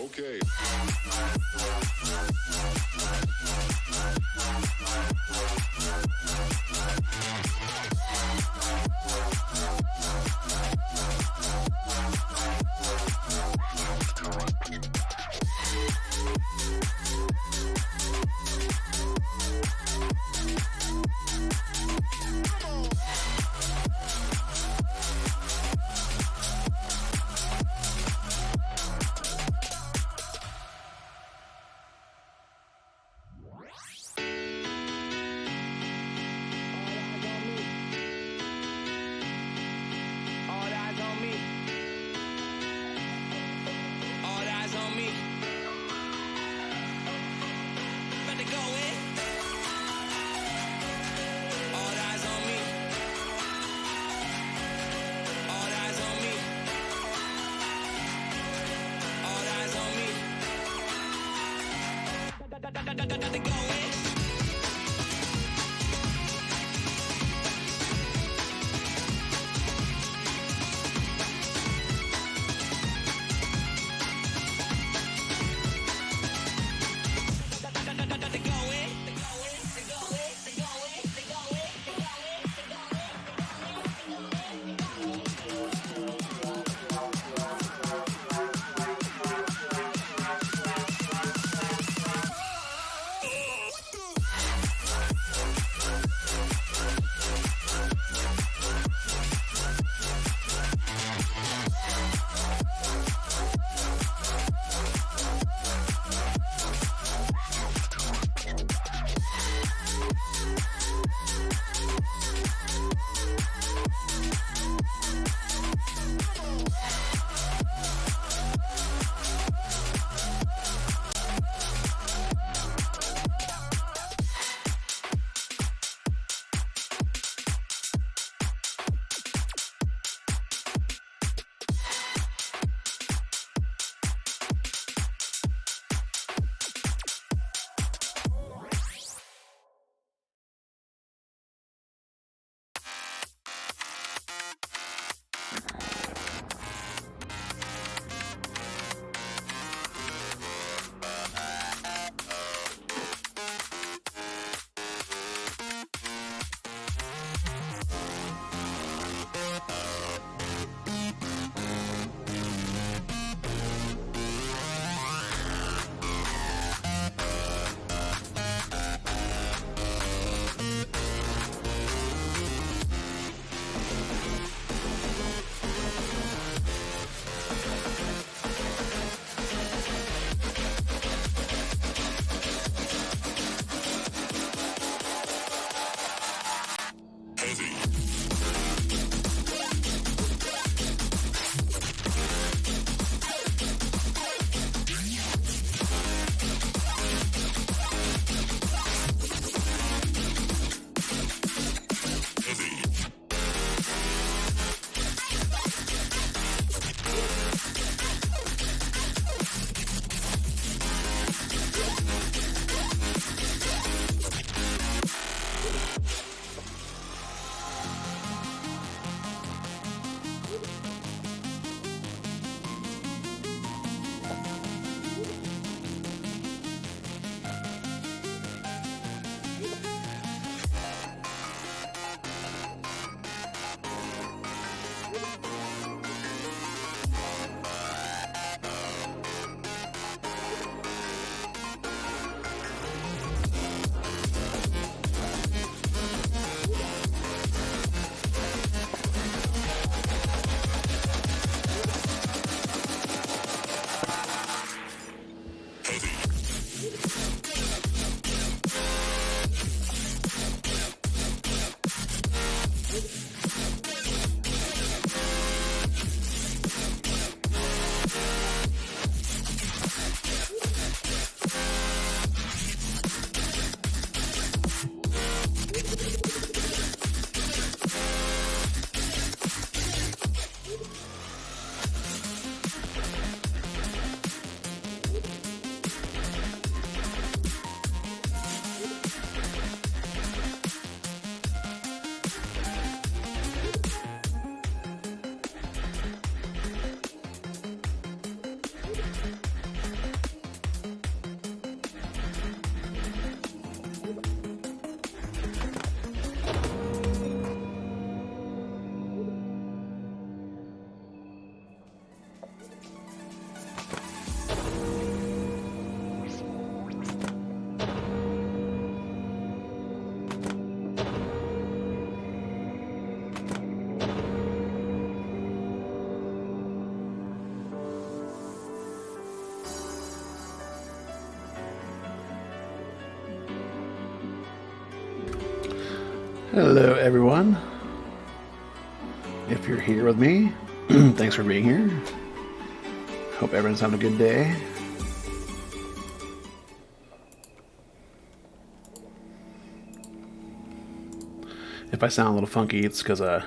Okay. Hello, everyone. If you're here with me, thanks for being here. Hope everyone's having a good day. If I sound a little funky, it's because I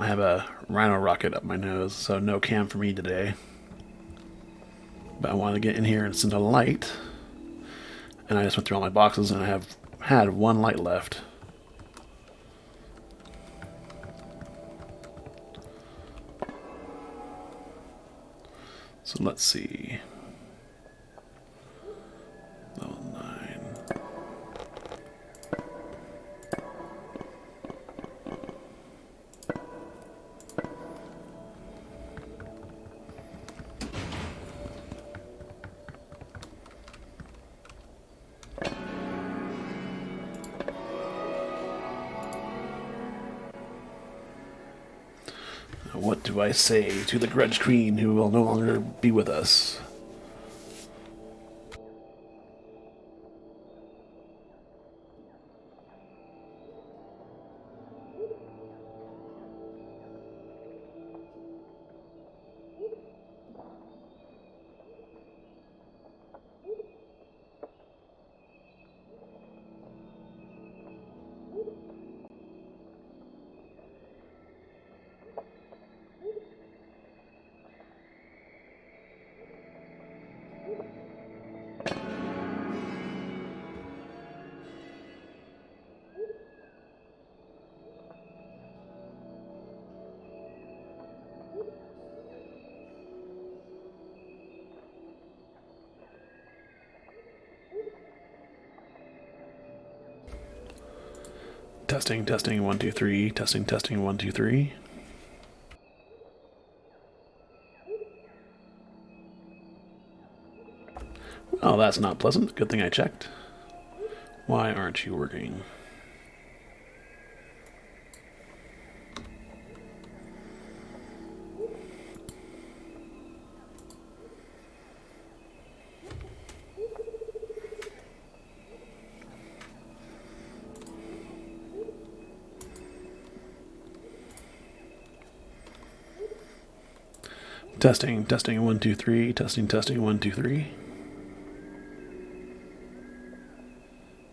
have a rhino rocket up my nose, so no cam for me today. But I wanted to get in here and send a light. And I just went through all my boxes, and I have had one light left. So let's see. Level 9. What do I say to the Grudge Queen who will no longer be with us? Testing, testing, 1, 2, 3. Testing, testing, 1, 2, 3. Well, that's not pleasant. Good thing I checked. Why aren't you working? Testing, testing, 1, 2, 3. Testing, testing, 1, 2, 3.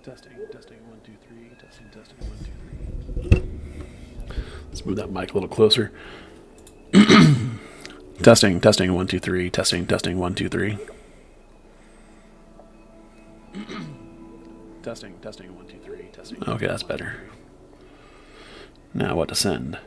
Testing, testing, 1, 2, 3. Testing, testing, 1, 2, 3. Let's move that mic a little closer. Testing, testing, 1, 2, 3. Testing, testing, 1, 2, 3. Testing, testing, 1, 2, 3. Testing. Okay, that's better. Now what to send?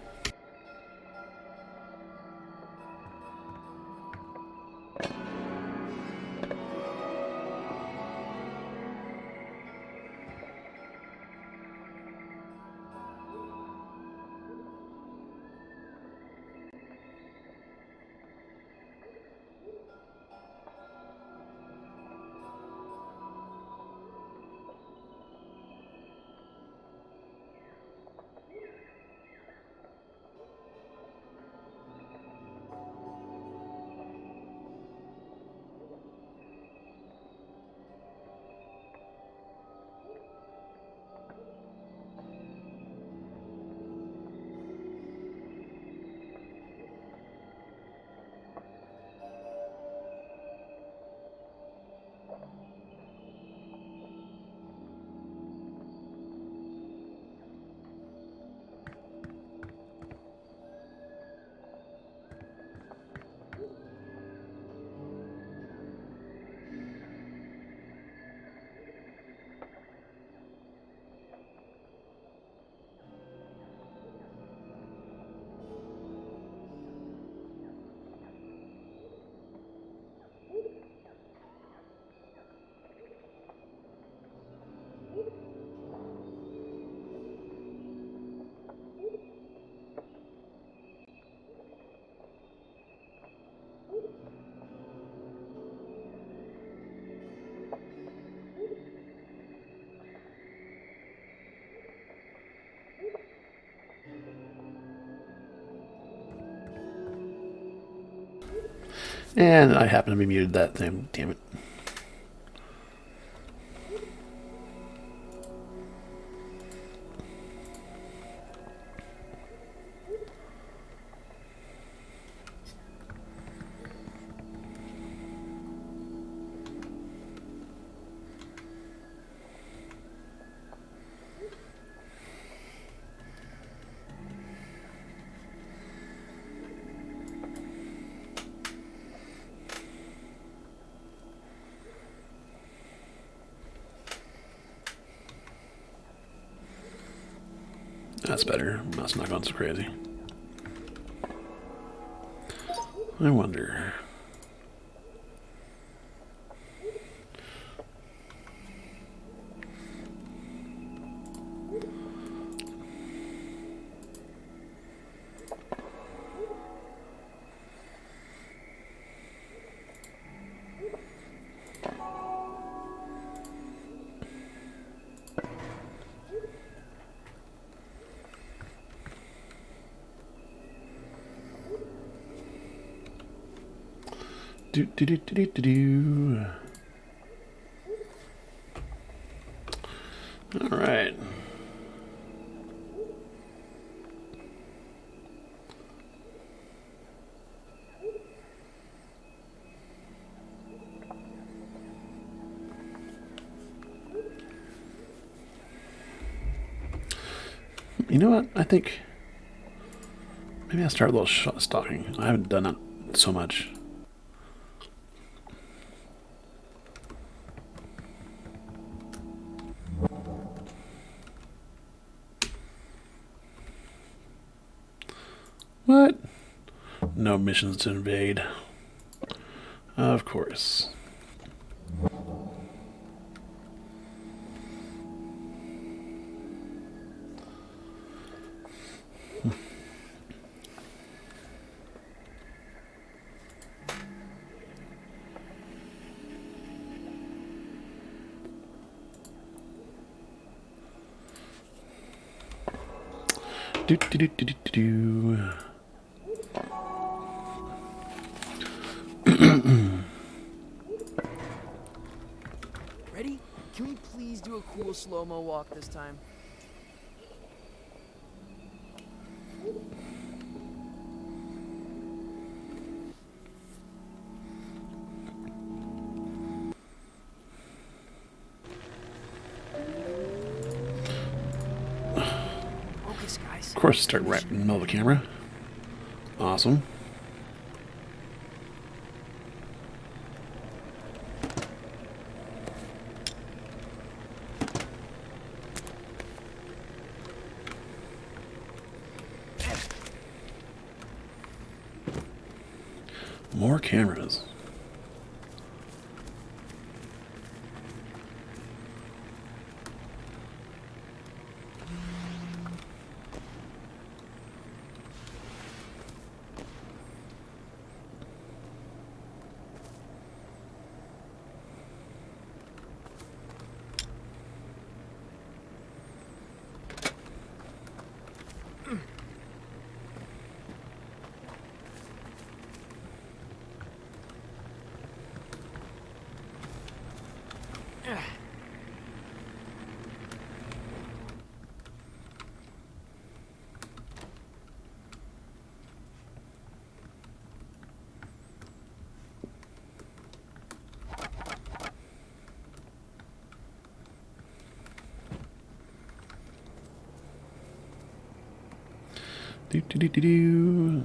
And I happen to be muted that thing. Damn it. That's better. That's not going so crazy. I wonder. Do do do do do do do. All right. You know what? I think maybe I'll start a little stalking. I haven't done that so much. What? No missions to invade. Of course. Do do do do do do. Ready? Can we please do a cool slow-mo walk this time? Focus, guys. Of course, start right in the middle of the camera. Awesome. More cameras. Do do do do do.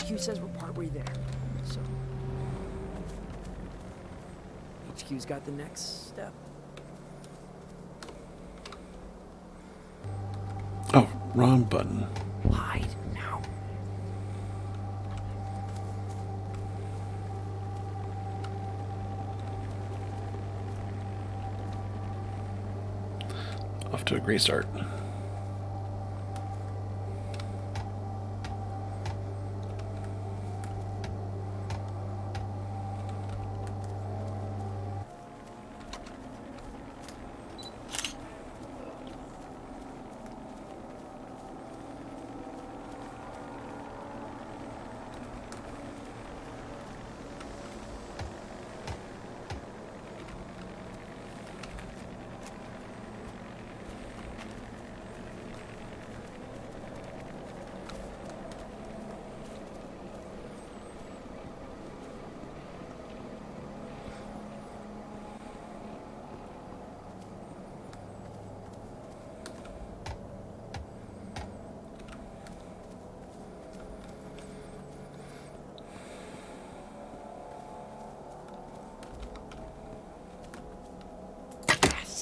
HQ says we're partway there, so... HQ's got the next step. Oh, wrong button. Hide now. Off to a great start.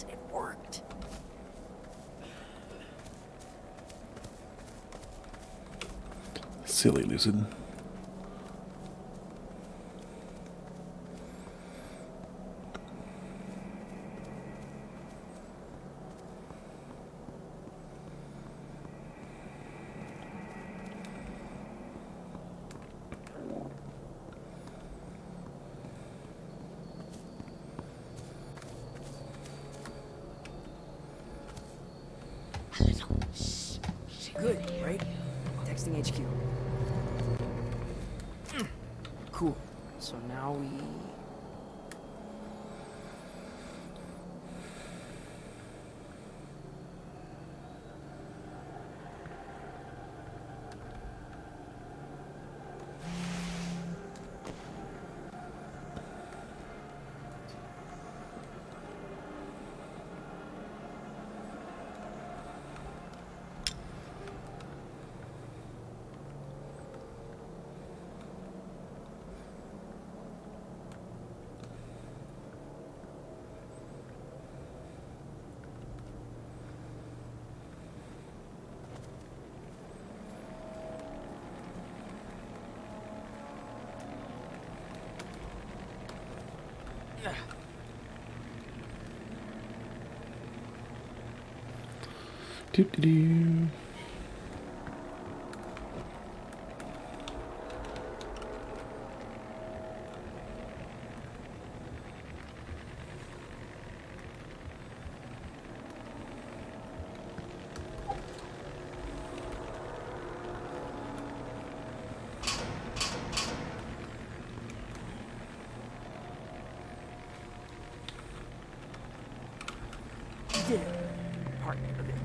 Yes, it worked. Silly Lucid. Good, right? Texting HQ. Cool. So now we... Doo -doo -doo. We did it. Part of it.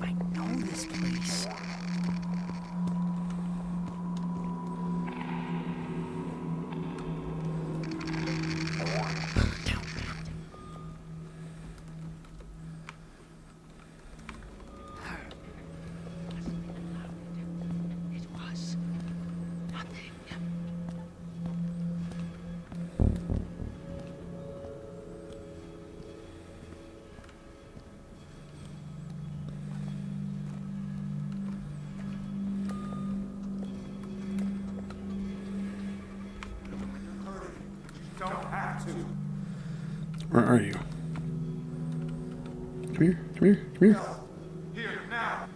I know this place. It was nothing. Don't have to. Where are you? Come here, come here, come here. Here, now.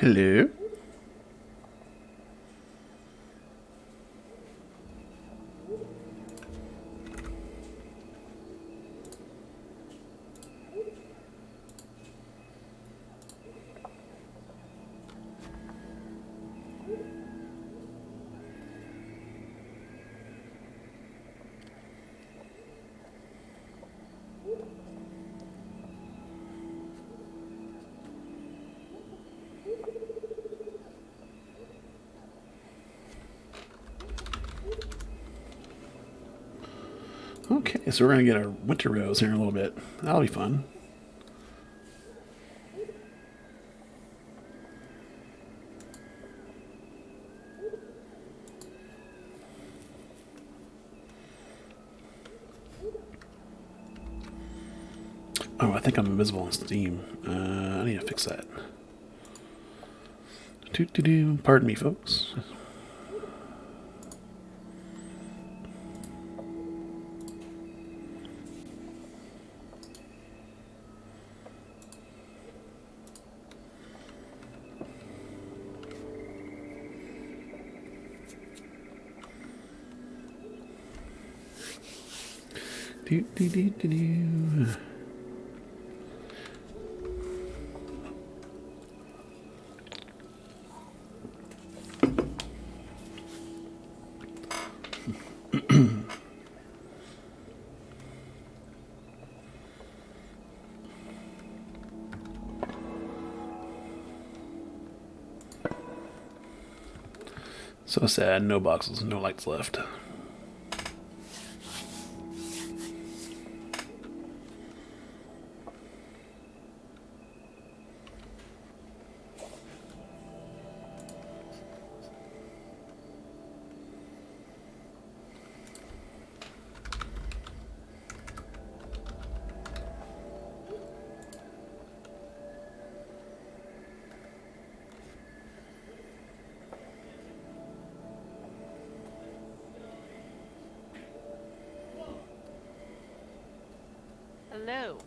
Hello. Okay, so we're gonna get our winter rose here in a little bit. That'll be fun. Oh, I think I'm invisible on Steam. I need to fix that. Doo-doo-doo. Pardon me, folks. Do-do-do-do-do. So sad, no boxes, no lights left. Hello.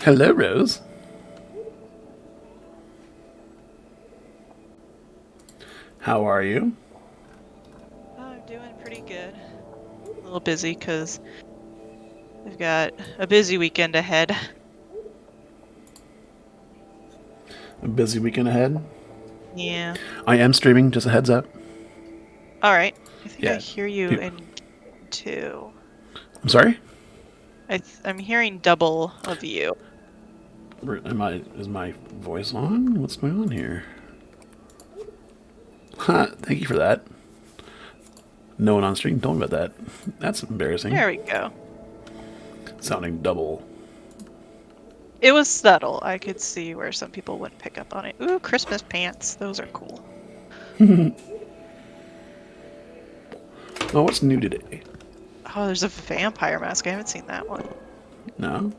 Hello, Rose. How are you? Oh, I'm doing pretty good. A little busy because I've got a busy weekend ahead. A busy weekend ahead. Yeah. I am streaming, just a heads up. All right. I think I Yeah. hear you Peop- in two. I'm sorry? I'm hearing double of you. Is my voice on? What's going on here? Ha, thank you for that. No one on stream told me about that. That's embarrassing. There we go. Sounding double. It was subtle. I could see where some people wouldn't pick up on it. Ooh, Christmas pants. Those are cool. Oh, what's new today? Oh, there's a vampire mask. I haven't seen that one. No?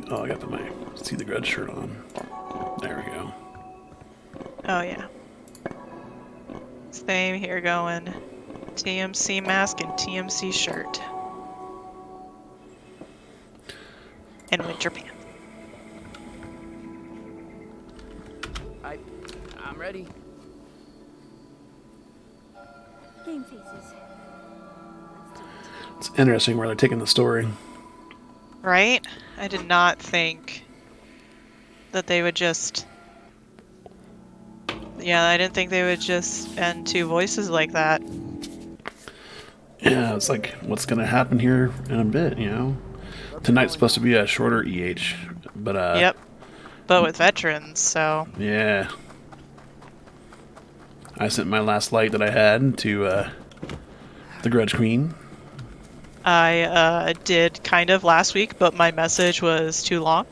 Oh, I got my see the Grudge shirt on. There we go. Oh, yeah. Same here going. TMC mask and TMC shirt. And winter pants. I'm ready. Game faces. It's interesting where they're taking the story. Right? I did not think that they would just... Yeah, I didn't think they would just end two voices like that. Yeah, it's like, what's going to happen here in a bit, you know? Tonight's supposed to be a shorter EH, but, Yep. But with veterans, so... yeah. I sent my last light that I had to the Grudge Queen. I did kind of last week, but my message was too long.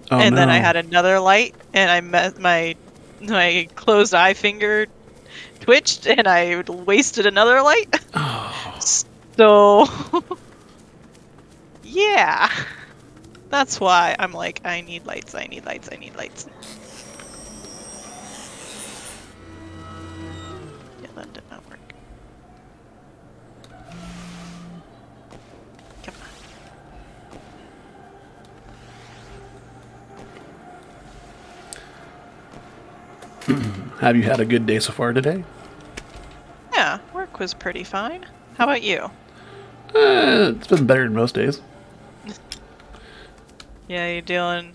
Oh And no. then I had another light, and my closed eye finger twitched, and I wasted another light. Oh. So, yeah, that's why I'm like, I need lights, I need lights, I need lights. Yeah, that did not work. Come on. Have you had a good day so far today? Yeah, work was pretty fine. How about you? It's been better than most days. Yeah, you're dealing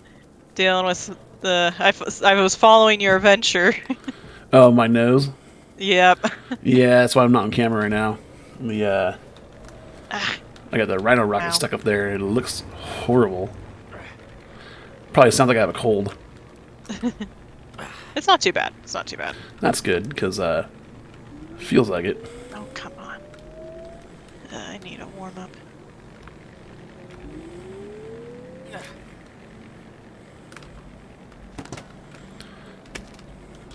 with the. I was following your adventure. Oh, my nose. Yep. Yeah, that's why I'm not on camera right now. Ah, I got the rhino rocket Wow. stuck up there. It looks horrible. Probably sounds like I have a cold. it's not too bad. It's not too bad. That's good because feels like it. Oh, come on. I need a warm up.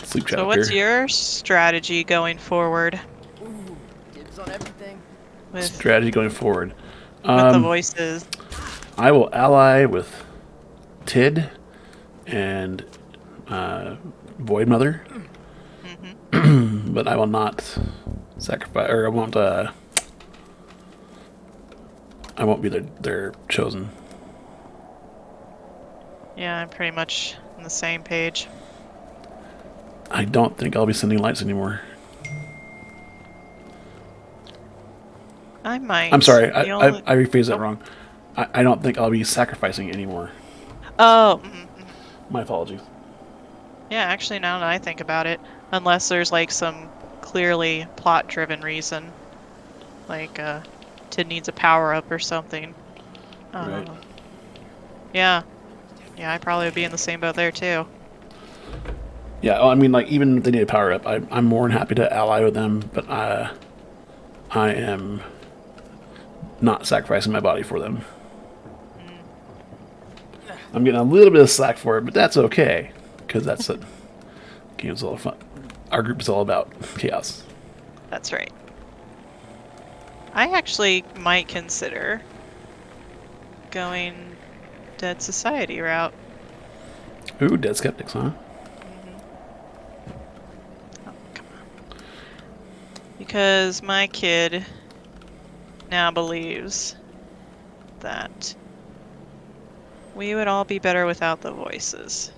Sleep trap So up what's here. your strategy going forward Ooh, dibs on everything. with Strategy going forward. the voices? I will ally with Tid and Void Mother, but I will not sacrifice, or I won't be their chosen. Yeah, I'm pretty much on the same page. I don't think I'll be sending lights anymore. I might. I'm sorry, The I only- rephrased that Oh. wrong. I don't think I'll be sacrificing anymore. Oh, My apologies. yeah, actually, now that I think about it, unless there's like some clearly plot-driven reason, like Tid needs a power-up or something. Right. Yeah, yeah, I probably would be in the same boat there too. Yeah, well, I mean, like, even if they need a power up, I'm more than happy to ally with them, but I am not sacrificing my body for them. I'm getting a little bit of slack for it, but that's okay, because that's what game's all fun. Our group is all about chaos. That's right. I actually might consider going Dead Society route. Ooh, Dead Skeptics, huh? Oh, come on. Because my kid now believes that we would all be better without the voices.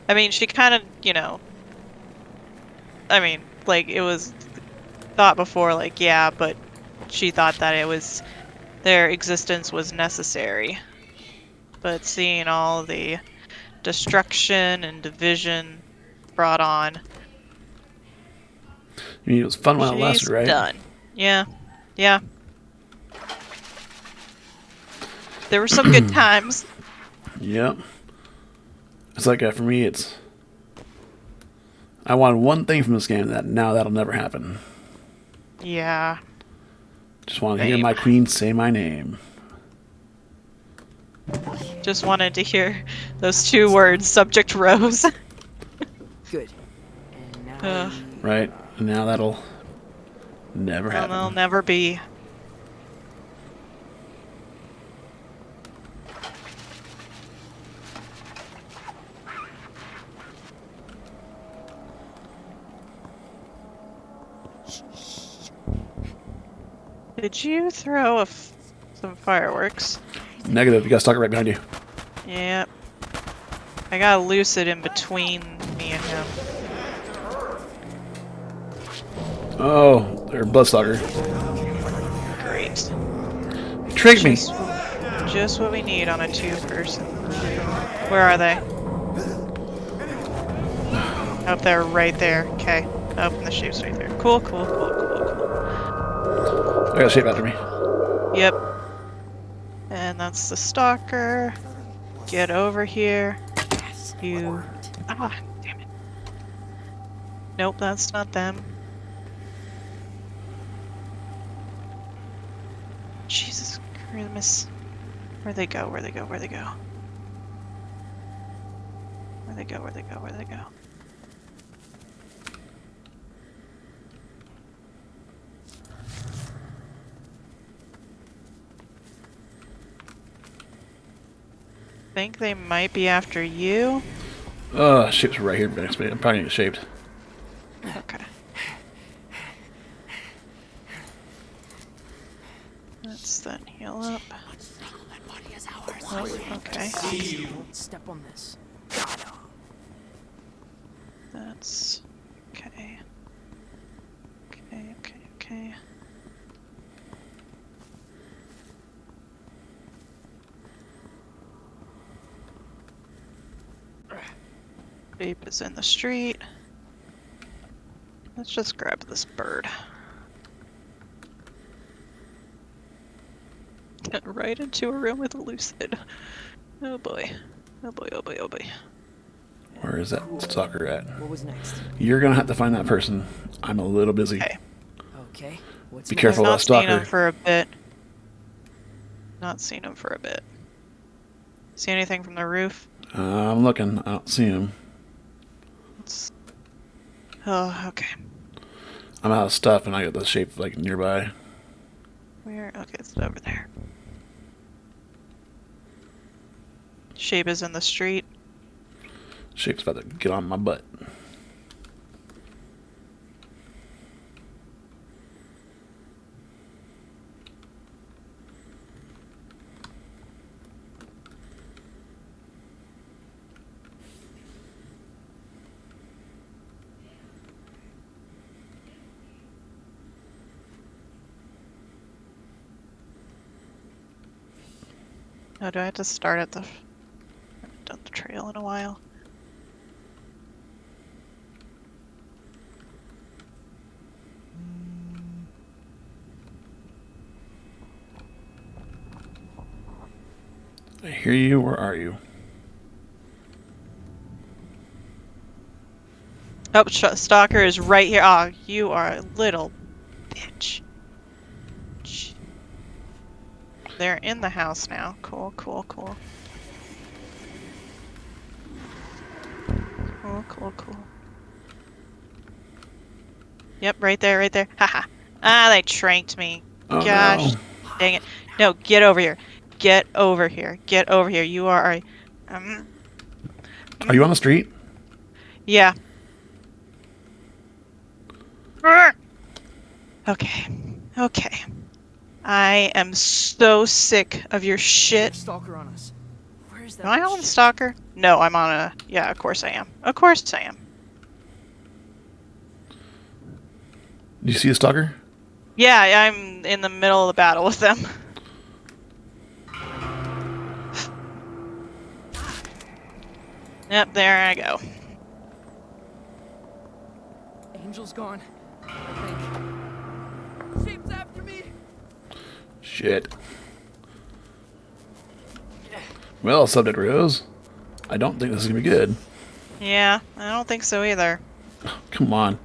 I mean, she kind of, I mean, like, it was thought before, like, yeah, but she thought that their existence was necessary. But seeing all the destruction and division brought on, I mean, it was fun while it she's lasted, right? done. Yeah. Yeah. There were some good times. Yep. It's like, for me, I wanted one thing from this game, that now that'll never happen. Yeah. Just want to hear Same. my queen say my name. Just wanted to hear those two words, subject Rose. Good. And now Ugh. Right? And now that'll never And happen. they'll never be. Did you throw some fireworks? Negative. You got stuck right behind you. Yep. I got Lucid in between me and him. Oh, they're Bloodstalker. Great. Tricked me. Just what we need on a two-person. Where are they? Up there, right there. Okay. Up in the shape's right there. Cool, cool, cool, cool, cool. I got a shape after me. Yep. And that's the stalker. Get over here. You. Ah, damn it. Nope, that's not them. Jesus Christmas. Where'd they go? Where'd they go? Where'd they go? Where'd they go? Where'd they go? Where'd they go? Think they might be after you? Shapes right here next to me. I'm probably gonna get shaped. Okay. Let's then heal up. Oh, okay. Don't step on this. That's okay. Okay, okay, okay. Vape is in the street. Let's just grab this bird. Right into a room with a lucid. Oh boy. Oh boy, oh boy, oh boy. Where is that stalker at? What was next? You're gonna have to find that person. I'm a little busy. Okay. Okay. What's Be next? careful. Not that seen him stalker. for a bit. Not seen him for a bit. See anything from the roof? I'm looking. I don't see him. It's... Oh, okay. I'm out of stuff, and I got the shape like nearby. Where? Okay, it's over there. Shape is in the street. Shape's about to get on my butt. Oh, do I have to start at the... I haven't done the trail in a while. I hear you. Where are you? Oh, Stalker is right here. Oh, you are a little bitch. They're in the house now. Cool, cool, cool. Cool, cool, cool. Yep, right there, right there. Haha. Ah, they tranked me. Oh, Gosh, no. dang it. No, get over here. Get over here. Get over here. You are a... Are you on the street? Yeah. Okay. Okay. I am so sick of your shit. Stalker on us. Where's that? Am I on Stalker? No, I'm on a... Yeah, of course I am. Of course I am. Do you see a stalker? Yeah, I'm in the middle of the battle with them. Yep, there I go. Angel's gone. I think. Shape's after me. Shit. Well, subject Rose. I don't think this is gonna be good. Yeah, I don't think so either. Come on.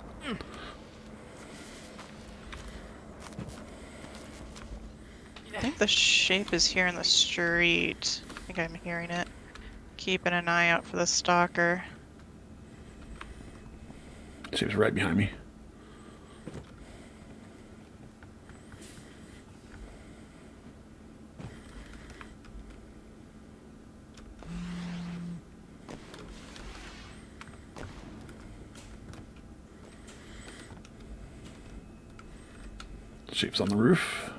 I think the shape is here in the street. I think I'm hearing it. Keeping an eye out for the stalker. Shape's right behind me. Shape's on the roof.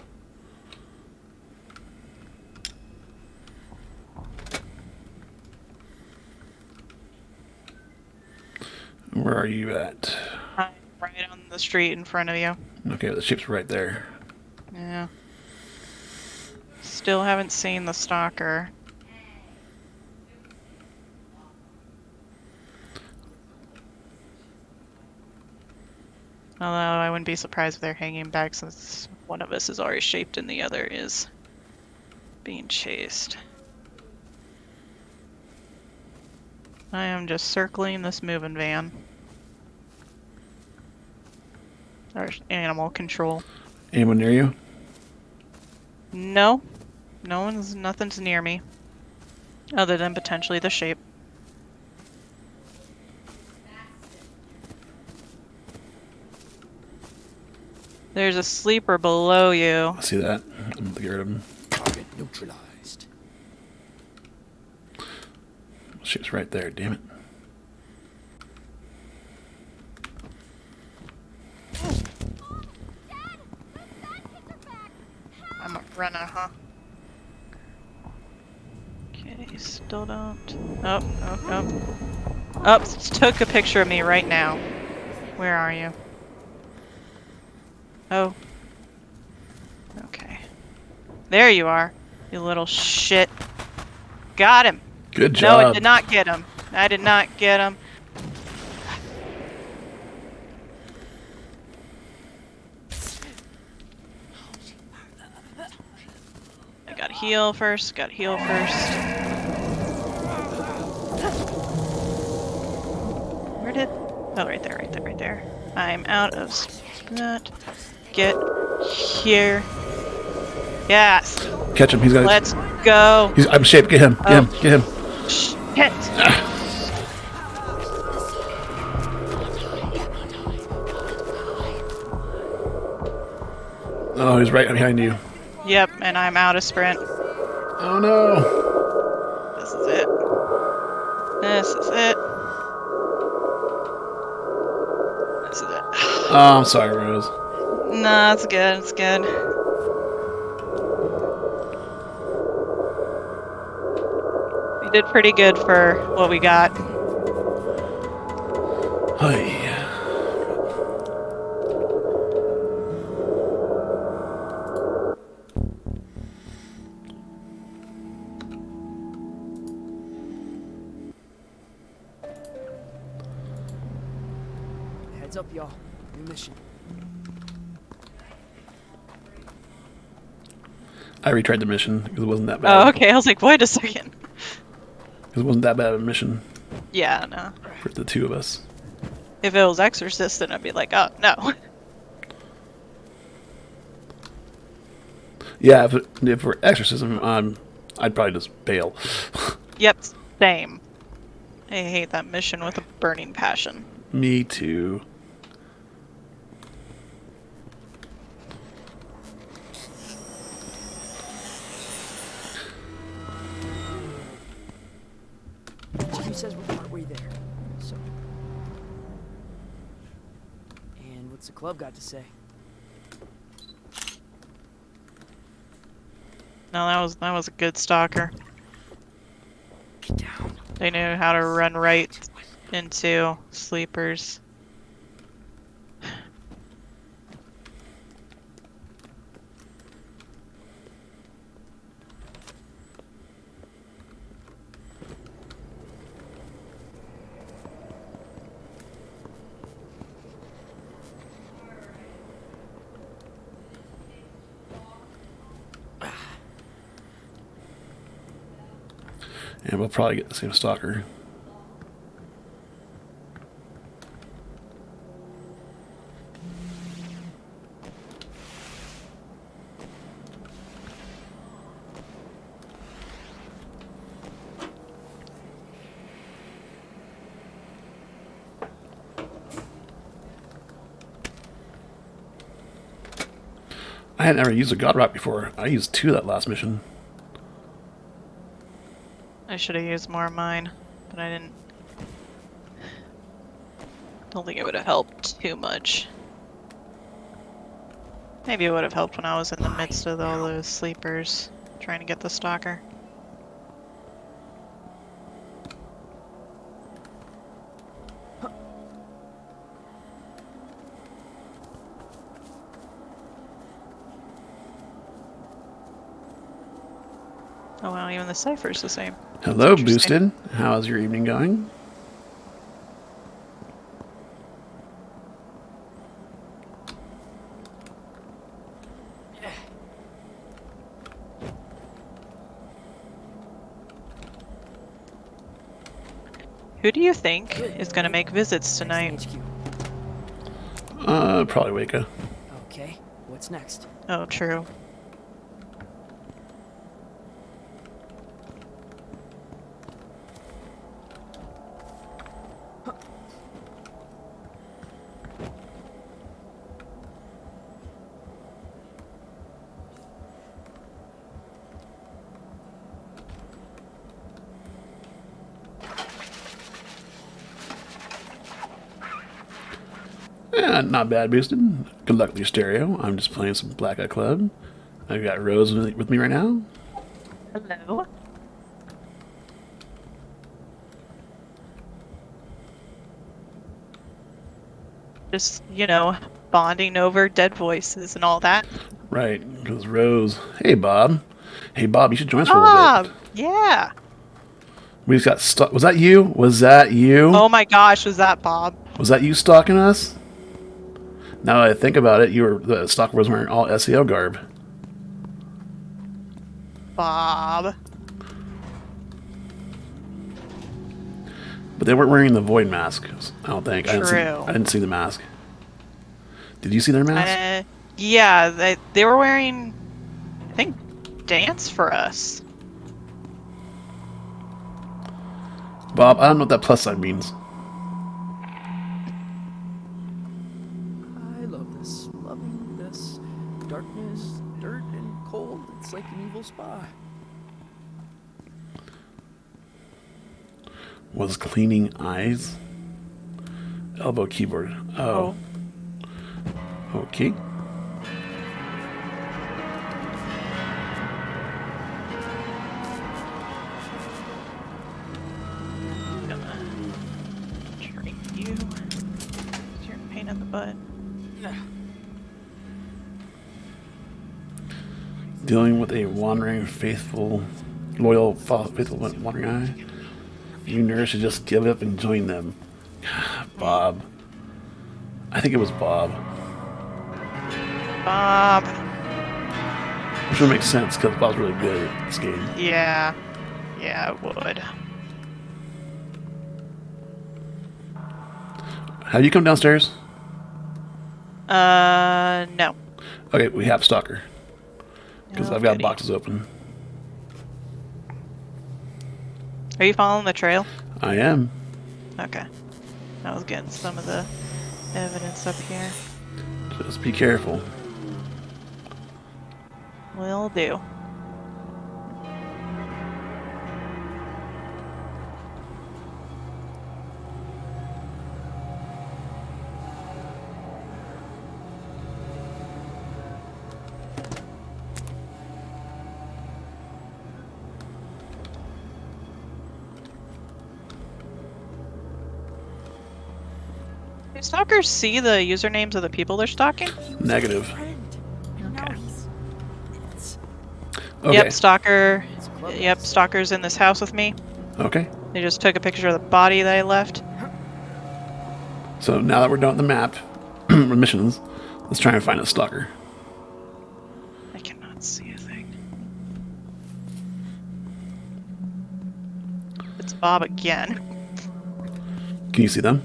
Where are you at? I'm right on the street in front of you. Okay, the shape's right there. Yeah. Still haven't seen the stalker. Although I wouldn't be surprised if they're hanging back since one of us is already shaped and the other is being chased. I am just circling this moving van. our animal control. Anyone near you? No. Nothing's near me. Other than potentially the shape. There's a sleeper below you. I see that. I'm gonna get rid of him. Target neutralized. She was right there, damn it. I'm a runner, huh? Okay, still don't. Oh, took a picture of me right now. Where are you? Oh. Okay. There you are, you little shit. Got him! Good No, job. I did not get him. I did not get him. I gotta heal first, Where did... Oh, right there. I'm out of that. Get here. Yes! Catch him. He's got. Let's go! I'm shaped. Get him. Get him. Shit! Oh, he's right behind you. Yep, and I'm out of sprint. Oh no. This is it. This is it. Oh, I'm sorry, Rose. No, it's good. We did pretty good for what we got. Hi. Heads up, y'all. New mission. I retried the mission because it wasn't that bad. Oh, okay. I was like, wait a second. Because it wasn't that bad of a mission Yeah, no. for the two of us. If it was Exorcist, then I'd be like, oh, no. Yeah, if we're exorcism, I'd probably just bail. Yep, same. I hate that mission with a burning passion. Me too. Jimmy says we're partway there. So. And what's the club got to say? No, that was a good stalker. Get down. They knew how to run right into sleepers. And we'll probably get the same stalker. I had never used a God Rock before. I used 2 that last mission. I should have used more of mine, but I didn't. Don't think it would have helped too much. Maybe it would have helped when I was in the midst of all those sleepers trying to get the stalker. Oh wow, even the cipher's the same. Hello, That's interesting. Boosted. How's your evening going? Who do you think is going to make visits tonight? HQ. Probably Waka. Okay, what's next? Oh, true. Yeah, not bad, boosted. Good luck with your stereo. I'm just playing some Black Eye Club. I've got Rose with me right now. Hello. Just, bonding over dead voices and all that. Right, because Rose. Hey, Bob. Hey, Bob, you should join us for a little Bob! bit. Yeah! We just got stuck. Was that you? Was that you? Oh my gosh, was that Bob? Was that you stalking us? Now that I think about it, the stalker was wearing all SEO garb. Bob. But they weren't wearing the void mask. I don't think. I True. didn't see the mask. Did you see their mask? Yeah, they were wearing, I think, dance for us. Bob, I don't know what that plus sign means. I love this. Loving this. Darkness, dirt, and cold. It's like an evil spa. Was cleaning eyes? Elbow keyboard. Oh. Okay. Treat you. You're a pain in the butt. Dealing with a wandering, loyal, faithful wandering eye. You nerds should just give up and join them. Bob. I think it was Bob. Bob. Which would make sense because Bob's really good at this game. Yeah. Yeah, it would. How do you come downstairs? No. Okay, we have Stalker. Because Oh, I've got goody. boxes open. Are you following the trail? I am. Okay. I was getting some of the evidence up here. Just be careful. Will do. Do stalkers see the usernames of the people they're stalking? Negative. Friend. And now Okay. it's Okay. Yep, stalker. it's clever. Yep, stalker's in this house with me. Okay. They just took a picture of the body that I left. So now that we're done with the map, missions, let's try and find a Stalker. I cannot see a thing. It's Bob again. Can you see them?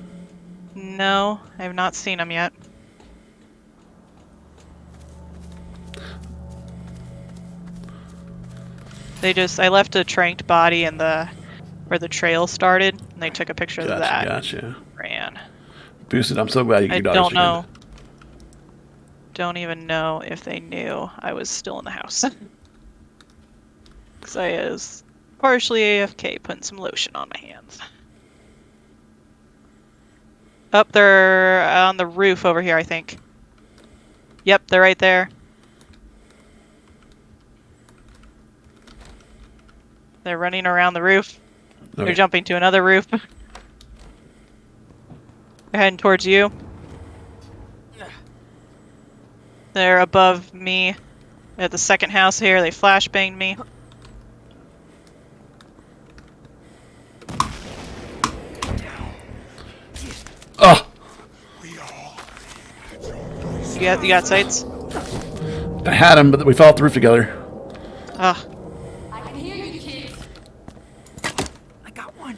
No, I have not seen him yet. I left a tranked body in where the trail started, and they took a picture of that. Gotcha. Ran. Boosted, I'm so glad you I got your daughter's don't know. friend. Don't even know if they knew I was still in the house. Because I was partially AFK, putting some lotion on my hands. Up there on the roof over here, I think. Yep, they're right there. They're running around the roof. They're Okay. jumping to another roof. They're heading towards you. They're above me at the second house here. They flashbanged me. Oh! You got sights? I had him, but we fell off the roof together. Ugh. I got one.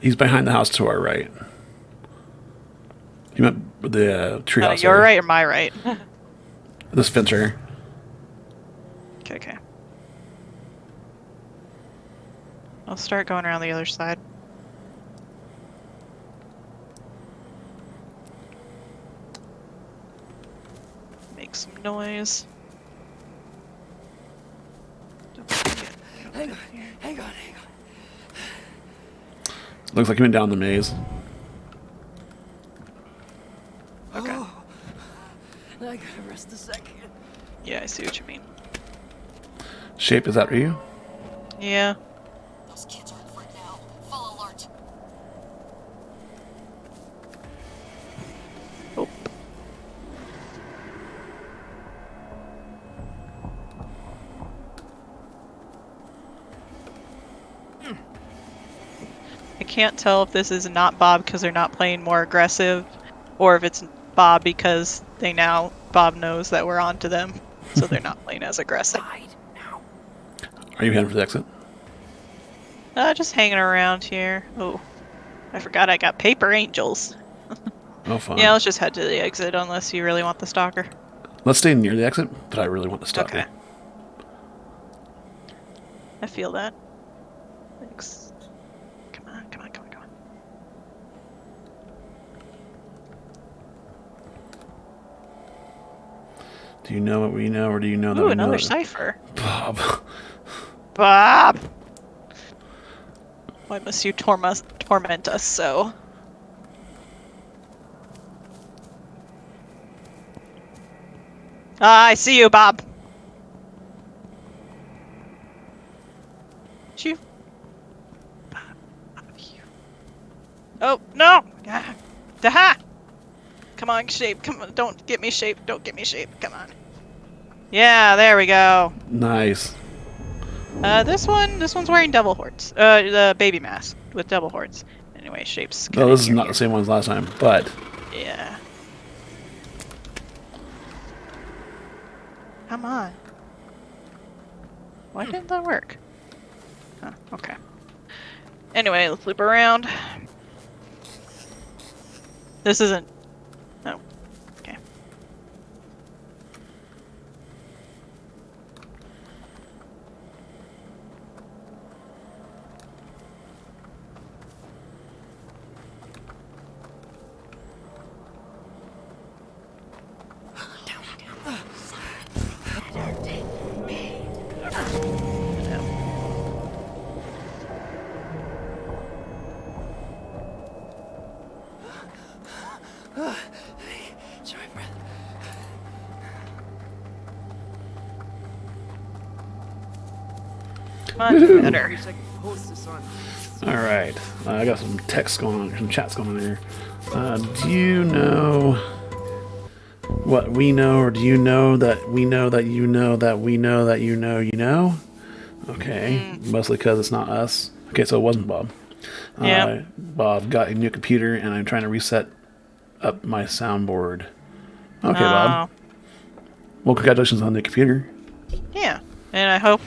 He's behind the house to our right. He meant the treehouse. Your area. right or my right? This fence right here. Okay, okay. I'll start going around the other side. Make some noise. Hang on. Looks like he went down the maze. Okay. Oh, I gotta rest a second. Yeah, I see what you mean. Shape, is that for you? Yeah. Those kids are in front now. Full alert. Oh. I can't tell if this is not Bob because they're not playing more aggressive, or if it's Bob because Bob knows that we're on to them, so they're not playing as aggressive. Hide now. Are you heading for the exit? Just hanging around here. Oh, I forgot I got paper angels. Oh, fine. Yeah, let's just head to the exit unless you really want the stalker. Let's stay near the exit, but I really want the stalker. Okay. I feel that. Thanks. Come on, come on, come on, come on. Do you know what we know, or do you know that Ooh, we another know cipher. Bob. Bob! Why must you torment us so? Ah, I see you, Bob. You. Bob, you. Oh no! Daha! Come on, shape. Come on, don't get me shape. Don't get me shape. Come on. Yeah, there we go. Nice. This one's wearing double horns. The baby mask with double horns. Anyway, shapes. No, this is not the same one as last time, but Yeah. Come on. Why didn't that work? Huh, okay. Anyway, let's loop around. This isn't... Oh. Okay. Try breath. Much better. Wish I could post this on. all right. I got some text going on, some chats going on here. Do you know what we know, or do you know that we know that you know that we know that you know you know? Okay, mostly because it's not us. Okay, so it wasn't Bob. Yeah. Bob got a new computer, and I'm trying to reset up my soundboard. Okay, Bob. Well, congratulations on the computer. Yeah. And I hope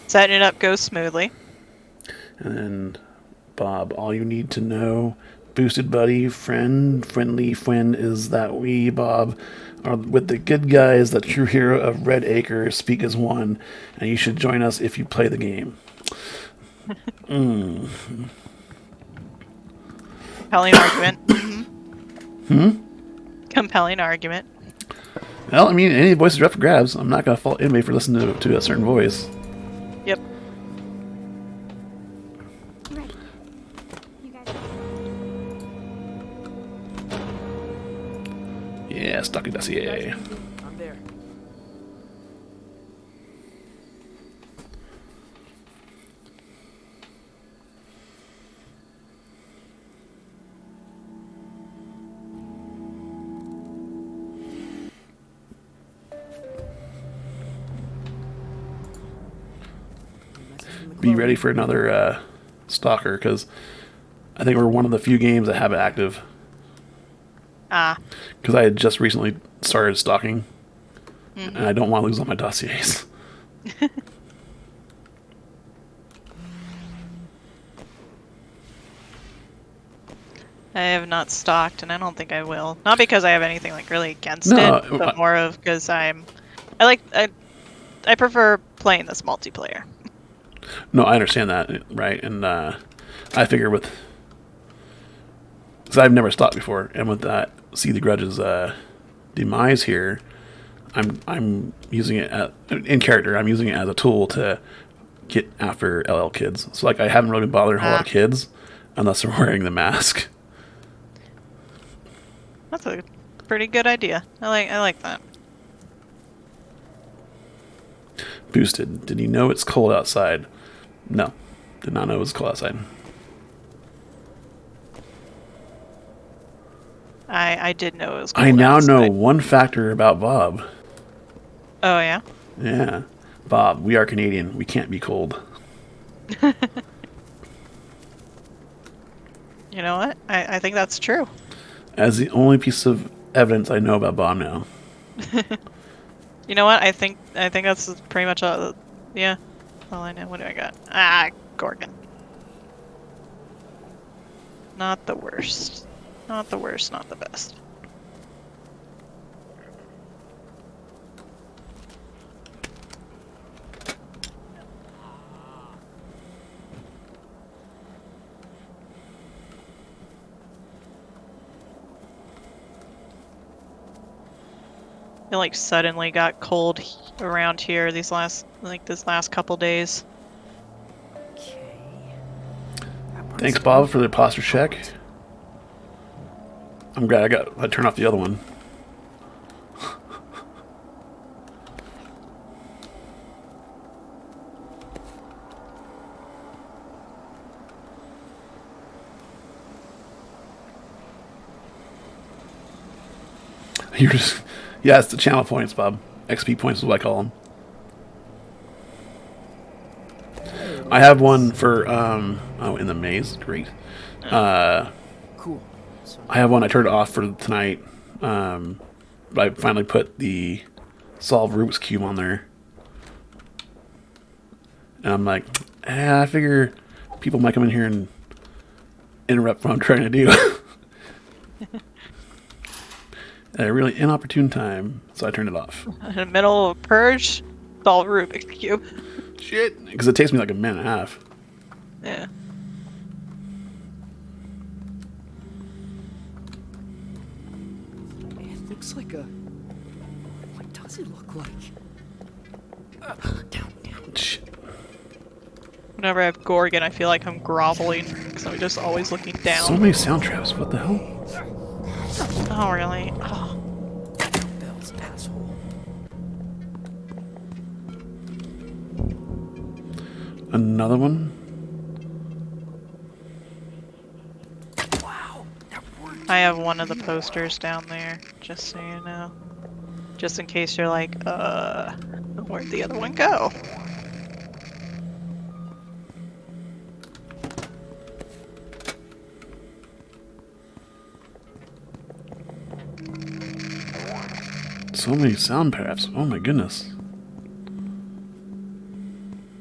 setting it up goes smoothly. And then, Bob, all you need to know, boosted buddy, friendly friend, is that we, Bob, are with the good guys, the true hero of Red Acre, speak as one, and you should join us if you play the game. Compelling argument. Compelling argument. Well, I mean, any voice is up for grabs. I'm not going to fault anybody for listening to a certain voice. Yep. Right. You guys. Yeah, Stalking Dossier. I'm there. Be ready for another Stalker, because I think we're one of the few games that have it active. Ah. Because I had just recently started Stalking. and I don't want to lose all my dossiers. I have not stalked, and I don't think I will. Not because I have anything like really against No, it, but more of because I prefer playing this multiplayer. No, I understand that, right? And I figure with, because I've never stalked before, and with that, see the Grudge's demise here, I'm using it in character. I'm using it as a tool to get after LL kids. So like I haven't really bothered a whole lot of kids unless they're wearing the mask. That's a pretty good idea. I like that. Boosted. Did you know it's cold outside? No. Did not know it was cold outside. I did know it was cold I now know outside. one factor about Bob. Oh, yeah? Yeah. Bob, we are Canadian. We can't be cold. You know what? I think that's true. As the only piece of evidence I know about Bob now. You know what? I think that's pretty much all. Yeah. All I know. What do I got? Ah, Gorgon. Not the worst. Not the worst. Not the best. It like suddenly got cold around here this last couple days. Okay. Thanks, Bob, for the imposter check. I'm glad I turned off the other one. You're just, yeah, it's the channel points, Bob. XP points is what I call them. I have one for, in the maze. Great. Cool. So I have one I turned off for tonight. But I finally put the solve Rubik's Cube on there. And I'm like, I figure people might come in here and interrupt what I'm trying to do. At a really inopportune time, so I turned it off. In the middle of a purge, solve Rubik's Cube. Shit! Because it takes me like a minute and a half. Yeah. it looks like a. What does it look like? Down. Shit. Whenever I have Gorgon, I feel like I'm groveling because I'm just always looking down. So many sound traps. What the hell? Oh, really? Oh. Bell's asshole. Another one? Wow, that worked. I have one of the posters down there, just so you know. Just in case you're like, where'd the other one go? So many sound traps. Oh my goodness.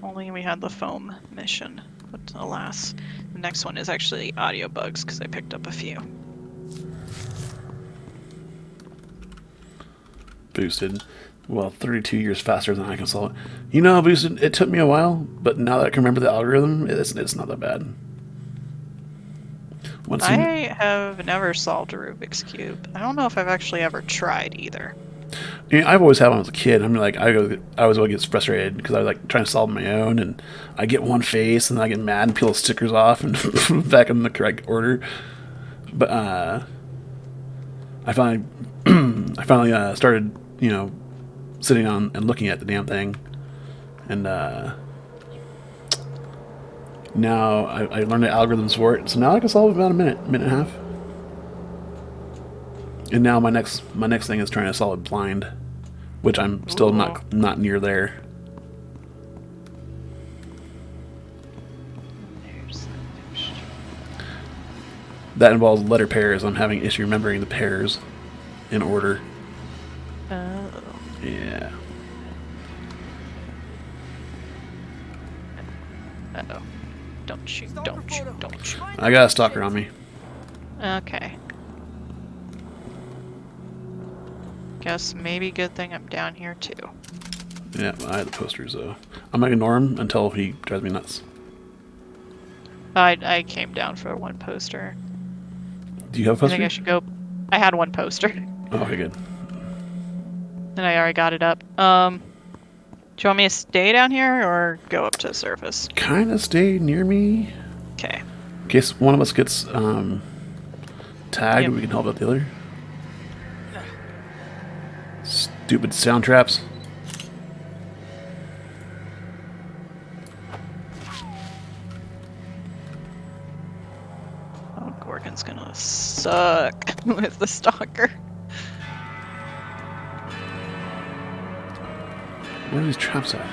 Only we had the foam mission, but alas. The next one is actually audio bugs because I picked up a few. Boosted. Well, 32 years faster than I can solve it. You know, Boosted, it took me a while, but now that I can remember the algorithm, it's not that bad. I have never solved a Rubik's Cube. I don't know if I've actually ever tried either. I mean, I've always had one as a kid. I mean, like, I always get frustrated because I was like trying to solve my own, and I get one face, and then I get mad and peel the stickers off and put them back in the correct order. But I finally started, sitting on and looking at the damn thing, and now I learned the algorithms for it. So now I can solve it in about a minute and a half. And now my next thing is trying to solve it blind, which I'm still not near there. That involves letter pairs. I'm having issue remembering the pairs in order. Oh. Yeah. Uh-oh. Don't shoot, don't shoot, don't shoot. I got a stalker on me. Okay. Guess maybe good thing I'm down here too. Yeah, I had the posters though. I'm gonna ignore him until he drives me nuts. I came down for one poster. Do you have a I think I poster? should go. I had one poster, Oh, okay, good. and I already got it up. Do you want me to stay down here or go up to the surface? Kind of stay near me. Okay. In case one of us gets tagged, Yep. we can help out the other. Stupid sound traps. Oh, Gorgon's gonna suck with the stalker. Where are these traps at?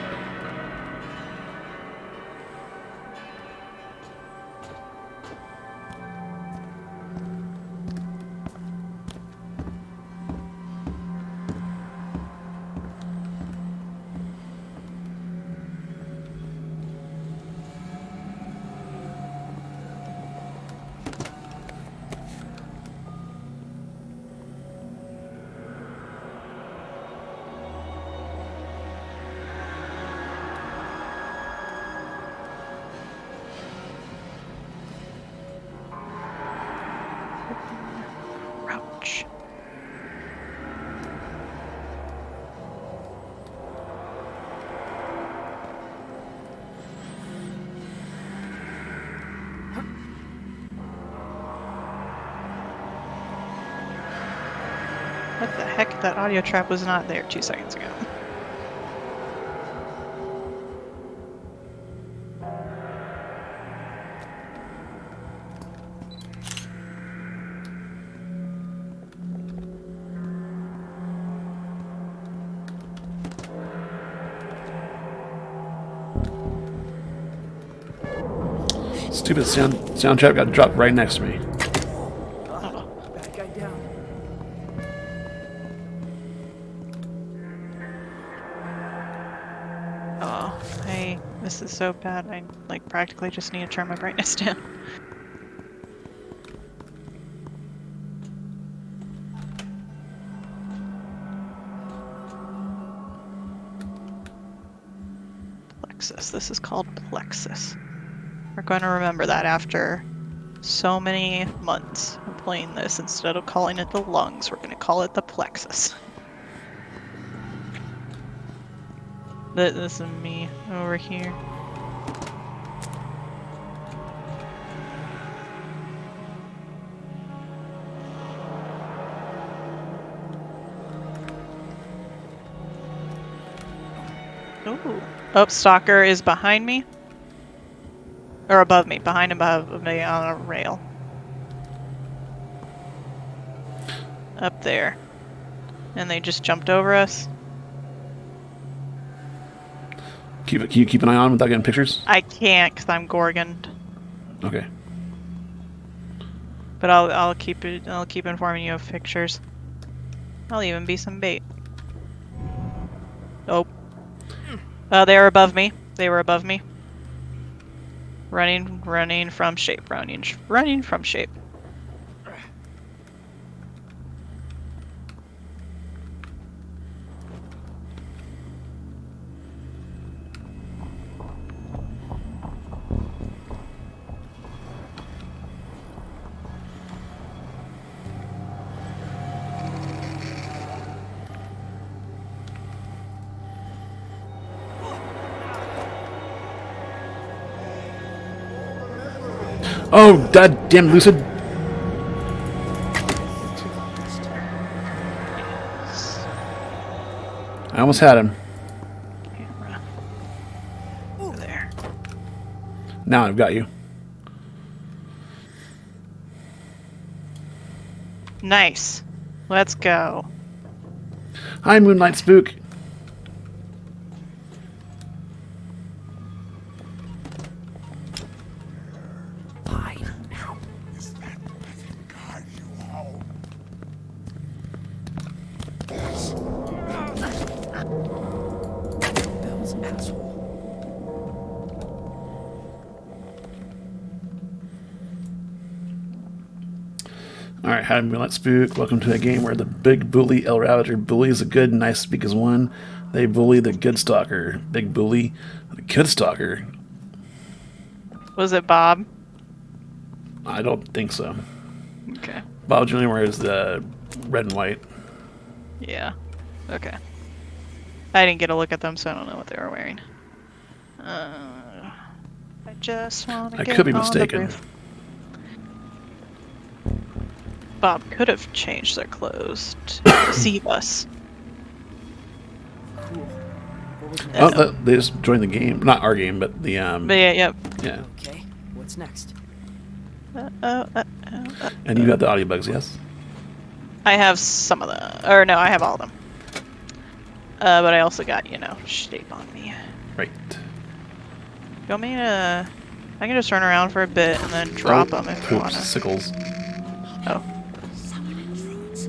Ouch. What the heck? That audio trap was not there 2 seconds ago. Stupid sound trap got dropped right next to me. Bad guy down. Oh, this is so bad. I like practically just need to turn my brightness down. Plexus. This is called plexus. We're going to remember that after so many months of playing this. Instead of calling it the lungs, we're going to call it the plexus. This is me over here. Ooh. Oh, Stalker is behind me. Or above me. Behind and above me on a rail. Up there. And they just jumped over us. Can you keep an eye on him without getting pictures? I can't because I'm Gorgoned. Okay. But I'll keep informing you of pictures. I'll even be some bait. Oh. They were above me. They were above me. Running from shape. Running from shape. Oh, god damn Lucid! I almost had him. Camera. Over there. Now I've got you. Nice. Let's go. Hi, Moonlight Spook. Alright, hi, Moonlight Spook. Welcome to a game where the big bully El Ravager bullies the good, nice speak as one. They bully the good stalker. Big bully, the good stalker. Was it Bob? I don't think so. Okay. Bob generally wears the red and white. Yeah. Okay. I didn't get a look at them, so I don't know what they were wearing. I just want to I get could be on the mistaken. roof. Bob could have changed their clothes to deceive us. Cool. What was next? Oh, they just joined the game. Not our game, but the But yeah, yep. yeah. Okay, what's next? And you got the audio bugs, yes? I have some of them. Or no, I have all of them. But I also got, shape on me. Right. You want me to... I can just run around for a bit and then drop them if you Oops, want to. sickles. Oh. Someone intrudes.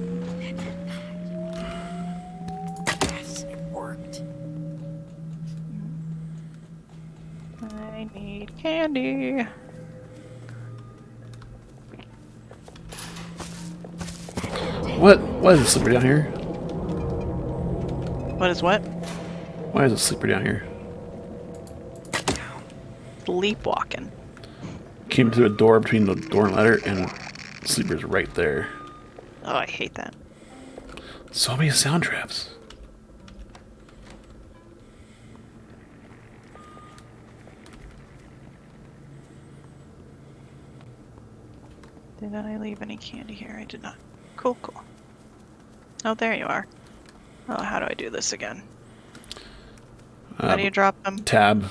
Yes, it worked. I need candy. What? Why is it slippery down here? What is what? Why is it slippery down here? Sleepwalking. Came to a door between the door and ladder, and sleeper's right there. Oh, I hate that. So many sound traps. Did I leave any candy here? I did not. Cool, cool. Oh, there you are. Oh, how do I do this again? How do you drop them? Tab,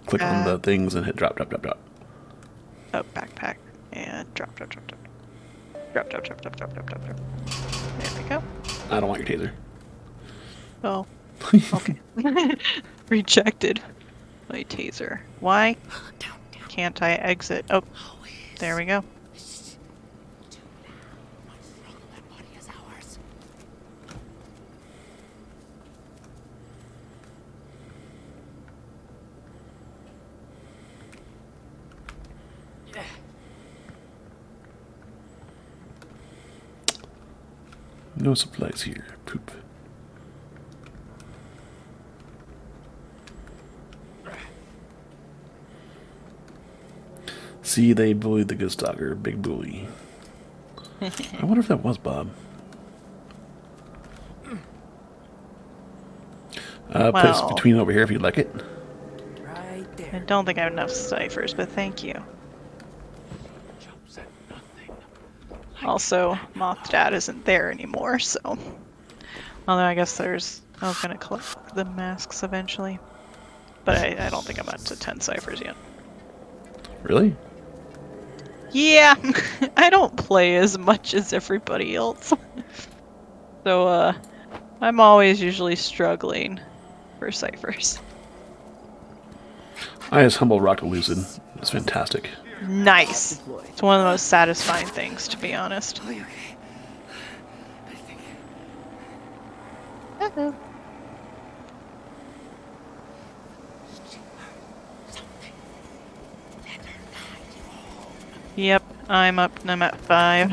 click on the Tab. things and hit drop, drop, drop, drop. Oh, backpack. And drop, drop, drop, drop. Drop, drop, drop, drop, drop, drop, drop, drop. There we go. I don't want your taser. Oh, okay. Rejected my taser. Why can't I exit? Oh, there we go. That body is ours. No supplies here. Poop. See, they bullied the good stalker. Big bully. I wonder if that was Bob. Place Well. between over here if you'd like it. Right I there. don't think I have enough ciphers, but thank you. Jumps at nothing. Also, Moth Dad isn't there anymore, so... Although I guess there's... I was gonna collect the masks eventually. But I don't think I'm up to 10 ciphers yet. Really? Yeah! I don't play as much as everybody else. So, I'm always usually struggling for ciphers. I just humble rock to Lucid. It's fantastic. Nice! Deployed. It's one of the most satisfying things, to be honest. Okay, okay. I think Yep, I'm up and I'm at 5.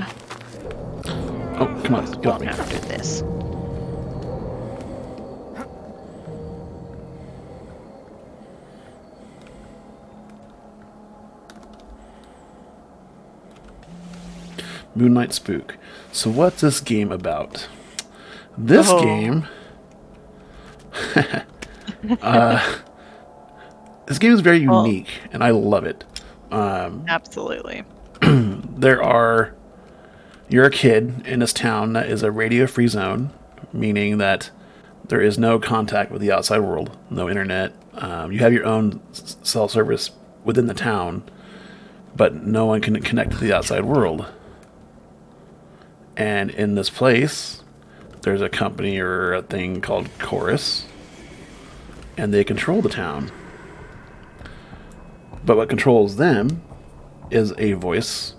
Oh, come on, get off me. After this. Moonlight Spook. So what's this game about? This Oh. game... this game is very Well- unique, and I love it. Absolutely. You're a kid in this town that is a radio-free zone, meaning that there is no contact with the outside world, no internet. You have your own cell service within the town, but no one can connect to the outside world. And in this place, there's a company or a thing called Chorus, and they control the town. But what controls them is a voice.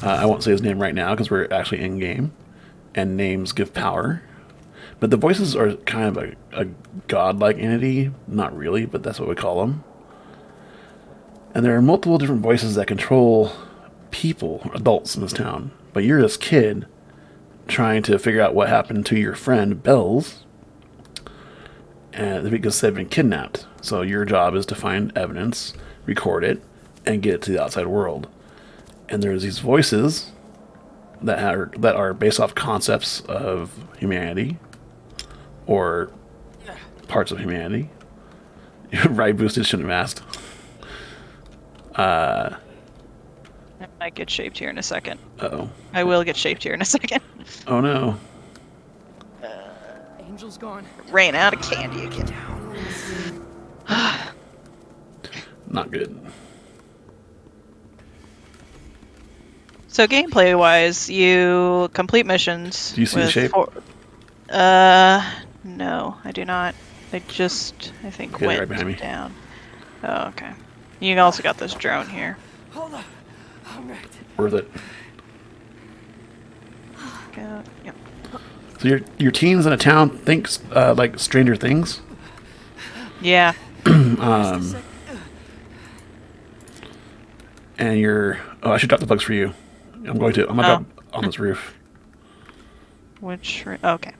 I won't say his name right now because we're actually in game, and names give power. But the voices are kind of a godlike entity. Not really, but that's what we call them. And there are multiple different voices that control people, adults in this town. But you're this kid trying to figure out what happened to your friend Bells, and because they've been kidnapped. So your job is to find evidence, record it, and get it to the outside world. And there's these voices that are based off concepts of humanity or parts of humanity. Right, Boosted shouldn't have asked. I might get shaped here in a second. Uh-oh. I will get shaped here in a second. Oh no. Angel's gone. Ran out of candy again. Not good. So gameplay-wise, you complete missions. Do you see the shape? No, I do not. I think, Okay, went right behind me. down. Oh, okay. You also got this drone here. Hold on. I'm right. Worth it. Yep. So your teens in a town thinks like Stranger Things. Yeah. And you're... Oh, I should drop the bugs for you. I'm going to drop on this roof. Which... Okay.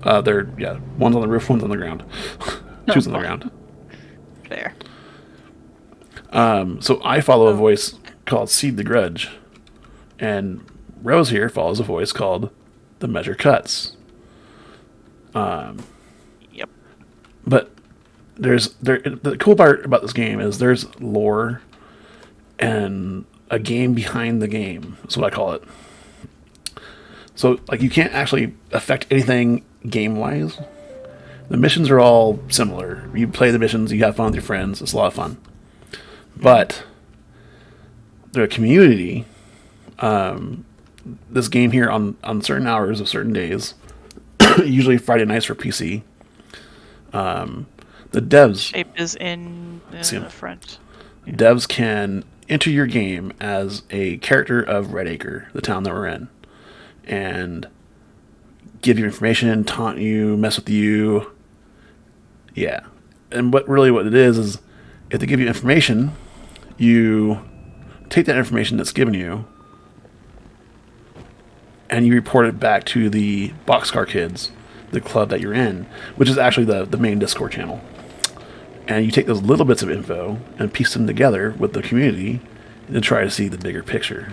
One's on the roof, one's on the ground. Two's on the ground. There. So I follow a voice called Seed the Grudge. And Rose here follows a voice called The Measure Cuts. Yep. But the cool part about this game is there's lore and a game behind the game. That's what I call it. So, like, you can't actually affect anything game-wise. The missions are all similar. You play the missions, you have fun with your friends. It's a lot of fun. But the community, this game here on certain hours of certain days, usually Friday nights for PC, the devs... Shape is in the front. Devs can enter your game as a character of Red Acre, the town that we're in, and give you information, taunt you, mess with you. Yeah. And what it is if they give you information, you take that information that's given you and you report it back to the Boxcar Kids, the club that you're in, which is actually the main Discord channel. And you take those little bits of info and piece them together with the community and try to see the bigger picture.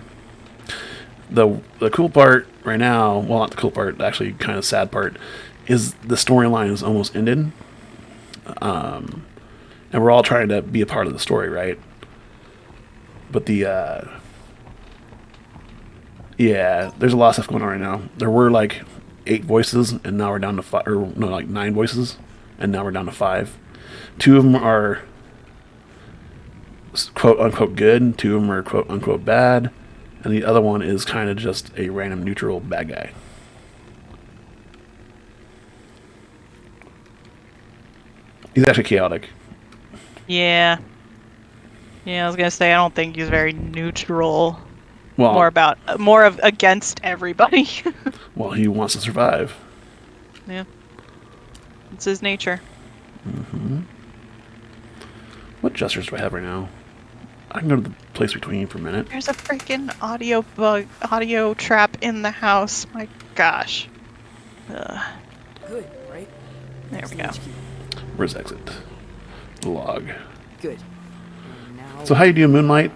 The cool part right now, well, not the cool part, actually kind of sad part, is the storyline is almost ended. And we're all trying to be a part of the story, right? But there's a lot of stuff going on right now. There were like 8 voices, and now we're down to 5, or no, like 9 voices, and now we're down to 5. 2 of them are quote unquote good, 2 of them are quote unquote bad, and the other one is kind of just a random neutral bad guy. He's actually chaotic. Yeah. Yeah, I was gonna say I don't think he's very neutral. Well, More of against everybody. well, he wants to survive. Yeah. It's his nature. Mm-hmm. What gestures do I have right now? I can go to the place between for a minute. There's a freaking audio trap in the house. My gosh. Good, right? There we go. Where's exit? Log. Good. And now... So how you doing, Moonlight?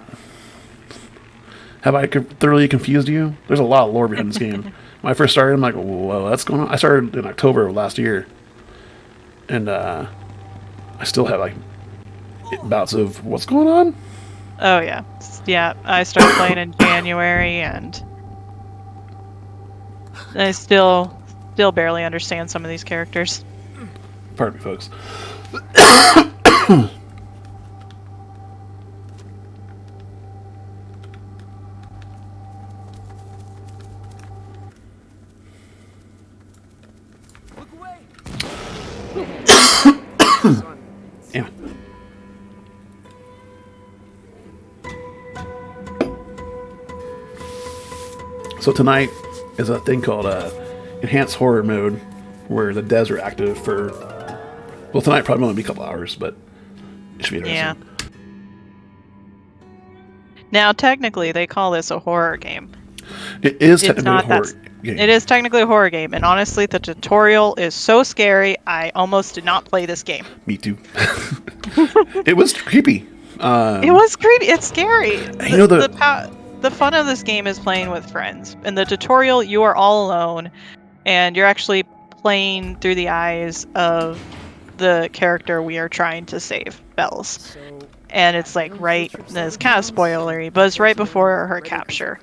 Have I thoroughly confused you? There's a lot of lore behind this game. When I first started, I'm like, whoa, that's going on. I started in October of last year. And I still have like bouts of what's going on. Oh yeah. Yeah, I started playing in January and I still barely understand some of these characters. Pardon me, folks. Look away! Yeah. So tonight is a thing called enhanced horror mode, where the devs are active for. Well, tonight probably only be a couple hours, but it should be interesting. Yeah. Now, technically, they call this a horror game. It is It's technically a not horror that. game. It is technically a horror game, and honestly, the tutorial is so scary. I almost did not play this game. Me too. It was creepy. It was creepy. It's scary. You know The fun of this game is playing with friends. In the tutorial, you are all alone, and you're actually playing through the eyes of the character we are trying to save, Bells. So, And it's like right, it's kind of spoilery, but it's right before her capture.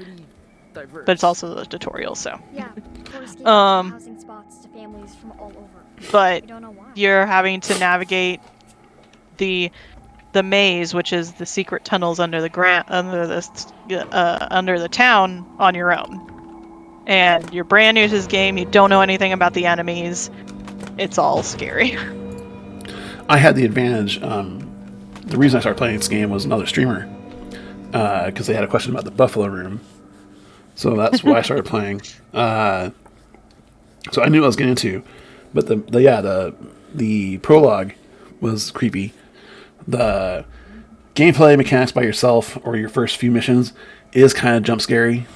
But it's also the tutorial, so. Yeah. Forest gave Um, housing spots to families from all over. But We don't know why. you're having to navigate the maze, which is the secret tunnels under the town on your own. And you're brand new to this game. You don't know anything about the enemies. It's all scary. I had the advantage. The reason I started playing this game was another streamer, because they had a question about the Buffalo Room. So that's why I started playing. So I knew what I was getting into, but the prologue was creepy. The gameplay mechanics by yourself or your first few missions is kind of jump scary.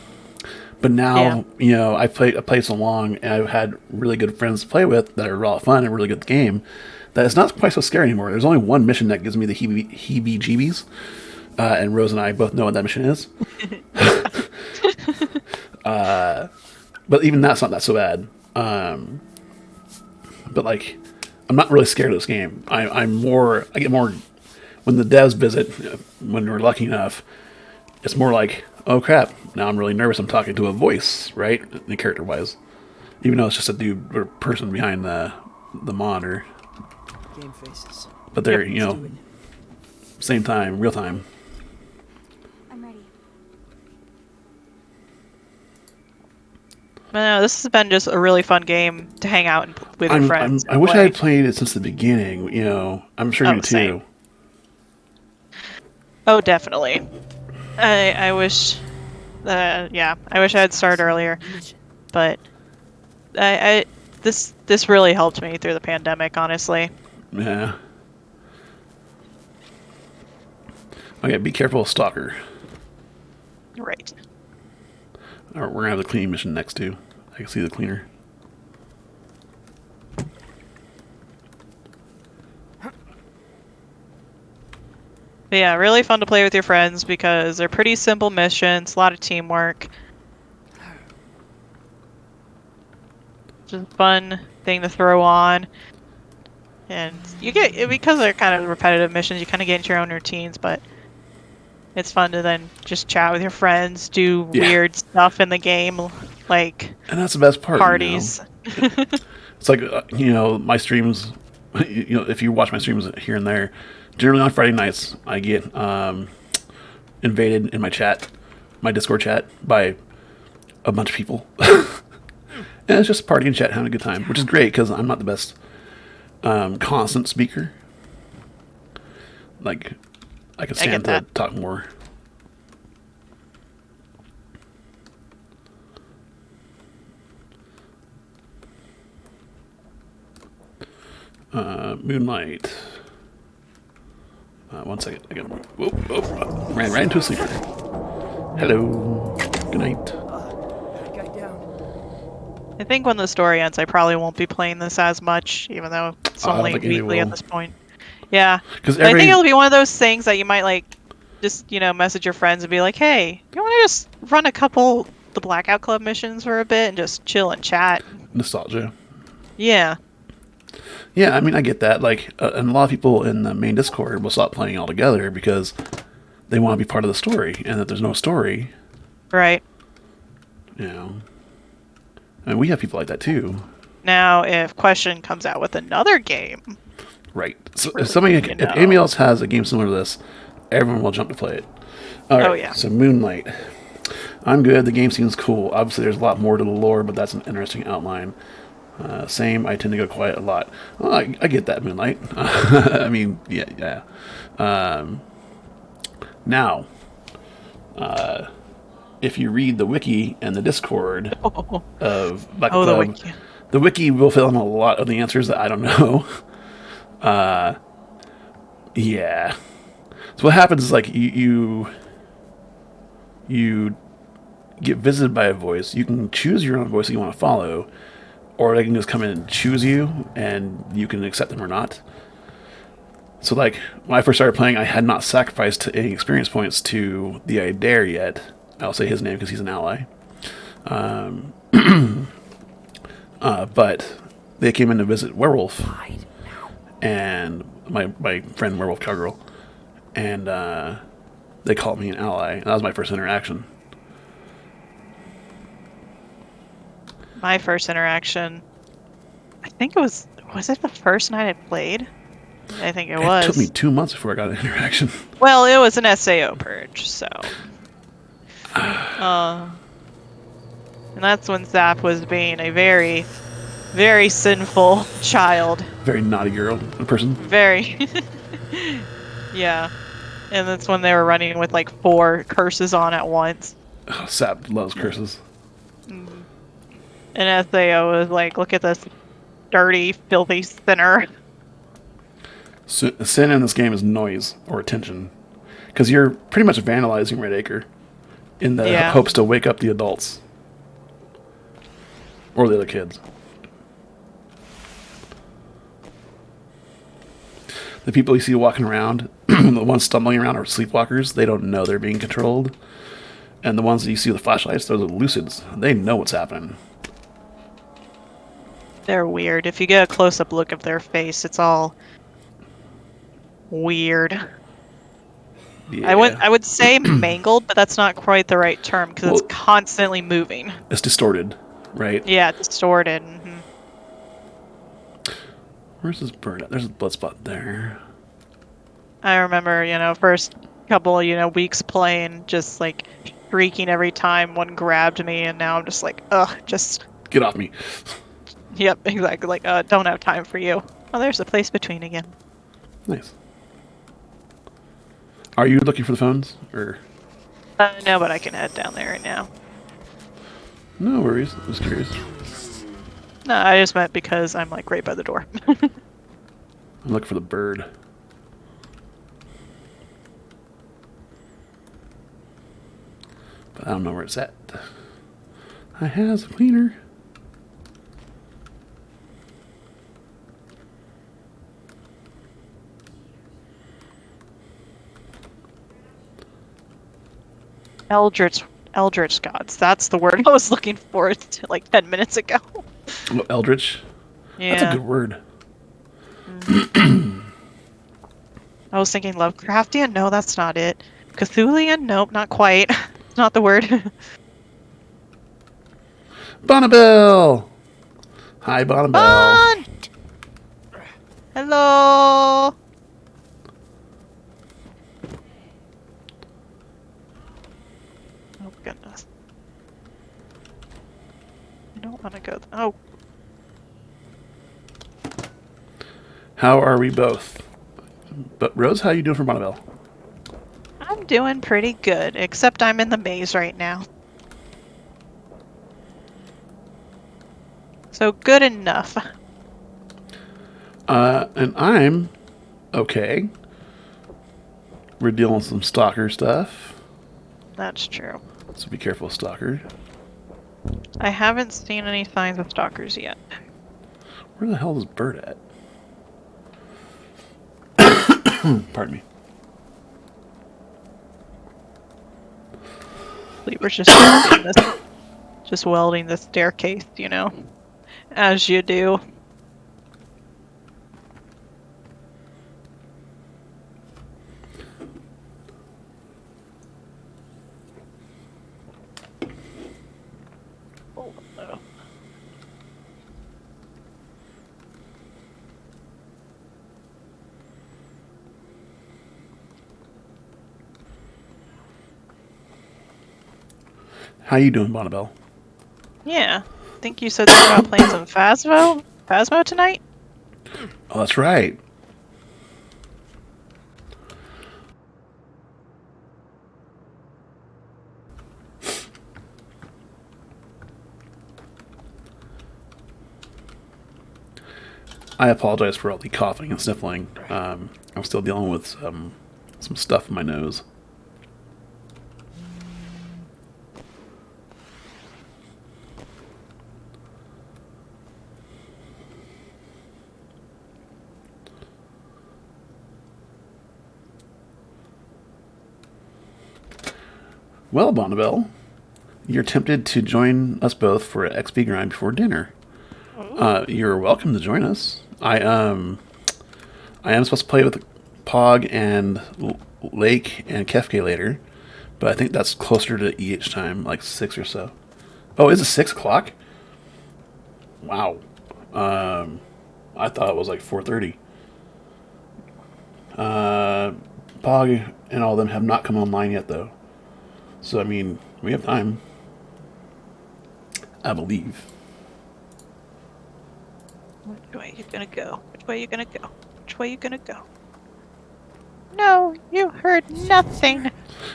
But now, I played so long, and I've had really good friends to play with that are a lot of fun and really good at the game, that it's not quite so scary anymore. There's only one mission that gives me the heebie-jeebies, and Rose and I both know what that mission is. But even that's not that so bad. But like, I'm not really scared of this game. I get more when the devs visit, when we're lucky enough. It's more like, oh crap, now I'm really nervous. I'm talking to a voice, right? The character wise, even though it's just a dude or person behind the monitor. Game faces. But they're Let's do it. same time, real time. I'm ready. But no, this has been just a really fun game to hang out with your friends. I wish I had played it since the beginning. I'm sure you do too. Same. Oh, definitely. I wish, I wish I had started earlier, but this really helped me through the pandemic, honestly. Yeah. Okay, be careful, stalker. Right. All right, we're gonna have the cleaning mission next too. I can see the cleaner. But yeah, really fun to play with your friends because they're pretty simple missions, a lot of teamwork. Just a fun thing to throw on. And you get, because they're kind of repetitive missions, you kind of get into your own routines, but it's fun to then just chat with your friends, do weird stuff in the game, like And that's the best part. parties. It's like, my streams, if you watch my streams here and there, generally on Friday nights, I get invaded in my Discord chat, by a bunch of people. And it's just party and chat, having a good time, which is great because I'm not the best constant speaker. Like, I could stand to talk more. Moonlight. One second. I gotta move. Whoa. Ran right into a sleeper. Hello. Good night. Bad guy down. I think when the story ends, I probably won't be playing this as much, even though it's I don't only think any weekly at will. this point. Yeah. Because But I think it'll be one of those things that you might like just, message your friends and be like, hey, you want to just run a couple the Blackout Club missions for a bit and just chill and chat? nostalgia. Yeah. Yeah, I mean, I get that. Like, and a lot of people in the main Discord will stop playing altogether because they want to be part of the story, and if there's no story, Right. I mean, we have people like that too. Now, if Question comes out with another game, Right. So Really, if anybody else has a game similar to this, everyone will jump to play it. All right. Oh, yeah. So Moonlight. I'm good. The game seems cool. Obviously, there's a lot more to the lore, but that's an interesting outline. Same. I tend to go quiet a lot. Well, I get that, Moonlight. I mean, yeah. Now, if you read the wiki and the Discord of Black the Club, wiki. the wiki will fill in a lot of the answers that I don't know. Yeah. So what happens is, like, you you get visited by a voice. You can choose your own voice that you want to follow, or they can just come in and choose you, and you can accept them or not. So, like, when I first started playing, I had not sacrificed any experience points to the I Dare yet. I'll say his name because he's an ally. But they came in to visit Werewolf, and my friend Werewolf Cowgirl, and they called me an ally. And that was my first interaction. My first interaction, I think it was it the first night I played? I think it was. It took me 2 months before I got an interaction. Well, it was an SAO purge, so. And that's when Zap was being a very, very sinful child. Very naughty girl person. Very. Yeah. And that's when they were running with like 4 curses on at once. Oh, Sap loves curses. And SAO was like, look at this dirty, filthy sinner. Sin in this game is noise or attention, because you're pretty much vandalizing Red Acre in the hopes to wake up the adults or the other kids. The people you see walking around, the ones stumbling around are sleepwalkers. They don't know they're being controlled. And the ones that you see with the flashlights, those are lucids. They know what's happening. They're weird. If you get a close-up look of their face, it's all weird. Yeah. I would say mangled, but that's not quite the right term because it's constantly moving. It's distorted, right? Yeah, distorted. Where's this bird at? There's a blood spot there. I remember, first couple, weeks playing, just like shrieking every time one grabbed me, and now I'm just like, ugh, just get off me. Yep, exactly. Like, don't have time for you. Oh, there's the place between again. Nice. Are you looking for the phones, or? No, but I can head down there right now. No worries. I was curious. No, I just meant because I'm like right by the door. I'm looking for the bird. But I don't know where it's at. I has a cleaner. Eldritch gods. That's the word I was looking for like 10 minutes ago. Oh, Eldritch? Yeah. That's a good word. I was thinking Lovecraftian. No, that's not it. Cthulhian? Nope, not quite. It's not the word. Bonnabelle! Hi, Bonnabelle. Bon! Hello! Oh, goodness. I don't want to go... Oh. How are we both? But Rose, how are you doing for Bonnabelle? I'm doing pretty good, except I'm in the maze right now. So good enough. And I'm okay. We're dealing with some stalker stuff. That's true. So be careful, stalker. I haven't seen any signs of stalkers yet. Where the hell is Bird at? Pardon me. We're just welding this staircase, as you do. Oh, no. How you doing, Bonnabelle? Yeah. I think you said something about playing some Phasmo tonight? Oh, that's right. I apologize for all the coughing and sniffling. I'm still dealing with some stuff in my nose. Well, Bonnabelle, you're tempted to join us both for an XP grind before dinner. You're welcome to join us. I am supposed to play with Pog and Lake and Kefke later, but I think that's closer to EH time, like 6 or so. Oh, is it 6 o'clock? Wow. I thought it was like 4:30. Pog and all of them have not come online yet, though. So, I mean, we have time. I believe. Which way you gonna go? Which way you gonna go? Which way you gonna go? No, you heard nothing.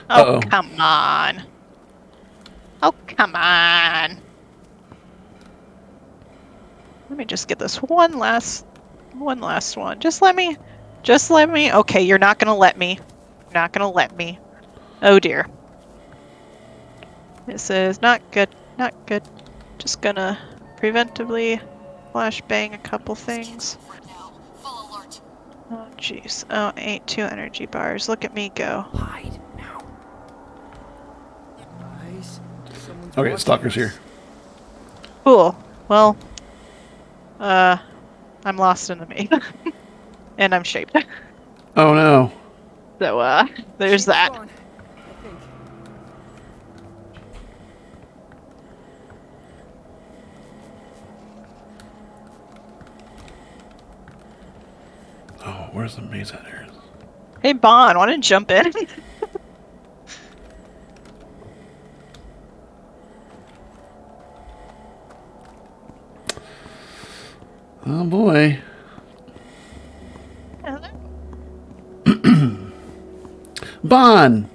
Oh, Uh-oh. come on. Oh, come on. Let me just get this one last one. Just let me. Okay, you're not gonna let me. You're not gonna let me. Oh dear. This is not good. Not good. Just gonna preventively flashbang a couple things. Oh jeez. Oh, I ate 2 energy bars. Look at me go. Hide now. Guys, someone's Okay, watching Stalker's us. here. Cool. Well, I'm lost in the maze. And I'm shaped. Oh no. So, there's Shape's that. gone, I think. Oh, where's the maze at here? Hey, Bon, want to jump in? Oh boy. Hello? Bon!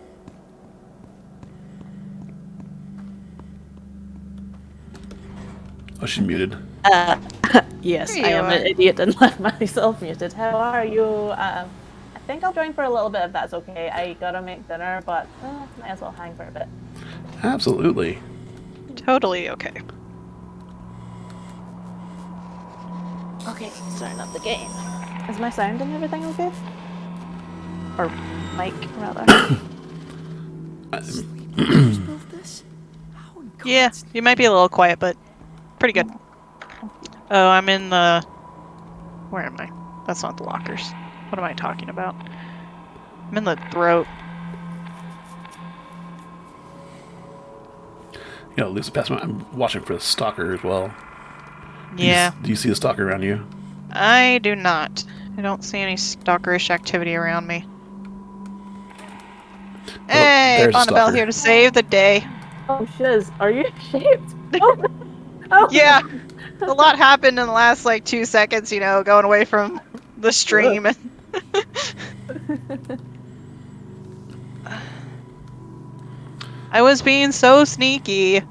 Oh, she's muted. Yes, Here I you am an are. idiot and left myself muted. How are you? I think I'll join for a little bit if that's okay. I gotta make dinner, but might as well hang for a bit. Absolutely. Totally okay. Okay, starting up the game. Is my sound and everything okay? Or mic, rather. Sleepwalkers built this? How in Yeah, God's you might be a little quiet, but pretty good. Oh, I'm in the... Where am I? That's not the lockers. What am I talking about? I'm in the throat. Yeah, Lisa passed my. I'm watching for the stalker as well. Yeah, Do you see the stalker around you? I do not. I don't see any stalkerish activity around me. Hey, there's a Bonnabelle stalker. here to save the day. Oh shiz, are you shaped? Oh, oh. Yeah, a lot happened in the last like 2 seconds, you know, going away from the stream. I was being so sneaky, and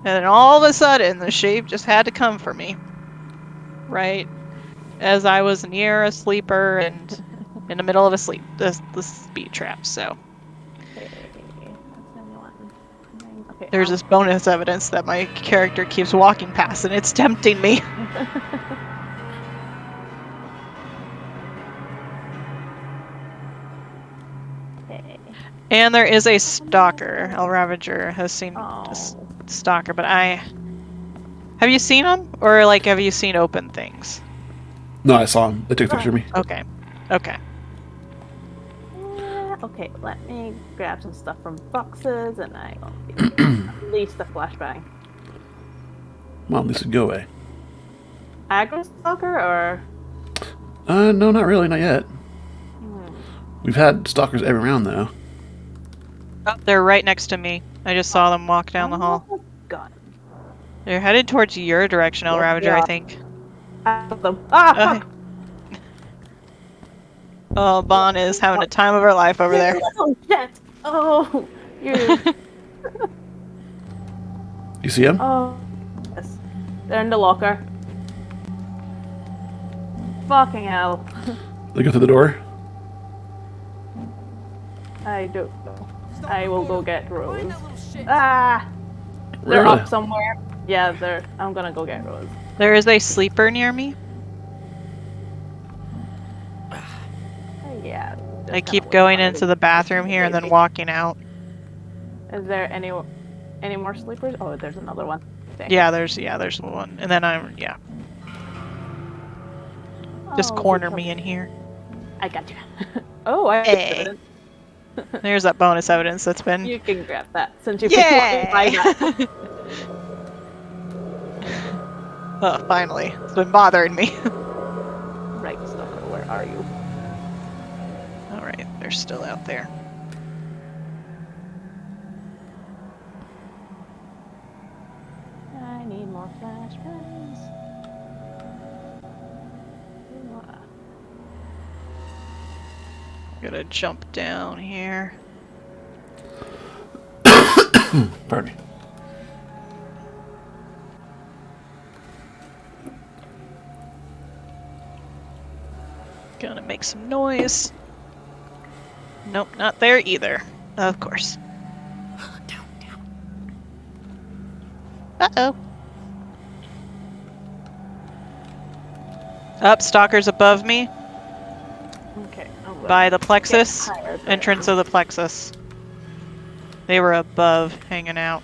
then all of a sudden the shape just had to come for me. Right as I was near a sleeper and in the middle of the speed trap, so Okay, that's the only one. Okay, there's this bonus evidence that my character keeps walking past and it's tempting me. Okay. And there is a stalker. El Ravager has seen this Oh. stalker, but have you seen him? Or like have you seen open things? No, I saw him. They took a picture of me. Okay. Okay. Okay, let me grab some stuff from boxes and I will release the flashbang. Come on, Lisa, go away. Aggro stalker or No, not really, not yet. We've had stalkers every round though. Oh, they're right next to me. I just saw them walk down the hall. Oh, God. They're headed towards your direction, El Yes, Ravager, they I are. think. Have them. Ah, Okay. fuck. Oh, Bon is having a time of her life over there. Oh shit! Oh, you. You see him? Oh, yes. They're in the locker. Fucking hell. They go through the door. I don't know. I will go get Rose. Find that little shit. Ah! Where They're are up they? somewhere. Yeah, they're. I'm gonna go get Rose. There is a sleeper near me. Yeah. I keep going into the bathroom here and then walking out. Is there any more sleepers? Oh, there's another one. Dang. There's one. And then just Oh, corner good me job. in here. I got you. Oh, I Hey. didn't. There's that bonus evidence that's been. You can grab that since you've been walking by that. Oh, finally. It's been bothering me. Right, Stalker, where are you? Alright, they're still out there. I need more flashbangs. Gotta jump down here. Pardon me. Gonna make some noise. Nope, not there either. Of course. Uh-oh. Up, stalkers above me. Okay. I'm By gonna the plexus. get higher there. Entrance of the plexus. They were above, hanging out.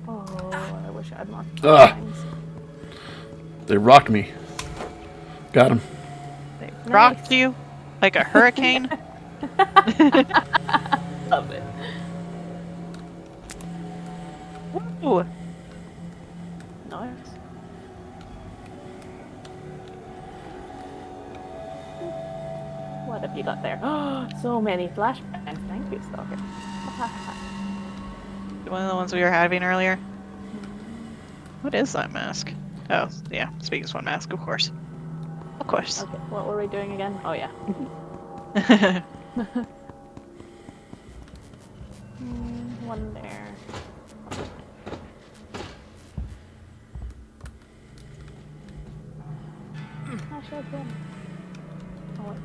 Oh, I wish I had more Ugh. flashbangs. They rocked me. Got him. They Nice. rocked you like a hurricane. Love it. Ooh. Nice. What have you got there? Oh, so many flashbangs. Thank you, Stalker. One of the ones we were having earlier. What is that mask? Oh, yeah. Speaking One mask, of course. Of course. Okay, what were we doing again? Oh, yeah. One there. I should have been. Oh, wait.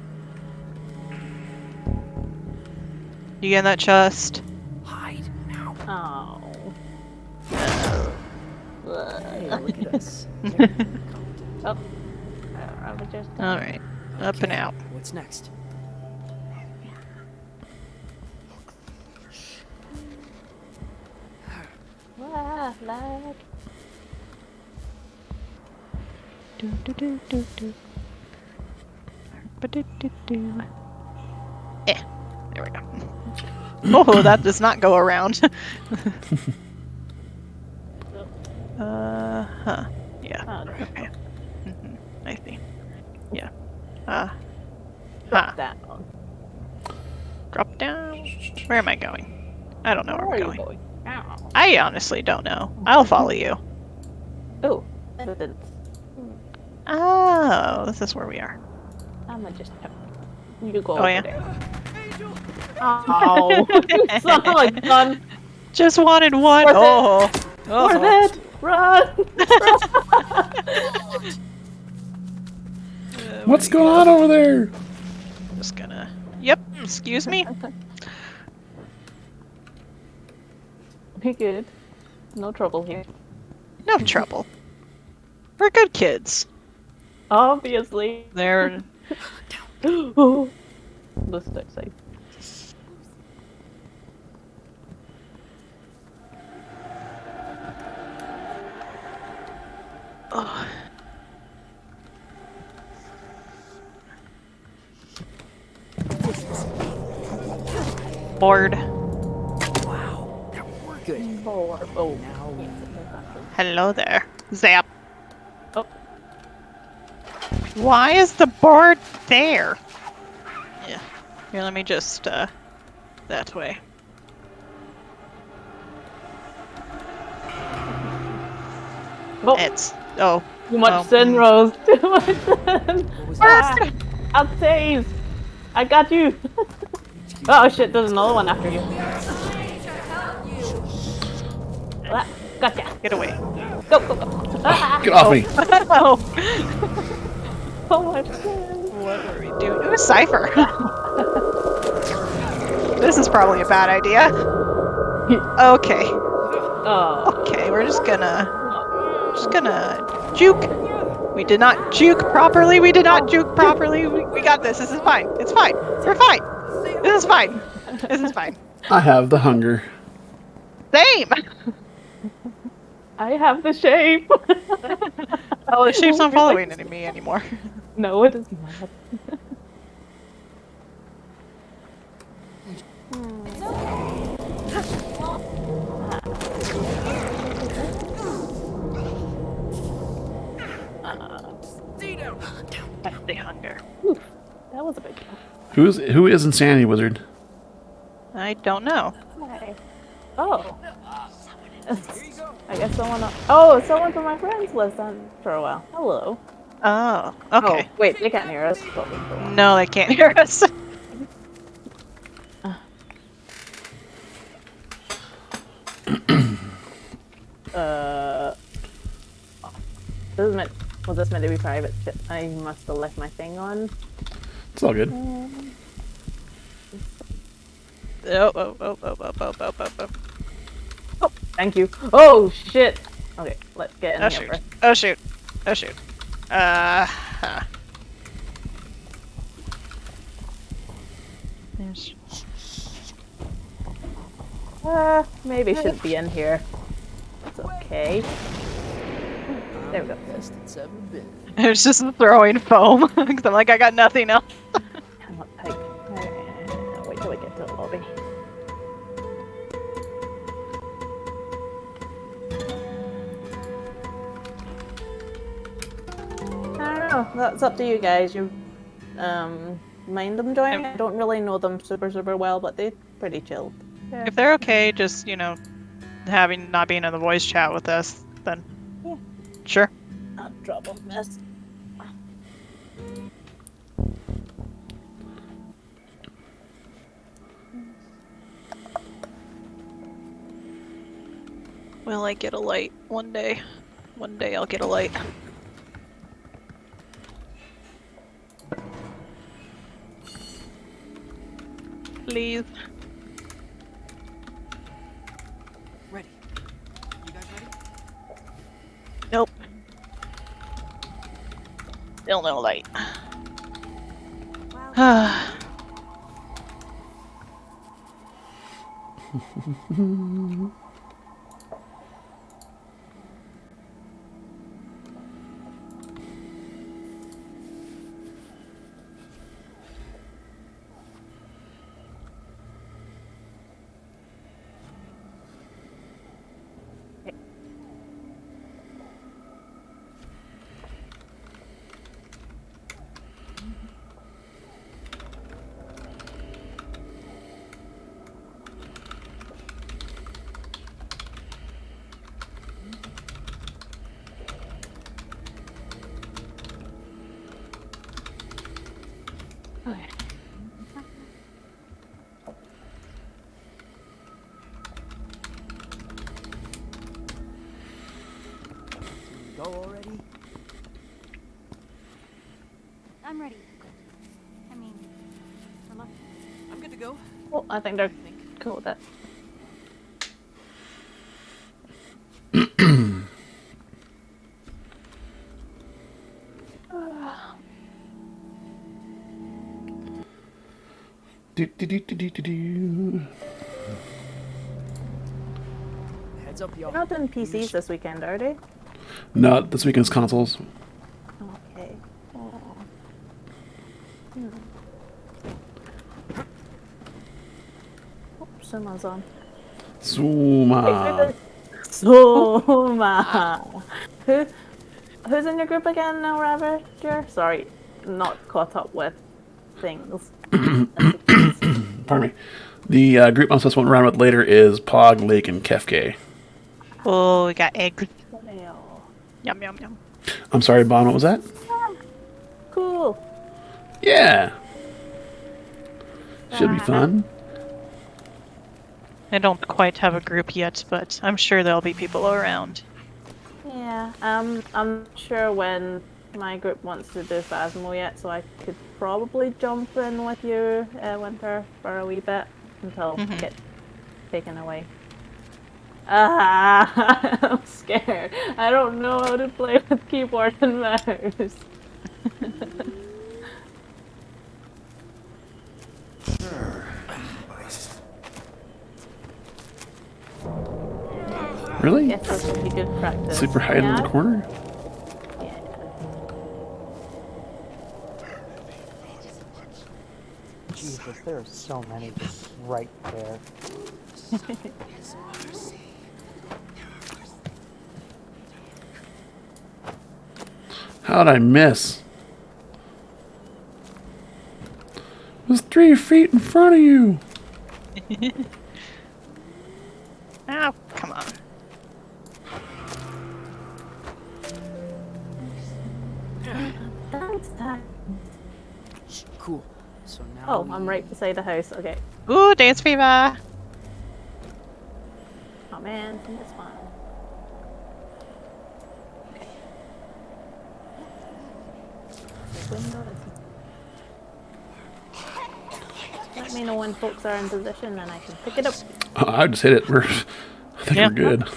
You get in that chest? Hide now. Oh. Hey, look at us. Oh. I was just. Alright. Up and Okay, out. What's next? Ah, lag. Do, do, do, do, do. Ba-do-do-do. There we go. Oh, that does not go around. Huh. Yeah. Oh, there. Okay. I see. Yeah. Drop down. Drop down. Where am I going? I don't know where Where I'm are you going. going? Ow. I honestly don't know. I'll follow you. Oh, that didn't. Oh, this is where we are. I'm gonna just. You go Oh, over yeah? there. Oh, son of a gun! Just wanted one. Worth it. Oh. Worth it! Run! What's going on over there? Just gonna. Yep. Excuse me. Be good. No trouble here. No trouble. We're good kids. Obviously. They're. Oh, this is exciting. Oh. Bored. Wow, now we're good. Oh, Now we Hello there. Zap. Oh. Why is the board there? Yeah. Here, let me just, that way. Oh, It's, oh. too much oh, sin, mm. Rose. Too much sin. What was Ah, that? I'll save. I got you. Oh shit, there's another one after you. Ah, gotcha. Get away. Go, go, go. Ah, Get off me. Oh. oh my god. What were we doing? It was Cypher. This is probably a bad idea. Okay. Oh. Okay, we're just gonna juke. We did not juke properly. We did not juke properly. We got this. This is fine. It's fine. We're fine. This is fine. This is fine. I have the hunger. Same. I have the shape. Oh, the shape's not following me anymore. No, it is not. That's the hunger. Oof, that was a big one. Who is Insanity Wizard? I don't know. Hi. Oh. I guess someone. Oh, someone from my friends lived on for a while. Hello. Oh, okay. Oh, wait, they can't hear us. But we can. No, they can't hear us. This is meant. Was this meant to be private? Shit, I must have left my thing on. It's all good. Oh. Thank you. Oh shit. Okay, let's get in Oh here shoot. first. Oh shoot. Oh shoot. There's... Maybe shouldn't be in here. It's okay. There we go. Best it's ever been. It's just throwing foam because I'm like, I got nothing else. Come on, Pike. Wait till we get to the lobby. I don't know. That's up to you guys. You mind them joining? I don't really know them super well, but they're pretty chilled. Yeah. If they're okay, just having not being in the voice chat with us, then Yeah. sure. Not trouble, miss. Will I get a light one day? One day I'll get a light. Please. Ready. You guys ready? Nope. Still no light. Wow. Okay. Go already? I'm ready. I mean, I'm I'm good to go. Well, I think they're cool with that. Heads up, y'all. They're not doing PCs this weekend, are they? No, this weekend's consoles. Okay. Oh. Oh, Suma's on. Suma. Suma! Who's in your group again now, Ravager? Sorry, not caught up with things. Pardon me. The group I'm supposed to run with later is Pog, Lake, and Kefke. Oh, we got eggs. Ew. Yum yum yum. I'm sorry, Bon, what was that? Cool. Yeah. Should be fun. I don't quite have a group yet, but I'm sure there'll be people around. Yeah, I'm sure when my group wants to do Phasmo yet, so I could probably jump in with you, Winter, for a wee bit until I get taken away. Ah, I'm scared. I don't know how to play with keyboard and mouse. Really? Yes, this would be good practice. Super hide in the Yeah? corner? Yeah. Jesus, there are so many just right there. How'd I miss? It was 3 feet in front of you. Oh, come on. Cool. So now. Oh, I'm right beside the house. Okay. Ooh, dance fever. Oh man, it's fine. Window Let me know when folks are in position and I can pick it up. Oh, I just hit it. I think Yeah. we're good.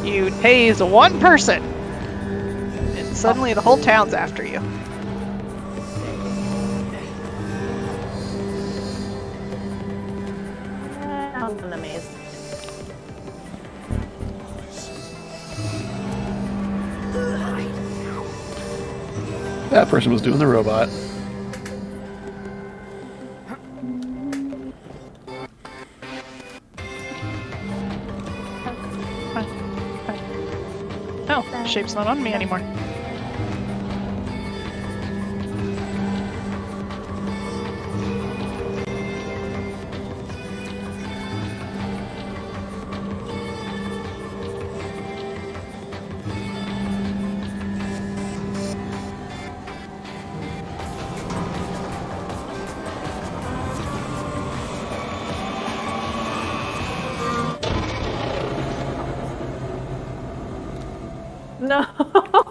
You tase one person, and suddenly the whole town's after you. I'm in the maze. That person was doing the robot. Oh, shape's not on me anymore. No,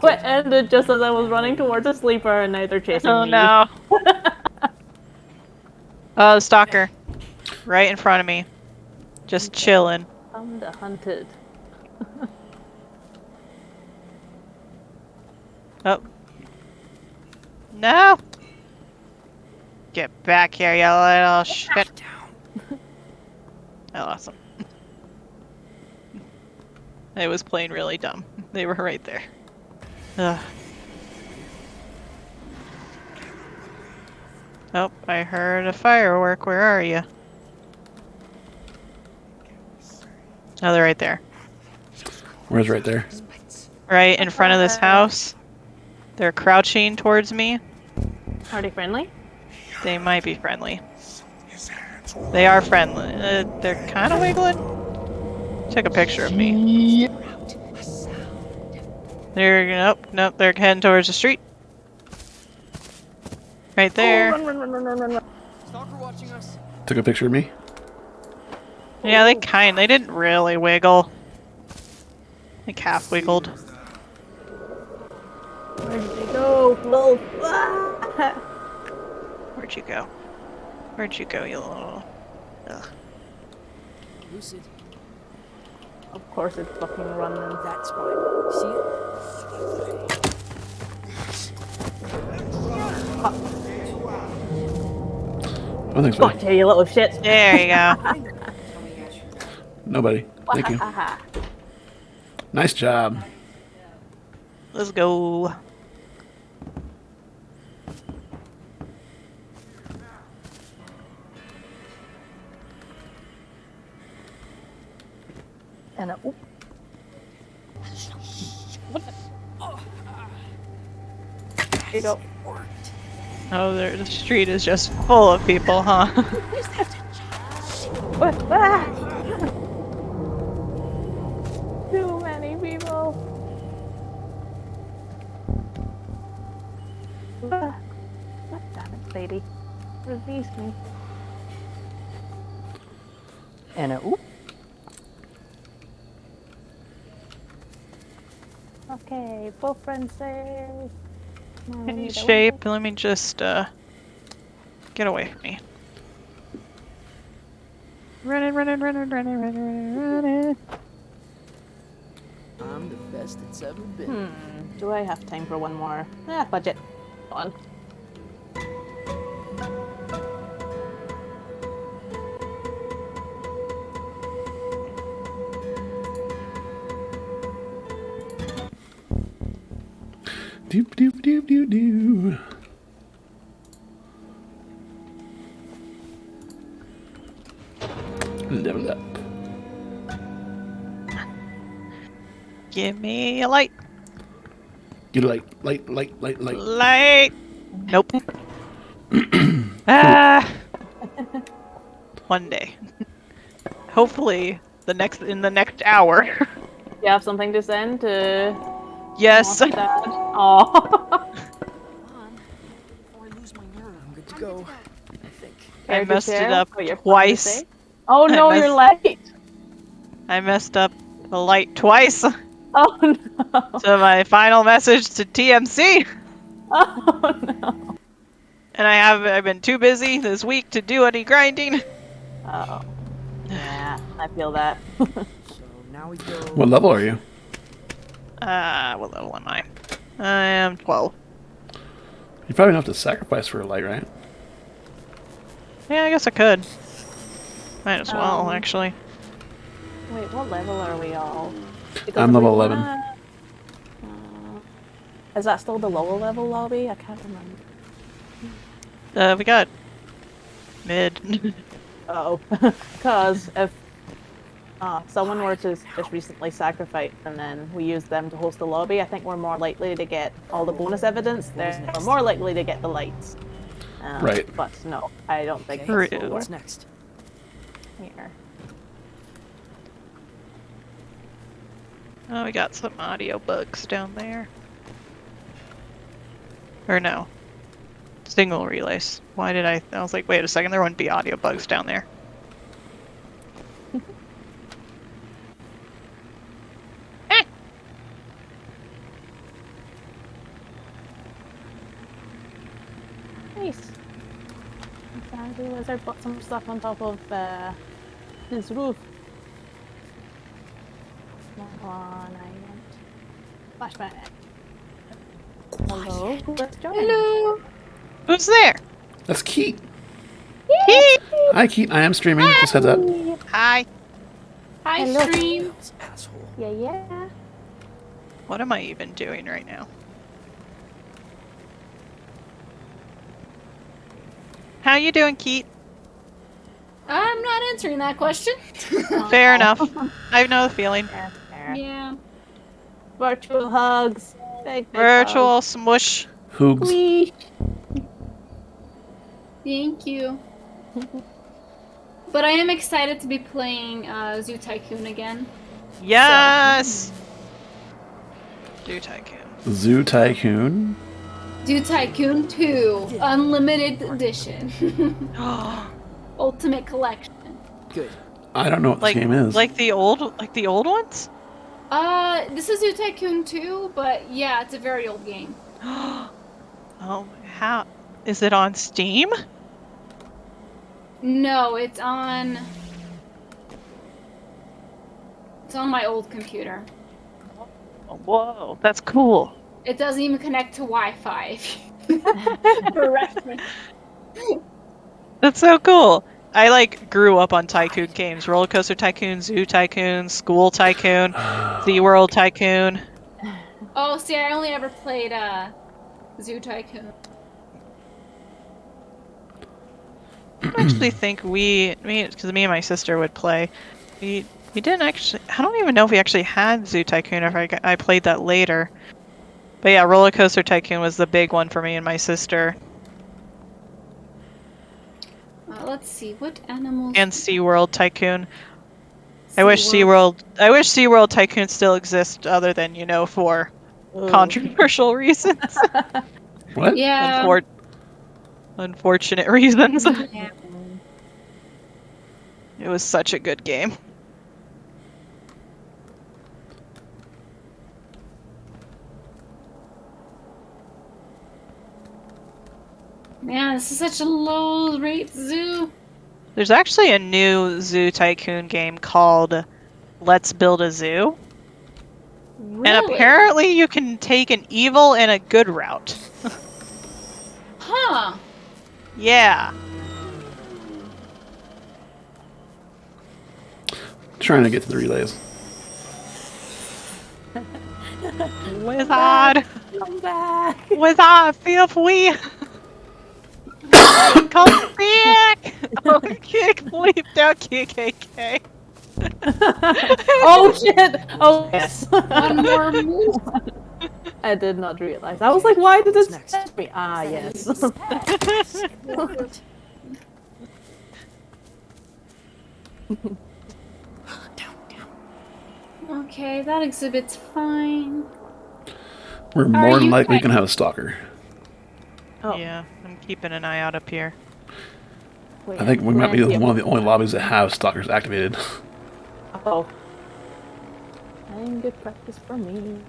it ended just as I was running towards a sleeper and now they're chasing Oh me. no. Oh, the stalker. Right in front of me. Just chilling. I'm the hunted. Oh. No! Get back here, you little shit. I lost them. I was playing really dumb. They were right there. Ugh. Oh, I heard a firework. Where are you? Oh, they're right there. Where's right there? Right in front of this house. They're crouching towards me. Are they friendly? They might be friendly. They are friendly. They're kind of wiggling. Take a picture of me. Nope, they're heading towards the street. Right there. Oh, run. Stalker watching us. Took a picture of me. Yeah, they didn't really wiggle. Like half wiggled. Where did they go? Wolf. Ah! Where'd you go? Where'd you go, you little... Ugh. Lucid. Of course it's fucking running. That's fine. See it? Oh, thanks, buddy. Gotcha, you little shit. There you go. Nobody. Thank you. Nice job. Let's go. And oop. Here you go. Oh, the street is just full of people, huh? What? Ah! Too many people. Ah. God damn it, lady. Release me. And oop. Okay. Okay, both friends safe. Now we Hey, need a shape. Let me just get away from me. Running. I'm the best it's ever been. Do I have time for one more? Budget. Go on. Doop doop doop doop doo. Level up. Give me a light. Get a light. Light. Nope. Ah. One day. Hopefully, in the next hour. You have something to send to Yes. Dad? Oh. Come on. Before I lose my nerve, I'm good to go. I think. I messed it up What you're planning to twice. say? Oh I no, you're messed- late. I messed up the light twice. Oh no. So my final message to TMC. Oh no. And I've been too busy this week to do any grinding. Oh. Yeah, I feel that. So now we go. What level are you? What level am I? I am 12. You probably don't have to sacrifice for a light, right? Yeah, I guess I could. Might as well, Um, actually. Wait, what level are we all? I'm if we level 11. Is that still the lower level lobby? I can't remember. We got mid. Oh, because if someone were to just recently sacrifice and then we use them to host the lobby, I think we're more likely to get all the bonus evidence. They're more likely to get the lights. Right. But no, I don't think Okay, that's True. what what's next? here. Oh, we got some audio bugs down there. Or no. Single relays. Why did I was like, wait a second, there wouldn't be audio bugs down there. Nice. The lizard put some stuff on top of his roof. Not one I want. Flashback. Hello, let's join. Hello. Who's there? That's Keat. Keat! Hi, Keat. I am streaming. Just heads up. Hi. Hi, Hello. stream. This asshole. Yeah. What am I even doing right now? How you doing, Keat? I'm not answering that question. Fair enough. I know the feeling. Yeah. Virtual hugs. Big Virtual smush. Hoogs. Wee. Thank you. But I am excited to be playing Zoo Tycoon again. Yes! Do Tycoon. Zoo Tycoon. Zoo Tycoon 2 Unlimited Edition. Ultimate Collection. Good. I don't know what this game is. Like the old ones? This is Zoo Tycoon 2, but yeah, it's a very old game. Oh, how is it on Steam? No, it's on my old computer. Whoa, that's cool. It doesn't even connect to Wi-Fi. For reference. That's so cool. I like grew up on Tycoon games. Roller Coaster Tycoon, Zoo Tycoon, School Tycoon, SeaWorld Tycoon. Oh, see, I only ever played Zoo Tycoon. I actually think because me and my sister would play. We didn't actually. I don't even know if we actually had Zoo Tycoon. If I played that later. But yeah, Roller Coaster Tycoon was the big one for me and my sister. Let's see, what animals? And SeaWorld Tycoon. I wish SeaWorld Tycoon still exists, other than for controversial reasons. What? Yeah. Unfortunate reasons. Yeah. It was such a good game. Man, this is such a low rate zoo. There's actually a new Zoo Tycoon game called Let's Build a Zoo. Really? And apparently you can take an evil and a good route. Huh. Yeah. Trying to get to the relays. Wizard! Come back. Wizard, feel free! Come back! Okay, leave down KKK. Oh shit! Oh yes. One more move. I did not realize. I was like, why did What's it next? send me? Ah, yes. Okay, that exhibit's fine. We're Are more than you likely ready? gonna have a stalker. Oh, Yeah, I'm keeping an eye out up here. wait, I think we might be plenty one of the only lobbies that have stalkers activated. Oh. And good practice for me.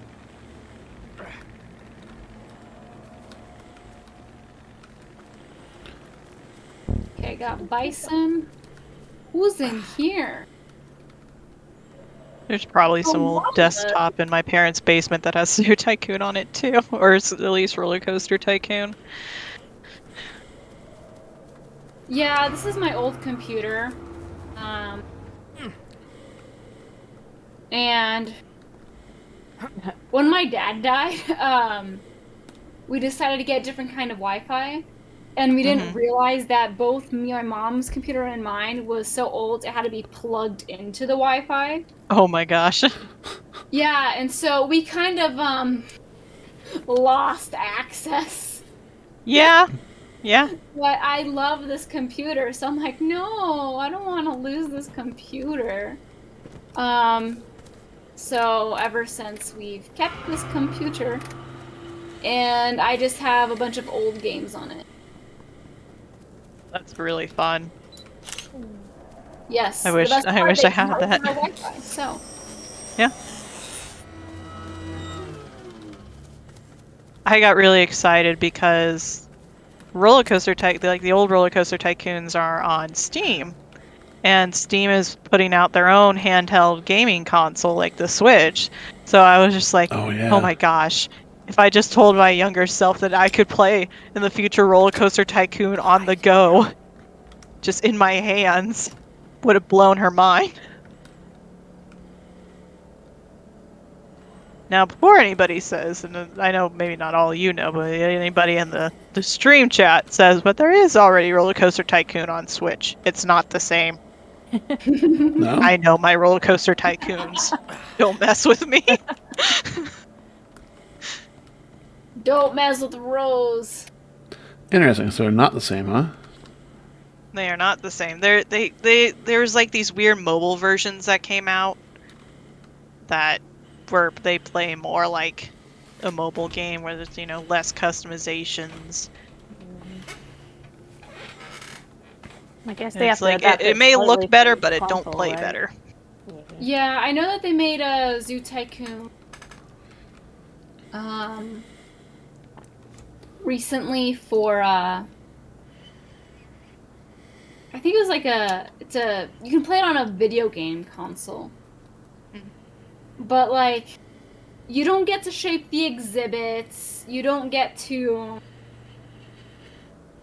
Okay, I got bison. Who's in here? There's probably some old love it. desktop in my parents' basement that has Zoo Tycoon on it too, or at least Roller Coaster Tycoon. Yeah, this is my old computer. And when my dad died, we decided to get a different kind of Wi-Fi. And we didn't realize that both me and my mom's computer and mine was so old it had to be plugged into the Wi-Fi. Oh my gosh. Yeah, and so we kind of lost access. Yeah. Yeah. But I love this computer, so I'm like, no, I don't want to lose this computer. So ever since we've kept this computer, and I just have a bunch of old games on it. That's really fun. Yes. I the wish- best I part wish is I had it's that. no Wi-Fi, so. Yeah. I got really excited because Roller Coaster like the old Roller Coaster Tycoons are on Steam. And Steam is putting out their own handheld gaming console like the Switch. So I was just like, Oh, yeah. oh my gosh. If I just told my younger self that I could play in the future Roller Coaster Tycoon on the go, just in my hands, would have blown her mind. Now, before anybody says, and I know maybe not all of you know, but anybody in the stream chat says, but there is already Roller Coaster Tycoon on Switch. It's not the same. No? I know my Roller Coaster Tycoons. Don't mess with me. Don't mess with Rose. Interesting. So they're not the same, huh? They are not the same. There's like these weird mobile versions that came out that where they play more like a mobile game where there's, less customizations. I guess And they have it's to like adapt it may slightly look to better, the but it don't console, play right? better. Yeah, I know that they made a Zoo Tycoon recently for I think it was like you can play it on a video game console. But like you don't get to shape the exhibits, you don't get to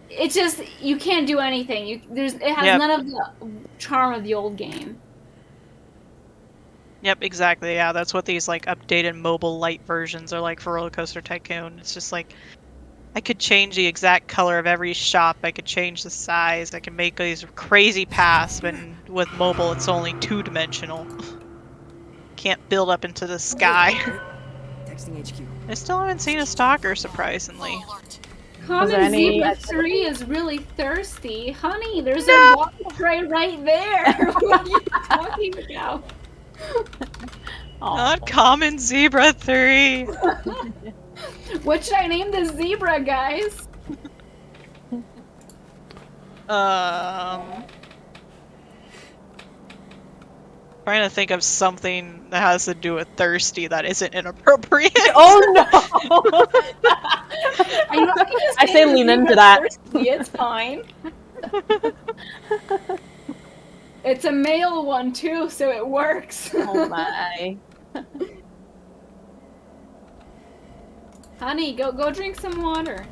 it's just you can't do anything. It has Yep. none of the charm of the old game. Yep, exactly. Yeah, that's what these like updated mobile light versions are like for Roller Coaster Tycoon. It's just like I could change the exact color of every shop. I could change the size. I can make these crazy paths, but with mobile, it's only two-dimensional. Can't build up into the sky. Texting HQ. I still haven't seen a stalker, surprisingly. Common there any Zebra activity? 3 is really thirsty. Honey, there's a water tray right there. What are you talking about? Not common Zebra 3. What should I name this zebra, guys? Trying to think of something that has to do with thirsty that isn't inappropriate. Oh no! I'm not gonna I say lean Zebra's into that. thirsty, it's fine. It's a male one too, so it works. Oh my. Honey, go drink some water.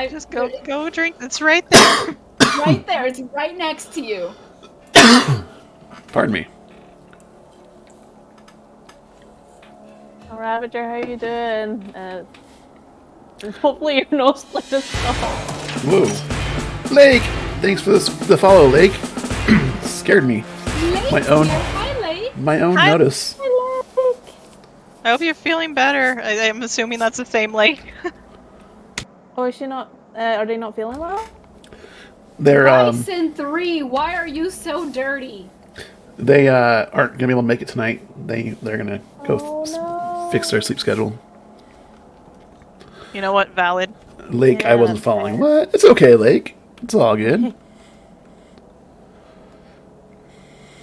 Just go drink. It's right there. Right there. It's right next to you. Pardon me. Oh, Ravager, how you doing? Hopefully your nose split is off. Whoa. Lake! Thanks for the follow, Lake. Scared me. Lake My own- here. Hi, Lake. My own Hi. notice. I hope you're feeling better. I'm assuming that's the same lake. Oh, is she not? Are they not feeling well? They're Bison 3, why are you so dirty? they aren't gonna be able to make it tonight. They're gonna go Oh, no. fix their sleep schedule. You know what? Valid. Lake, Yeah, I wasn't that's following. fair. What? It's okay, Lake. It's all good.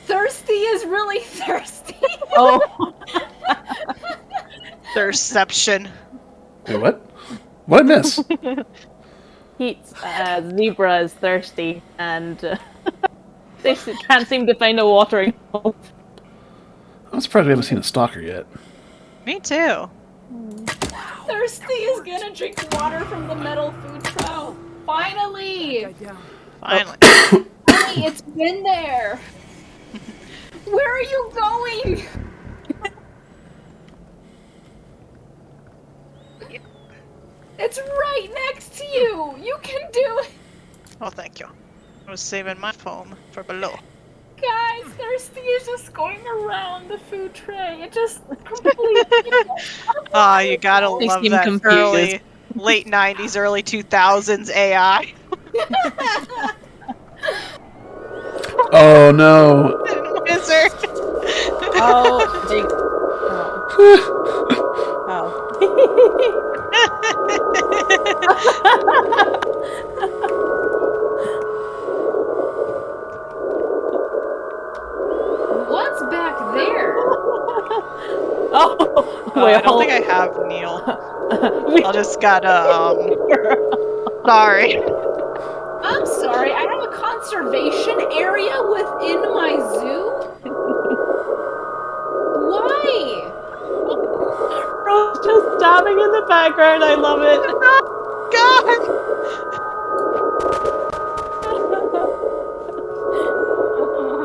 Thirsty is really thirsty. Oh. Thirstception. Wait, what? What did I miss? Heat's zebra is thirsty and they can't seem to find a watering hole. I'm surprised we haven't seen a stalker yet. Me too. Thirsty is gonna drink water from the metal food trough. Finally! Guy down. Finally. Honey, it's been there. Where are you going? It's right next to you. You can do it. Oh, thank you. I was saving my foam for below. Guys, Thirsty is just going around the food tray. It just completely... Ah, you gotta They love seem that confused. late 90s, early 2000s AI. Oh no! Wizard. Oh, they... Oh. What's back there? Oh, I don't think I have Neil. I just gotta, sorry. I'm sorry, I have a conservation area within my zoo? Why? Rose just stabbing in the background. I love it.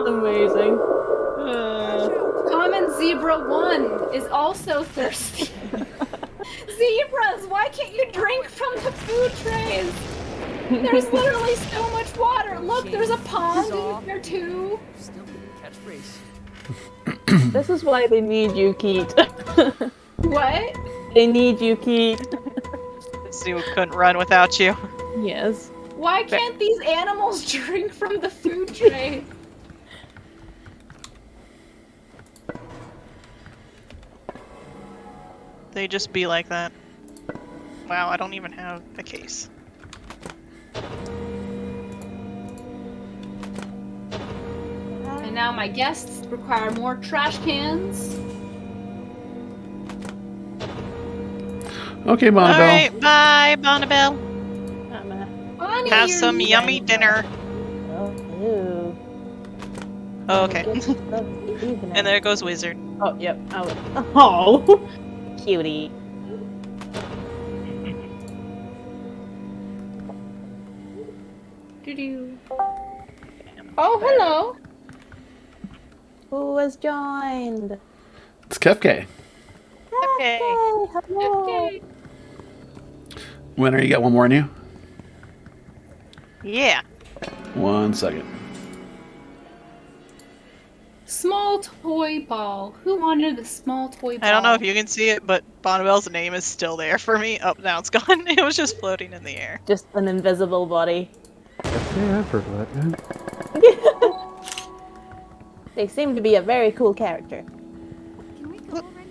Amazing. Common Zebra 1 is also thirsty. Zebras, why can't you drink from the food trays? There's literally so much water. Look, there's a pond in here too. Still didn't catchphrase. This is why they need you, Keat. What? They need you, Keat. The zoo couldn't run without you. Yes. Why can't these animals drink from the food tray? They just be like that. Wow, I don't even have a case. And now my guests require more trash cans. Okay, Bonnabelle. Alright, bye, Bonnabelle. Bonnie, Have you're some leaving. yummy dinner. Oh, Oh, okay. ew. And there goes Wizard. Oh, yep. Oh, cutie. Doo-doo. Oh, hello. Who has joined? It's Kefke. Okay. Hello. Okay. Winner, you got one more in you? Yeah. 1 second. Small toy ball. Who wanted the small toy ball? I don't know if you can see it, but Bonnabelle's name is still there for me. Oh, now it's gone. It was just floating in the air. Just an invisible body. Yeah, I've heard of that, yeah. They seem to be a very cool character. Can we go already?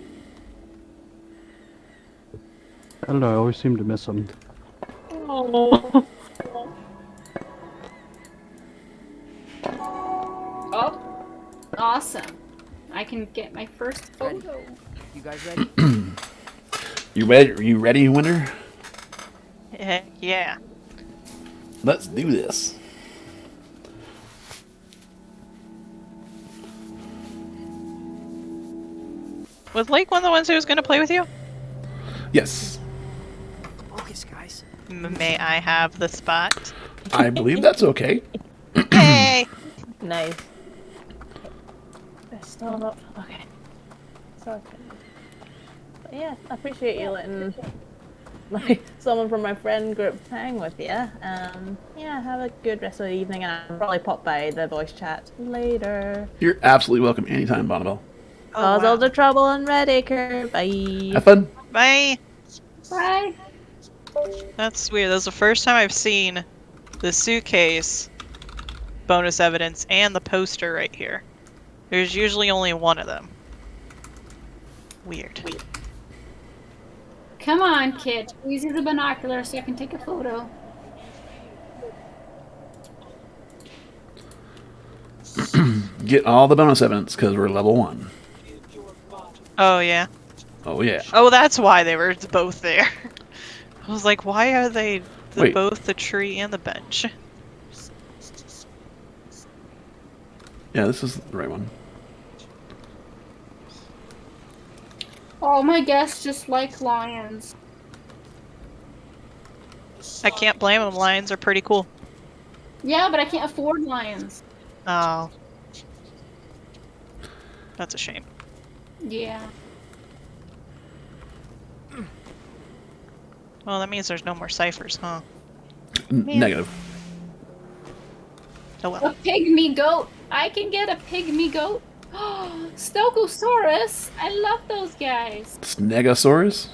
I don't know, I always seem to miss them. Oh. Oh, Awesome. I can get my first Ready. photo. You guys ready? You ready? You ready, Winter? Heck yeah. Let's do this. Was Lake one of the ones who was going to play with you? Yes, Focus, guys. May I have the spot? I believe that's okay. Hey! Nice. They're still up. Okay. So okay. But yeah, I appreciate you letting someone from my friend group hang with you. Yeah, have a good rest of the evening, and I'll probably pop by the voice chat later. You're absolutely welcome anytime, Bonnabelle. Oh, Cause all the trouble on Redacre. Bye. Have fun. Bye! Bye. That's weird. That's the first time I've seen the suitcase bonus evidence and the poster right here. There's usually only one of them. Weird. Come on, kid. Please use the binocular so I can take a photo. Get all the bonus evidence because we're level 1. Oh, yeah. Oh yeah. Oh, that's why they were both there. I was like, why are they Wait. both the tree and the bench? Yeah, this is the right one. All my guests just like lions. I can't blame them. Lions are pretty cool. Yeah, but I can't afford lions. Oh. That's a shame. Yeah. Well, that means there's no more ciphers, huh? Negative. Oh A well. pygmy goat. I can get a pygmy goat. Stokosaurus. I love those guys. Snegosaurus?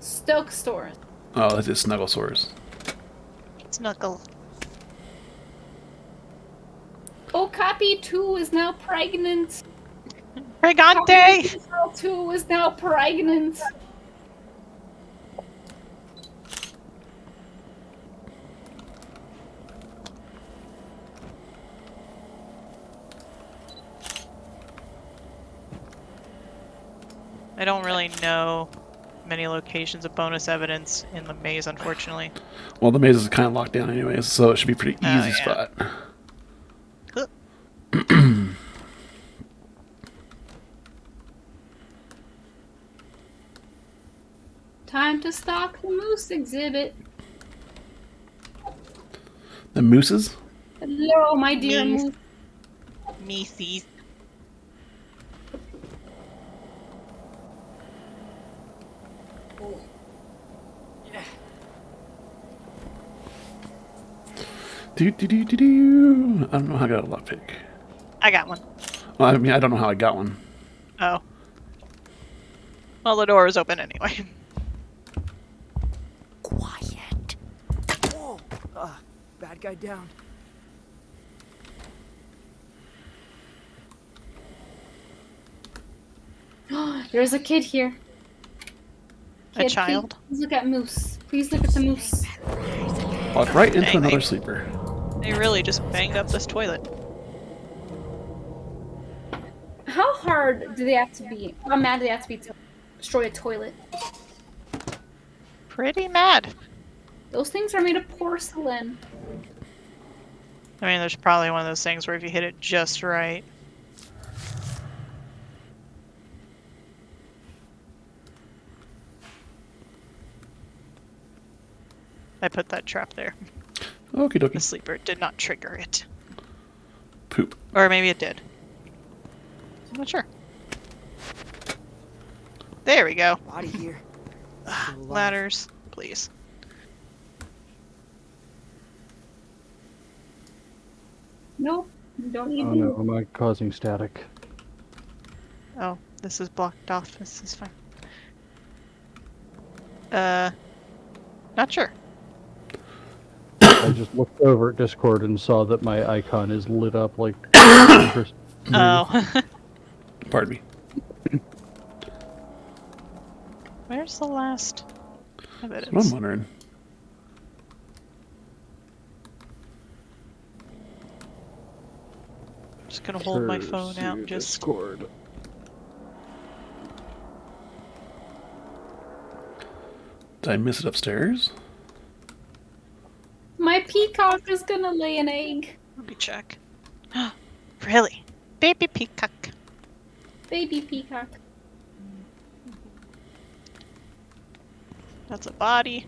Stokosaurus. Oh, that is Snugglesaurus. Snuggle. Okapi 2 is now pregnant. Pregante! 2 is now pregnant. I don't really know many locations of bonus evidence in the maze, unfortunately. Well, the maze is kind of locked down anyways, so it should be a pretty easy Oh, yeah. spot. Time to stalk the moose exhibit. The mooses? Hello, my dear Moose. moose. Macy's. Do do do do do. I don't know how I got a lockpick. I got one. Well, I mean, I don't know how I got one. Oh. Well, the door was open anyway. Quiet. Whoa! Bad guy down. There's a kid here. A Kid, child? Please look at moose. Please look at the moose. Walk right into Dang, another they- sleeper. They really just banged up this toilet. How hard do they have to be? How mad do they have to be to destroy a toilet? Pretty mad. Those things are made of porcelain. I mean, there's probably one of those things where if you hit it just right. I put that trap there. Okie The dokie. sleeper did not trigger it. Poop. Or maybe it did. I'm not sure. There we go. Body here. Still alive. Ladders, please. Nope. You don't need Oh to. no, am I causing static? Oh, this is blocked off. This is fine. Not sure. I just looked over at Discord and saw that my icon is lit up like Christmas tree. Oh. Pardon me. Where's the last That's what I'm evidence? wondering. just gonna hold my phone out and just. Discord. Did I miss it upstairs? My peacock is gonna lay an egg. Let me check. Really? Baby peacock. Baby peacock. That's a body.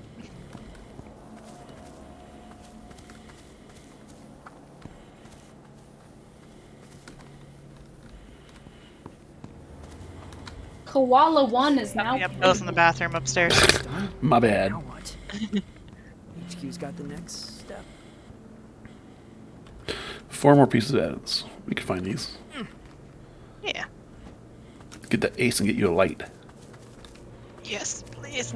Koala 1 is now. Yep, goes in the bathroom upstairs. Done. My bad. Now what? HQ's got the next step. 4 more pieces of evidence. We can find these. Yeah. Get that ace and get you a light. Yes, please.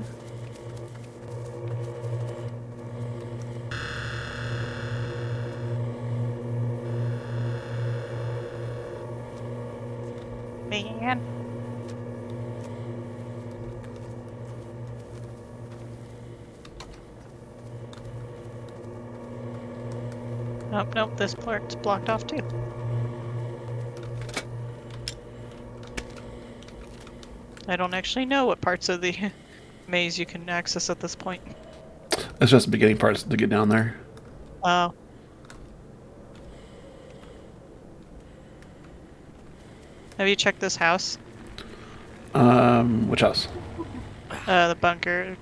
Man. Nope, nope, this part's blocked off too. I don't actually know what parts of the maze you can access at this point. That's just the beginning parts to get down there. Oh. Have you checked this house? Which house? The bunker,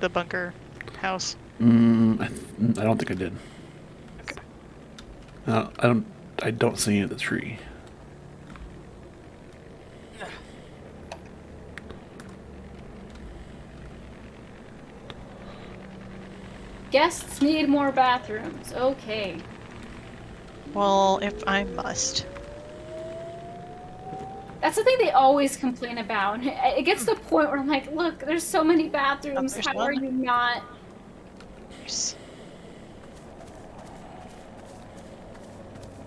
the bunker house. I don't think I did. Okay. No, I don't see any of the tree. Guests need more bathrooms. Okay. Well, if I must. That's the thing they always complain about. It gets to the point where I'm like, look, there's so many bathrooms. there's How are one. you not? Nice.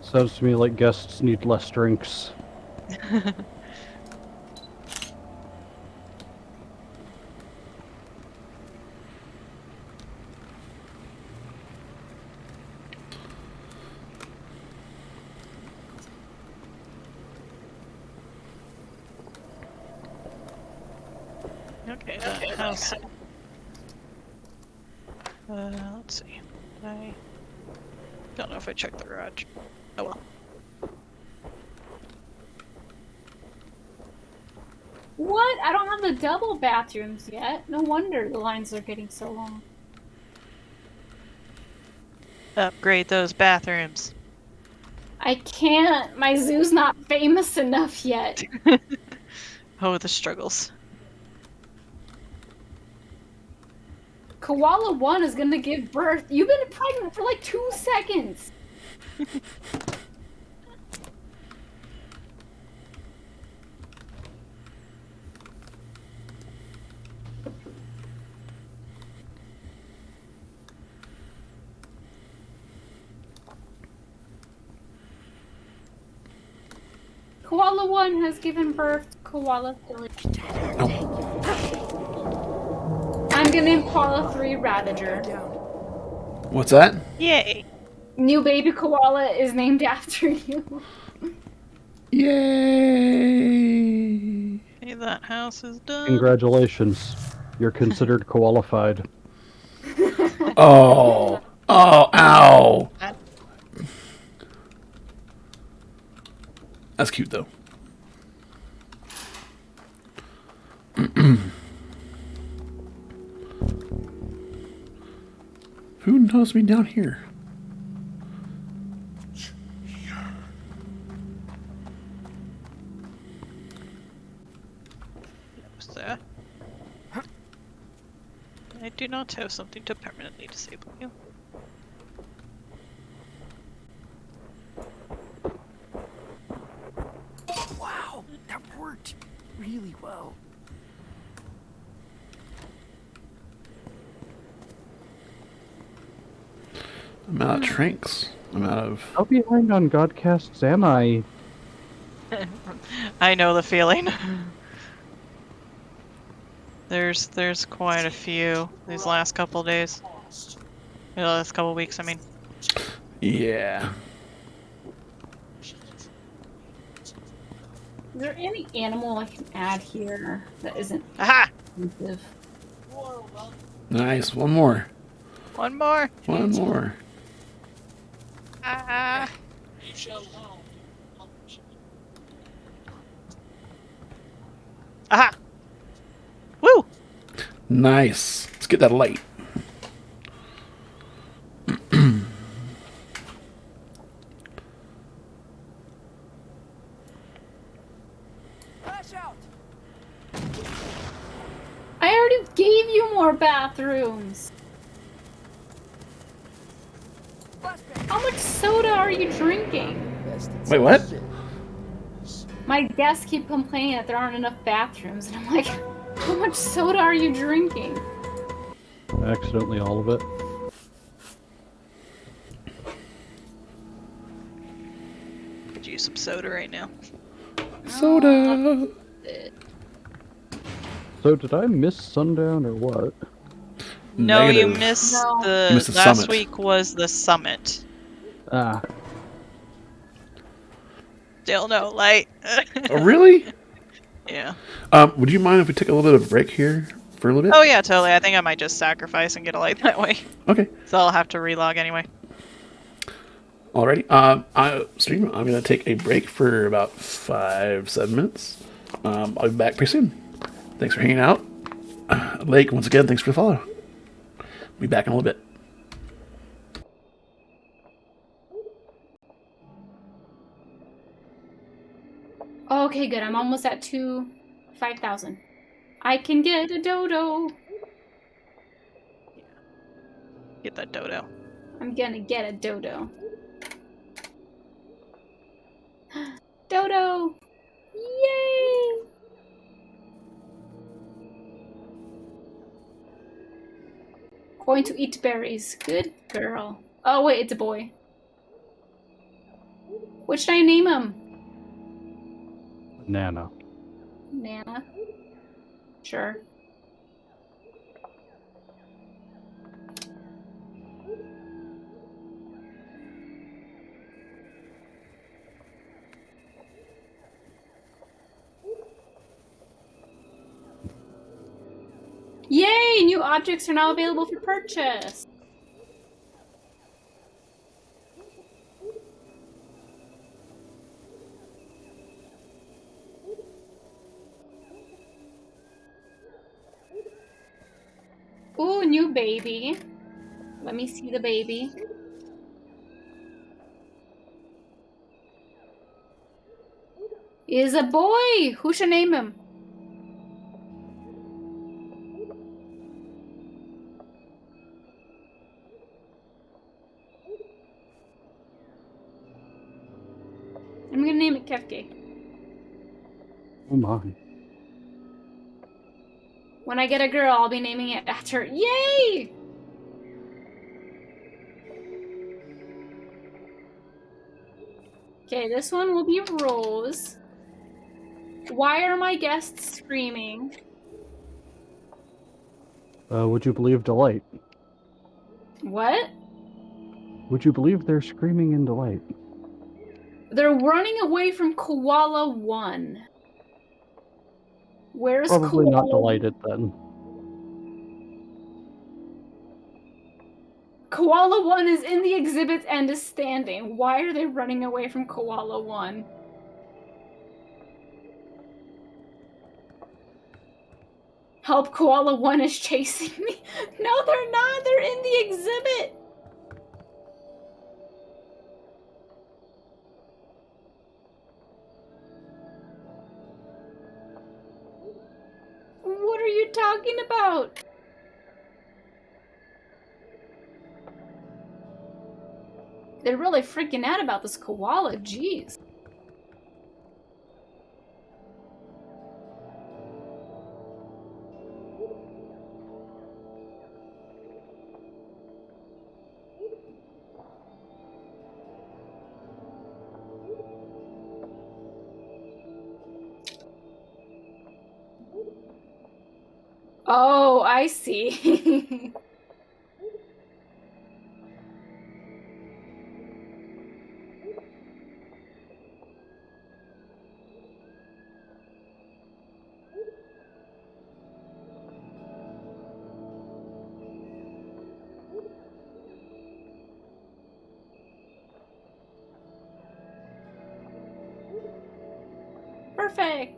Sounds to me like guests need less drinks. Okay, that house. Let's see. I don't know if I checked the garage. Oh well. What? I don't have the double bathrooms yet. No wonder the lines are getting so long. Upgrade those bathrooms. I can't. My zoo's not famous enough yet. Oh, the struggles. Koala 1 is gonna give birth. You've been pregnant for like 2 seconds. Koala 1 has given birth to Koala 3. I'm gonna name Koala 3 Ravager. What's that? Yay! New baby koala is named after you. Yay! Okay, that house is done. Congratulations. You're considered qualified. Oh! Oh, ow! That's cute, though. Who knows me down here? What's that? I do not have something to permanently disable you. Wow, that worked really well. I'm out of trinks. I'm out of... How behind on Godcasts am I? I know the feeling. There's quite a few these last couple days. The last couple weeks, I mean. Yeah. Is there any animal I can add here that isn't Aha! expensive? Nice. One more. One more. One more. Ah. Aha! Woo! Nice. Let's get that light. I already gave you more bathrooms. How much soda are you drinking? Wait, what? My guests keep complaining that there aren't enough bathrooms, and I'm like, how much soda are you drinking? Accidentally, all of it. Could use some soda right now. Soda. So did I miss sundown or what? No, you Negative. missed No. the You missed the last summit. week was the summit. Ah, Still no light. Oh, really? Yeah. Would you mind if we took a little bit of a break here for a little bit? Oh yeah, totally. I think I might just sacrifice and get a light that way. Okay. So I'll have to relog anyway. Alrighty. Stream, I'm going to take a break for about 5-7 minutes. I'll be back pretty soon. Thanks for hanging out. Lake, once again, thanks for the follow. Be back in a little bit. Okay, good. I'm almost at 5,000. I can get a dodo. Get that dodo. I'm gonna get a dodo. Dodo! Yay! Going to eat berries. Good girl. Oh, wait, it's a boy. What should I name him? Nana. Nana. Sure. Yay! New objects are now available for purchase. Ooh, new baby. Let me see the baby. Is a boy. Who should name him? I'm gonna name it Kefke. Oh my. When I get a girl, I'll be naming it after. Yay! Okay, this one will be Rose. Why are my guests screaming? Would you believe delight? What? Would you believe they're screaming in delight? They're running away from Koala 1. Where's Probably Koala? not delighted then. Koala 1 is in the exhibits and is standing. Why are they running away from Koala 1? Help, Koala 1 is chasing me. No, they're not. They're in the exhibit. What are you talking about? They're really freaking out about this koala. Jeez. Oh, I see. Perfect.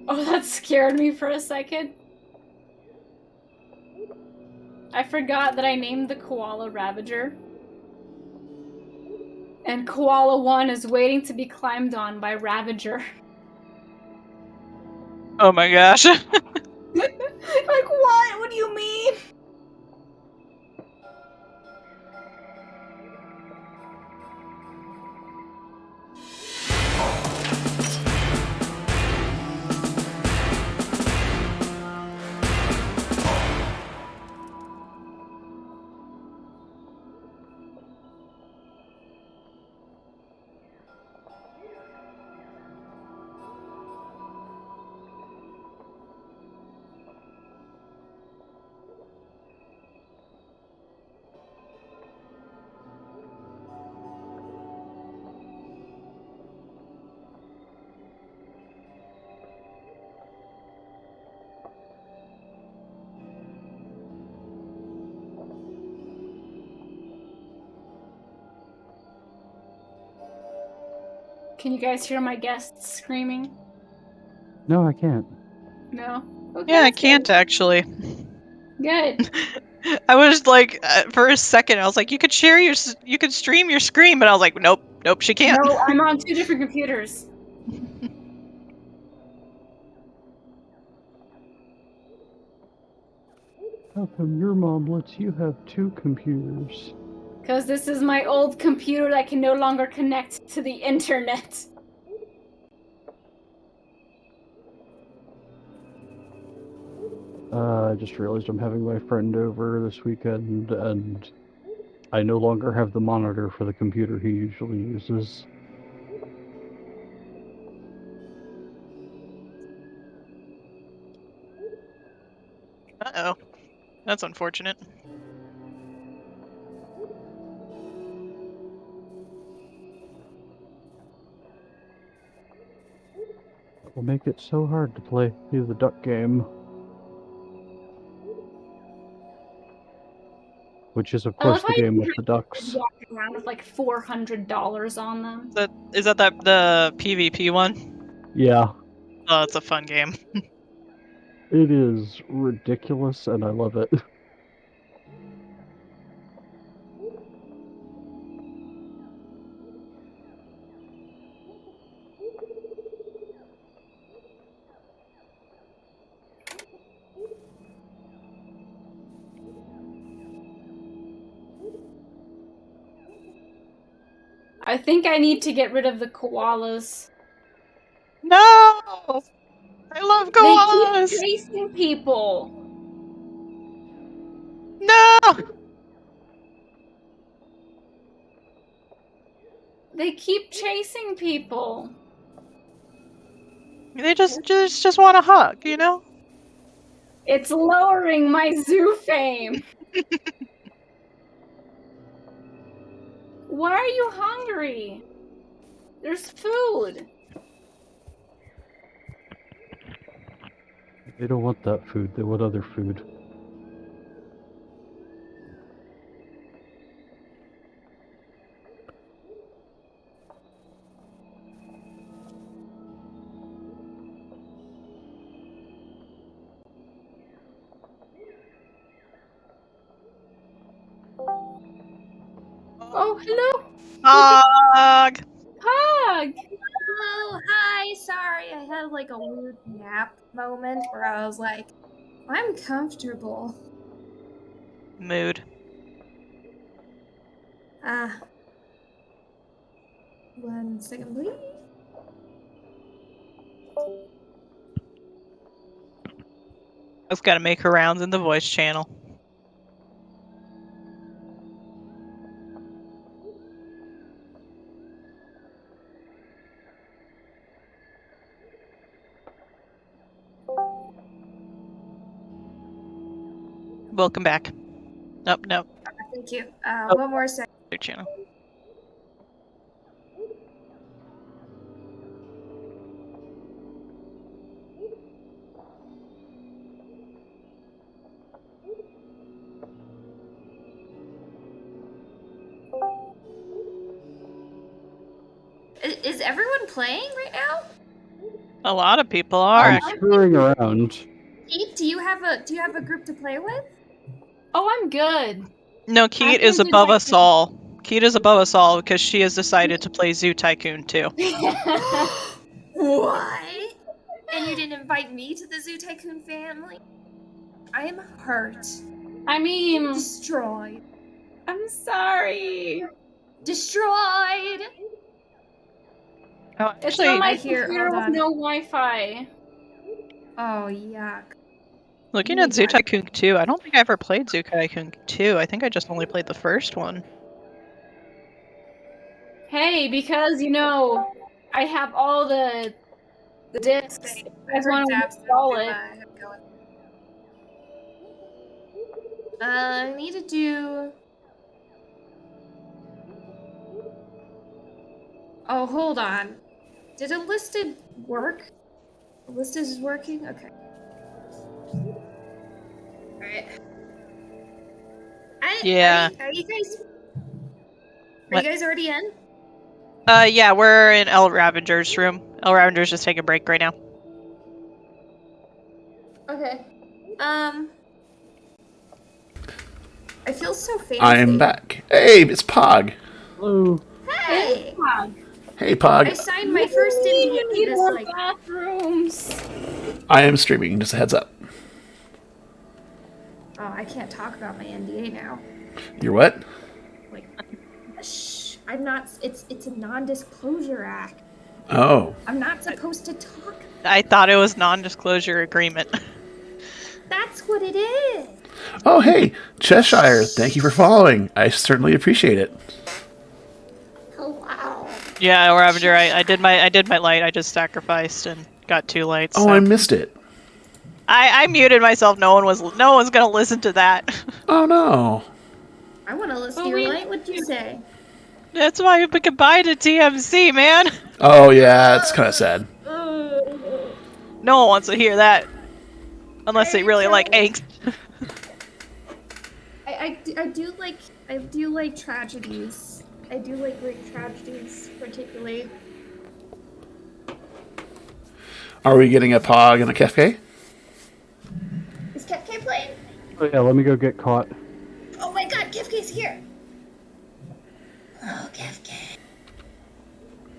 Oh, that scared me for a second. I forgot that I named the koala Ravager. And Koala 1 is waiting to be climbed on by Ravager. Oh my gosh. Like, what? What do you mean? Can you guys hear my guests screaming? No, I can't. No? Okay, Yeah, I that's can't actually. good. I was like, for a second, I was like, you could you could stream your screen, but I was like, nope, she can't. No, I'm on 2 different computers. How come your mom lets you have 2 computers? Because this is my old computer that can no longer connect to the internet. I just realized I'm having my friend over this weekend, and I no longer have the monitor for the computer he usually uses. Uh-oh. That's unfortunate. It will make it so hard to play the duck game. Which is, of I love course, how the you game can with the ducks. walk around with like $400 on them. Is that the PvP one? Yeah, Oh, it's a fun game. it is ridiculous, and I love it. I think I need to get rid of the koalas. No! I love They keep koalas! chasing people. No! They keep chasing people. They just want a hug, you know? It's lowering my zoo fame. Why are you hungry? There's food. They don't want that food, they want other food. Oh, hello. Hug! Hug. Oh, hi. Sorry, I had like a weird nap moment where I was like, I'm comfortable. Mood. 1 second, please. I've got to make her rounds in the voice channel. Welcome back. Nope, nope. Thank you. One more second. Other channel. Is everyone playing right now? A lot of people are. I'm screwing around. Keith, do you have a group to play with? Oh, I'm good. No, Keat I'm is gonna do above us Tycoon. all. Keat is above us all because she has decided to play Zoo Tycoon too. What? And you didn't invite me to the Zoo Tycoon family? I am hurt. I mean, Destroyed. I'm sorry. Destroyed! Oh, It's actually, on my I hear- computer hold with on. no Wi-Fi. Oh, yuck. looking Oh at my Zoo God. Tycoon 2, I don't think I ever played Zoo Tycoon 2. I think I just only played the first one. Hey, because I have all the discs. You I guys heard want to Zaps install to, it? have it going. I need to do... Oh, hold on. Did a listed work? A listed is working? Okay. Alright. Yeah. Are you guys... Are What? you guys already in? Yeah, we're in El Ravenger's room. El Ravenger's just taking a break right now. Okay. I feel so fancy. I am back. Hey, it's Pog. Hello. Hey! Hey, I Pog. signed my first NDA Need this, more like... bathrooms. I am streaming, just a heads up. Oh, I can't talk about my NDA now. You're what? Like, shh. I'm not... It's a non-disclosure act. Oh. I'm not supposed to talk. I thought it was non-disclosure agreement. That's what it is. Oh, hey, Cheshire, thank you for following. I certainly appreciate it. Hello. Yeah, El Ravenger, I did my light. I just sacrificed and got 2 lights. Oh, so. I missed it. I muted myself. No one's gonna listen to that. Oh, no. I want to listen to your light. What'd you say? That's why we can buy the TMC, man. Oh, yeah, it's kind of sad. No one wants to hear that. Unless they really like angst. I do like tragedies. I do like great tragedies, particularly. Are we getting a Pog and a Kefke? Is Kefke playing? Oh yeah, let me go get caught. Oh my god, Kefke's here! Oh, Kefke.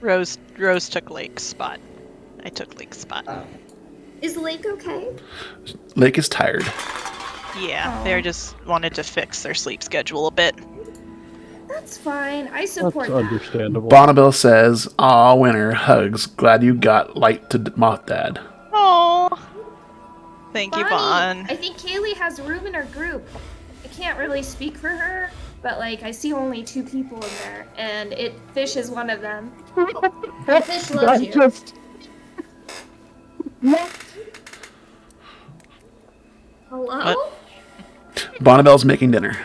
Rose took Lake's spot. I took Lake's spot. Is Lake okay? Lake is tired. Yeah, Oh. they just wanted to fix their sleep schedule a bit. That's fine. I That's support that. understandable. Bonneville says, "Aw, winner, hugs. Glad you got light to Moth Dad." Oh, thank you, Bonnie, Bon. I think Kaylee has room in her group. I can't really speak for her, but like I see only 2 people in there, and Fish is one of them. Fish loves you. Just... Hello? What? Bonneville's making dinner.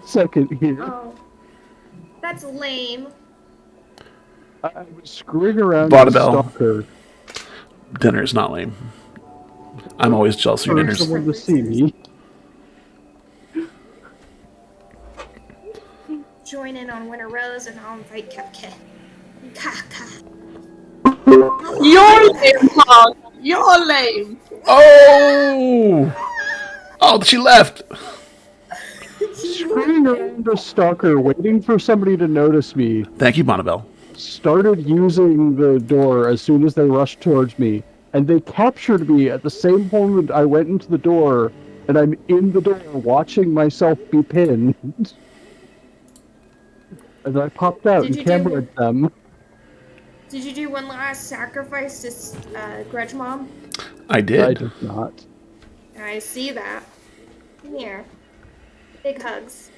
Second here. Oh, that's lame. I was screwing around Bonneville. with Stalker Dinner is not lame. I'm always jealous of your for dinners. someone to see me. Join in on Winter Rose, and I'll invite Kefke. Kaka. You're lame, Pog. You're lame. Oh! Oh, she left! Screwing around a Stalker, waiting for somebody to notice me. Thank you, Bonneville. Started using the door as soon as they rushed towards me, and they captured me at the same moment I went into the door, and I'm in the door watching myself be pinned. And I popped out Did and you do- cameraed them. Did you do one last sacrifice to Grudge Mom? I I did. did not. I see that. Come here. Big hugs.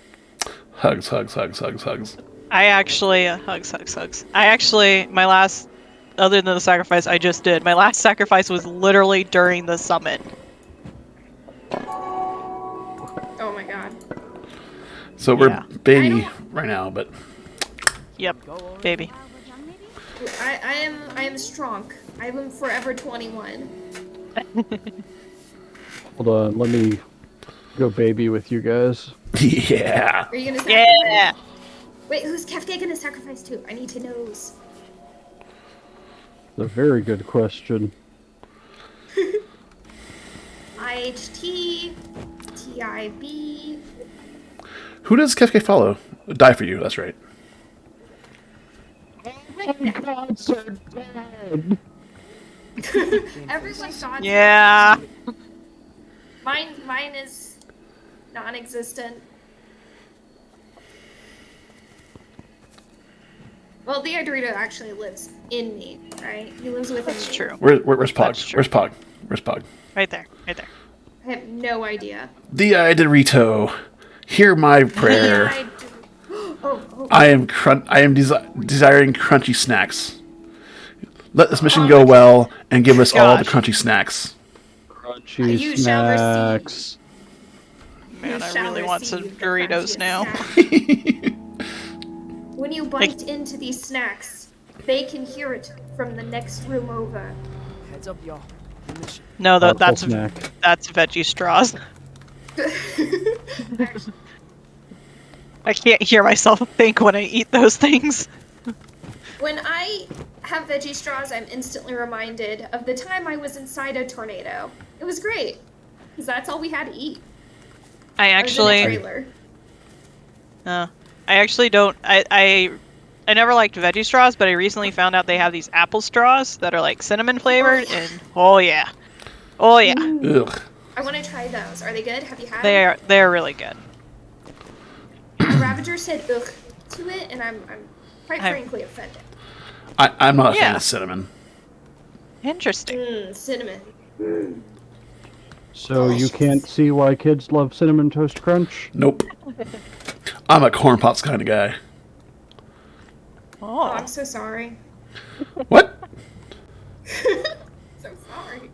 Hugs, hugs, hugs, hugs, hugs. I actually hugs. I actually my last, other than the sacrifice I just did, my last sacrifice was literally during the summit. Oh my god. So we're Yeah. baby right now, but Yep, baby. I am strong. I am forever 21. Hold on, let me go baby with you guys. yeah. Are you gonna sacrifice? Yeah. Wait, who's Kefka gonna sacrifice to? I need to know. It's a very good question. IHT, TIB. Who does Kefke follow? Die for you. That's right. Gods are dead. Everyone's gone. Yeah. Mine is non-existent. Well, the Dorito actually lives in me, right? He lives within That's me. true. Where's Pog? That's true. Where's Pog? Where's Pog? Right there. Right there. I have no idea. The Dorito, hear my prayer. Oh. I am desiring crunchy snacks. Let this mission go well and give us all the Gosh. crunchy snacks. Crunchy You shall receive. snacks. Man, You I shall really want some receive the Doritos crunchiest now. snack. When you bite into these snacks, they can hear it from the next room over. Heads up, y'all. Mission. No, Thoughtful that's snack. veggie straws. I can't hear myself think when I eat those things. When I have veggie straws, I'm instantly reminded of the time I was inside a tornado. It was great, because that's all we had to eat. I I was in a actually, trailer. I actually don't. I never liked veggie straws, but I recently found out they have these apple straws that are like cinnamon flavored, and oh yeah, Ugh. I want to try those. Are they good? Have you had they're really good. them? A Ravager said ugh to it, and I'm quite I'm- frankly offended. I'm not a fan Yeah. of cinnamon. Interesting. Cinnamon. So you can't see why kids love Cinnamon Toast Crunch? Nope. I'm a corn pops kind of guy. Oh, Oh, I'm so sorry. What? So sorry.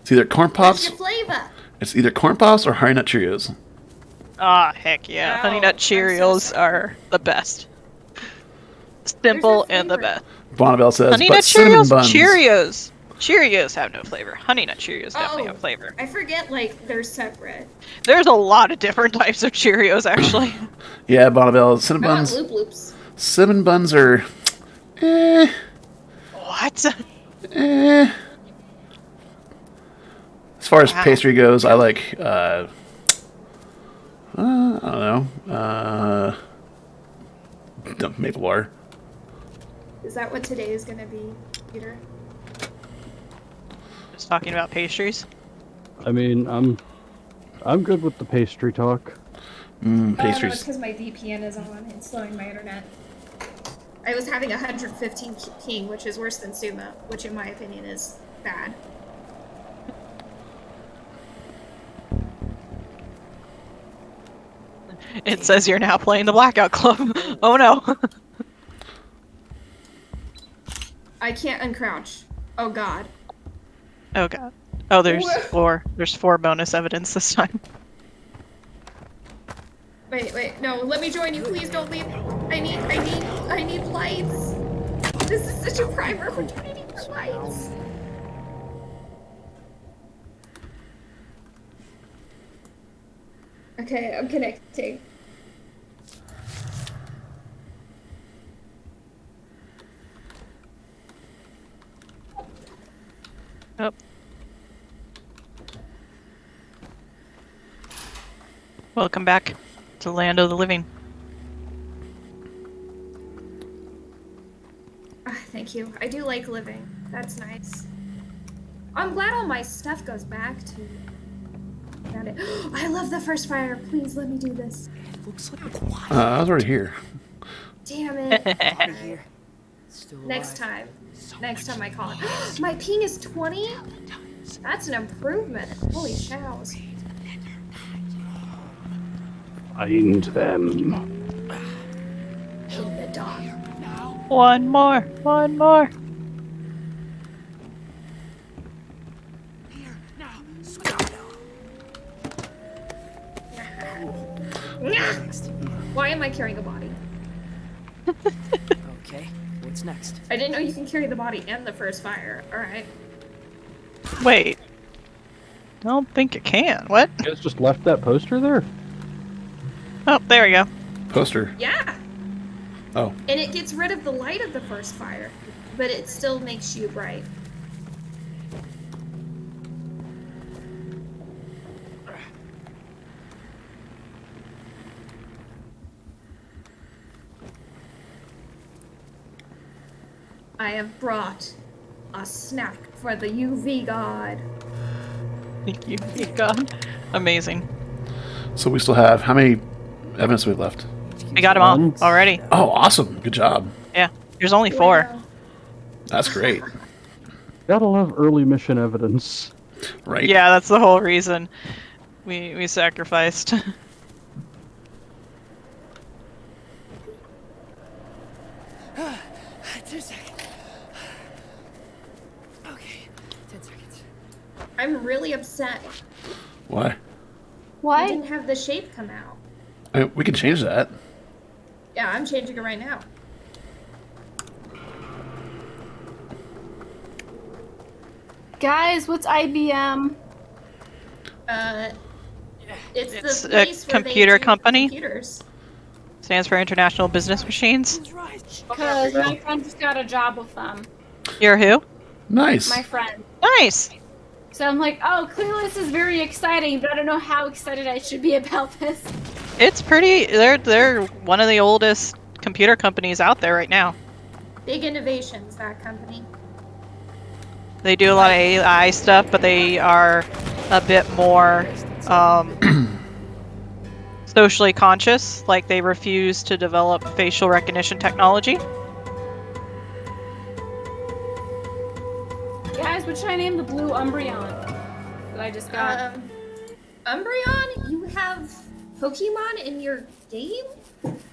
It's either corn What's pops. your flavor? It's either corn pops or Honey Nut Cheerios. heck yeah! Wow, Honey Nut I'm so Cheerios sorry. are the best. Simple and the flavor. best. Bonneville says, Honey but Nut cinnamon Cheerios, buns. Cheerios. Cheerios have no flavor. Honey Nut Cheerios definitely Oh. have flavor. I forget, like, they're separate. There's a lot of different types of Cheerios, actually. Yeah, Bonneville. Cinnamon I want buns. Loop Loops. Cinnamon buns are. What? Eh. As far as Wow. pastry goes, I like. I don't know. Maple bar. Is that what today is gonna be, Peter? Just talking about pastries. I mean, I'm good with the pastry talk. Oh, no, it's Pastries. because my VPN is on and slowing my internet. I was having 115 ping, which is worse than Suma, which in my opinion is bad. It says you're now playing the Blackout Club. Oh no. I can't uncrouch. Oh god. Oh god. Oh, there's What? four. There's 4 bonus evidence this time. Wait, no, let me join you, please don't leave. I need lights. This is such a prime opportunity for lights. Okay, I'm connecting. Oh. Welcome back to Land of the Living. Ah, thank you. I do like living. That's nice. I'm glad all my stuff goes back to. Found it. I love the first fire. Please let me do this. Looks like quiet. I was already here. Damn it. Out of here. Still alive. Next time I call it. My ping is 20? That's an improvement. Holy shows. Find them. In the dark. One more. One more. Here, now. Why am I carrying a body? Okay, what's next? I didn't know you can carry the body and the first fire. Alright. Wait. I don't think it can. What? You guys just left that poster there? Oh, there we go. Poster. Yeah! Oh. And it gets rid of the light of the first fire, but it still makes you bright. I have brought a snack for the UV god. Thank you. Thank God. Amazing. So we still have how many evidence do we have left? We got them all already. Oh, awesome! Good job. Yeah. There's only 4. Wow. That's great. Gotta love early mission evidence. Right? Yeah, that's the whole reason we sacrificed. 2 seconds. Okay, 10 seconds. I'm really upset. Why? I What? didn't have the shape come out. I mean, we can change that. Yeah, I'm changing it right now. Guys, what's IBM? It's It's the a place where they computer do company? Computers. Stands for International Business Machines. Because my friend just got a job with them. You're who? Nice. My friend. Nice. So I'm like, oh, clearly this is very exciting, but I don't know how excited I should be about this. It's pretty. They're one of the oldest computer companies out there right now. Big innovations, that company. They do a lot of AI stuff, but they are a bit more socially conscious. Like they refuse to develop facial recognition technology. Guys, what should I name the blue Umbreon that I just got? Umbreon, you have Pokemon in your game?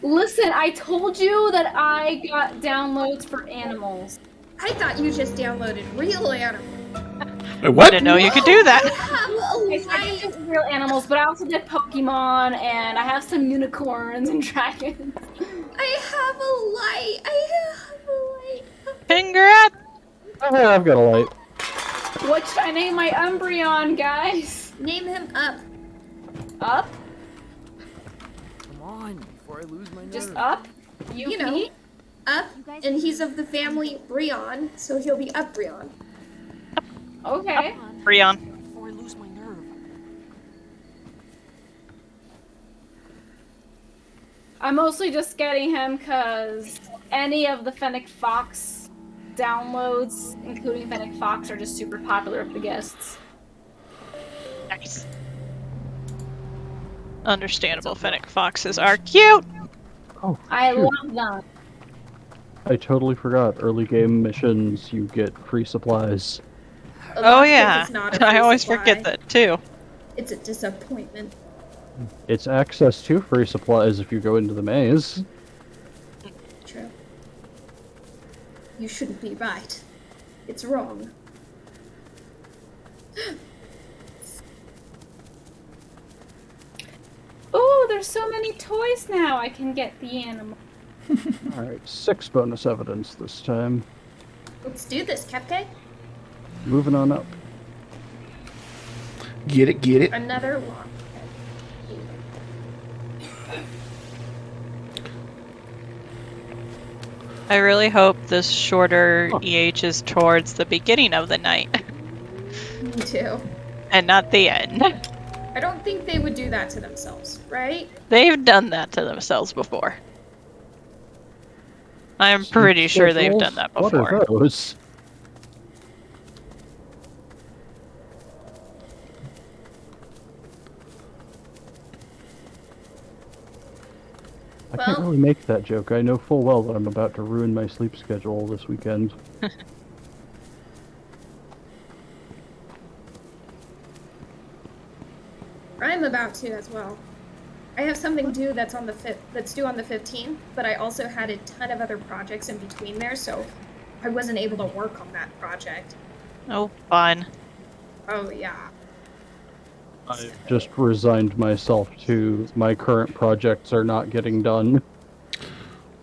Listen, I told you that I got downloads for animals. I thought you just downloaded real animals. Wait, I what? didn't know you could do that. You have Okay, a so I did light. just real animals, but I also did Pokemon, and I have some unicorns and dragons. I have a light. I have a light. Congrats. Oh, I've got a light. What should I name my Umbreon, guys? Name him Up. Up? Come on, before I lose my nerve. Just Up? You know, Up, and he's of the family Breon, so he'll be Upreon. Okay. Freon. Before I lose my nerve. I'm mostly just getting him because any of the Fennec Fox downloads, including Fennec Fox, are just super popular with the guests. Nice. Understandable. Fennec foxes are cute. Oh, I shoot. love them. I totally forgot. Early game missions, you get free supplies. A Oh lockpick yeah. is not a I free always supply. forget that too. It's a disappointment. It's access to free supplies if you go into the maze. True. You shouldn't be right. It's wrong. Ooh, there's so many toys now. I can get the animal. Alright, 6 bonus evidence this time. Let's do this, Cupcake. Moving on up. Get it, get it. Another lock. I really hope this shorter EH is towards the beginning of the night Me too. and not the end. I don't think they would do that to themselves, right? They've done that to themselves before. I'm pretty sure they've done that What before. are those? I can't Well- really make that joke. I know full well that I'm about to ruin my sleep schedule this weekend. I'm about to as well. I have something due that's on the that's due on the 15th, but I also had a ton of other projects in between there, so I wasn't able to work on that project. Oh, fun. Oh yeah. I've just resigned myself to my current projects are not getting done.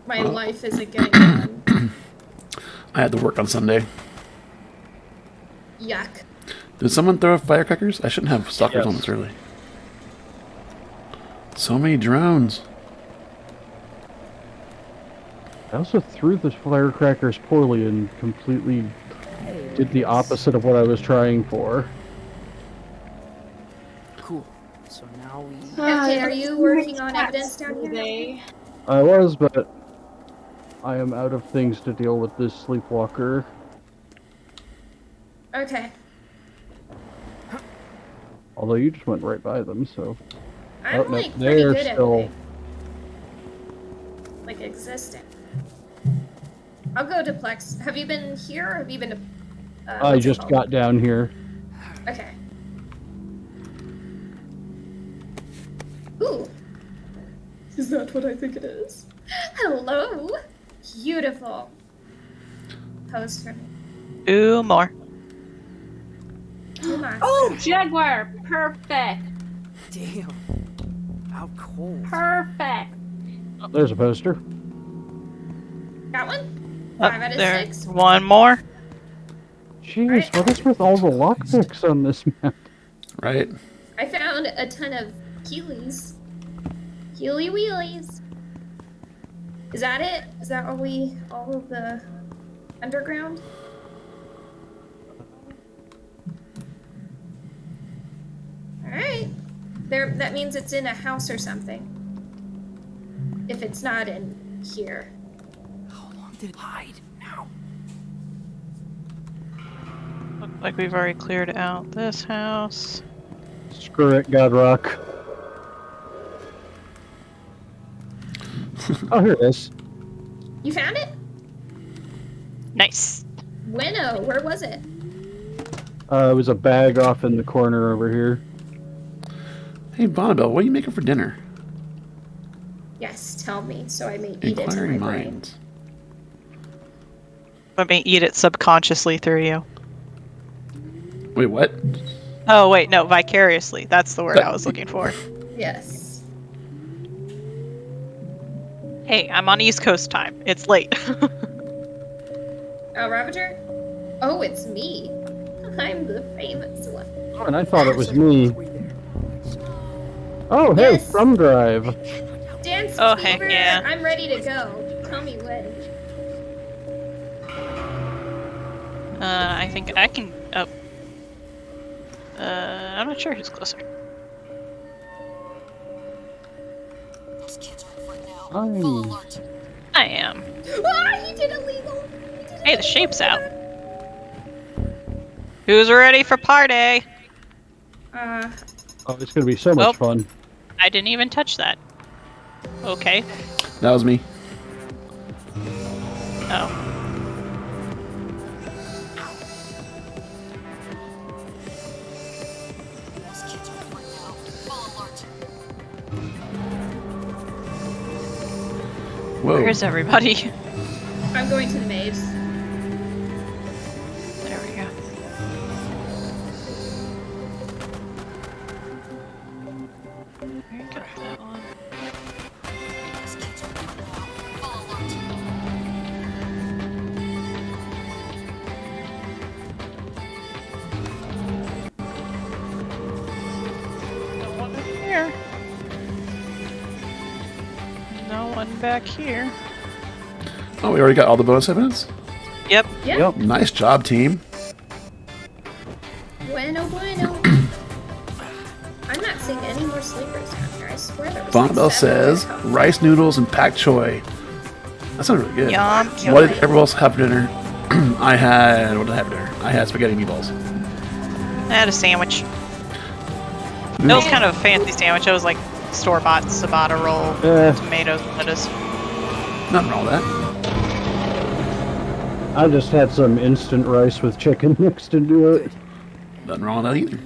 My life isn't getting done. I had to work on Sunday. Yuck. Did someone throw firecrackers? I shouldn't have stalkers on Yes. this early. So many drones. I also threw the firecrackers poorly and completely did the opposite of what I was trying for. Cool. So now we. Okay, are you working on evidence down here? I was, but I am out of things to deal with this sleepwalker. Okay. Although you just went right by them, so... I'm Oh, no, like pretty they're good still- at like existing. I'll go to Plex. Have you been here or have you been to I what's it just called? got down here. Okay. Ooh. Is that what I think it is? Hello. Beautiful. Pose for me. 2 more. Come on. Oh, Jaguar! Perfect! Damn. How cold. Perfect! Oh, there's a poster. Got one? Up 5 out of there. 6. 1 more. Jeez, Right. what is with all the lockpicks on this map? Right? I found a ton of Heelys. Heely wheelies. Is that it? Is that all of the underground? Alright. That means it's in a house or something. If it's not in here. How long did it hide? Now. Look like we've already cleared out this house. Screw it, Godrock. Oh, here it is. You found it? Nice. Bueno, where was it? It was a bag off in the corner over here. Hey, Bonnabelle, what are you making for dinner? Yes, tell me, so I may eat it to Inquiring my brain. minds. Let me eat it subconsciously through you. Wait, what? Oh, wait, no, vicariously. That's the word I was looking for. Yes. Hey, I'm on East Coast time. It's late. Oh, Ravager? Oh, it's me. I'm the famous one. Oh, and I thought it was me. Oh, hey, Yes. thumb drive. Dance Oh, heck fever, yeah. I'm ready to go. Tell me when. I think I can... Oh. I'm not sure who's closer. Those kids are in front now. Hi. Full alert. I am. Ah, he did illegal. Hey, the shape's out. Who's ready for party? Oh, it's gonna be so much fun. I didn't even touch that. Okay. That was me. Oh. Those kids are in front now. Full alert. Whoa. Where's everybody? I'm going to the maze. There we go. I got that one. Those kids are in front now. Full alert. No one in here. No one back here. Oh, we already got all the bonus evidence? Yep. Yeah. Yep. Nice job, team. Bueno, bueno. I'm not seeing any more sleepers down here. I swear there was Bonnabelle like 7 says more. rice noodles and pak choy. That sounds really good. Yum. What did everyone else have for dinner? I had... What did I have for dinner? I had spaghetti meatballs. I had a sandwich. It was kind of a fancy sandwich. It was like store-bought ciabatta roll, Eh. tomatoes, lettuce. Nothing wrong with that. I just had some instant rice with chicken mixed into it. Nothing wrong with that either.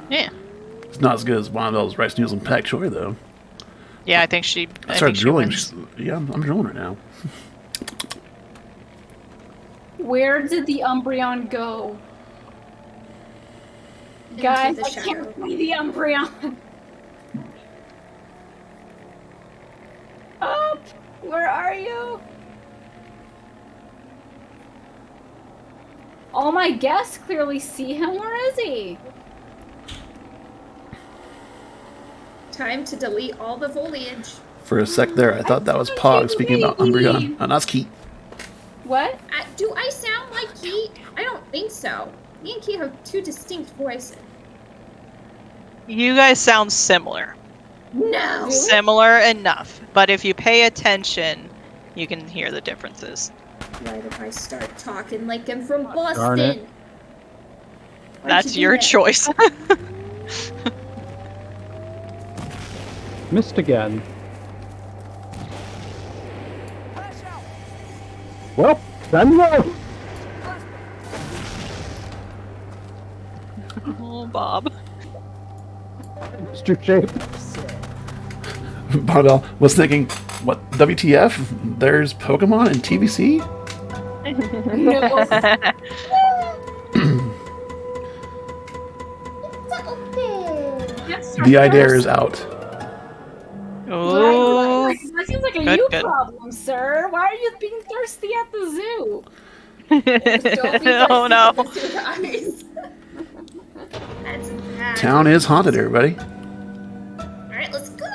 Yeah. It's not as good as one of those rice noodles and pak choy, though. Yeah, I think she. I started think she drooling. wins. Yeah, I'm drooling right now. Where did the Umbreon go? Into Guys, the I shadow. can't see the Umbreon. Up! Where are you? All my guests clearly see him. Where is he? Time to delete all the foliage. For a sec there, I thought that was Pog speaking about Umbreon. That's Keat. What? Do I sound like Keat? I don't think so. Me and Keat have two distinct voices. You guys sound similar. No! Similar enough, but if you pay attention, you can hear the differences. Why did I start talking like I'm from Darn it. Boston? Why'd That's you do your that? choice. Missed again. Well, time to go. Oh, Bob. Mr. Shape. Bondell was thinking, what, WTF? There's Pokemon in TVC? The idea is out. Oh, That seems like a Good, you good. problem, sir. Why are you being thirsty at the zoo? Don't be oh no. thirsty for guys. That's bad. Town is haunted, everybody. Alright, let's go!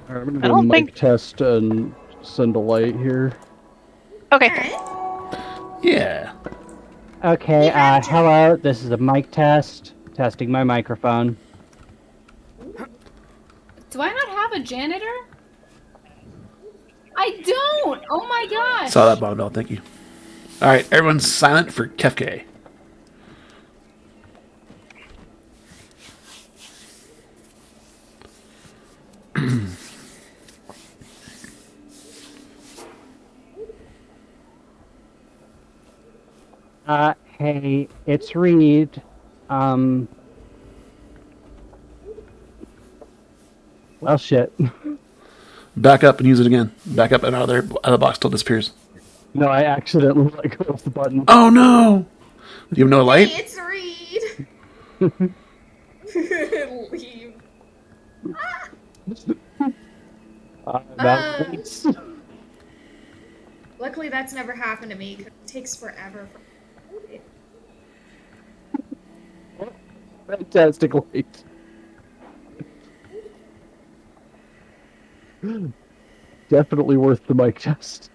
Alright, I'm I gonna do a don't mic think- test and send a light here. Okay. Alright. Yeah. Okay, Yeah. hello, this is a mic test. Testing my microphone. Do I not have a janitor? I don't! Oh my gosh! Saw that, Bondell. Thank you. All right, everyone's silent for Kefke. Hey, it's Reed. Well, shit. Back up and use it again. Back up and out of there, out of the box till it disappears. No, I accidentally let go of the button. Oh no! Do you have no light? Hey, it's Reed! Leave. That's Luckily, that's never happened to me, 'cause it takes forever. fantastic light. Definitely worth the mic test.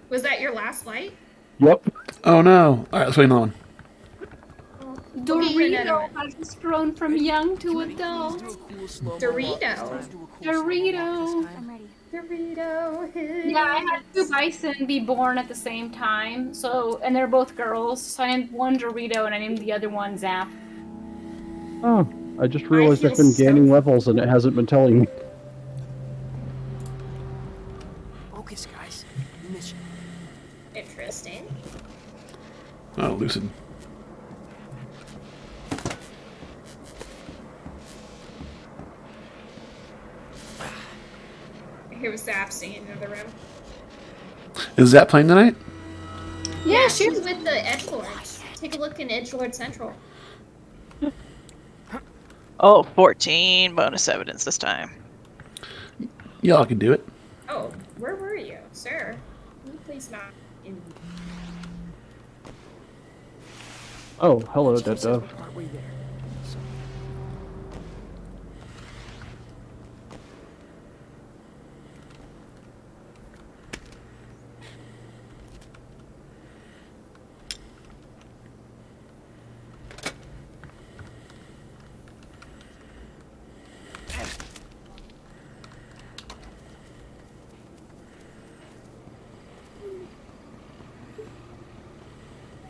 Was that your last light? Yep. Oh no! All right, let's wait another one. Dorito has just grown from young to adult. Dorito. Dorito. I'm ready. Dorito. Yeah, I had two bison be born at the same time, and they're both girls. So I named one Dorito and I named the other one Zap. Oh, I just realized feel I've been so- gaining levels and it hasn't been telling me. Focus, guys. Mission. Interesting. Oh, Lucid. Here was Zap singing in another room. Is that playing tonight? Yeah, She's with the Edgelords. Take a look in Edgelord Central. Oh, 14 bonus evidence this time. Y'all can do it. Oh, where were you, sir? Can you please not in. Oh, hello, Dead Dove. Partway there. So,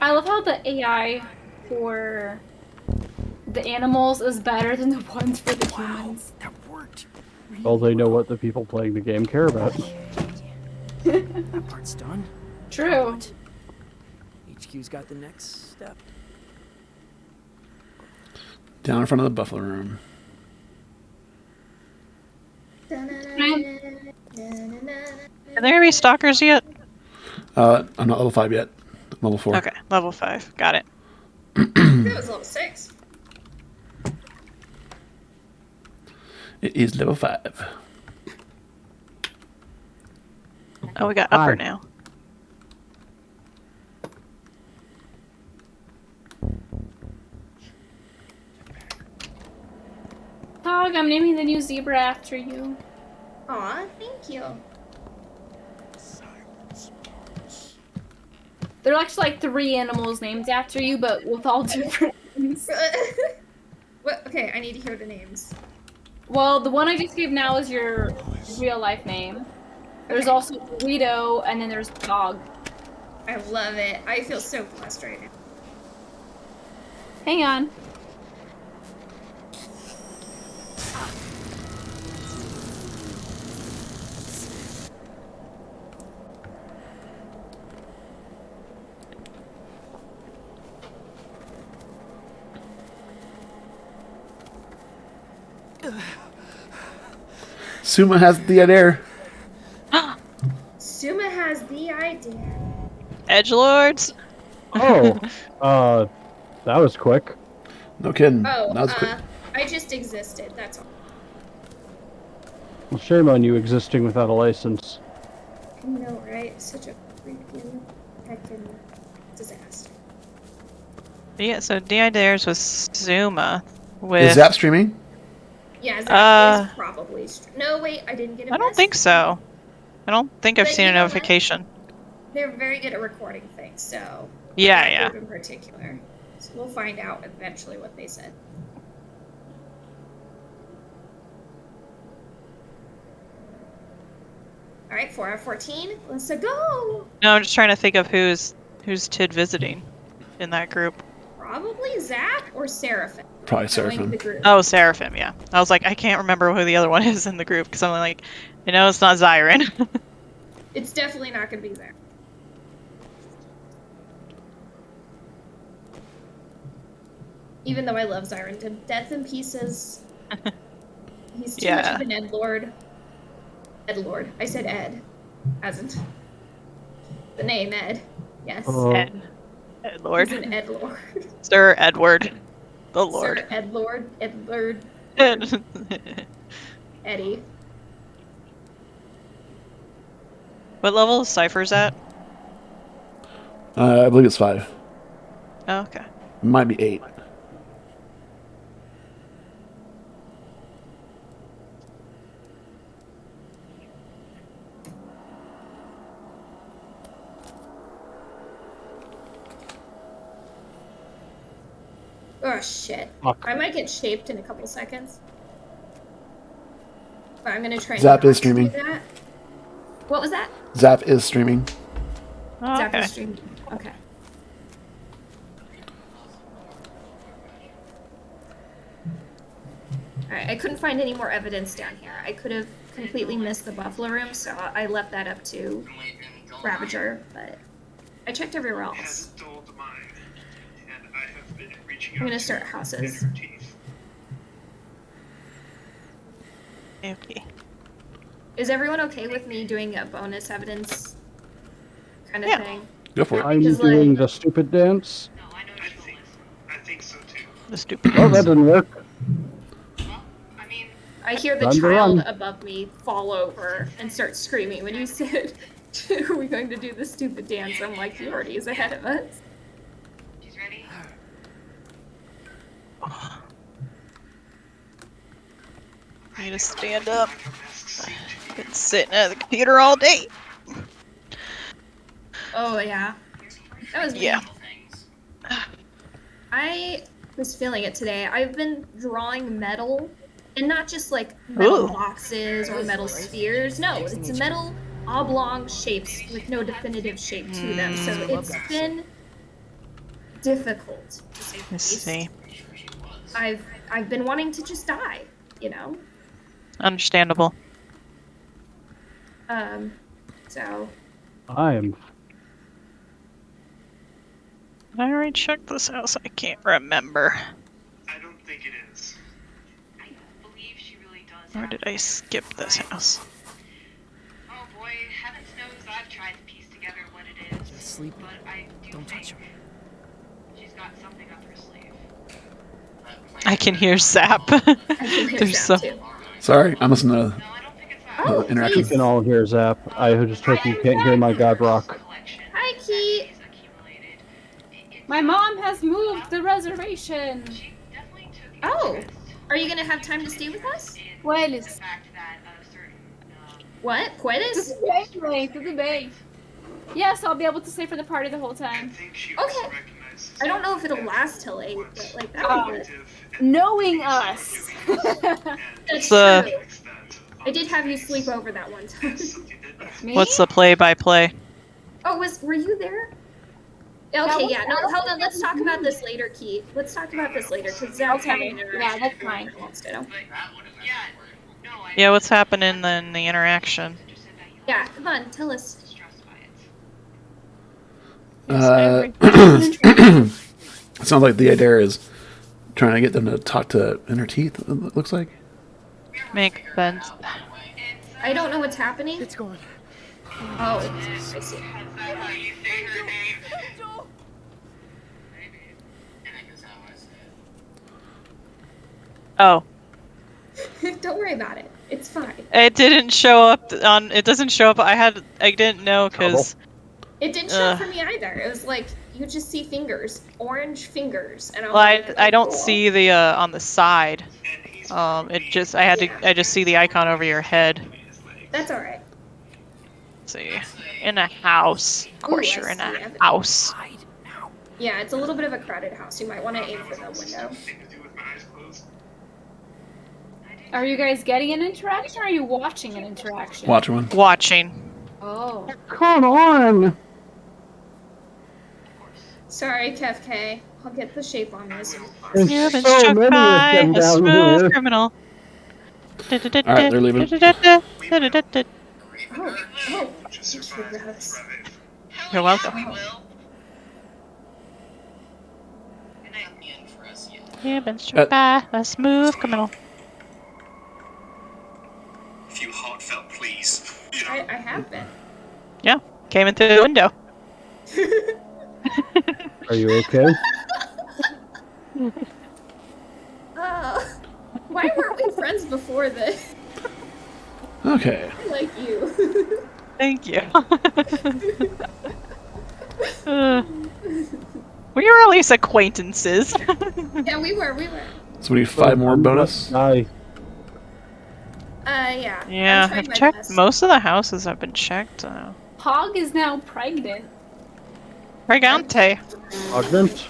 I love how the AI for the animals is better than the ones for the humans. That worked. Well, they know what the people playing the game care about. That part's done. True. What? HQ's got the next step. Down in front of the buffalo room. Are there gonna be stalkers yet? I'm not level 5 yet. Level 4. Okay, level 5. Got it. It was level 6. It is level 5. Oh, we got upper Hi. now. Dog, I'm naming the new zebra after you. Aw, thank you. There are actually like 3 animals named after you, but with all different names. What? Okay, I need to hear the names. Well, the one I just gave now is your real life name. There's also Burrito, and then there's Dog. I love it. I feel so blessed right now. Hang on. Suma has the idea. Suma has the idea. Edgelords? Oh, that was quick. No kidding. Oh, That was quick. I just existed. That's all. Well, shame on you existing without a license. I know, right? Such a freaking heckin' disaster. Yeah, so DI Dares was Zuma with... Is Zap streaming? Yeah, Zach is probably. No, wait, I didn't get a I don't message. think so. I don't think I've But seen you a know what? notification. They're very good at recording things, so. Yeah, that yeah. group in particular. So we'll find out eventually what they said. All right, 4 out of 14. Let's go. No, I'm just trying to think of who's Tid visiting in that group. Probably Zach or Seraphim. Probably Knowing Seraphim. the group. Oh, Seraphim, yeah. I was like, I can't remember who the other one is in the group because I'm like, you know, it's not Zyron. It's definitely not going to be Zach. Even though I love Zyron to death and pieces. He's too much of an Edlord. Edlord. I said Ed. Hasn't. The name Ed. Yes. Ed Lord. He's an Edlord. Sir Edward. The Lord. Sir Edlord. Edlord. Eddie. What level is Cypher's at? I believe it's 5. Oh, okay. It might be 8. Oh shit. Fuck. I might get shaped in a couple seconds. But I'm gonna try Zap not is streaming. to do that. What was that? Zap is streaming. Oh, Zap okay. is streaming. Okay. Alright, I couldn't find any more evidence down here. I could have completely missed the buffalo room, so I left that up to Ravager, but I checked everywhere else. I'm gonna start houses. Okay. Is everyone okay with me doing a bonus evidence kind of thing? Go for it. I'm Because, doing like- the stupid dance. I think so too. The stupid. Oh, that didn't work. I hear the Time to child run. above me fall over and start screaming when you said, "Are we going to do the stupid dance?" I'm like, "He already is ahead of us." She's ready. I need to stand up. Been sitting at the computer all day. Oh yeah, that was me. Yeah. I was feeling it today. I've been drawing metal, and not just like metal Ooh. boxes or metal spheres. No, it's metal oblong shapes with no definitive shape to them. So it's been difficult to say the Let's least. see. I've been wanting to just die, you know. Understandable. So I am. Did I already check this house? I can't remember. I don't think it is. I believe she really does. Or did I skip this house? Oh boy, heavens knows I've tried to piece together what it is. Just sleep. But I do Don't think touch her. she's got something up her sleeve. I can hear Zap. I can hear There's Zap some. too. Sorry, I'm listening to No, I don't think it's that. Oh, interaction. You can all hear Zap. I just hope you can't hear my God Rock. Hi, Keith. My mom has moved the reservation. Oh, are you gonna have time to stay with us? Puedes. What? To Puedes? the bay, Ray, to the bay. Yes, I'll be able to stay for the party the whole I time. think she Okay. also recognizes I don't know if it'll last till 8, but like that'd be good. Knowing us. That's So- true. I did have you sleep over that one time. Me? What's the play-by-play? Oh, were you there? That Okay, was- yeah. No, hold on. Let's talk about this later, Keith. Let's talk about this later, because Zal's Okay, having an yeah, interaction. that's fine. Yeah, what's happening in the interaction? Yeah, come on, tell us. It sounds like the idea is trying to get them to talk to Inner Teeth, it looks like. Make sense. I don't know what's happening. It's gone. Oh, I see. Oh, Don't worry about it. It's fine. it didn't show up on. It doesn't show up. I didn't know because. It didn't show up for me either. It was like you just see fingers, orange fingers, and I'm Well, like, I don't cool. see the on the side. It just I just see the icon over your head. That's all right. Let's see, in a house. Of course, Ooh, I you're in see a evidence. house. Hide now. Yeah, it's a little bit of a crowded house. You might want to aim for the window. Something to do with my eyes closed. Are you guys getting an interaction or are you watching an interaction? Watch one. Watching. Oh. Come on! Sorry, KFK. I'll get the shape on this. There's You've been so struck many by of them a down smooth here. criminal. Alright, they're leaving. Oh, oh. Just survived the drive. You're welcome. You've been struck by a smooth criminal. A few heartfelt pleas. I have been. Yeah, came in through the window. Are you okay? Why weren't we friends before this? Okay. I like you. Thank you. We were at least acquaintances. Yeah, we were. So we need 5 more bonus. Aye. Yeah. Yeah, I'm trying I've my checked best. most of the houses have been checked. Hog is now pregnant. Pregante. Augment.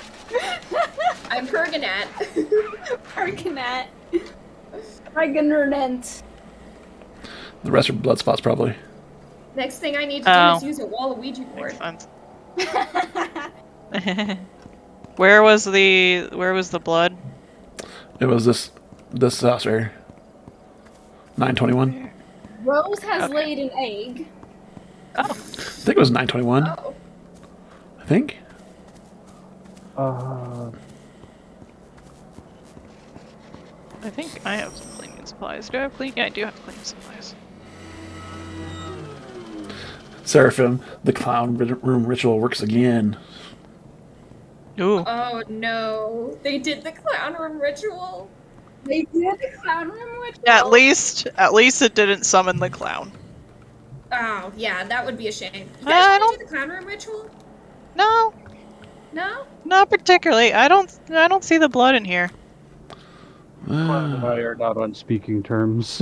I'm Pergonat. Pergonat. Pregnant. The rest are blood spots, probably. Next thing I need to do Oh. is use a Waluigi board. Makes sense. Where was the blood? It was this house right here. 921. Rose has Okay. laid an egg. I think it was 921. Oh. I think. I think I have some cleaning supplies. Do I have cleaning? Yeah, I do have cleaning supplies. Seraphim, the clown room ritual works again. Ooh. Oh no. They did the clown room ritual. They did the clown room ritual. At least it didn't summon the clown. Oh, yeah, that would be a shame. You I guys want don't- to do the clown room ritual? No, No? not particularly. I don't see the blood in here. Clown and I are not on speaking terms.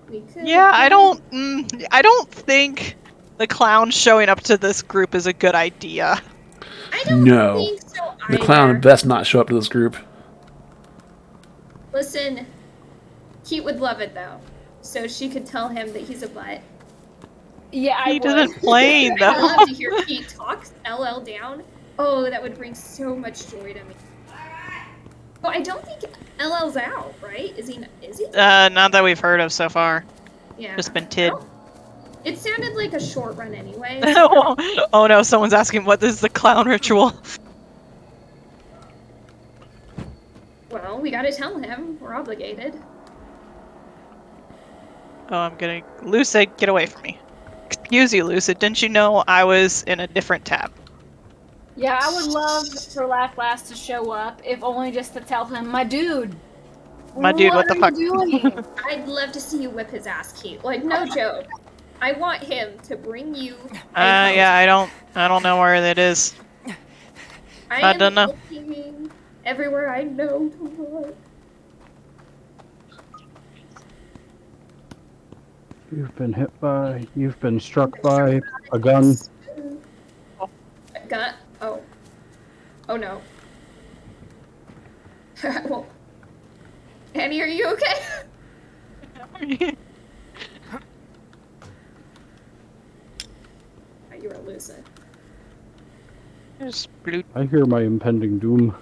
We could. Yeah, I don't think the clown showing up to this group is a good idea. I don't No. think so The either. clown best not show up to this group. Listen, Keat would love it though. So she could tell him that he's a butt. Yeah, I He would. doesn't play I though. love to hear Keat talk LL down. Oh, that would bring so much joy to me. Well, I don't think LL's out, right? Is he? Is he? Not that we've heard of so far. Yeah. Just been Tid. Well, it sounded like a short run anyway. So Oh no, someone's asking what is the clown ritual. well, we gotta tell him. We're obligated. Oh, I'm getting... Lucid, get away from me. Excuse you, Lucid. Didn't you know I was in a different tab? Yeah, I would love for Laugh Last to show up, if only just to tell him, my dude. What the fuck? Are you doing? I'd love to see you whip his ass, Kate. Like, no joke. I want him to bring you. Yeah, I don't know where that is. I don't know. Looking everywhere I know to look. You've been struck by a gun. A gun? Oh. Oh no. Well, Annie, are you okay? You were lucid. I hear my impending doom.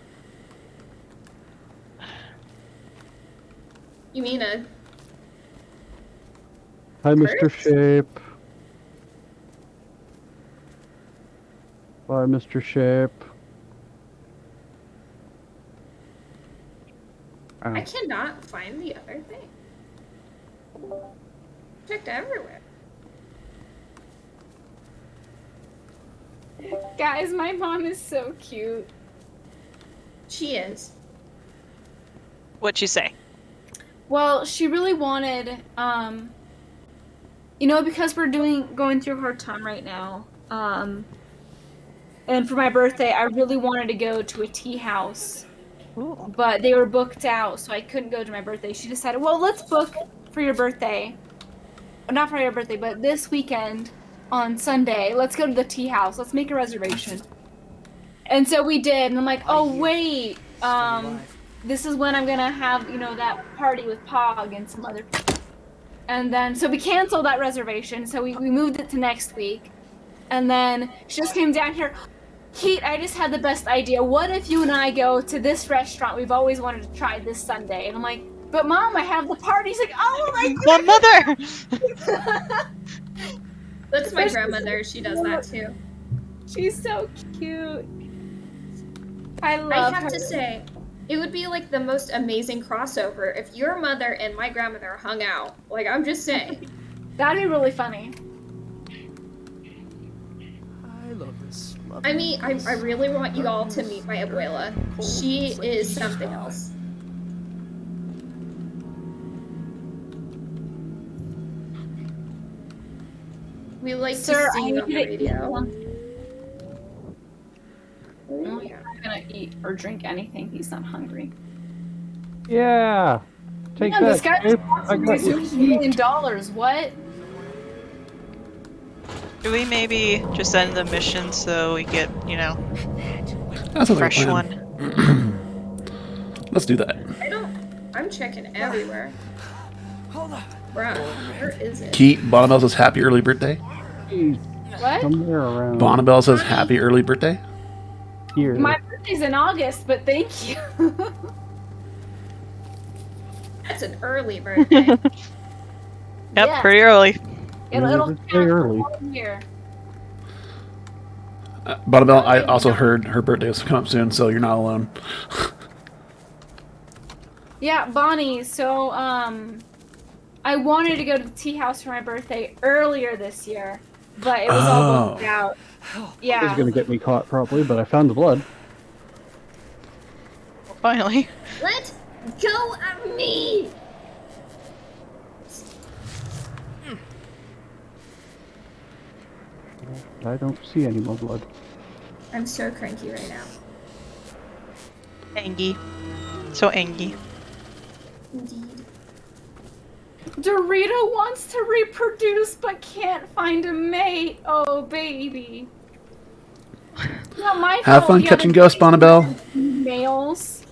You mean a... Hi, Mr. Shape. Bye, Mr. Shape. I cannot find the other thing. Checked everywhere. Guys, my mom is so cute. She is. What'd she say? Well, she really wanted, you know, because we're going through a hard time right now, and for my birthday, I really wanted to go to a tea house, but they were booked out, so I couldn't go to my birthday. She decided, well, let's book for your birthday. Not for your birthday, but this weekend on Sunday, let's go to the tea house. Let's make a reservation. And so we did, and I'm like, oh, wait, this is when I'm gonna have, you know, that party with Pog and some other people. And then, so we canceled that reservation, so we moved it to next week. And then she just came down here, Kate, I just had the best idea. What if you and I go to this restaurant we've always wanted to try this Sunday? And I'm like, but Mom, I have the party. She's like, oh my God. Mother! That's my grandmother. She does that too. She's so cute. I love her. I have to say, it would be like the most amazing crossover if your mother and my grandmother hung out. Like, I'm just saying. That'd be really funny. I love this. I mean, I really want you all to meet my abuela. She is something else. We like Sir, to sing on the I need to radio. Well, he's not gonna eat or drink anything. He's not hungry. Yeah. Take Yeah, that. this guy Shape. just I got you. $1 million. What? Do we maybe just end the mission so we get, you know, That's a a fresh plan. one? Let's do that. I'm checking everywhere. Hold on. Bruh, where is it? Keith, Bonnabelle says happy early birthday. What? Somewhere around Bonnabelle says happy early birthday. here. My birthday's in August, but thank you. That's an early birthday. Yep, Yeah. pretty early. It'll It's count very for early. 1 year. Bonnabelle, I also heard her birthday is coming up soon, so you're not alone. Yeah, Bonnie, so, I wanted to go to the tea house for my birthday earlier this year, but it was all booked out. It was Yeah. gonna get me caught probably, but I found the blood. Finally. Let go of me! I don't see any more blood. I'm so cranky right now. Angy. So angy. Indeed. Dorito wants to reproduce but can't find a mate. Oh, baby. Not my Have fault fun the catching other ghosts, Bonnabelle. Males.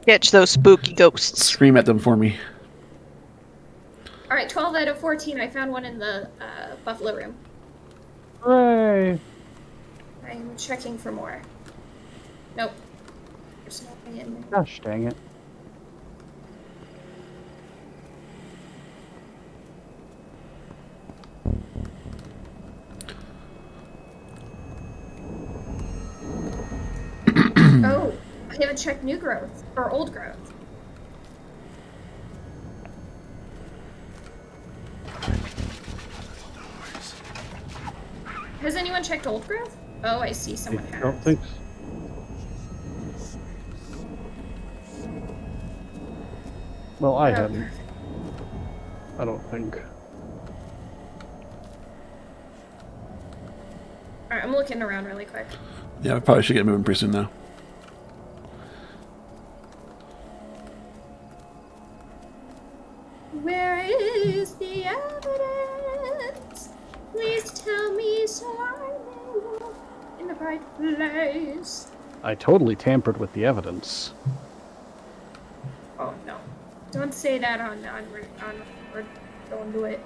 Catch those spooky ghosts. Scream at them for me. Alright, 12 out of 14. I found one in the Buffalo room. Hooray! I'm checking for more. Nope. There's nothing in there. Gosh dang it. Oh, I haven't checked new growth or old growth. Has anyone checked old growth? Oh, I see someone I has. don't think so. Well, I Oh, hadn't. perfect. I don't think. Alright, I'm looking around really quick. Yeah, we probably should get moving pretty soon now. Where is the evidence? Please tell me so I may walk in the right place. I totally tampered with the evidence. Oh no! Don't say that on or don't do it.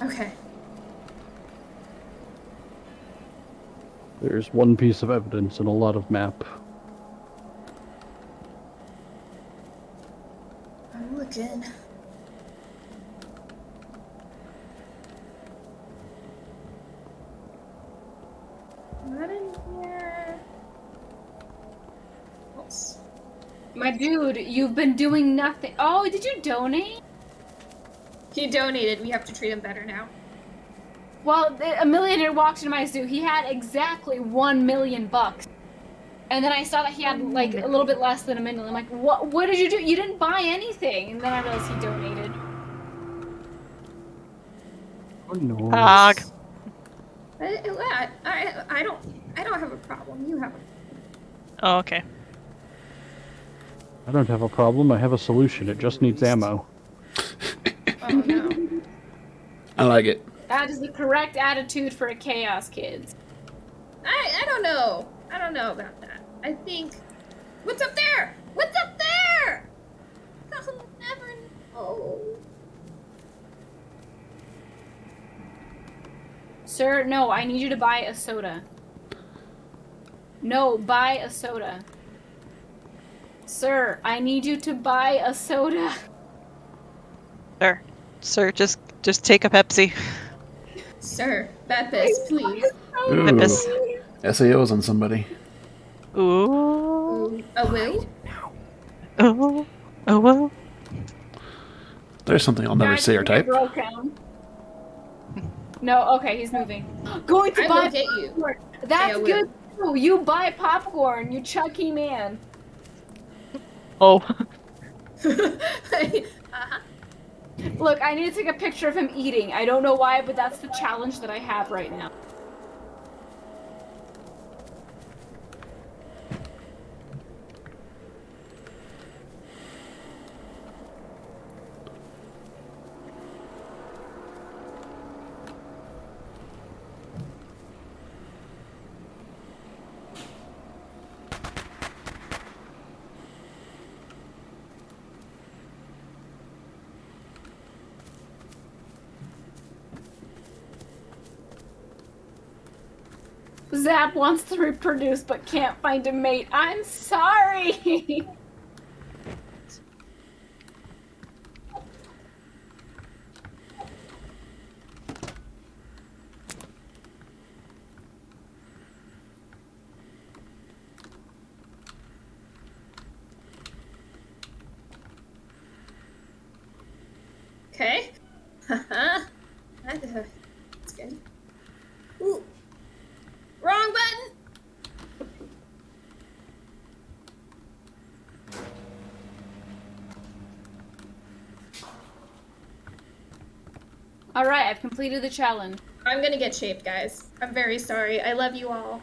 Okay. There's one piece of evidence and a lot of map. I'm looking. Not in here. Else. My dude, you've been doing nothing. Oh, did you donate? He donated. We have to treat him better now. Well, a millionaire walked into my zoo. He had exactly $1 million. And then I saw that he had like a little bit less than $1 million. I'm like, what did you do? You didn't buy anything. And then I realized he donated. Oh no. Dog. I don't have a problem. You have a Oh, okay. I don't have a problem. I have a solution. It just needs ammo. Oh no. I like it. That is the correct attitude for a chaos kids. I don't know. I don't know about that. I think. What's up there? What's up there? I'll never know. Sir, no, I need you to buy a soda. No, buy a soda. Sir, I need you to buy a soda. Sir, just take a Pepsi. Sir, Beppis, please. Ooh, Pepis. SAOs on somebody. Ooh. Ooh, a will? Oh. Oh well. There's something I'll never Guys, say or type. broke down. No, okay, he's moving. Going to I buy will get you. popcorn. That's I will. good too. You buy popcorn, you Chucky man. Oh. Uh-huh. Look, I need to take a picture of him eating. I don't know why, but that's the challenge that I have right now. Zap wants to reproduce but can't find a mate. I'm sorry. Okay. Haha. That's good. Ooh. Wrong button! Alright, I've completed the challenge. I'm gonna get shaped, guys. I'm very sorry. I love you all.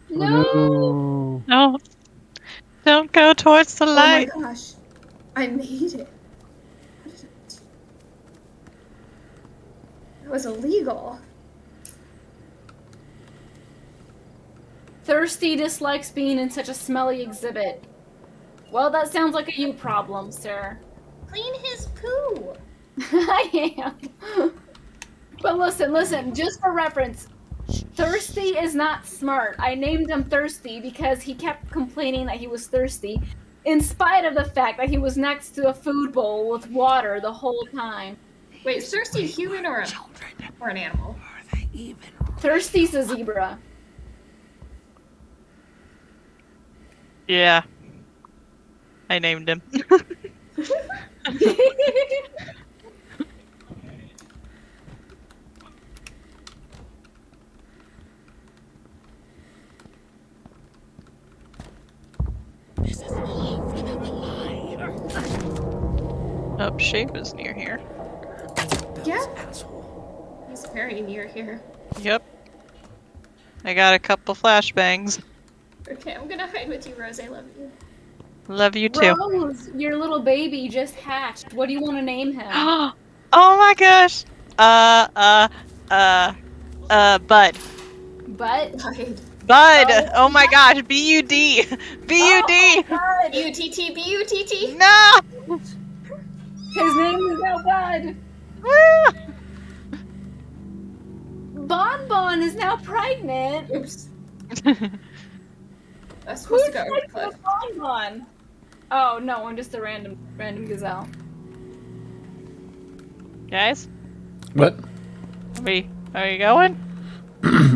No. No. Don't go towards the light. Oh my gosh. I made it. What did I do? That was illegal. Thirsty dislikes being in such a smelly exhibit. Well, that sounds like a you problem, sir. Clean his poo. I am. But listen, just for reference, Thirsty is not smart. I named him Thirsty because he kept complaining that he was thirsty, in spite of the fact that he was next to a food bowl with water the whole time. Wait, is Thirsty a human or an animal? Thirsty's a zebra. Yeah. I named him. Oh, Shape is near here. Yeah. He's very near here. Yep. I got a couple flashbangs. Okay, I'm gonna hide with you, Rose. I love you. Love you too. Rose, your little baby just hatched. What do you want to name him? Oh my gosh. Bud. Bud? Bud. Oh my gosh. B-U-D. B-U-D. Oh, B-U-T-T, B-U-T-T. No. His name is now Bud. Woo. Bon Bon is now pregnant. Oops. I was Who's supposed to go over the cliff. pregnant with Bon Bon? Oh no, I'm just a random gazelle. Guys, What? are you going?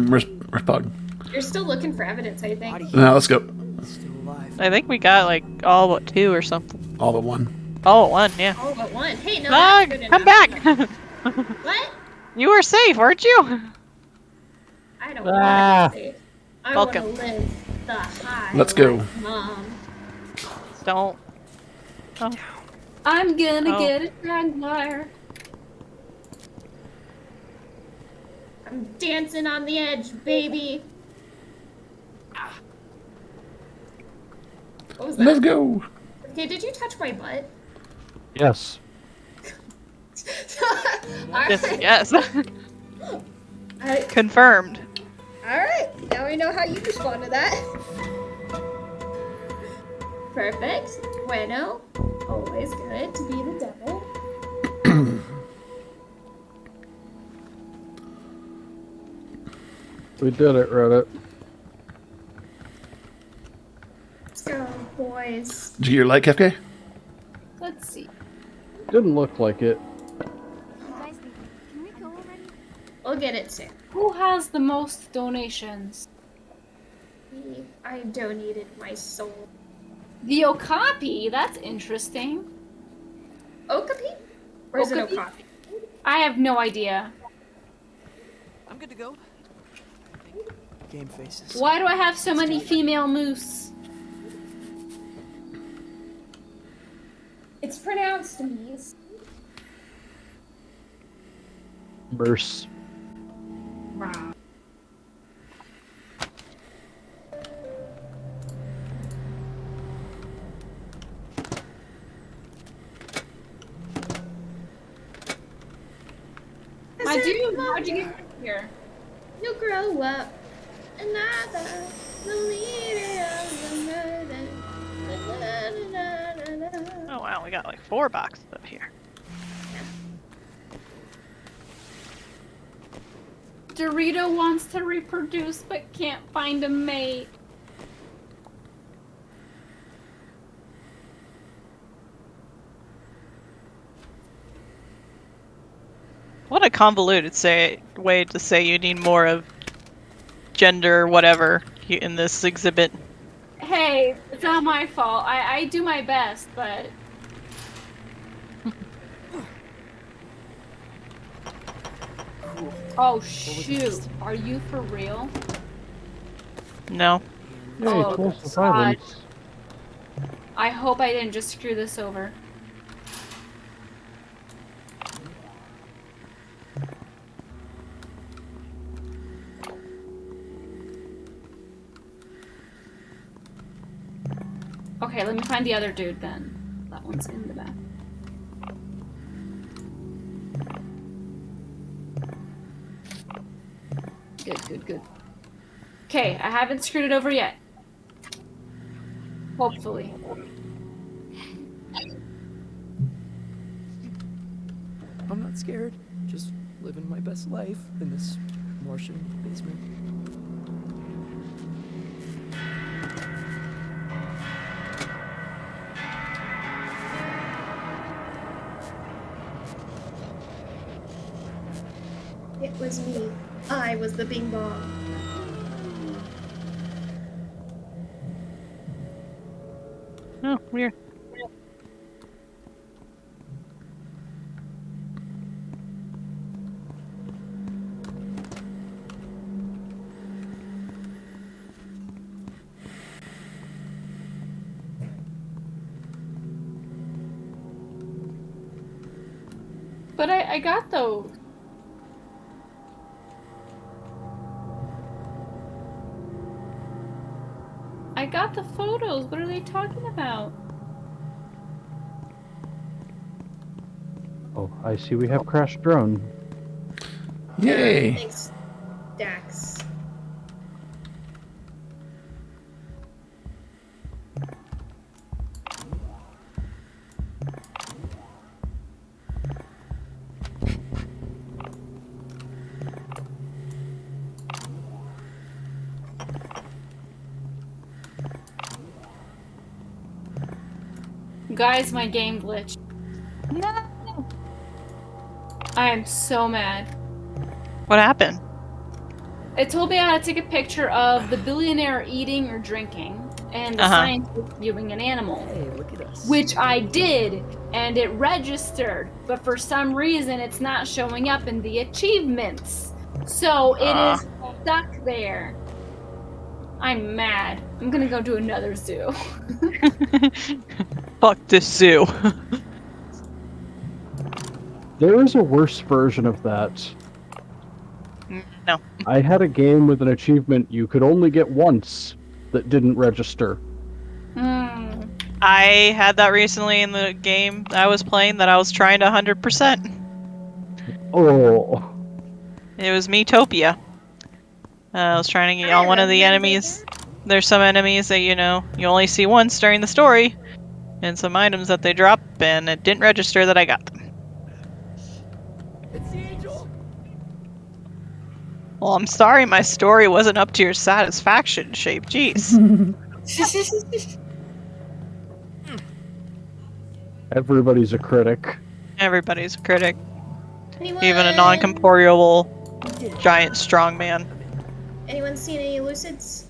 Where's Pug? You're still looking for evidence, I think. Now let's go. Still alive. I think we got like all but 2 or something. All but one. All but 1, yeah. All but one. Hey, no, that's Pug, good come enough. back. What? You were safe, weren't you? I don't Ah. want to be safe. I Welcome. want to live the high Let's go. life, Mom. Don't. Oh. I'm gonna Oh. get a jaguar. I'm dancing on the edge, baby. What was that? Let's go. Okay, did you touch my butt? Yes. Alright. Yes. Alright. Confirmed. Alright, now we know how you respond to that. Perfect. Bueno. Always good to be the devil. We did it, Reddit. Let's go, boys. Did you get your light, Kefke? Let's see. Didn't look like it. Guys, can we go already? We'll get it soon. Who has the most donations? I donated my soul. The Okapi? That's interesting. Okapi? Or is it Okapi? Okapi? I have no idea. I'm good to go. Game faces. Why do I have so many female moose? It's pronounced Mies. Burst. My dude, how'd you get here? You'll grow up another the leader of the murder. Oh wow, we got like 4 boxes up here. Dorito wants to reproduce but can't find a mate. What a convoluted way to say you need more of gender whatever in this exhibit. Hey, it's not my fault. I do my best, but... Oh shoot, are you for real? No. Yay, Oh, tools of God. violence. I hope I didn't just screw this over. Okay, let me find the other dude then. That one's in the back. Good. Okay, I haven't screwed it over yet. Hopefully. I'm not scared. Just living my best life in this Martian basement. It was me. I was the bing bong. Oh, weird. But I got those. I got the photos. What are they talking about? Oh, I see we have crashed drone. Yay! Thanks, Dax. Guys, my game glitched. No. I am so mad. What happened? It told me I had to take a picture of the billionaire eating or drinking and the scientist viewing an animal. Hey, look at us. Which I did, and it registered, but for some reason it's not showing up in the achievements. So it is stuck there. I'm mad. I'm gonna go to another zoo. Fuck this zoo. There is a worse version of that. No. I had a game with an achievement you could only get once that didn't register. I had that recently in the game I was playing that I was trying to 100%. Oh. It was Metopia. I was trying to get on one of the enemies. There's some enemies that, you only see once during the story, and some items that they drop, and it didn't register that I got them. It's the angel. Well, I'm sorry my story wasn't up to your satisfaction, Shape. Jeez. Everybody's a critic. Everybody's a critic. Anyone? Even a non-corporeal giant strongman. Anyone seen any lucids?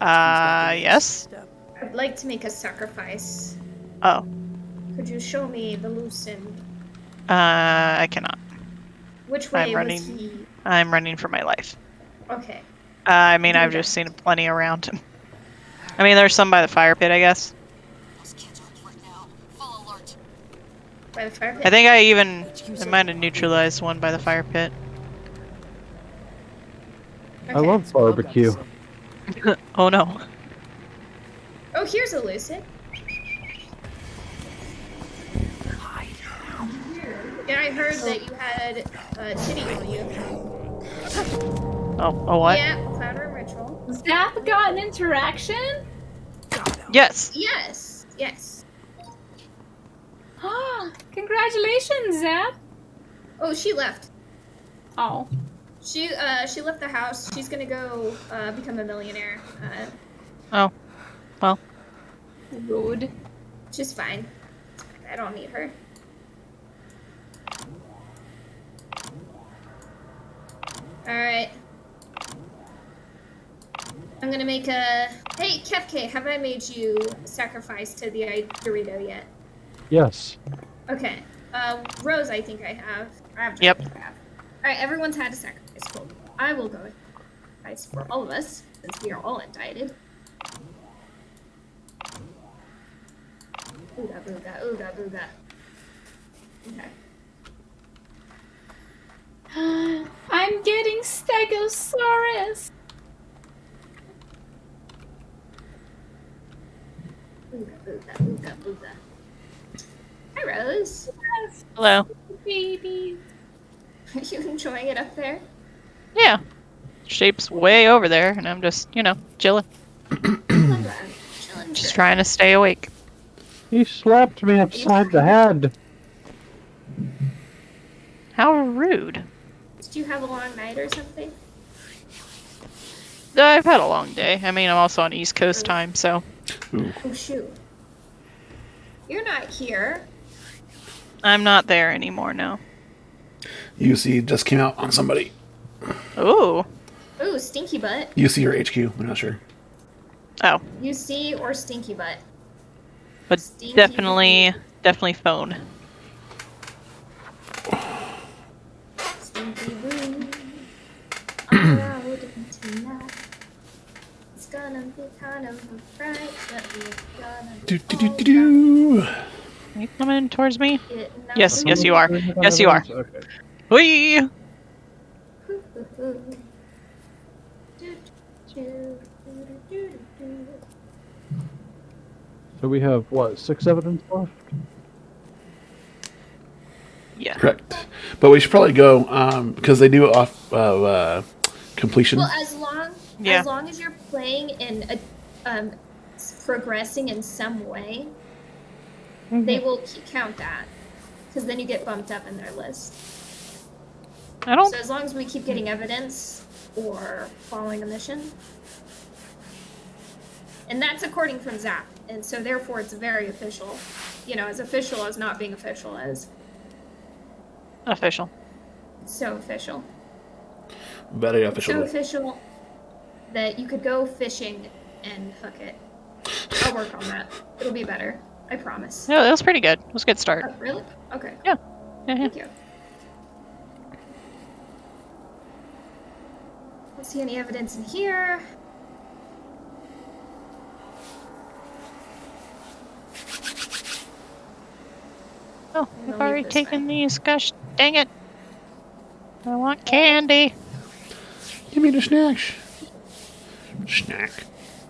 Yes. I'd like to make a sacrifice. Oh. Could you show me the lucid? I cannot. Which way I'm was running. he? I'm running for my life. Okay. I mean, I've just seen plenty around. I mean, there's some by the fire pit, I guess. Those kids are alert now. Full alert. By the fire pit? I think I might have neutralized one by the fire pit. Okay. I love barbecue. Oh no. Oh, here's a lucid. Yeah, I heard that you had a titty on you. Oh, a what? Yeah, cloud room ritual. Zap got an interaction? Yes. Yes, yes. Congratulations, Zap. Oh, she left. Oh. She left the house. She's gonna go become a millionaire. Oh. Well. Rude. She's fine. I don't need her. Alright. I'm gonna make a... Hey, Kefke, have I made you sacrifice to the Dorito yet? Yes. Okay. Rose, I think I have. Yep. Alright, everyone's had a sacrifice. Cool. I will go with sacrifice for all of us, since we are all indicted. Ooga booga, ooga booga. Okay. I'm getting Stegosaurus. Ooga booga, ooga booga. Hi, Rose. Yes. Hello. Babies. Are you enjoying it up there? Yeah. Shape's way over there, and I'm just, chilling. Just trying to stay awake. He slapped me upside the head. How rude. Did you have a long night or something? I've had a long day. I mean, I'm also on East Coast time, so. Ooh. Oh shoot. You're not here. I'm not there anymore now. UC just came out on somebody. Ooh. Ooh, stinky butt. UC or HQ, I'm not sure. Oh. UC or stinky butt. But Stinky definitely phone. Stinky boo. I'm out tonight. It's gonna be kind of a fright, but we're gonna Do do do do do. Are you coming towards me? get Yes, yes you are. Anything on Yes you are. evidence? Okay. Whee! So we have, what, 6 evidence left? Yeah. Correct. But we should probably go because they do it off of completion. Well, Yeah. as long as you're playing in progressing in some way, they will count that because then you get bumped up in their list. I don't. So as long as we keep getting evidence or following a mission, and that's according from Zap, and so therefore it's very official. You know, as official as not being official as. Official. So official. Very So official. official that you could go fishing and hook it. I'll work on that. It'll be better. I promise. No, that was pretty good. It was a good start. Oh, really? Okay. Yeah. Yeah. Thank you. Don't see any evidence in here. Oh, We'll I've already leave this taken way. these. Gosh, dang it. I want candy. Give me the snacks. Snack.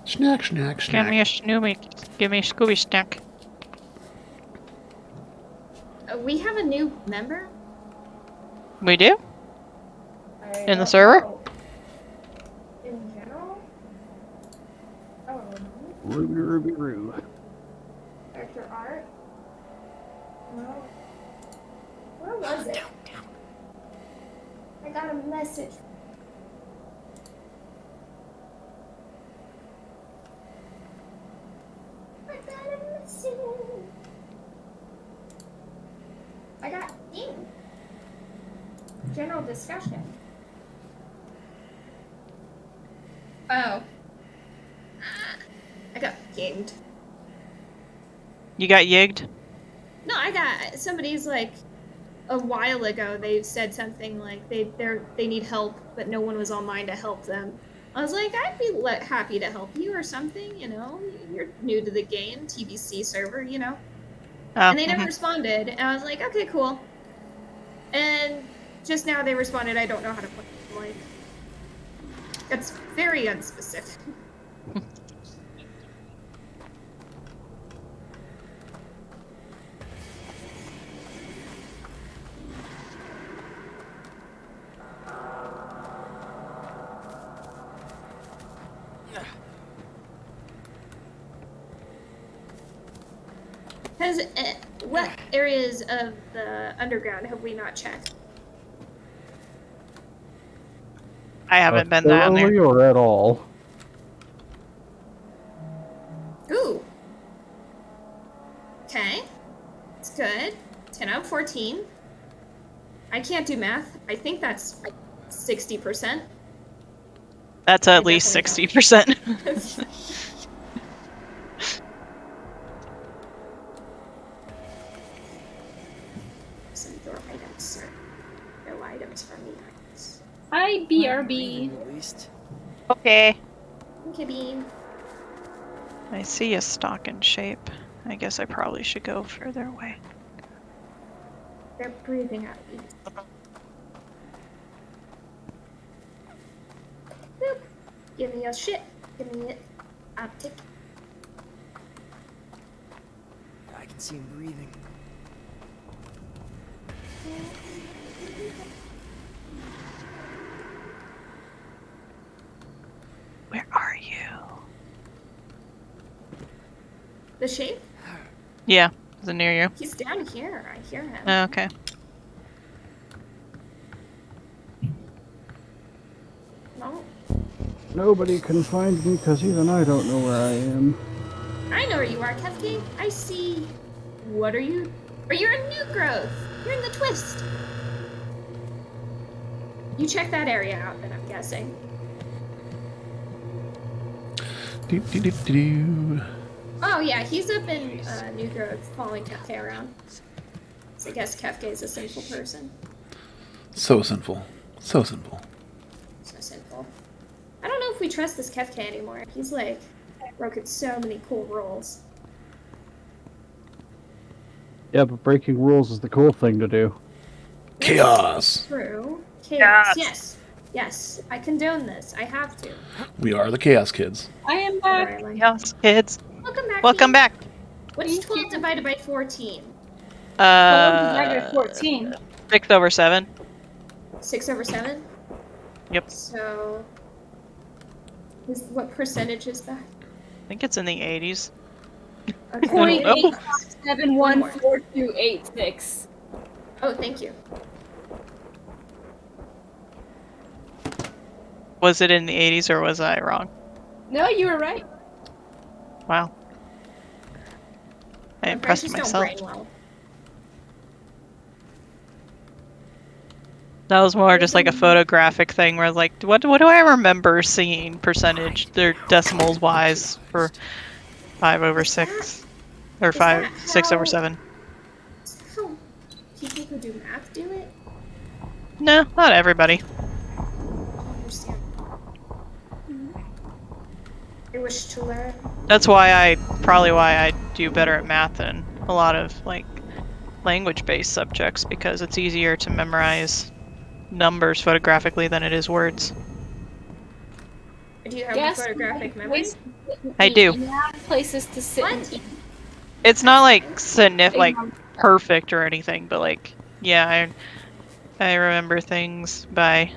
Snack, snack, snack. Give me a Scooby. Give me a Scooby snack. We have a new member. We do? I In the don't server? know. In general? Oh, Ruby, Ruby, Roo. Dr. Art? No. Where was it? I got a message. I got a message. I got ding. General discussion. Oh. I got dinged. You got yigged? No, I got somebody's like a while ago. They said something like they need help, but no one was online to help them. I was like, I'd be happy to help you or something. You know, you're new to the game, TBC server. You know, Oh, and they never responded. And I was like, okay, cool. And just now they responded, I don't know how to play. I'm like, that's very unspecific. What areas of the underground have we not checked? I haven't been down there. Thoroughly or at all? Ooh. Okay. It's good. 10 out of 14. I can't do math. I think that's 60%. That's at least definitely 60%. Some door items, sir. No items from me. Hi, BRB. Released. Okay. Okay, Bean. I see a stalking shape. I guess I probably should go further away. They're breathing at me. Boop. Give me your shit. Give me it. I'll take it. I can see him breathing. Where are you? The shape? Yeah, is it near you? He's down here. I hear him. Oh, okay. nobody can find me because even I don't know where I am. I know where you are, Kefki. I see. What are you? Or you're in New Growth. You're in the Twist. You check that area out, then I'm guessing. Oh yeah, he's up in New Growth, following Kefke around. So I guess Kefke is a sinful person. So sinful. So sinful. So sinful. I don't know if we trust this Kefke anymore. He's like broken so many cool rules. Yeah, but breaking rules is the cool thing to do. Chaos. True. Chaos. Yes. Yes. I condone this. I have to. We are the Chaos Kids. I am back. Chaos kids. Welcome back. Welcome Ian. back. What's 12 divided by 14? 12 divided by 14. 6 over 7. 6 over 7? Yep. So, what percentage is that? I think it's in the 80s. Okay. 0.8714286. Oh, thank you. Was it in the 80s or was I wrong? No, you were right. Wow. I impressed myself. Well. That was more just like a photographic thing where I was like, what do I remember seeing percentage, their decimals wise for 5 over 6? Or 6 over 7. Is that how people who do math do it? No, not everybody. I don't understand. I wish to learn. That's probably why I do better at math than a lot of like language-based subjects, because it's easier to memorize numbers photographically than it is words. Do you have a photographic memory? I do. You have places to sit and eat. It's not like like perfect or anything, but like yeah, I remember things by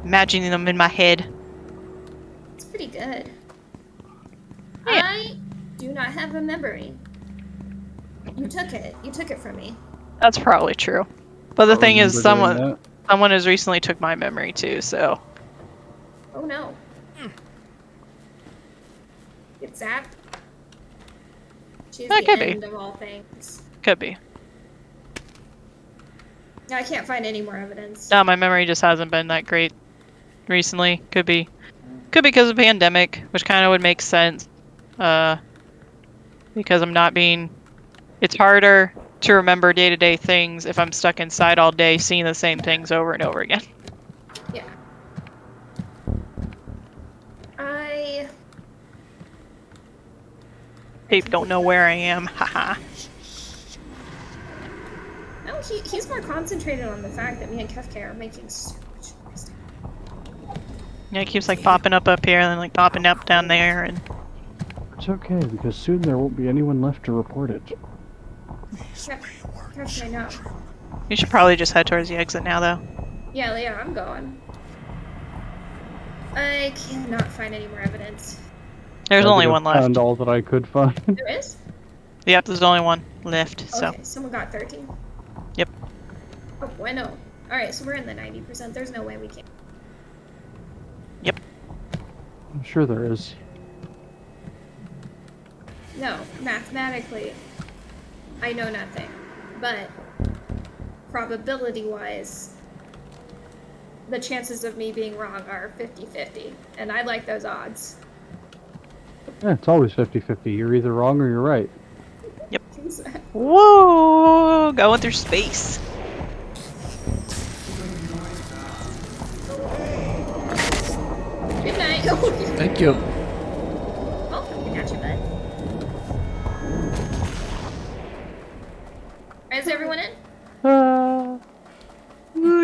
imagining them in my head. It's pretty good. Yeah. I do not have a memory. You took it. You took it from me. That's probably true. But the thing is, remember doing someone has recently took my memory too, so. Oh no. It's that. She's That the could end be. of all things. Could be. No, I can't find any more evidence. No, my memory just hasn't been that great recently. Could be because of the pandemic, which kind of would make sense. Because I'm not being... It's harder to remember day-to-day things if I'm stuck inside all day seeing the same things over and over again. Yeah. People don't know where I am. Haha. No, he's more concentrated on the fact that me and Kefke are making so much noise. Yeah, it keeps like popping up here and then like popping up down there, and It's okay, because soon there won't be anyone left to report it. Kefke, I know. you should probably just head towards the exit now, though. Yeah, I'm going. I cannot find any more evidence. There's I only think I one left. found all that I could find. There is? Yep, there's only one left. So. Okay, someone got 13. Yep. Oh, bueno. Alright, so we're in the 90%. There's no way we can. Yep. I'm sure there is. No, mathematically, I know nothing. But probability-wise, the chances of me being wrong are 50-50. And I like those odds. Yeah, it's always 50-50. You're either wrong or you're right. Yep. Whoa! Going through space. Good night. Thank you. Oh, I got you, bud. Is everyone in?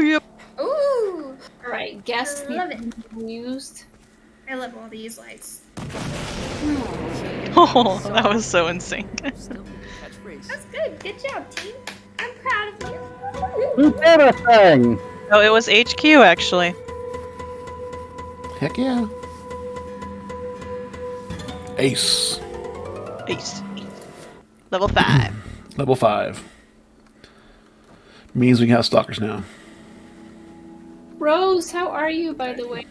Yep. Ooh! Alright, guess I love the it. used. I love all these lights. Oh, that was so in sync. That's good. Good job, team. I'm proud of you. You did a thing! Oh, it was HQ actually. Heck yeah. Ace. Ace. Level 5. Level 5. Means we can have stalkers now. Rose, how are you, by the way?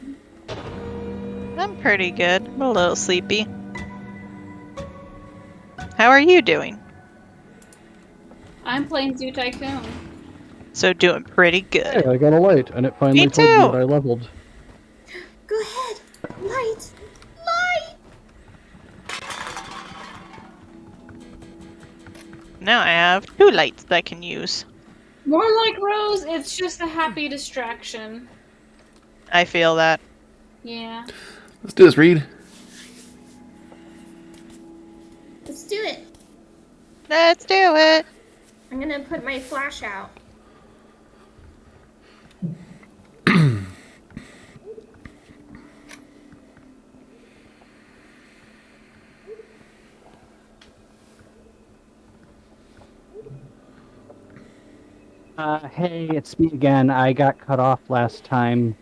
I'm pretty good. I'm a little sleepy. How are you doing? I'm playing Zoo Tycoon. So doing pretty good. Hey, I got a light, and it finally Me told me too. that I leveled. Go ahead. Light. Light. Now I have 2 lights that I can use. More like Rose, it's just a happy distraction. I feel that. Yeah. Let's do this, Reed. Let's do it. Let's do it. I'm gonna put my flash out. Hey, it's me again. I got cut off last time.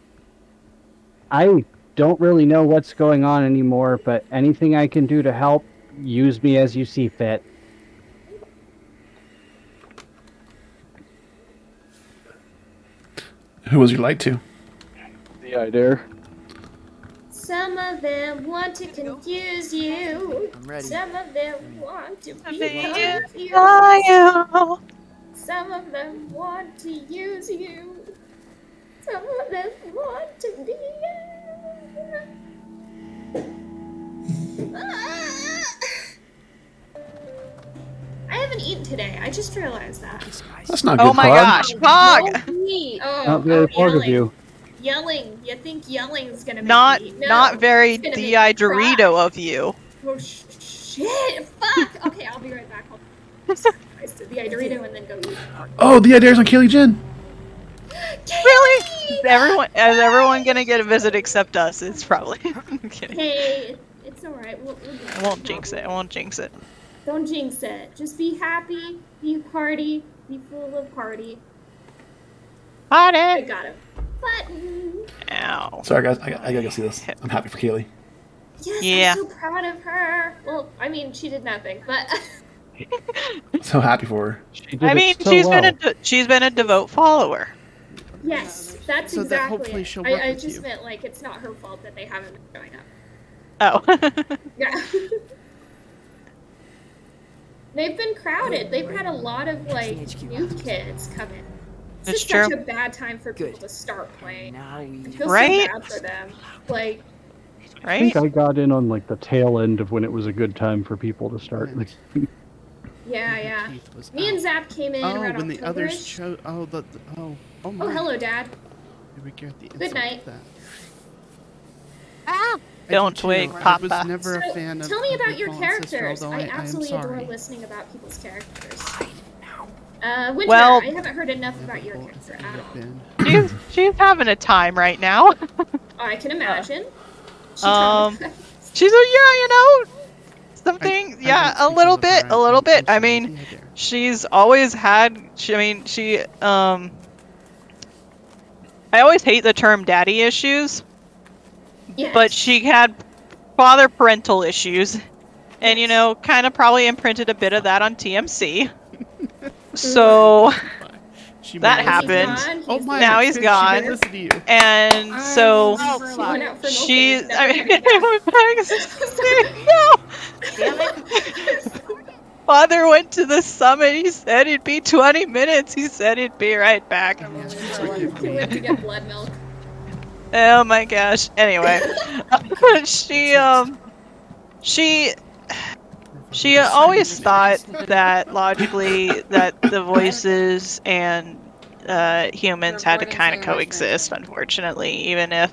I don't really know what's going on anymore, but anything I can do to help, use me as you see fit. Who was your light to? The idea. Some of them want to confuse you. I'm ready. Some of them want to be Be confused. you. Some of them want to use you. Some of them want to be you. I haven't eaten today. I just realized that. That's not good, Oh my Pog. gosh, Pog! Not very part of you. Yelling. You think yelling's gonna make Not me? No, not very it's gonna make me cry. Dorito of you. Oh shit! Fuck! Okay, I'll be right back. I'll the Dorito and then go eat. Oh, the idea's on Kaylee Jen. Really? Is everyone gonna get a visit except us? It's probably. I'm kidding. Hey, it's alright. We'll I won't jinx it. I won't jinx it. Don't jinx it. Just be happy, be party, be full of party. I Party! got it. Button. Ow. Sorry, guys. I gotta go see this. I'm happy for Kaylee. Yes, Yeah. I'm so proud of her. Well, I mean, she did nothing, but So happy for her. She did I mean, it so she's been a devout follower. yes, that's So that exactly hopefully it. she'll work I with just you. meant like it's not her fault that they haven't been showing up. Oh. Yeah. They've been crowded. They've had a lot of like new kids come in. It's It's just true. such a bad time for people Good. to start playing. Now we. I feel Right? so bad for them. Like, I think Right? I got in on like the tail end of when it was a good time for people to start. Right. yeah. Keith was Me and out. Zap came in Oh, around when the others October-ish. chose. Oh, oh my. Oh, hello, Dad. Did we get the Good insult night. of that? Ah! I Don't do twig, too. I Papa. was never a So, fan of tell me about of your Fallen Sister, characters. although I am absolutely adore sorry. listening about people's characters. Winter, Well- I haven't heard enough about your Difficult as character it at may all. have been. She's having a time right now. Oh, I can imagine. She Um, traumatized. She's something, I yeah, don't a speak little ill of her. bit, a little bit. I'm I sorry, mean, the idea. she's always had, I always hate the term daddy issues, Yes. but she had father parental issues. And, kind of probably imprinted a bit of that on TMC. So, She that may have happened. listened. Oh my! Now he's She gone. may listen to you. and I so remember she went out for she's, milk and I never mean, came back. no! Father went to the summit. He said it'd be 20 minutes. He said he'd be right back. Yes, She just forgive me. went to get blood milk. Oh my gosh. Anyway, she always thought that logically that the voices and humans had to kind of coexist, unfortunately, even if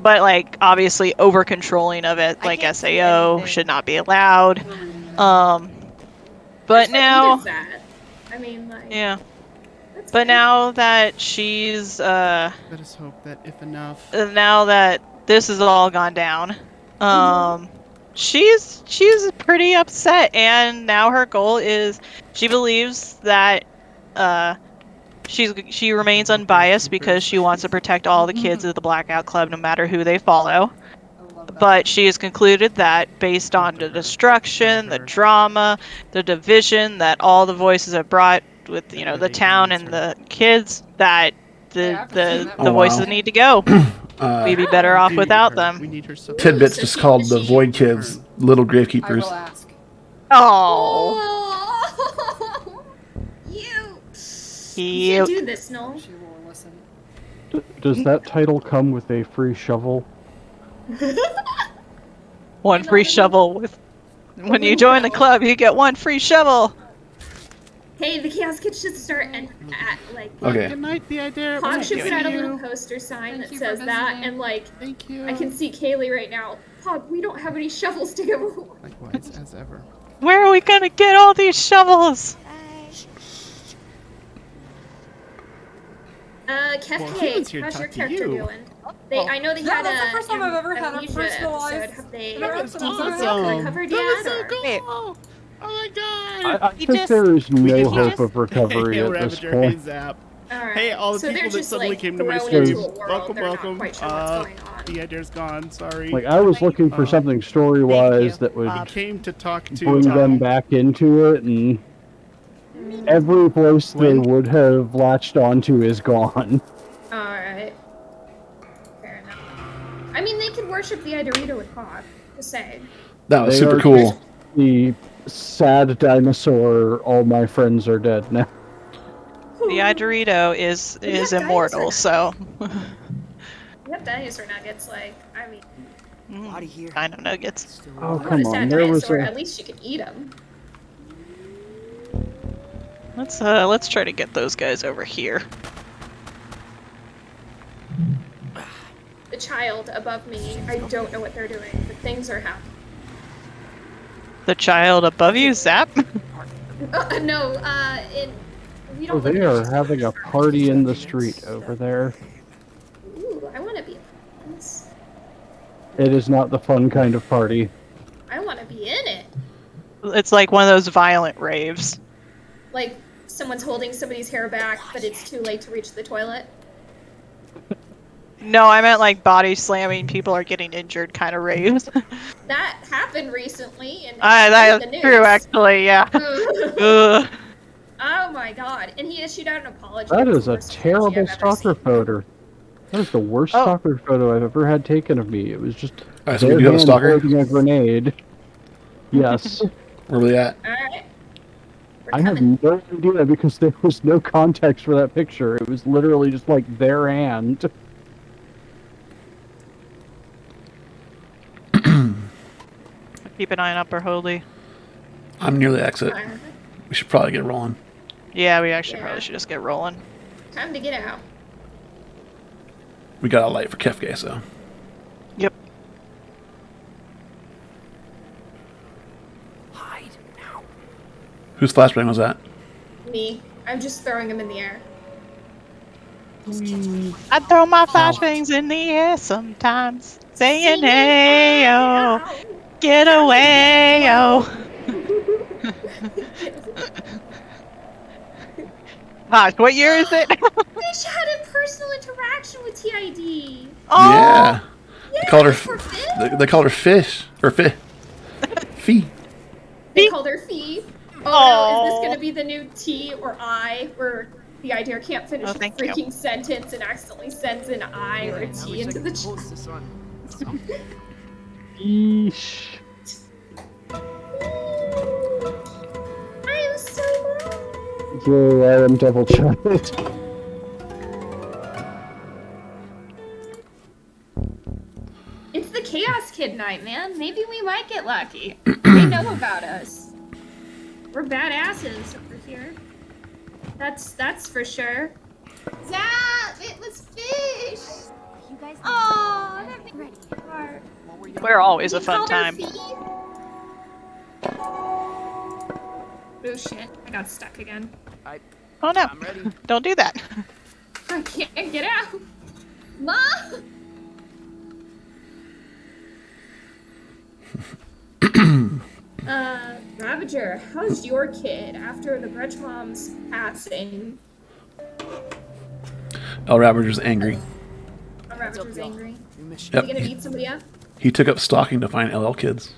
but like obviously over controlling of it, like SAO should not be allowed. But That's what now Edith said. I mean, like, yeah. that's But fine. now that she's Let us hope that if enough. now that this has all gone down, she's pretty upset, and now her goal is she believes that she remains unbiased because she wants to protect all the kids of the Blackout Club no matter who they follow. But she has concluded that based on the destruction, the drama, the division that all the voices have brought with the town and the kids, that the Oh, voices wow. need to go. We'd be better off We need without her. them. We need her so Tidbits So just she- called the she- Void Kids Little Gravekeepers. I will ask. Oh, Oh, you cute. can't do this, no. She will listen. Does that title come with a free shovel? One free shovel with. When you join the club, you get one free shovel. Hey, the Chaos Kids should start and at like. Okay. Good night, the idea. Pog should put out a Thank little you. poster sign Thank that you for says that, visiting. and like, Thank you. I can see Kaylee right now. Pog, we don't have any shovels to give away. Likewise, as ever. Where are we gonna get all these shovels? Kef Well, K, Kevin's here to how's your talk to character you. doing? I know they Yeah, had that's the a first time I've ever had a amnesia personalized- episode. Have they That was awesome. recovered That was yet? so or- cool. Wait. Oh my god. I He think just- there is no just- hope of recovery Hey, at this Ravager, hey, point. Zap. Alright. Hey, all the So they're people that just, suddenly like, came to my thrown stream. into a world. Welcome, They're not welcome. quite sure what's going on. The editor's gone. Sorry. Like, I was looking for something story-wise that would We came to talk to bring them back into it, and every voice they When- would have latched onto is gone. Alright. Fair enough. I mean, they could worship the Idorito with Pog. Just saying. That was They super are cool. The sad dinosaur, all my friends are dead now. The Idorito is Yeah, immortal, dinosaur so. You have dinosaur nuggets, like, I mean, Kind of nuggets. Oh, I want come a sad on, there was dinosaur. a... At least you can eat them. Let's try to get those guys over here. The child above me, I don't know what they're doing, but things are happening. The child above you, Zap. No, we don't Oh, they live are next- having a party in the street over there. Ooh, I want to be in this. It is not the fun kind of party. I want to be in it. It's like one of those violent raves. Like, someone's holding somebody's hair back, but it's too late to reach the toilet. No, I meant like body slamming, people are getting injured kind of raves. That happened recently, and That's in the true, news. actually, yeah. Ugh. Oh my god! And he issued out an apology. That It was is the a worst apology terrible I've ever stalker seen. photo. That is the worst Oh. stalker photo I've ever had taken of me. It was just Alright, so their we do have a hand stalker? holding a grenade. Yes. Where were they at? Alright. We're I have coming. no idea because there was no context for that picture. It was literally just like their hand. Keep an eye on Upper Holy. I'm near the exit. Alright. We should probably get rolling. Yeah, we actually Yeah. probably should just get rolling. Time to get out. We got a light for Kefke, so. Yep. Hide now. Whose flashbang was that? Me. I'm just throwing them in the air. I throw my flashbangs in the air sometimes, saying, hey, yo, get away, yo. Gosh, what year is it? Fish had a personal interaction with TID. Oh, Yeah. They called her. for Fish? They called her Fish or Fee. They called her Fee. Oh no, is this gonna be the new T or I, where the idea can't finish Oh, a thank you. freaking sentence and accidentally sends an I or a T into the chat? Eesh. I am so glad. Yay, I am Devil Child. It's the Chaos Kid night, man. Maybe we might get lucky. They know about us. We're badasses over here. That's for sure. Zap! It was Fish! You guys Oh, that made me heart. we're always a We fun called her time. Fee. Oh shit, I got stuck again. Oh no, don't do that. I can't get out. Mom! Ravager, how's your kid after the Grudge mom's passing? El Ravager's angry. Ravager's angry. Is Yep. he gonna beat somebody up? He took up stalking to find LL kids.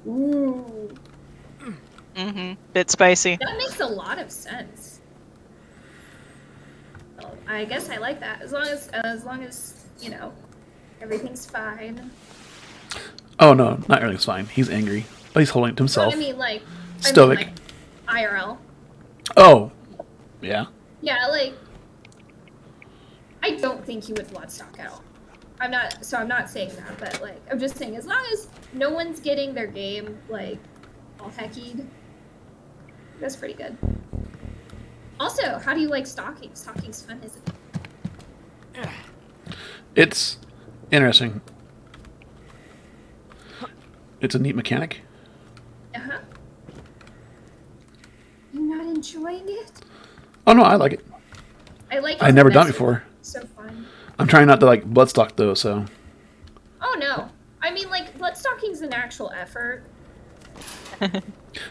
Ooh. Mm-hmm. Bit spicy. That makes a lot of sense. Well, I guess I like that. As long as you know, everything's fine. Oh no, not everything's fine. He's angry, but he's holding it to But himself. I mean, like, Stoic. IRL. Oh, yeah. Yeah, like, I don't think he would bloodstock at all. I'm not saying that, but like, I'm just saying, as long as no one's getting their game, like, all heckied, that's pretty good. Also, how do you like stalking? Stalking's fun, isn't it? It's interesting. It's a neat mechanic. Uh-huh. You're not enjoying it? Oh no, I like it. I like it. I've never done it before. So fun. I'm trying not to like bloodstock though, so. Oh no. I mean, like, bloodstocking's an actual effort.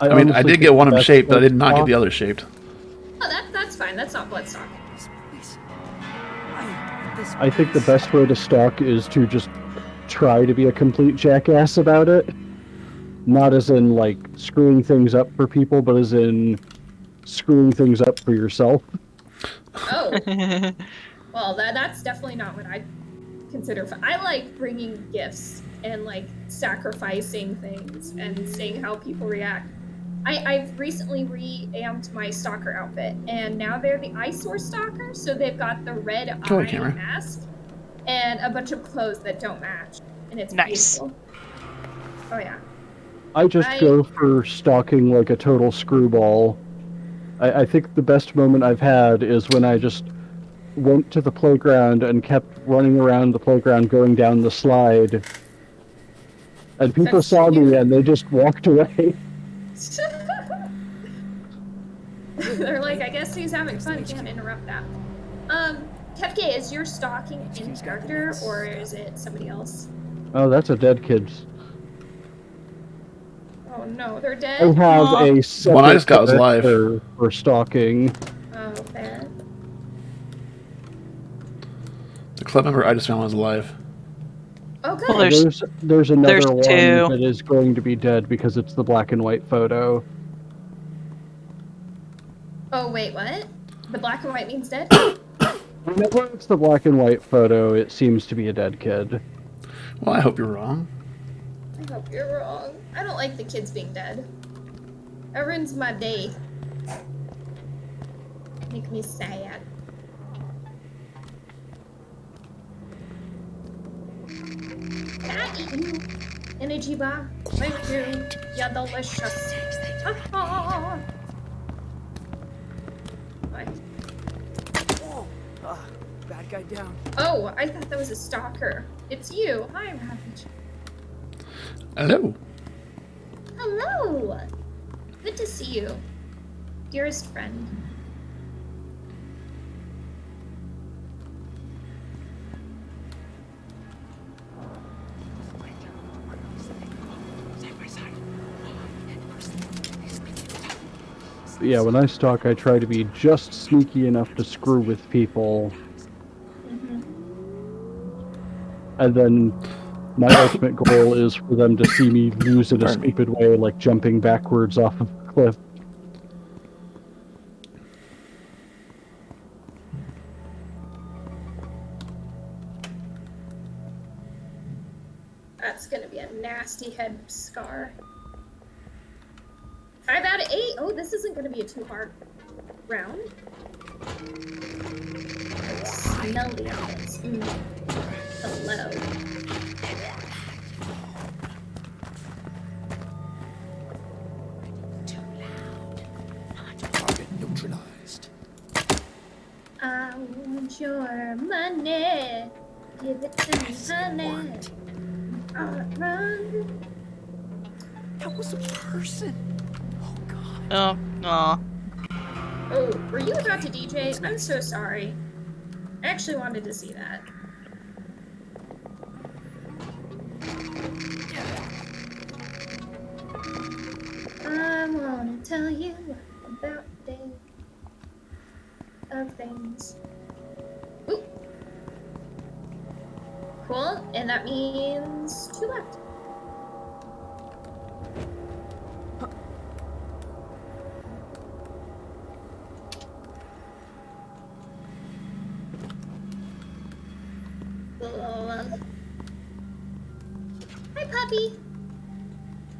I mean, I did get one of them shaped, but I did not get the other shaped. Oh, that's fine. That's not bloodstock. I think the best way to stalk is to just try to be a complete jackass about it. Not as in, like, screwing things up for people, but as in screwing things up for yourself. Oh. Well, that's definitely not what I consider fun. I like bringing gifts and, like, sacrificing things and seeing how people react. I've recently reamped my stalker outfit, and now they're the eyesore stalker, so they've got the red eye mask and a bunch of clothes that don't match, and it's nice. beautiful. Oh yeah. I just go for stalking like a total screwball. I think the best moment I've had is when I just went to the playground and kept running around the playground going down the slide, and people saw me and they just walked away. They're like, I guess he's having fun, can't interrupt that. Kefke, is your stalking in character or is it somebody else? Oh, that's a dead kid's. Oh no, they're dead? I have a separate one I just got was live for stalking. Oh, fair. The club member I just found was alive. Oh, good. Well, There's another one two. that is going to be dead because it's the black and white photo. Oh, wait, what? The black and white means dead? Whenever it's the black and white photo, it seems to be a dead kid. Well, I hope you're wrong. I hope you're wrong. I don't like the kids being dead. That ruins my day. Make me sad. Can I eat you? Energy bar. Thank you. You're delicious. Ah-ha. Bad guy down. Oh, I thought that was a stalker. It's you. Hi, Ravage. Hello. Hello. Good to see you, dearest friend. Yeah, when I stalk, I try to be just sneaky enough to screw with people. And then my ultimate goal is for them to see me lose in a stupid way, like jumping backwards off of a cliff. That's gonna be a nasty head scar. 5 out of 8. Oh, this isn't gonna be a too hard round. Smell the elements. Hello. Target neutralized. I want your money. Give it to me, honey. Run. That was a person. Oh, aw. Oh, were you about to DJ? I'm so sorry. I actually wanted to see that. I wanna tell you about the day of things. Ooh. Cool, and that means 2 left. puppy.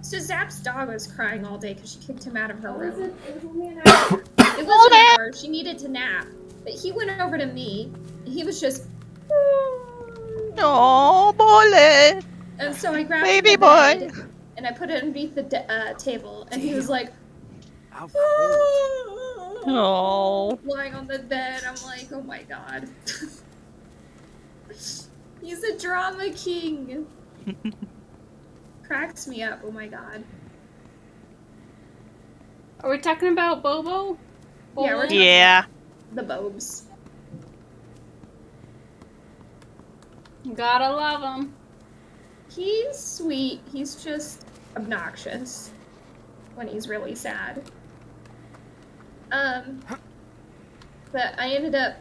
So Zap's dog was crying all day because she kicked him out of her room. It was only an hour. It was an hour. She needed to nap. But he went over to me, and he was just... Oh, boy. And so I grabbed Baby the boy. bed, and I put it underneath the table, and he was like... How cold. Oh. Lying on the bed, I'm like, oh my god. He's a drama king. Cracks me up, oh my god. Are we talking about Bobo? Yeah, we're talking Yeah. the Bobes. Gotta love him. He's sweet, he's just obnoxious when he's really sad. But I ended up,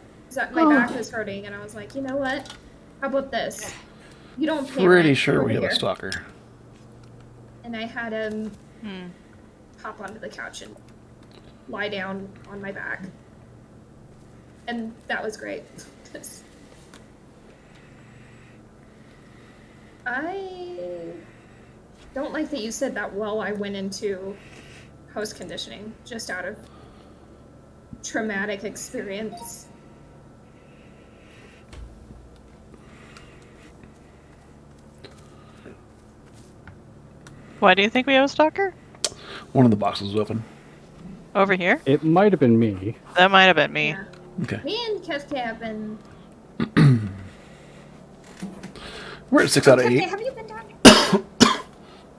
my back was hurting, and I was like, you know what? How about this? You don't pay Pretty rent sure over we have here. a stalker. And I had him hop onto the couch and lie down on my back. And that was great. I don't like that you said that while I went into post conditioning, just out of traumatic experience. Why do you think we have a stalker? One of the boxes was open. Over here? It might have been me. That might have been me. Yeah. Okay. Me and Kefke have been... We're at 6 out of Kefke, 8. have you been down?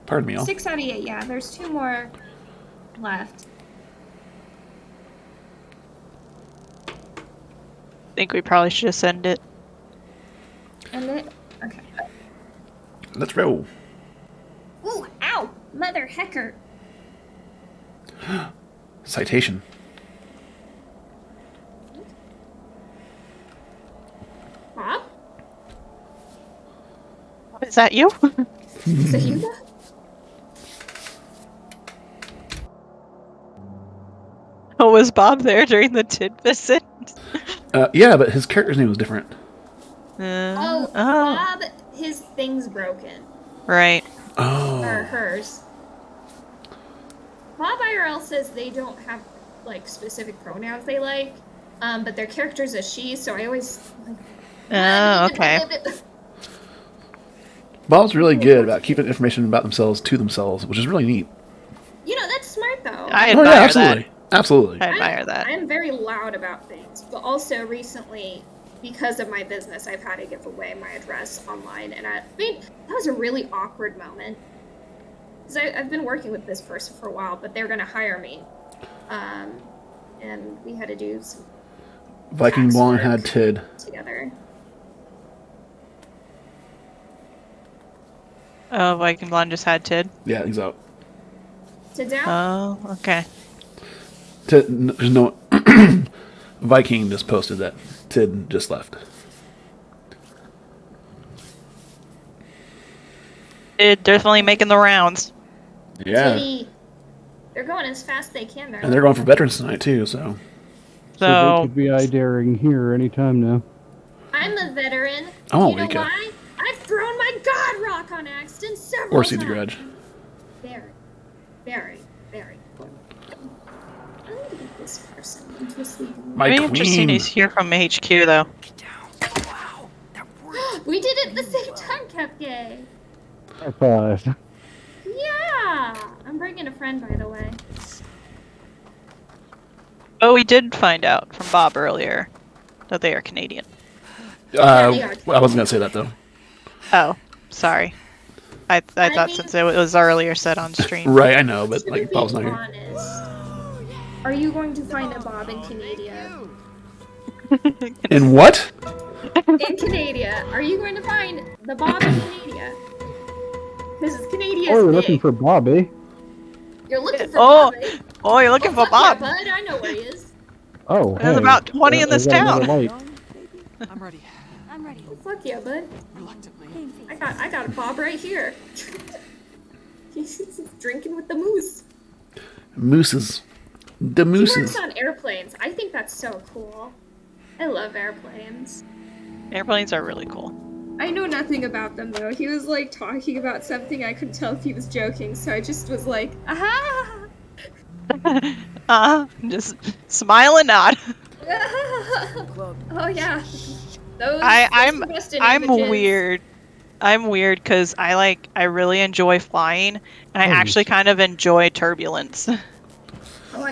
Pardon me, all. 6 out of 8, yeah. There's 2 more left. I think we probably should just send it. And it... Okay. Let's roll. Ooh, ow! Mother hecker. Citation. Bob? Is that you? Is it you? Oh, was Bob there during the Tid visit? Yeah, but his character's name was different. Oh, Bob, his thing's broken. Right. Oh. Or hers. Bob IRL says they don't have, like, specific pronouns they like, but their character's a she, so I always, like... Oh, okay. Bob's really good about keeping information about themselves to themselves, which is really neat. You know, that's smart, though. I Oh, admire yeah, absolutely. that. Absolutely. I admire that. I'm very loud about things, but also recently, because of my business, I've had to give away my address online, and I mean, that was a really awkward moment. Because I've been working with this person for a while, but they're going to hire me. And we had to do some Viking tax Blonde work had Tid. together. Oh, Viking Blonde just had Tid. Yeah, he's out. Tid's out? Oh, okay. There's no... Viking just posted that Tid just left. It definitely making the rounds. Yeah. Tiddy. They're going as fast as they can. And they're going for veterans tonight, too, so... So they could be eye-daring here anytime now. I'm a veteran. I won't you know wake up. why? I've thrown my god rock on accident several Or times. see the Grudge. Very, very, very important. I need to get this person into a sleeping My It'd be interesting queen. to hear from HQ, though. We did it at the same time, Kefke. High five. Yeah! I'm bringing a friend, by the way. Oh, we did find out from Bob earlier that they are Canadian. I wasn't going to say that, though. Oh, sorry. I thought mean- since it was earlier said on stream. Right, I know, but, To like, be Bob's not here. honest, are you going to find a Bob in Canada? In what? In Canada, are you going to find the Bob in Canada? Because Canadia's Oh, you're big. looking for Bob, eh? You're looking for Oh, Bob, eh? oh, you're looking for Fuck yeah, Bob. bud. I know where he is. Oh, hey. There's about 20 in I this got another town. light. I'm ready. I'm ready. Oh, fuck yeah, bud. Reluctantly. I got a Bob right here. He's drinking with the moose. Mooses. The He mooses. works on airplanes. I think that's so cool. I love airplanes. Airplanes are really cool. I know nothing about them though. He was like talking about something. I couldn't tell if he was joking, so I just was like, aha! Just smile and nod. Oh yeah. Those I'm invested images. weird. I'm weird because I really enjoy flying, and I actually kind of enjoy turbulence. Oh,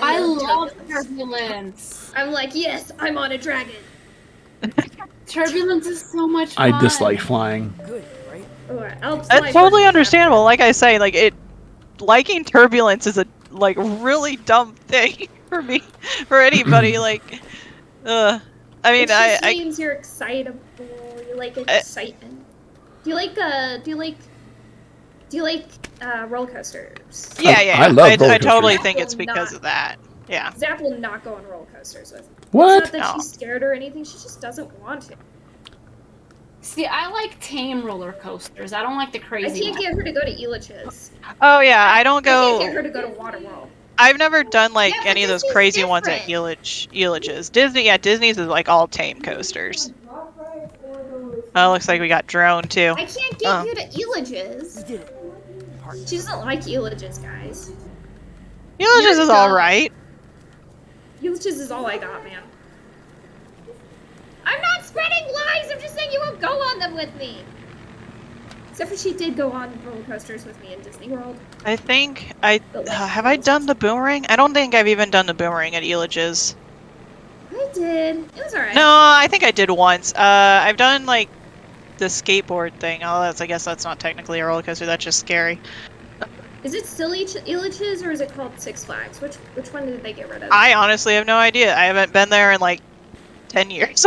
I love turbulence. I'm like, yes, I'm on a dragon. Turbulence is so much fun. I dislike flying. Good, right? Oh, It's totally understandable. Like I say, like liking turbulence is a really dumb thing for me, for anybody. Like, I mean, it just means you're excitable. You like excitement. Do you like roller coasters? Yeah. I love roller I coasters. totally Zap think will it's because of that. Yeah. Zap will not go on roller coasters with me. What? It's not that she's scared or anything. She just doesn't want to. See, I like tame roller coasters. I don't like the crazy I can't ones. get her to go to Elitch's. Oh yeah, I don't I go. can't get her to go to Waterworld. I've never done like Yeah, but any of those Disney's crazy ones at different. Elitch's. Disney's is like all tame coasters. Oh, looks like we got drone too. I can't get you to Elitch's. We did it. She doesn't like Elitch's, guys. Elitch's You're is all dumb. right. Elitch's is all I got, man. I'm not spreading lies. I'm just saying you won't go on them with me. Except for she did go on roller coasters with me in Disney World. I think have I done the boomerang? I don't think I've even done the boomerang at Elitch's. I did. It was alright. No, I think I did once. I've done like the skateboard thing. Oh, I guess that's not technically a roller coaster. That's just scary. Is it still Elitch's or is it called Six Flags? Which one did they get rid of? I honestly have no idea. I haven't been there in like 10 years.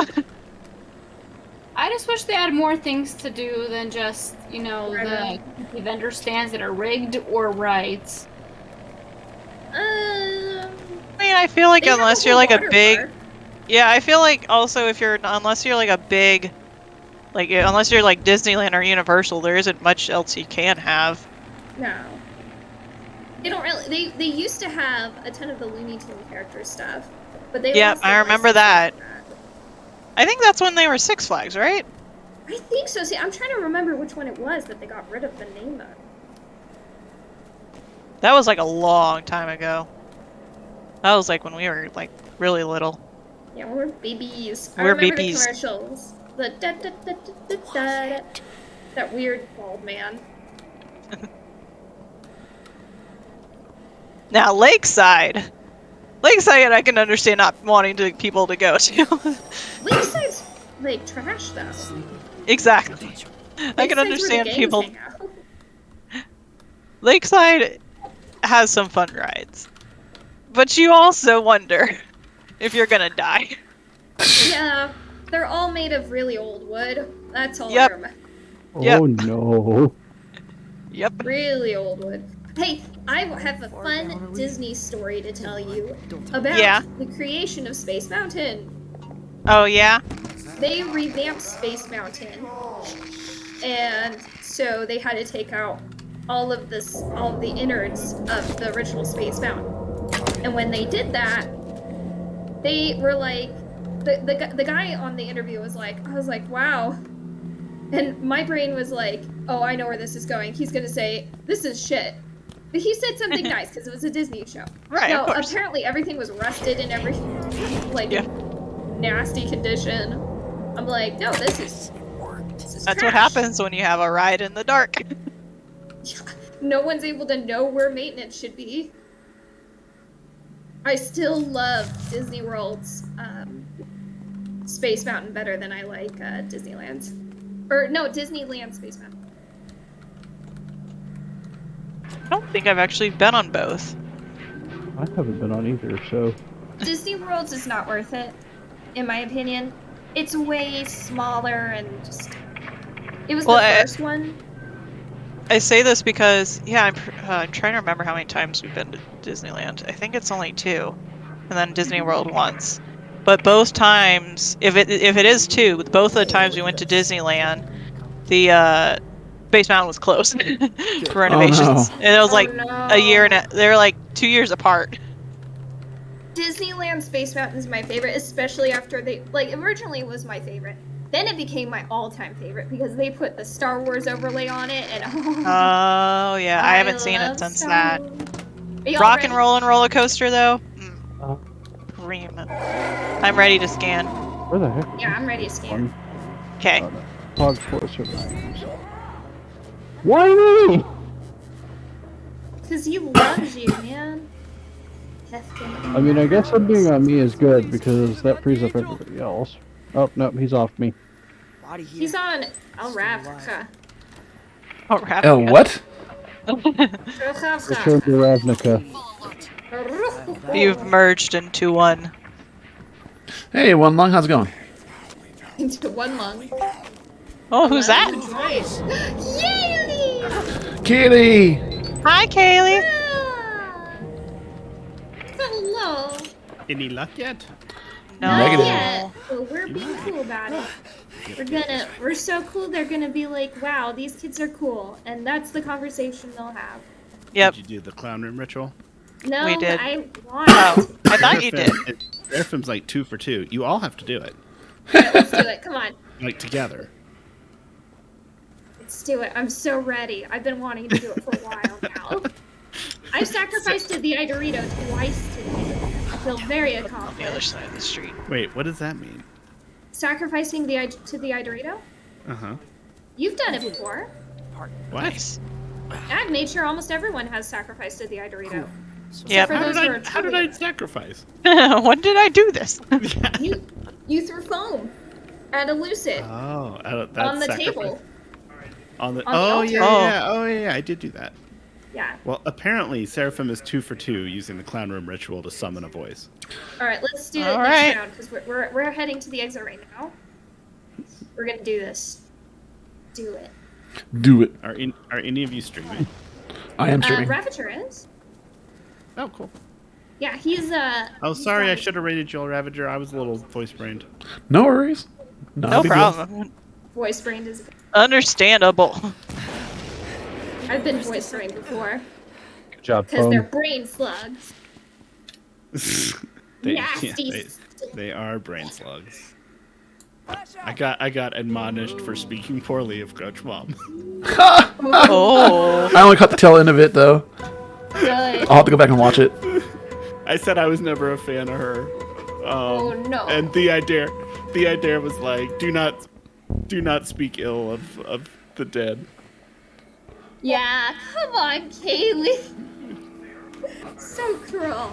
I just wish they had more things to do than just, the vendor stands that are rigged or rights. I mean, I feel like They have unless a you're whole like a water big, park. yeah, I feel like also unless you're like a big, like unless you're like Disneyland or Universal, there isn't much else you can have. No. They don't really. They used to have a ton of the Looney Tune character stuff, but they. Yep, lost I their remember license that. for I think that's when they were Six Flags, right? I think so. See, I'm trying to remember which one it was that they got rid of the name of. That was like a long time ago. That was like when we were like really little. Yeah, we were babies. I We're remember babies. the commercials. The da da da da da da da. That weird bald man. Now Lakeside, I can understand not wanting people to go to. Lakeside's like trash though. Exactly. I Lakeside's can where understand the gangs people. hang out. Lakeside has some fun rides, but you also wonder if you're gonna die. Yeah, they're all made of really old wood. That's all Yep. I remember. Yep. Oh no. Yep. Really old wood. Hey, I have a fun Disney story to tell you about Yeah. the creation of Space Mountain. Oh yeah. They revamped Space Mountain, and so they had to take out all of the innards of the original Space Mountain. And when they did that, they were like, the guy on the interview was like, I was like, wow. And my brain was like, oh, I know where this is going. He's gonna say, this is shit. But he said something nice because it was a Disney show. Right, No, of course. apparently everything was rusted and everything, like, Yeah. nasty condition. I'm like, no, this is That's trash. what happens when you have a ride in the dark. No one's able to know where maintenance should be. I still love Disney World's Space Mountain better than I like Disneyland's. Or no, Disneyland Space Mountain. I don't think I've actually been on both. I haven't been on either, so. Disney World's is not worth it, in my opinion. It's way smaller and just. It was the first one. I say this because, yeah, I'm trying to remember how many times we've been to Disneyland. I think it's only 2, and then Disney World once. But both times, if it is 2, both of the times we went to Disneyland, the Space Mountain was closed for renovations, and it was like a year and they were like 2 years apart. Disneyland Space Mountain is my favorite, especially after they originally was my favorite, Then it became my all-time favorite because they put the Star Wars overlay on it, and Oh yeah, I haven't seen it love since Star that. Wars. Are y'all Rock ready? and roll and roller coaster though. Uh, Cream. I'm ready to scan. where the heck? Yeah, I'm ready to scan. Okay. Pog for survivors. Why me? Cause he loves you, man. Hefkin. I mean, I guess him being on me is good because that frees up everybody else. Oh, no, he's off me. Body here. He's on Al-Ravka. Oh, crap. Oh, what? Return to Ravnica. You've merged into one. Hey, one lung, how's it going? Into one lung. Oh, who's that? Yay! Kitty! Hi, Kaylee. Ah! Hello. Any luck yet? No. Not Negative. yet, but we're being cool about it. We're so cool, they're gonna be like, wow, these kids are cool. And that's the conversation they'll have. Yep. Did you do the clown room ritual? No, We did. I want Oh, I thought you did. Seraphim's like 2 for 2. You all have to do it. Alright, let's do it. Come on. Like together. Let's do it. I'm so ready. I've been wanting to do it for a while now. I've sacrificed to the Idorito twice today. I feel very On the other accomplished. side of the street. Wait, what does that mean? Sacrificing to the Idorito? Uh-huh. You've done it before. What? Nice. Ag nature, almost everyone has sacrificed to the Idorito. Yep. For How those did, who I, are how did I trivia. sacrifice? When did I do this? You threw foam at a lucid Oh, that's on the sacrifice. table. On the On the oh altar. yeah, Oh. yeah, oh yeah, I did do that. Yeah. Well, apparently Seraphim is 2 for 2 using the clown room ritual to summon a voice. All right, let's do it All next right. round because we're heading to the exit right now. We're gonna do this. Do it. Do it. Are any of you streaming? I am streaming. Ravager is. Oh, cool. Yeah, he's Oh, he's sorry, I got should have rated Joel Ravager. I was a little voice brained. No worries. Not No a big deal. problem. voice brained is. Understandable. I've been voice brained before Good job, because they're phone. brain slugs. Nasty. They are brain slugs. I got admonished for speaking poorly of Grudge Mom. Oh. I only caught the tail end of it, though. Good. I'll have to go back and watch it. I said I was never a fan of her. Oh, no. And the idea was like, do not speak ill of the dead. Yeah, come on, Kaylee. So cruel.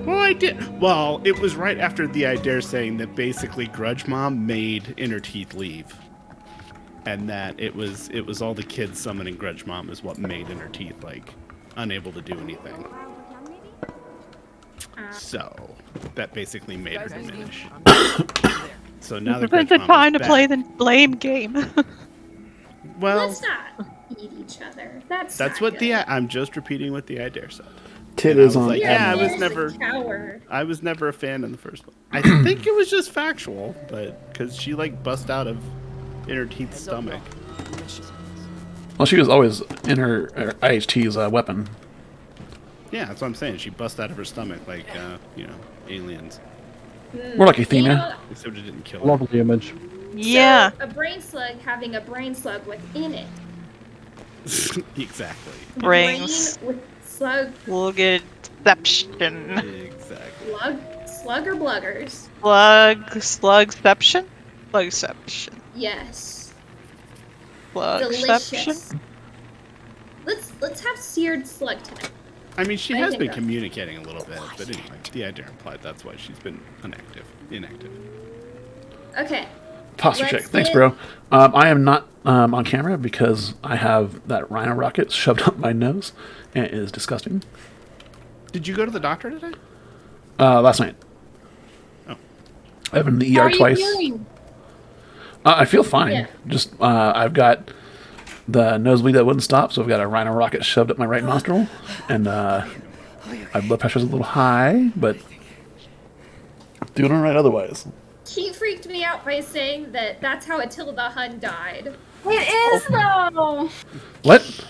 Well, I did. Well, it was right after the idea saying that basically Grudge Mom made Inner Teeth leave, and that it was all the kids summoning Grudge Mom is what made Inner Teeth like unable to do anything. So that basically made her diminish. So now the Grudge It's Mom time is to play back. the blame game. Well, Let's not eat each other. That's that's not what good. I'm just repeating what the idea said. Tit And I is was on. like, You're yeah, I was a never. coward. I was never a fan in the first one. I think it was just factual, but because she like bust out of Inner Teeth's stomach. Well, she was always in her IHT's weapon. Yeah, that's what I'm saying. She bust out of her stomach like aliens. More like You Athena. know, Except it didn't kill her. Lovely image. Yeah. so a brain slug having a brain slug within it. Exactly. Brains. Brain with slug, We'll get deception. Exactly. slug or bluggers. Slugception? Slugception. Yes. Slugception? Delicious. Let's have seared slug tonight. I mean, she I has think been so. communicating a little bit, but anyway, the idea implied that's why she's been inactive. Okay. Posture Let's check. Thanks, get- bro. I am not on camera because I have that rhino rocket shoved up my nose, and it is disgusting. Did you go to the doctor today? Last night. Oh. I've been in the How ER are you twice. feeling? I feel fine. Yeah. Just I've got the nosebleed that wouldn't stop, so I've got a rhino rocket shoved up my right nostril, and my blood pressure's a little high, but doing all right otherwise. He freaked me out by saying that that's how Attila Hun died. It is though. What?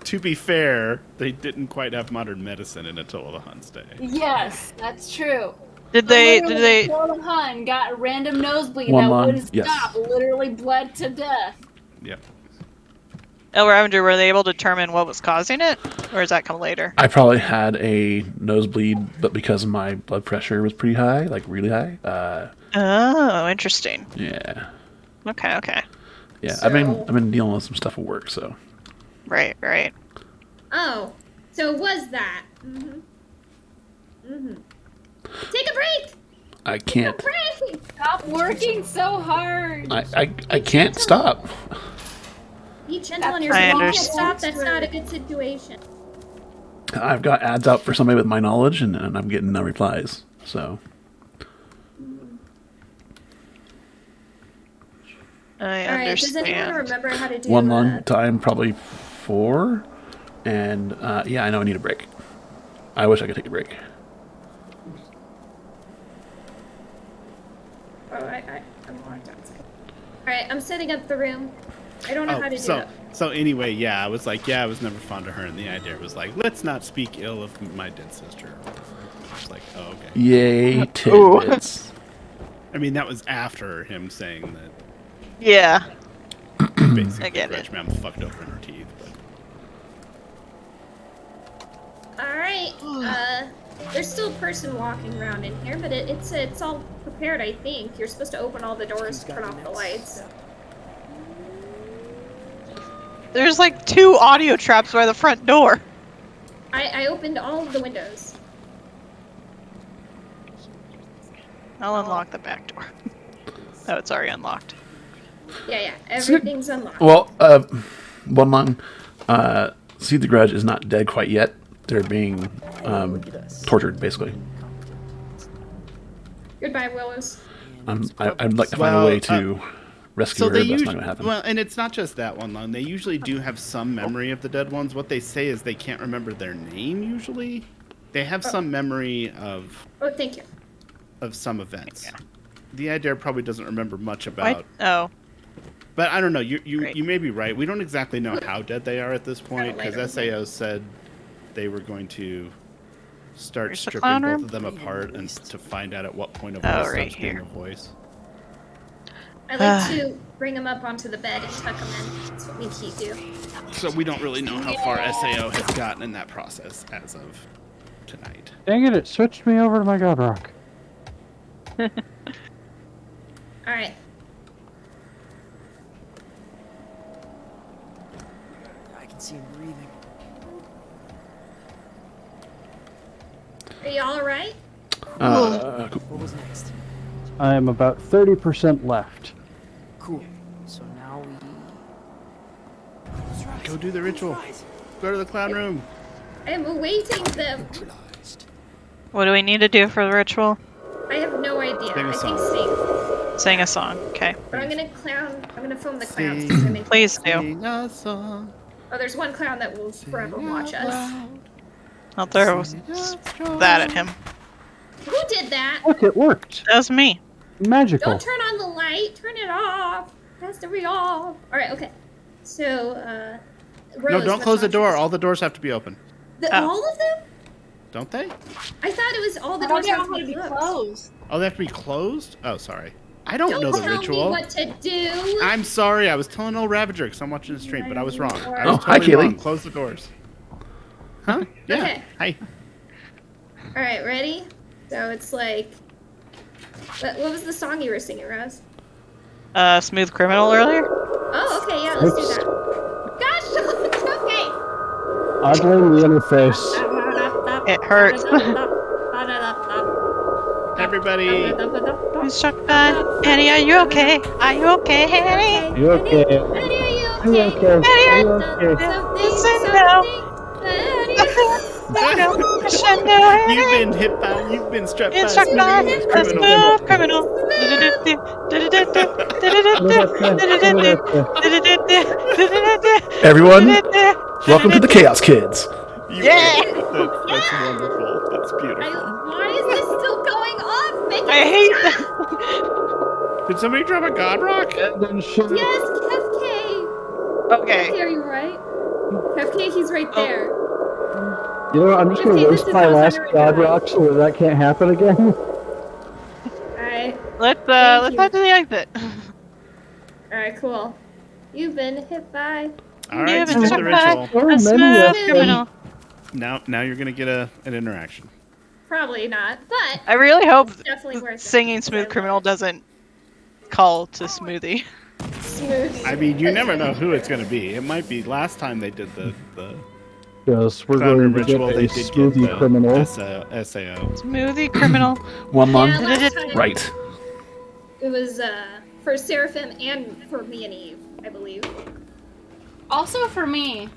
To be fair, they didn't quite have modern medicine in Attila the Hun's day. Yes, that's true. Did they? Killed a hun, got a random nosebleed One that lung, wouldn't yes. stop, literally bled to death. Yep. Oh, Ravager, were they able to determine what was causing it, or does that come later? I probably had a nosebleed, but because my blood pressure was pretty high, like really high. Oh, interesting. Yeah. Okay. Yeah, So- I've been dealing with some stuff at work, so. Right. Oh, so it was that. Take a break. I can't. Break. Stop working so hard. I can't stop. Be gentle on I yourself. You can't understand. stop. That's not a good situation. I've got ads out for somebody with my knowledge, and I'm getting no replies. So I All right. Does anyone understand. remember how to do one lung time, probably 4, and yeah, I know I need a break. I wish I could take a break. Oh, I'm locked outside. All right, I'm setting up the room. I don't know how to do it. So anyway, yeah, I was like, yeah, I was never fond of her, and the idea was like, let's not speak ill of my dead sister. I was like, oh, okay. Yay, tidbits. I mean, that was after him saying that Yeah. basically I get Grudge it. Ma'am fucked over in her teeth. But... All right. There's still a person walking around in here, but it's all prepared. I think you're supposed to open all the doors, turn off the lights. There's like 2 audio traps by the front door. I opened all of the windows. I'll unlock the back door. Oh, it's already unlocked. Yeah, everything's unlocked. Well, one lung. See, the Grudge is not dead quite yet. They're being tortured, basically. Goodbye, Willows. I'd like to find a way to rescue her, but that's not going to happen. Well, and it's not just that one lung. They usually do have some memory of the dead ones. What they say is they can't remember their name usually. They have some memory of Oh, thank you. some events. The idea probably doesn't remember much about. Oh. But I don't know. You Right. you may be right. We don't exactly know how dead they are at this point later. because SAO said they were going to start Where's the stripping clown both room? of them apart and to find out at what point a Oh, voice right stops being here. a voice. I like to bring them up onto the bed and tuck them in. That's what we keep do. So we don't really know how far SAO has gotten in that process as of tonight. Dang it, it switched me over to my god rock. All right. I can see him breathing. Are you all right? What was next? I am about 30% left. Cool. So now we... Go do the ritual. Go to the clown room. I am awaiting them. What do we need to do for the ritual? I have no idea. Sing a I think song. sing. Sing a song. Okay. But I'm gonna film the clowns. Sing. It's gonna make- Please do. Sing a song. Oh, there's one clown that will forever watch us. I'll throw that at him. Who did that? Look, it worked. That was me. Magical. Don't turn on the light. Turn it off. It has to be off. All right. Okay. So, No, Rose, don't what's close the on door. yours? All the doors have to be open. Oh. All of them? Don't they? I thought it was all the I don't doors know have how to be closed. Oh, they have to be closed? Oh, sorry. I don't know the tell ritual. me what to do. I'm sorry. I was telling old Ravager because I'm watching the stream, but I was wrong. I Oh, was hi, totally Kaylee. wrong. Close the doors. Huh? Yeah. Okay. Hi. All right. Ready? So it's like, what was the song you were singing, Rose? Smooth Criminal earlier? Oh, okay. Yeah, let's do that. Gosh, okay. Oddly in the interface. It hurts. Everybody. I'm struck by Annie, are you okay? Are you okay, Annie? You okay? Eddie, Are you are you okay? okay? Are you okay? Listen now. You've been hit by. You've been struck by. It's struck by a a smooth criminal. Everyone, welcome to the Chaos Kids. Yeah. That's wonderful. That's beautiful. Why is this still going off? Make it I hate stop. Did somebody drop a god rock? And then shit. Yes, Kefke. Okay. Kefke, are you right? Kefke, he's right there. You know what, I'm just gonna Okay, this waste is my how last Thunder god died. rock so that can't happen again. Let's Thank head to you. the exit. Alright, cool. You've been hit by. All right, You've you been did struck the by ritual. So a many smooth of them. criminal. Now you're gonna get an interaction. Probably not, but I really hope it's definitely worth it. singing 'cause I Smooth love Criminal it. doesn't call to Smoothie. Smooth. I mean, you never know who it's gonna be. It might be last time they did the Yes, we're clown room going to get ritual. a They did get smoothie the criminal. SAO. Smoothie Criminal. One lung. Yeah, last time Right. it was for Seraphim and for me and Eve, I believe. Also for me.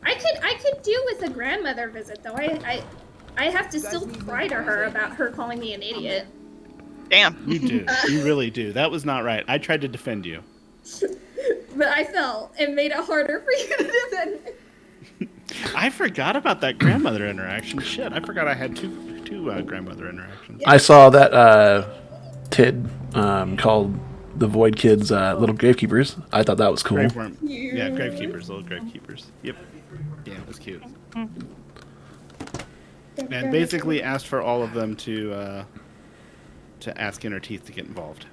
I could deal with a grandmother visit though. I have to still cry to her about her calling me an idiot. Damn. You do. You really do. That was not right. I tried to defend you. But I fell and made it harder for you to defend me. I forgot about that grandmother interaction. Shit, I forgot I had two grandmother interactions. I saw that Tid called the Void Kids little gravekeepers. I thought that was cool. Graveworm. Yeah, gravekeepers, little gravekeepers. Yep. Yeah, it was cute. And basically asked for all of them to ask Inner Teeth to get involved.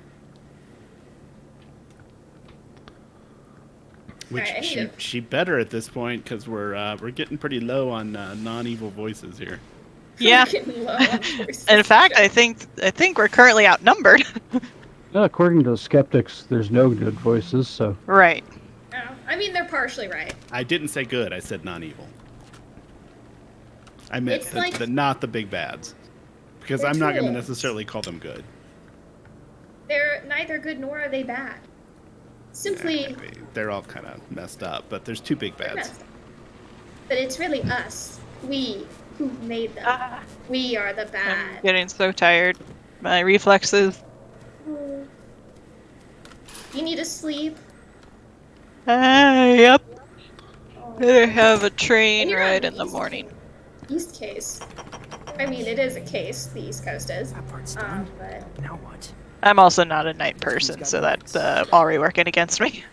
Which Alright, she better at this point because we're getting pretty low on non-evil voices here. Yeah. In fact, I think we're currently outnumbered. According to the skeptics, there's no good voices, so. Right. Oh, I mean, they're partially right. I didn't say good. I said non-evil. I meant It's like- not the big bads, because They're I'm not going to trolls. necessarily call them good. They're neither good nor are they bad. Simply, They're all kind of messed up, but there's two big bads. but it's really us. We who made them. We are the I'm bad. getting so tired. My reflexes. You need to sleep. Yep. Better have a train And you're ride on in the East- morning. East case. I mean, it is a case. The East Coast is. That part's done. But Now what? I'm also not a night person, so that's already working against me.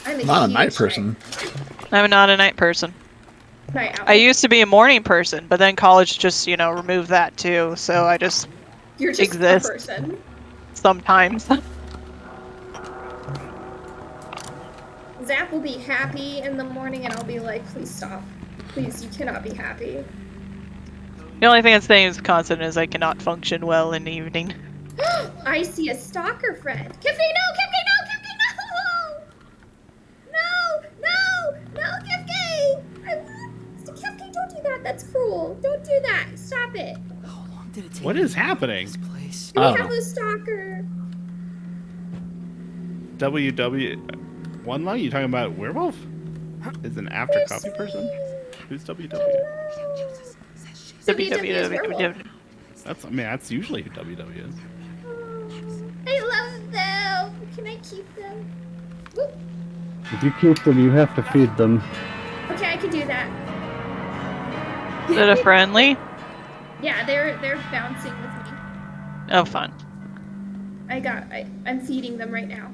I'm a Not a huge night person. I'm not a night person. Night owl. I used to be a morning person, but then college just, removed that too, so I just You're just exist. a person. sometimes. Zap will be happy in the morning, and I'll be like, please stop. Please, you cannot be happy. The only thing I'm saying is constant is I cannot function well in the evening. I see a stalker friend. Kiffy, no! Kiffy, no! Kiffy, no! No! No! No, Kiffy! Kiffy, don't do that. That's cruel. Don't do that. Stop it. How long did it take? What is happening? This place. We I don't have know. a stalker. One line? You talking about werewolf? Is an after copy person? Who's WW? WW is werewolf. That's usually who WW is. I love them. Can I keep them? Whoop. If you keep them, you have to feed them. Okay, I can do that. Is it a friendly? Yeah, they're bouncing with me. Oh, fun. I'm feeding them right now.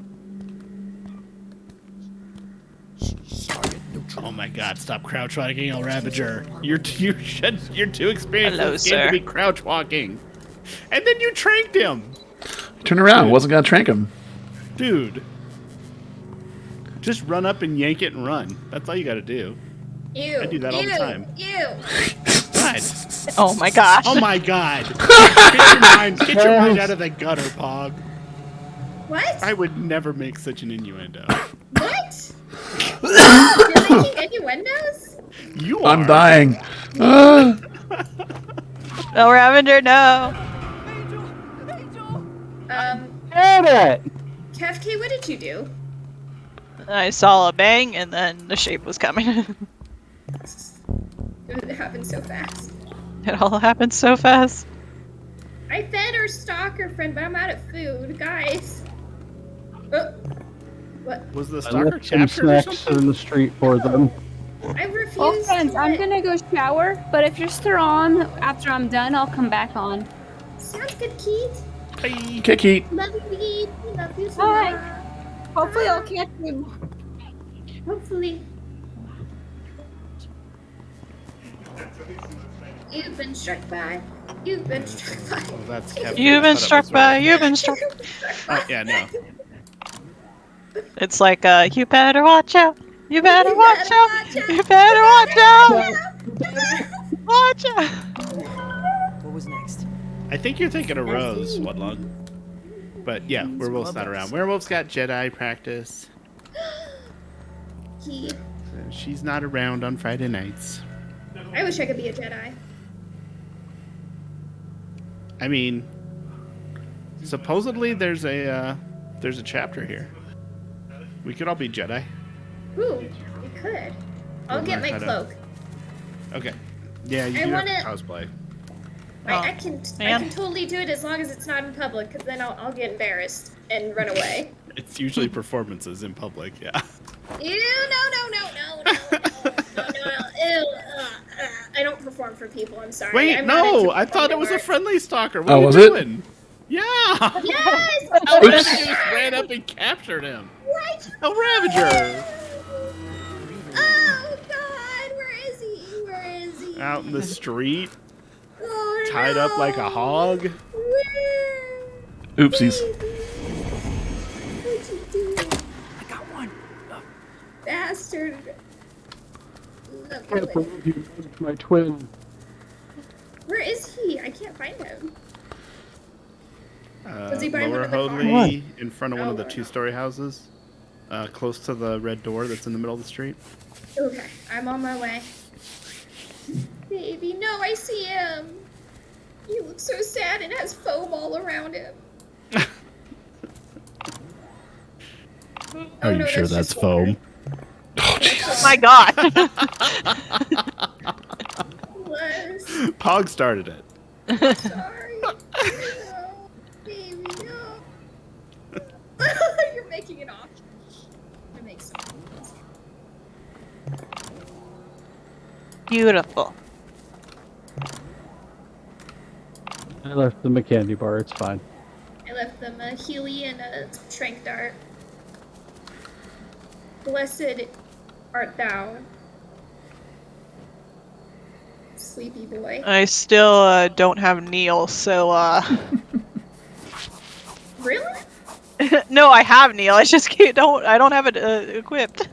Oh my god, stop crouch walking, El Ravager. You're too experienced Hello, in this game to sir. be crouch walking. And then you tranked him! Turn around. Wasn't gonna trank him. Dude. Just run up and yank it and run. That's all you gotta do. Ew. I do that all the time. Ew. God. Oh my gosh. Oh my god. Get your mind out of the gutter, Pog. What? I would never make such an innuendo. What? You're making innuendos? You are. I'm dying. Ah. No, Ravager, no. Get it! Kefke, what did you do? I saw a bang, and then the shape was coming. It happened so fast. It all happened so fast. I fed our stalker friend, but I'm out of food, guys. Oh, what? Was the I stalker left some captured or snacks something? in the street for them. I refuse. Well, friends, to I'm let- gonna go shower, but if you're still on after I'm done, I'll come back on. Sounds good, Keith. Bye. Kiki. Love you, Keith. Love you so Bye. much. Hopefully, I'll catch you. Hopefully. You've been struck by. You've been struck by. Oh, that's Kevin. You've I been thought it struck was by. Ray. You've been struck. Oh, yeah, no. It's like, you better watch out. You better You watch better out. watch out. You better watch out. Watch out. What was next? I think you're thinking of Rose, Woodlong. But yeah, werewolf's not around. Werewolf's got Jedi practice. He. She's not around on Friday nights. I wish I could be a Jedi. I mean, supposedly there's a chapter here. We could all be Jedi. Ooh, we could. I'll get my cloak. Okay. Yeah, you I do wanna- have to cosplay. I can man. totally do it as long as it's not in public, because then I'll get embarrassed and run away. It's usually performances in public, yeah. Ew, no. Ew, I don't perform for people, I'm sorry. Wait, I'm not into no! I thought it was a performing friendly stalker. What Oh, are you was it? doing? Yeah! arts. Yes! I just ran up and captured him. Right! A Ravager! Oh, God! Where is he? Where is he? Out in the street, Oh, tied up like a no. hog. Where? Oopsies. What'd you do? I got one. Bastard. Can't believe you moved my twin. Where is he? I can't find him. Was he behind Lower one of the cars? Hoadley, in front of one Oh, of the Lord. two-story houses, close to the red door that's in the middle of the street. Okay, I'm on my way. Baby, no, I see him. He looks so sad and has foam all around him. Are you no, sure that's just water. foam? Oh, Jesus. Oh my god. Was Pog started it. sorry. No, baby, no. You're making it off. It makes sense. Beautiful. I left them a candy bar. It's fine. I left them a Healy and a Trank Dart. Blessed art thou, sleepy boy. I still don't have Neil, so Really? no, I have Neil. I just can't, I don't have it equipped.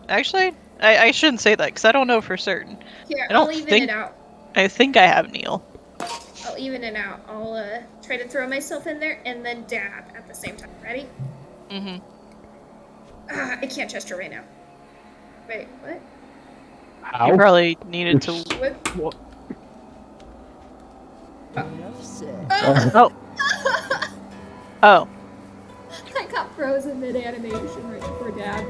Actually, I shouldn't say that because I don't know for certain. Here, I don't I'll even think- it out. I think I have Neil. I'll even it out. I'll try to throw myself in there and then dab at the same time. Ready? Mm-hmm. I can't gesture right now. Wait, what? How? You probably needed to. What? Enough said. Oh. Oh. I got frozen mid-animation right before dab.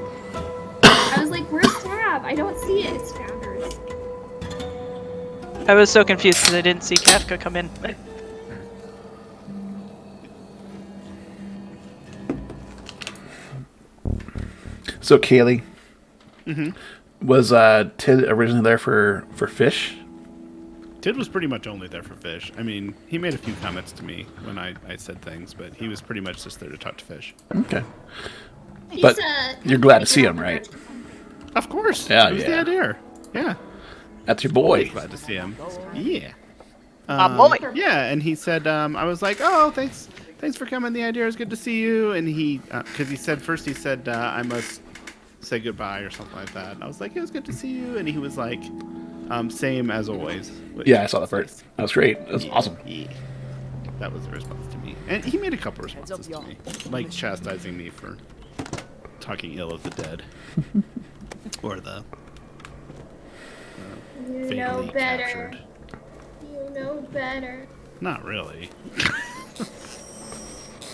I was like, where's dab? I don't see it. It's Founders. I was so confused because I didn't see Kafka come in. So, Kaylee, Mm-hmm. was Tid originally there for fish? Tid was pretty much only there for fish. I mean, he made a few comments to me when I said things, but he was pretty much just there to talk to fish. Okay. He's, But you're glad to see him, right? Of course. Yeah, It was yeah. the idea. Yeah. That's your boy. Glad to see him. Yeah. My boy. Yeah, and he said, I was like, oh, thanks for coming. The idea is good to see you. And he, because he said, I must say goodbye or something like that. And I was like, it was good to see you. And he was like, same as always. which Yeah, I saw that was first. That was great. That was Yeah, awesome. yeah. That was the response to me. And he made a couple responses to me. Like chastising me for talking ill of the dead. Or the You fatally know better. captured. You know better. Not really.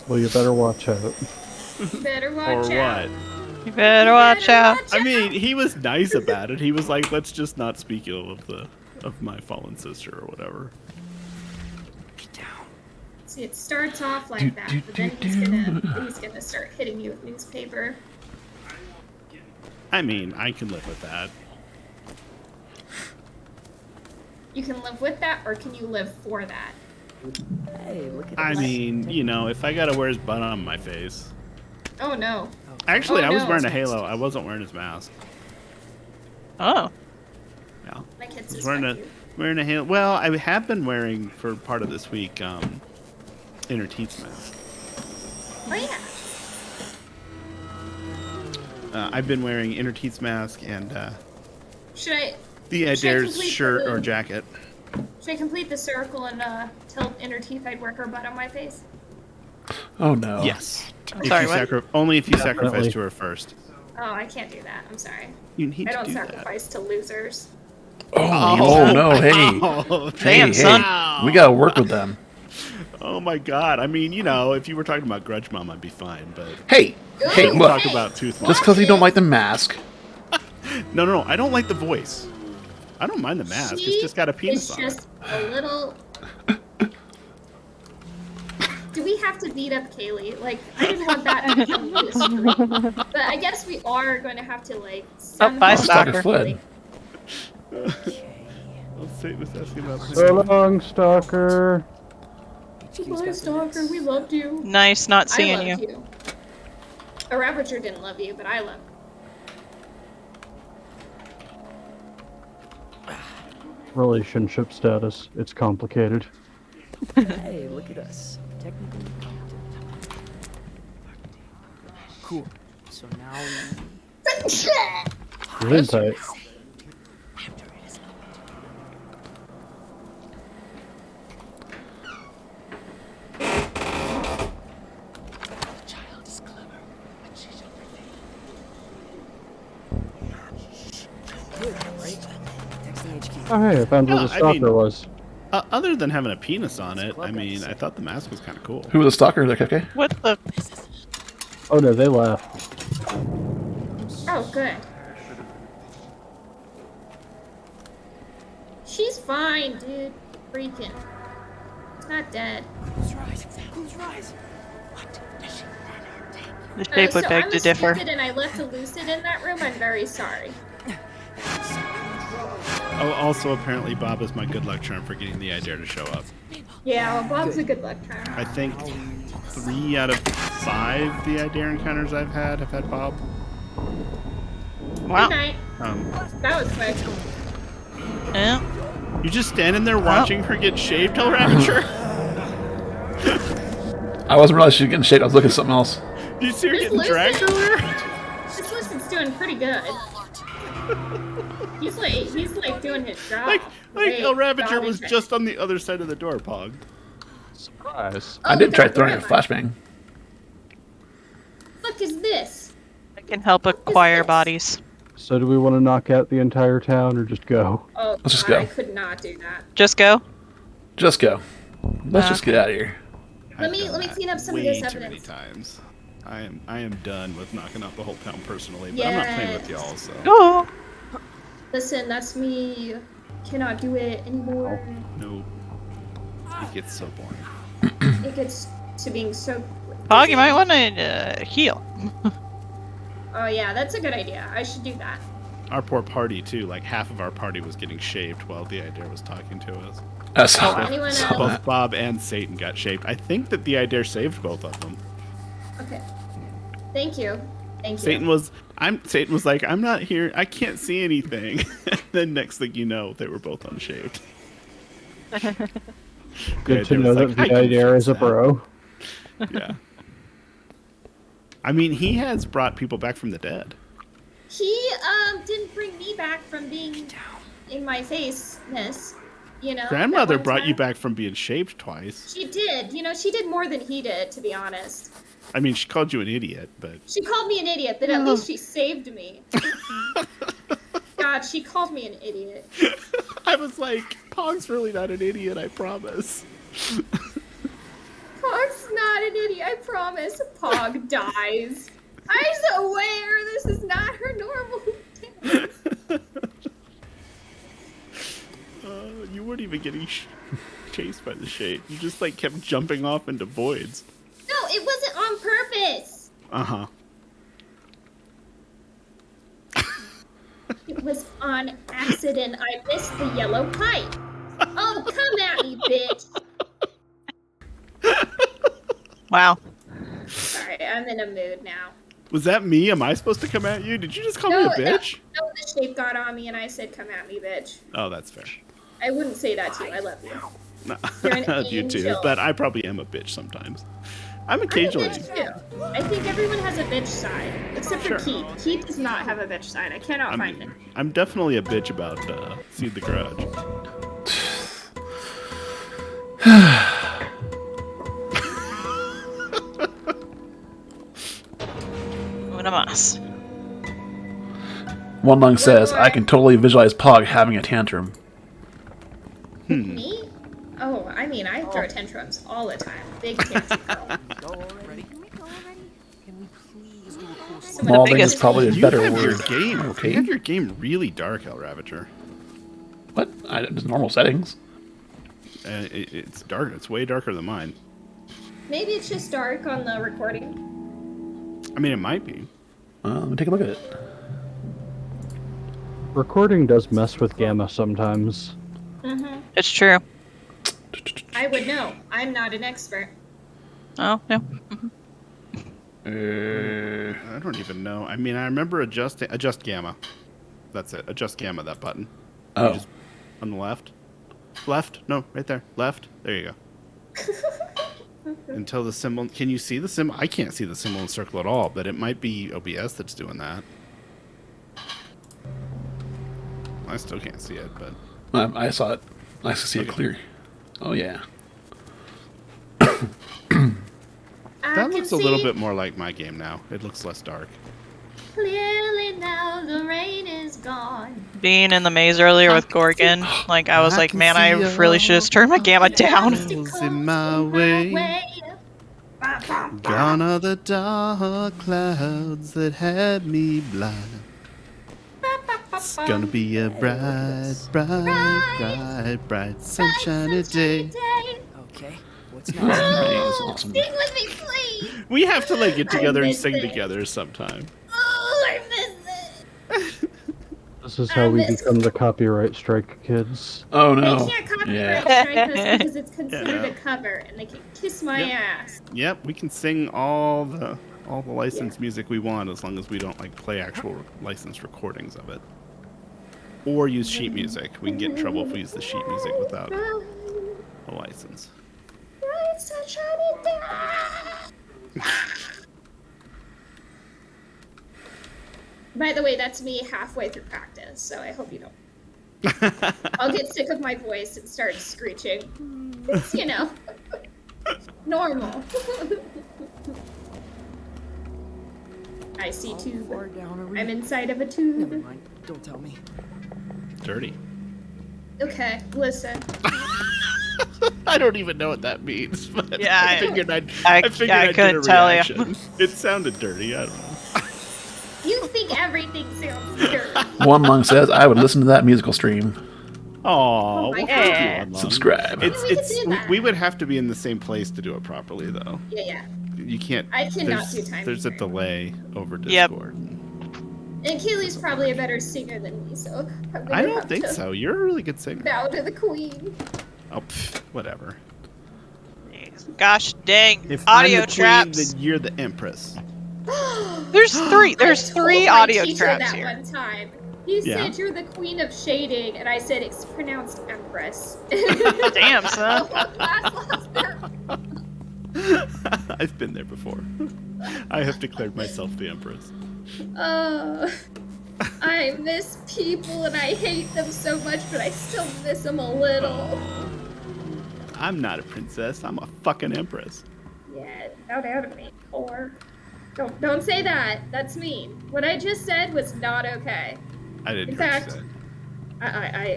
Well, you better watch out. You better Or watch out. what? You better watch out. I mean, he was nice about it. He was like, let's just not speak ill of my fallen sister or whatever. See, it starts off like that, but then he's gonna start hitting you with newspaper. I mean, I can live with that. You can live with that, or can you live for that? Hey, look at I this. mean, you know, if I gotta wear his bun on my face. Oh no. Actually, Oh, I was no. wearing a halo. I wasn't wearing his mask. Oh. Yeah. My kid's was wearing a halo. Well, I have been wearing for part of this week inner teeth mask. Oh yeah. I've been wearing inner teeth mask and Should I the Adair's shirt or jacket. Should I complete the circle and tell inner teeth I'd work her butt on my face? Oh no. Yes. Sorry, what? Only if you Definitely. sacrifice to her first. Oh, I can't do that. I'm sorry. You need I to don't do sacrifice to losers. Oh no. Hey. Oh, Damn, Hey, son. we gotta work with them. oh my God! I mean, you know, if you were talking about Grudge Mom, I'd be fine. But Hey, hey, Ooh, look. talk about Tooth Mom. Just because you don't like the mask. No. I don't like the voice. I don't mind the mask. It's just got a penis on it. It's just a little. Do we have to beat up Kaylee? Like, I didn't want that to become history. But I guess we are going to have to, like, bye, somehow Stalker. kill Fled. Kaylee. Let's say was asking about So long, Stalker. Bye, Stalker. We loved you. Nice not I seeing loved you. you. A Ravager didn't love you, but I loved Relationship status. It's complicated. Hey, look at us. Technically competent. Cool. So now we... Isn't it? Child is clever, but she's good, right? Texting HQ. Oh, hey, I found where Yeah, the I stalker mean- was. Other than having a penis on it, I mean, I thought the mask was kind of cool. Who was the stalker? Like, okay. What the? Oh no, they left. Oh, good. She's fine, dude. Freaking. She's not dead. Who's right? Who's right? What does she The shape would so beg I'm to a differ. stupid and I left a lucid in that room. I'm very sorry. Oh, also, apparently, Bob is my good luck charm for getting the idea to show up. Yeah, well, Bob's a good luck charm. I think 3 out of 5 the idea encounters I've had have had Bob. Wow. Good night. That was quick. Yeah. You just standing there watching her get shaved, El Ravager? I wasn't realizing she was getting shaped. I was looking at something else. Did you see her This getting dragged lucid- earlier? This lucid's doing pretty good. He's like doing his job. Like Great El Ravager job was in just on the other side of the door, Pog. Surprise. I Oh, did try God, throwing where a am I? flashbang. Fuck is this? I can help acquire bodies. So do we want to knock out the entire town or just go? Oh, Let's just God, go. I could not do that. Just go. Just go. Let's just get out of here. Let me clean up some of Way this too many evidence. times. I am done with knocking out the whole town personally, but I'm not playing with Yes. y'all, so. Oh. Listen, that's me. Cannot do it anymore. No. It gets so boring. It gets to being so. Pog, you might want to heal. Oh yeah, that's a good idea. I should do that. Our poor party too, like half of our party was getting shaved while the idea was talking to us. I saw Oh, anyone saw else? Both that. Bob and Satan got shaved. I think that the idea saved both of them. Okay. Thank you. Thank you. Satan was like, I'm not here. I can't see anything. And then next thing you know, they were both unshaved. Good to idea know was that like, "I the can idea fix is a that." bro. Yeah. I mean, he has brought people back from the dead. He didn't bring me back from being in my face-ness. You know. Grandmother that one brought you time. back from being shaved twice. She did. You know, she did more than he did, to be honest. I mean, she called you an idiot, but She called me an idiot, but at least she saved me. God, she called me an idiot. I was like, Pog's really not an idiot, I promise. Pog's not an idiot, I promise. Pog dies. I'm aware this is not her normal day. You weren't even getting chased by the shade. You just like kept jumping off into voids. No, it wasn't on purpose. Uh-huh. It was on accident. I missed the yellow pipe. Oh, come at me, bitch. Wow. Sorry, I'm in a mood now. Was that me? Am I supposed to come at you? Did you just call me a bitch? No, the shape got on me and I said, come at me, bitch. Oh, that's fair. I wouldn't say that to you. I love you. No. You're an You too, angel. but I probably am a bitch sometimes. I'm I'm a occasionally. bitch too. I think everyone has a bitch side, except for Sure. Keith. Keith does not have a bitch side. I cannot find it. I'm definitely a bitch about Seed the Grudge. Una más. One Lung says, I can totally visualize Pog having a tantrum. Me? Oh, I mean, I throw tantrums all the time. Big tantrum girl. Mauling is probably a You better have word. your game. Okay. You have your game really dark, El Ravager. What? It's normal settings. It's dark. It's way darker than mine. Maybe it's just dark on the recording. I mean, it might be. Let me take a look at it. Recording does mess with gamma sometimes. Mm-hmm. It's true. I would know. I'm not an expert. Oh, no. I don't even know. I mean, I remember adjust gamma. That's it. Adjust gamma. That button. Oh. You just, on the left. Left? No, right there. Left. There you go. Until the symbol. Can you see the symbol? I can't see the symbol in circle at all, but it might be OBS that's doing that. I still can't see it, but. I saw it. I can see it clear. Oh, yeah. That looks a little bit more like my game now. It looks less dark. Clearly now the rain is gone. Being in the maze earlier with Gorgon, like, I was like, man, I really should just turn my gamma down. In my way. Gone are the dark clouds that had me blind. It's gonna be a bright, bright, bright, sunshiny day. Okay, what's This is awesome. Sing with me, please. We have to like get together and miss sing it. together sometime. Oh, I miss it. This is how we become the copyright strike kids. Oh, They no. can't copyright Yeah. strike us because it's considered no. a cover, and they can kiss my Yep. ass. Yep, we can sing all the licensed music we want as long as we don't like play actual licensed recordings of it. Or use sheet music. We can get in trouble if we use the sheet music without a license. Bright sunshiny day. By the way, that's me halfway through practice, so I hope you don't. I'll get sick of my voice and start screeching. It's, normal. I see tube. far down a I'm reed. inside of a Never tube. mind. Don't tell me. Dirty. Okay, listen. I don't even know what that means, but Yeah, I figured I'd I do a couldn't tell ya. reaction. It sounded dirty. I don't know. You think everything sounds dirty. One Lung says, I would listen to that musical stream. Oh, my well, God. thank you, Alon. Subscribe. It's We could do that. we would have to be in the same place to do it properly, though. Yeah. You can't. I cannot there's, do time There's a frame. delay over Yep. Discord. And Keely's probably a better singer than me, so I'm gonna I don't have think to so. You're a really good singer. bow to the queen. Oh, whatever. Gosh dang. If Audio I'm the traps. queen, then you're the empress. There's three. There's I told three my audio teacher traps that here. one time. He Yeah. said you're the queen of shading, and I said it's pronounced empress. Damn, son. I've been there before. I have declared myself the empress. I miss people and I hate them so much, but I still miss them a little. I'm not a princess. I'm a fucking empress. Yeah, bow down to me, whore. Don't say that. That's mean. What I just said was not okay. I didn't. In hear what you fact, said.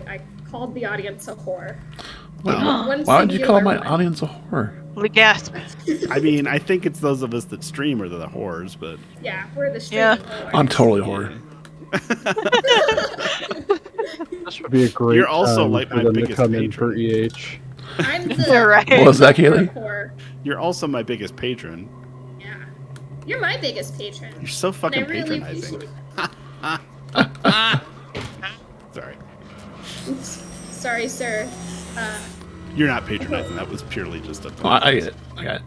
I called the audience a whore. Wow. One Why would you call my singular one. audience a whore? Gasp. I mean, I think it's those of us that stream are the whores, but Yeah, we're the Yeah. streaming whores. I'm totally a whore. This would be a great You're also time like for my them to biggest come in patron. for EH. I'm the You're right. What was that, Kaylee? whore. You're also my biggest patron. Yeah. You're my biggest patron. You're so fucking And I really patronizing. Sorry. Oops. Sorry, sir. You're not patronizing. That was purely just a. Oh, I get it. I got it.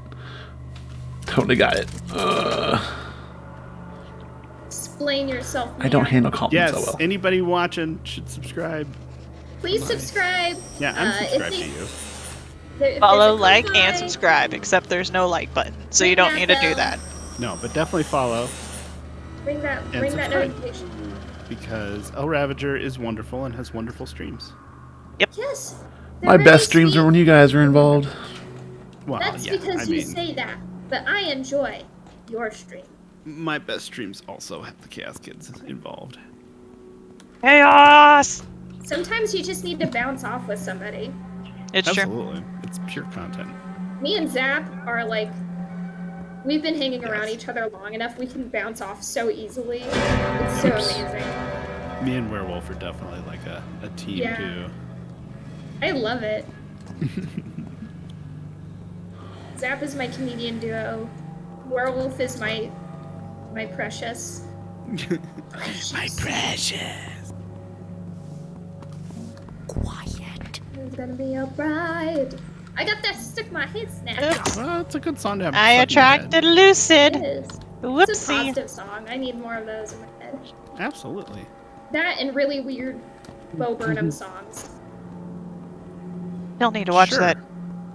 Totally got it. explain yourself. I don't man. handle compliments Yes, so well. anybody watching should subscribe. Please subscribe. Yeah, I'm subscribed to if you. there's Follow, a like, coupon, and subscribe, except there's no like button, so you Ring don't that need to do bell. that. No, but definitely follow Ring that subscribe. notification. because El Ravager is wonderful and has wonderful streams. Yes. they're My very best streams are sweet. when you guys are involved. Well, That's yeah, because I you mean, say that, but I enjoy your stream. my best streams also have the Chaos Kids involved. Chaos! Sometimes you just need to bounce off with somebody. It's true. Absolutely, it's pure content. Me and Zap are like, we've been hanging around Yes. each other long enough. We can bounce off so easily. It's so Oops. amazing. Me and Werewolf are definitely like a team Yeah. too. I love it. Zap is my comedian duo. Werewolf is my precious. My precious. Quiet. It's gonna be alright. I got that stuck in my head snap. Oops. Well, it's a good song to have. I stuck in your head. attracted Lucid. It is. It's a Whoopsie. positive song. I need more of those in my head. Absolutely. That and really weird Bo Burnham songs. Still need to watch Sure.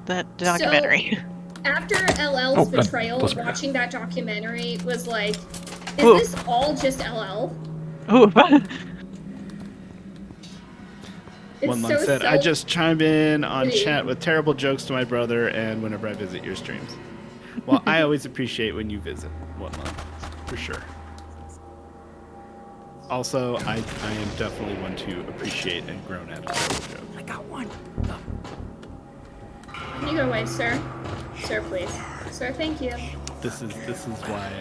that documentary. After LL's Oh, that betrayal, was bad. watching that documentary was like, is Ooh. this all just LL? Ooh. It's One so Lung said, I self- just chime in on Really? chat with terrible jokes to my brother and whenever I visit your streams. Well, I always appreciate when you visit One Lung, for sure. Also, I am definitely one to appreciate and groan at a terrible joke. I got one. You go away, sir. Sir, please. Sir, thank you. This is why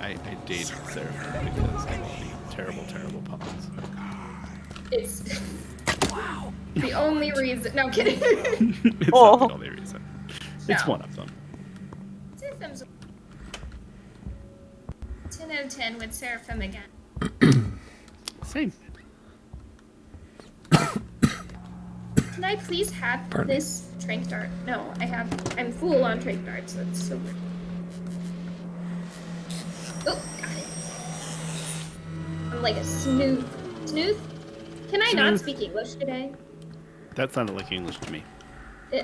I date Sarah, because of all the terrible puns. It's the only reason. No, I'm kidding. It's Oh. not the only reason. It's No. one of them. Seraphim's 10 out of 10 with Seraphim again. Same. Can I please have Pardon me. this trank dart? No, I'm full on trank darts. That's so weird. Oh, got it. I'm like a snooth. Snooth? Can I not Snooth. speak English today? That sounded like English to me.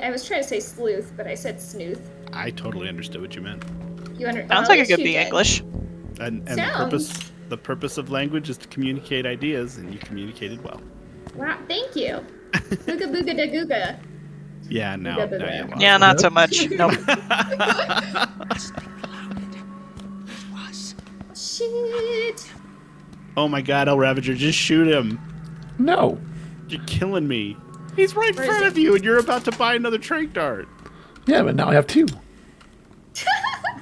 I was trying to say sleuth, but I said snooth. I totally understood what you meant. Sounds like it could be English. And Sounds. the purpose of language is to communicate ideas, and you communicated well. Wow, thank you. Booga booga da googa. Yeah, now you lost Yeah, it. not so much. Nope. Shit. Oh my god, El Ravager, just shoot him. No. You're killing me. He's right in Where is front he? of you, and you're about to buy another trank dart. Yeah, but now I have two.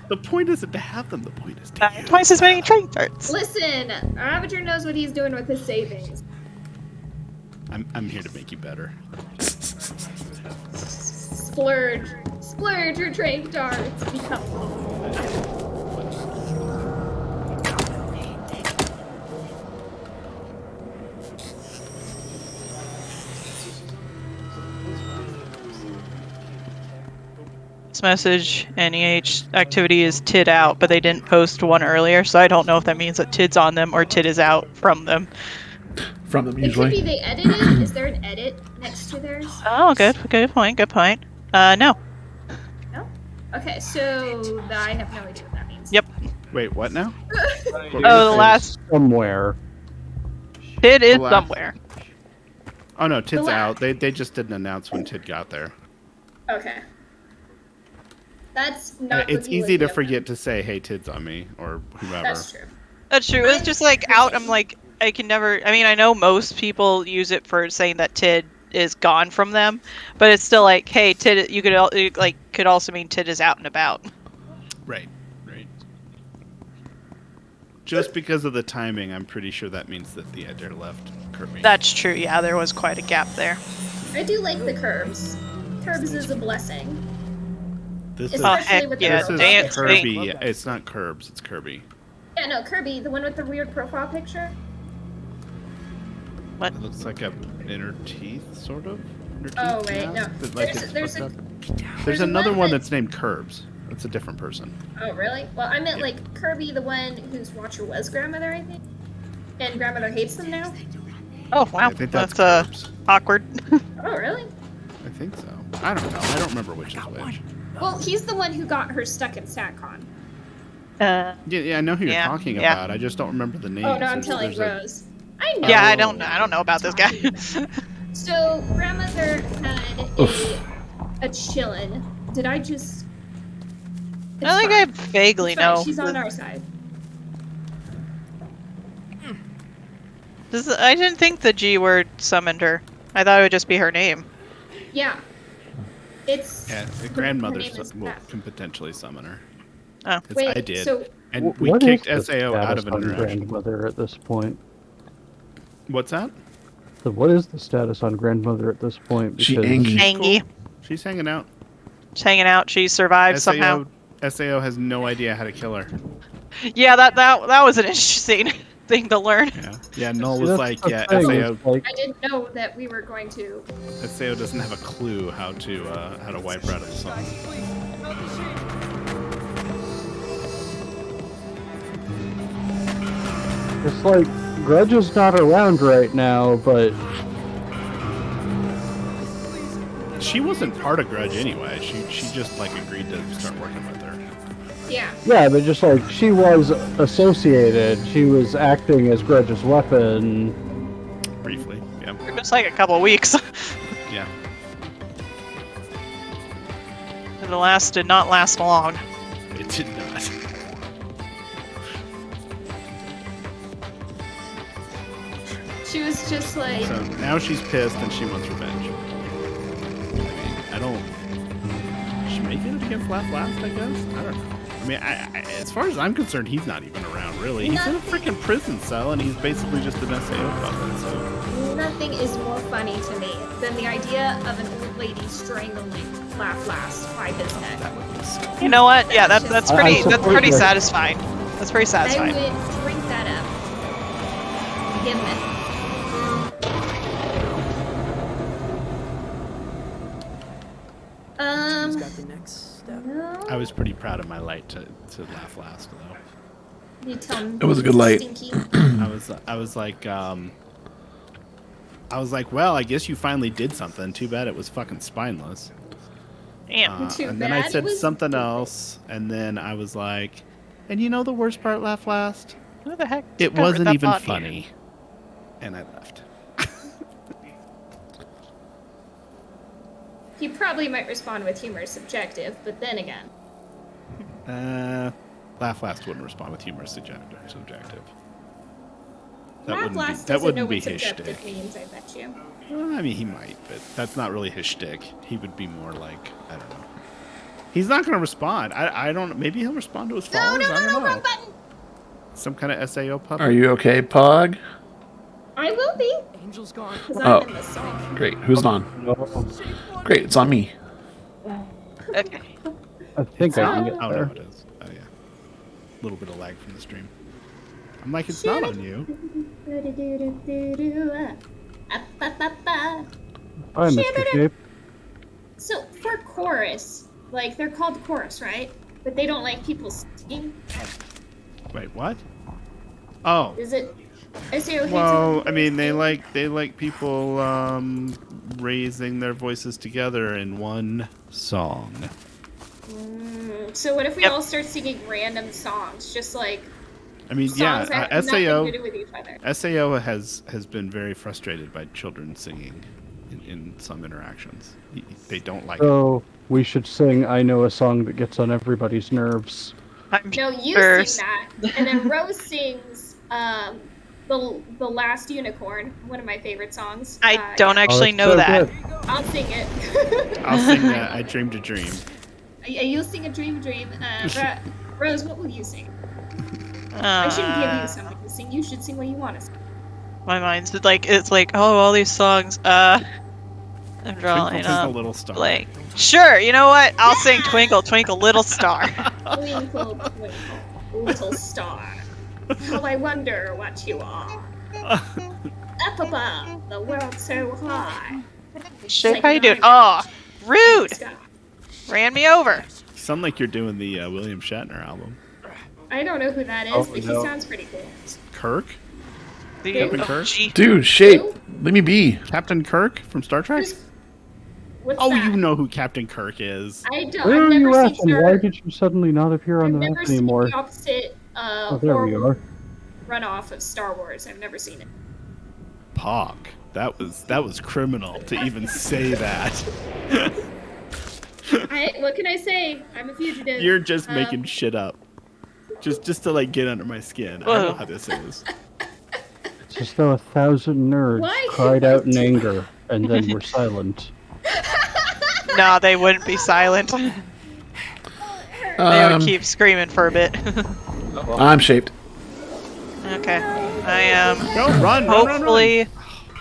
The point isn't to have them, the point is to use. Twice as many trank darts. Listen, Ravager knows what he's doing with his savings. I'm here to make you better. Splurge. Splurge your trank darts. Become This message, NEH activity is TID out, but they didn't post one earlier, so I don't know if that means that TID's on them or TID is out from them. From them, It could usually. be they edited. Is there an edit next to theirs? Oh, good point. No. No? Okay, so I have no idea what that means. Yep. Wait, what now? Oh, the last Somewhere. TID is The last- somewhere. Oh no, Tid's The la- out. They just didn't announce when Tid got there. Okay. That's not It's what you easy would to do. forget to say, "Hey, Tid's on me," or whoever. That's true. That's true. It's just like out. I'm like, I can never. I mean, I know most people use it for saying that TID is gone from them, but it's still like, hey, TID. You could also mean TID is out and about. Right. Just because of the timing, I'm pretty sure that means that the editor left Kirby. That's true. Yeah, there was quite a gap there. I do like the curbs. Curbs is a blessing. This is, Especially heck with the yeah, this is dance Kirby. It's not Curbs. It's Kirby. Yeah, no, Kirby, the one with the weird profile picture. What? It looks like a inner teeth, sort of. Inner Oh, teeth wait, mask no. that, like, There's- it's there's fucked a- up. there's a another one one that- that's named Curbs. That's a different person. Oh, really? Well, I meant Yeah. like Kirby, the one whose watcher was grandmother, I think. And grandmother hates them now. Oh wow, I think that's that's awkward. Oh, really? I think so. I don't know. I don't remember which is which. Well, he's the one who got her stuck in SatCon. Yeah, I know who you're Yeah, talking yeah. about. I just don't remember the names. Oh no, I'm telling There's a- Rose. I know. Yeah, I don't know about this guy. So grandmother had a chillin'. Did I just? It's I think fine. I vaguely It's fine. know. She's on our side. I didn't think the G word summoned her. I thought it would just be her name. Yeah. It's. Yeah, the her grandmother name is Beth. can potentially summon her. Oh. It's- Wait, I did. so- And we What kicked is the SAO out status of an on interaction. grandmother at this point? What's that? So what is the status on grandmother at this point? She Because- angry. Angie. She's hanging out. She's hanging out. She survived somehow. SAO has no idea how to kill her. Yeah, that was an interesting thing to learn. Yeah, Null See, was that's like, the yeah, thing, SAO is, like, I didn't know that we were going to. SAO doesn't have a clue how to wipe her out of the song. it's like Grudge is not around right now, but She wasn't part of Grudge anyway. She just like agreed to start working with her. Yeah. yeah, but just like she was associated, she was acting as Grudge's weapon. Briefly, yeah. Just like a couple weeks. Yeah. And the last did not last long. It did not. She was just like. So now she's pissed and she wants revenge. I mean, I don't. Is she making it against Last, I guess? I don't know. I mean, I, as far as I'm concerned, he's not even around, really. He's in a freaking prison cell and he's basically just an SAO puppet, so. Nothing is more funny to me than the idea of an old lady strangling Laugh Last by his neck. You know what? Yeah, that's pretty support that. satisfying. That's pretty I satisfying. would drink that up. Give him it. Who's got the next step? No. I was pretty proud of my light to Laugh Last, though. You tell him It was a good light. Stinky. I was like, well, I guess you finally did something. Too bad it was fucking spineless. Damn. Too And then I bad said it was something stupid. else, and then I was like, and you know the worst part, Laugh Last? Who the heck? It discovered wasn't that even body? funny. And I left. He probably might respond with humor is subjective, but then again. Laugh Last wouldn't respond with humor subjective. Laugh Last That doesn't know wouldn't be what his subjective shtick. means, I bet you. Well, I mean, he might, but that's not really his shtick. He would be more like, I don't know. He's not going to respond. I don't. Maybe he'll respond to his No, followers. no, I no, don't no, know. wrong button! Some kind of SAO puppet. Are you okay, Pog? I will be, Angel's gone. because Oh. I'm in the song. Great. Who's on? Great. It's on me. Okay. I think I can get Oh, there. no, it is. Oh, yeah. A little bit of lag from the stream. I'm like, it's not on you. Hi, Mr. Cape. So for chorus, like they're called chorus, right? But they don't like people singing. Wait, what? Oh. Is it? SAO hates Well, it I when mean, they people like people raising their voices together in one song. sing. So what if we Yep. all start singing random songs, just like I mean, songs yeah, that have SAO nothing to do with each other? SAO has been very frustrated by children singing in some interactions. They don't like it. So we should sing "I Know a Song That Gets on Everybody's Nerves." I'm No, you sure. sing that, and then Rose sings the Last Unicorn, one of my favorite songs. I don't Oh, actually that's know so that. good. I'll sing it. I'll sing that. I Dreamed a Dream. You'll sing a dream. Rose, what will you sing? I shouldn't give you something to sing. You should sing what you want to sing. My mind's like it's like all these songs. I'm drawing Twinkle, up. Twinkle, Little Star. Like sure, you know what? I'll sing Twinkle Twinkle Little Star. Twinkle, twinkle, little star. How I wonder what you are. Up above, the world so high. Shit, Like how you an doing? island Oh, rude! sky. Ran me over. sound like you're doing the William Shatner album. I don't know who that is, Oh, but no. he sounds pretty cool. Kirk? The Captain Kirk? Dude, shape. Leave me be. Captain Kirk from Star Trek? What's Oh, that? you know who Captain Kirk is. I don't. Where I've are you never at, seen and Star. why did you suddenly not appear on I've the never map seen anymore? the opposite Oh, there we horror are. runoff of Star Wars. I've never seen it. Pog. That was criminal to even say that. What can I say? I'm a fugitive. You're just making shit up. Just to like get under my skin. I know how this is. It's as though 1,000 nerds Why? cried out in anger and then were silent. No, they wouldn't be silent. They would keep screaming for a bit. I'm shaped. Okay. I am No, run, run, run, hopefully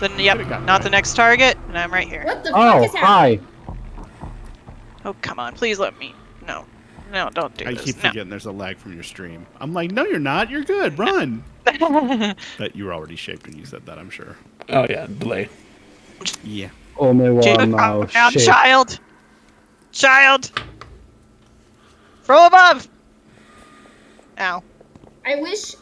run. not the next target, and I'm right here. What the fuck Oh, is happening? hi. Oh, come on, please let me. No, don't do I this. keep No. forgetting there's a lag from your stream. I'm like, no, you're not. You're good. Run. But you were already shaped when you said that, I'm sure. Oh yeah, delay. Yeah. Only Jacob, one calm mouse. down, Shit. child. From above. Ow. I wish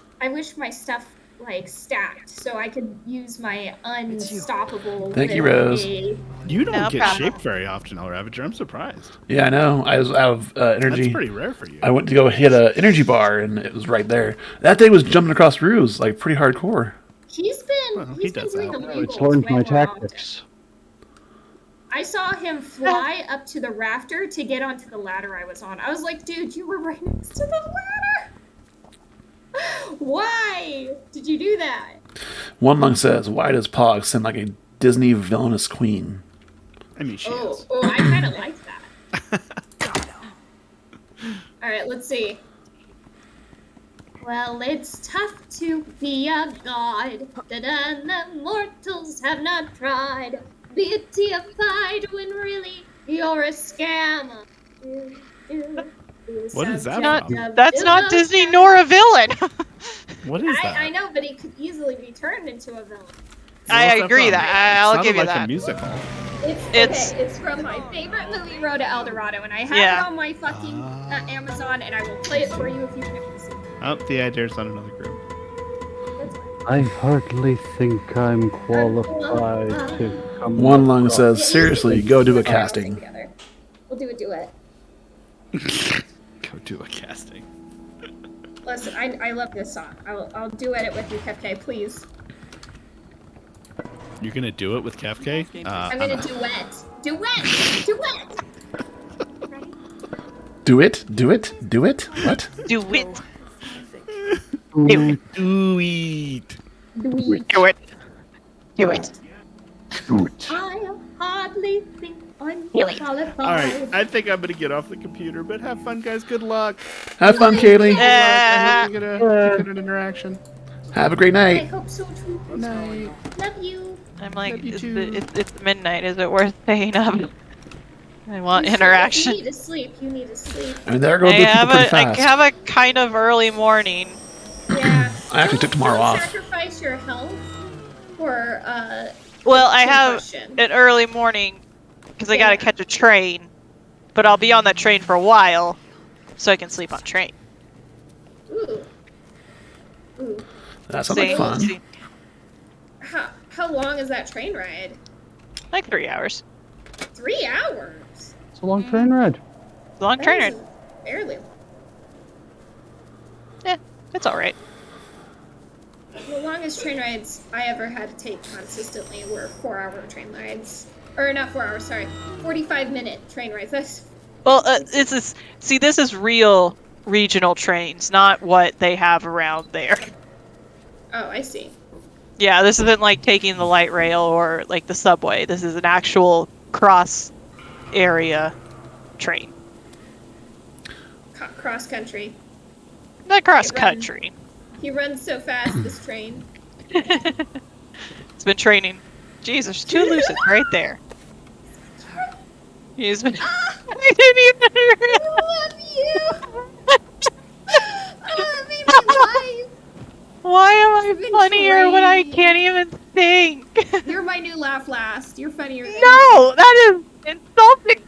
my stuff like stacked so I could use my unstoppable. Thank you, little Rose. A. You don't No get problem. shaped very often, El Ravager. I'm surprised. Yeah, I know. I was out of energy. That's pretty rare for you. I went to go hit a energy bar, and it was right there. That thing was jumping across roofs, like pretty hardcore. He's been Well, he he's been does doing that. illegal. It's learned my way more often. tactics. I saw him fly up to the rafter to get onto the ladder I was on. I was like, dude, you were right next to the ladder. Why did you do that? One lung says, "Why does Pog sound like a Disney villainous queen?" I mean, she is. Oh, I kind of like that. All right, let's see. Well, it's tough to be a god. The mortals have not tried. Be deified when really you're a scam. What is that from? That's not Disney nor a villain. What is that? I know, but he could easily be turned into a villain. I What's agree from? that. I'll Sounded give you like that. a musical. It's from my favorite movie, Road to El Dorado, and I have it on my fucking Amazon, and I will play it for you if you can see. Oh, the Idare's on another group. I hardly think I'm qualified to come. One lung across- says, "Seriously, go do a casting." We'll do a duet. Go do a casting. Listen, I love this song. I'll duet it with you, Kefke, please. You're gonna do it with Kefke? I'm gonna duet. Duet! Duet! Do it, do it, do it. What? Do it. Do it. Duet. Do it. Do it. I hardly think I'm Really? qualified. All right, I think I'm gonna get off the computer, but have fun, guys. Good luck. Have fun, Kaylee. I hope you get a good interaction. Have a great I night. hope so too. Night. Love you. I'm like, Love you it's, too. it's midnight. Is it worth staying up? I want You interaction. need to sleep. You need to sleep. I mean, they're going to do people pretty I fast. have a kind of early morning. Yeah. I actually took tomorrow Don't off. Sacrifice your health for Well, I have concussion. an early morning because I gotta catch a train, but I'll be on that train for a while, so I can sleep on train. Ooh. Ooh. That sounds like fun. How long is that train ride? Like 3 hours. 3 hours. It's a long train ride. Long train That ride. is Barely. Yeah, it's all right. The longest train rides I ever had to take consistently were 4-hour train rides. Or not 4 hours, sorry. 45-minute train rides. That's Well, this is real regional trains, not what they have around there. oh, I see. Yeah, this isn't like taking the light rail or like the subway. This is an actual cross area train. Cross country. Not cross It run- country. He runs so fast, this train. It's been training. Jeez, there's 2 Lucids right there. He's been. I didn't even I love you! Oh, made me laugh. Why am I You've been funnier when I trained. can't even think? You're my new laugh last. You're funnier than No, that is insulting.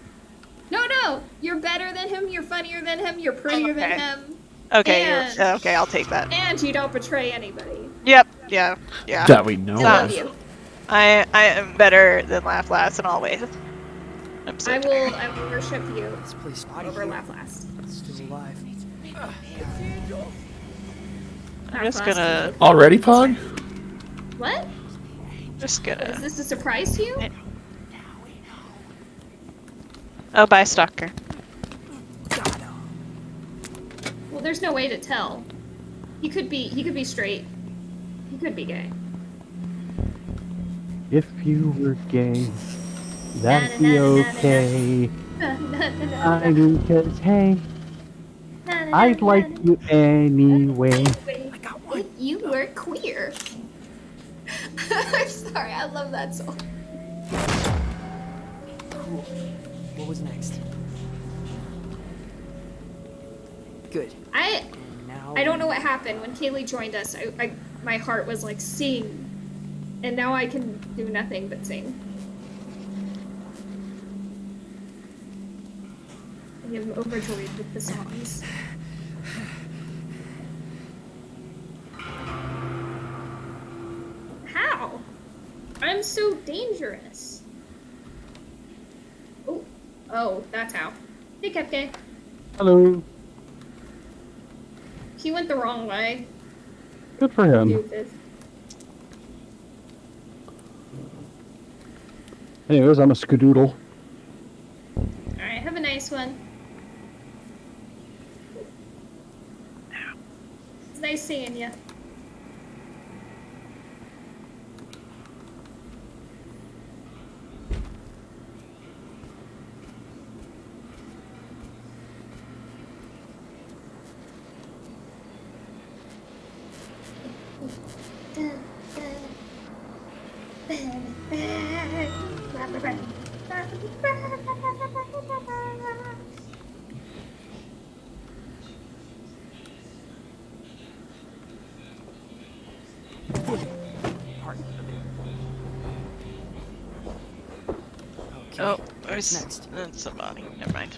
No, you're better than him. You're funnier You're prettier than Okay. him. Okay, And- okay, I'll take that. And you don't betray anybody. Yep, yeah. That we know I love of. you. I am better than Laugh Last in all ways. I'm so I tired. will worship you This place spotty over here. Laugh Last. Still alive. I'm just gonna Already, Pog? What? just Is gonna this a surprise to you? Oh, bye, Stalker. Well, there's no way to tell. He could be straight. He could be gay. If you were gay, that'd be okay. I mean, 'cause hey, I'd like you anyway. If you were queer. I'm sorry, I love that song. Cool. What was next? Good. Now I don't know what happened when Kaylee joined us. My heart was like sing, and now I can do nothing but sing. I am overjoyed with the songs. How? I'm so dangerous. Oh, that's how. Hey, Cupcake. Hello. He went the wrong way. Good for him. Doofus. Anyways, I'm a skadoodle. Alright, have a nice one. It's nice seeing you. Okay. Oh, What's there's next? that's somebody. Never mind.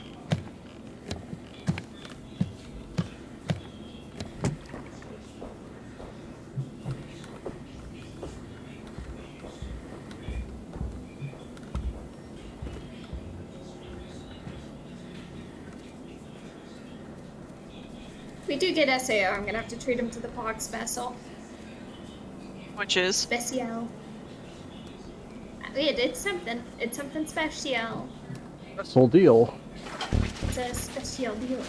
We do get SAO. I'm gonna have to treat him to the Pog special. Which is Special. It's something. It's something special. That's the whole deal. It's a special deal.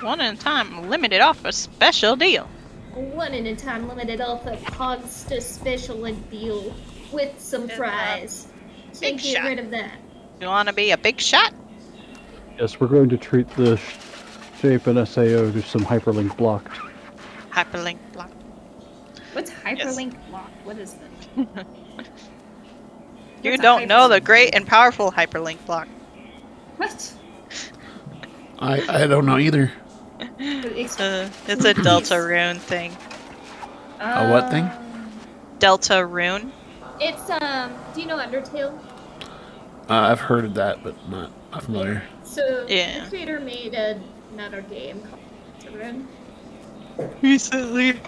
one at a time, limited offer, special deal. One in a time limited offer Pogster special deal with some fries. big Can't get shot. rid of that. You want to be a big shot? Yes, we're going to treat the shape and SAO to some hyperlink blocked. Hyperlink block. What's hyperlink block? What is that? You What's a don't know the hyperlink? great and powerful hyperlink block. What? I don't know either. It's a Delta rune thing. A what thing? Delta rune. It's do you know Undertale? I've heard of that, but not familiar. So Yeah. the creator made another game called Deltarune. Recently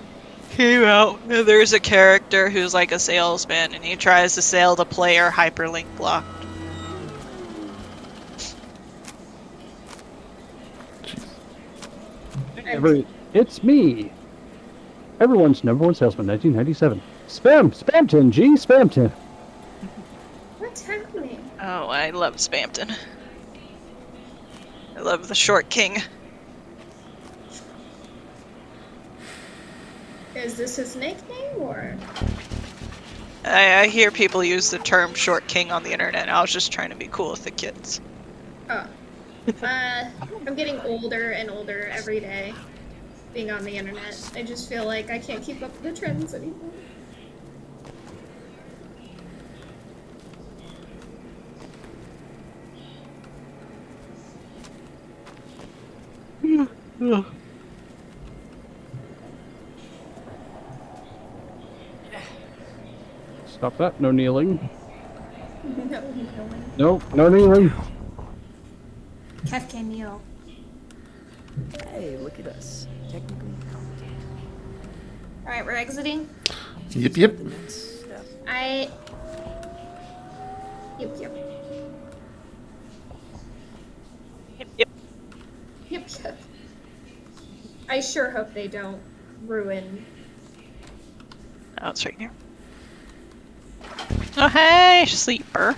came out, and there's a character who's like a salesman, and he tries to sell the player hyperlink block. It's me, everyone's number one salesman, 1997. Spamton, G, Spamton. What's happening? Oh, I love Spamton. I love the short king. Is this his nickname or? I hear people use the term short king on the internet, and I was just trying to be cool with the kids. Oh. I'm getting older and older every day being on the internet. I just feel like I can't keep up with the trends anymore. Stop that, no kneeling. No. Nope, no kneeling. Kev can kneel. Hey, look at us. Technically competent. Alright, we're exiting. Yep, yep. The next step. Yep. Yep, yep. Yep. I sure hope they don't ruin. Oh, it's right here. Oh, hey, sleeper.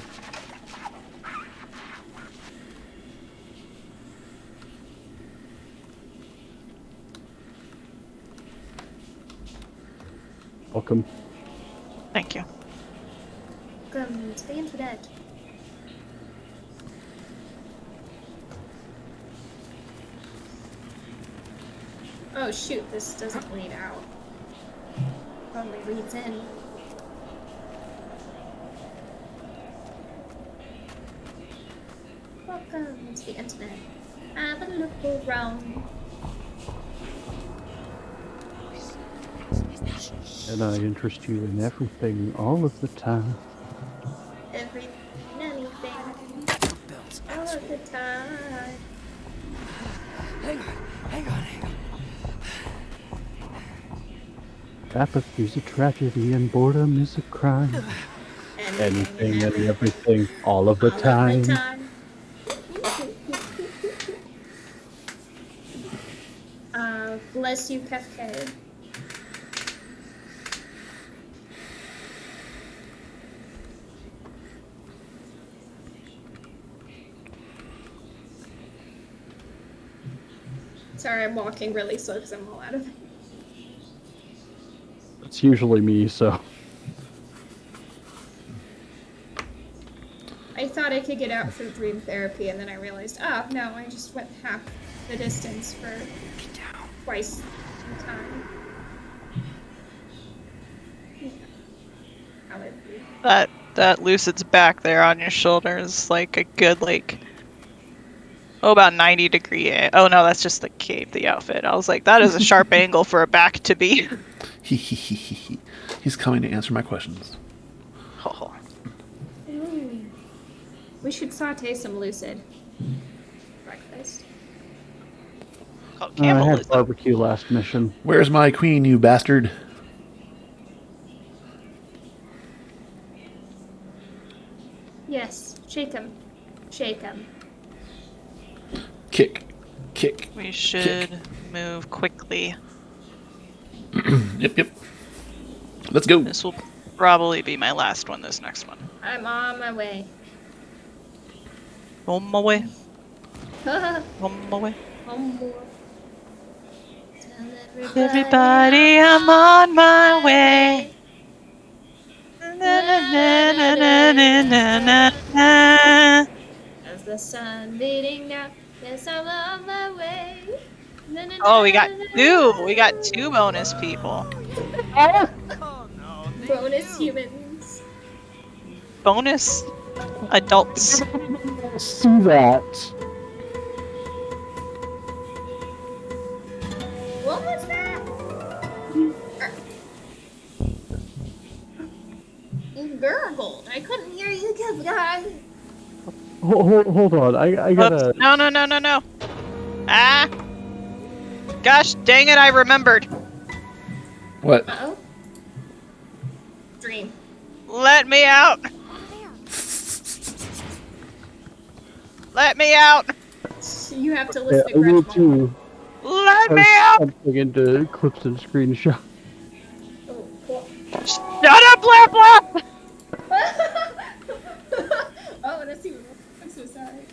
Welcome. Thank you. Welcome to the internet. Oh shoot, this doesn't lead out. Only leads in. Welcome to the internet. Have a look around. And I interest you in everything all of the time. Everything, anything, Bells. all of the time. Hang on. Apathy's a tragedy and boredom is a crime. Anything and everything all of the time. Bless you, Kefke. Sorry, I'm walking really slow because I'm all out of it. It's usually me, so. I thought I could get out through dream therapy, and then I realized, oh no, I just went half the distance for twice the time. How would be? That Lucid's back there on your shoulders, like a good, like, about 90-degree. Oh no, that's just the cape, the outfit. I was like, that is a sharp angle for a back to be. He's coming to answer my questions. Oh. Ooh. We should saute some lucid breakfast. Oh, I had barbecue last mission. Where's my queen, you bastard? Yes, shake him. Shake him. Kick. We should move quickly. Yep. Let's go. This will probably be my last one, this next one. I'm on my way. On my way. On On my way. board. Tell Everybody, I'm on my way. As the sun beating down, yes, I'm on my way. Oh, we got two bonus people. Oh no. Bonus humans. Bonus adults. See that? What was that? You gurgled. I couldn't hear you, good guy. Hold on, I gotta. Oops. No. Ah! Gosh dang it, I remembered. What? Uh-oh. Dream. Let me out. Let me out. You have to Yeah, listen I to will Grudge too. Let me out. Something into clips and screenshot. Oh, cool. Shut up, Blap Blap. Oh, that's even. I'm so sorry.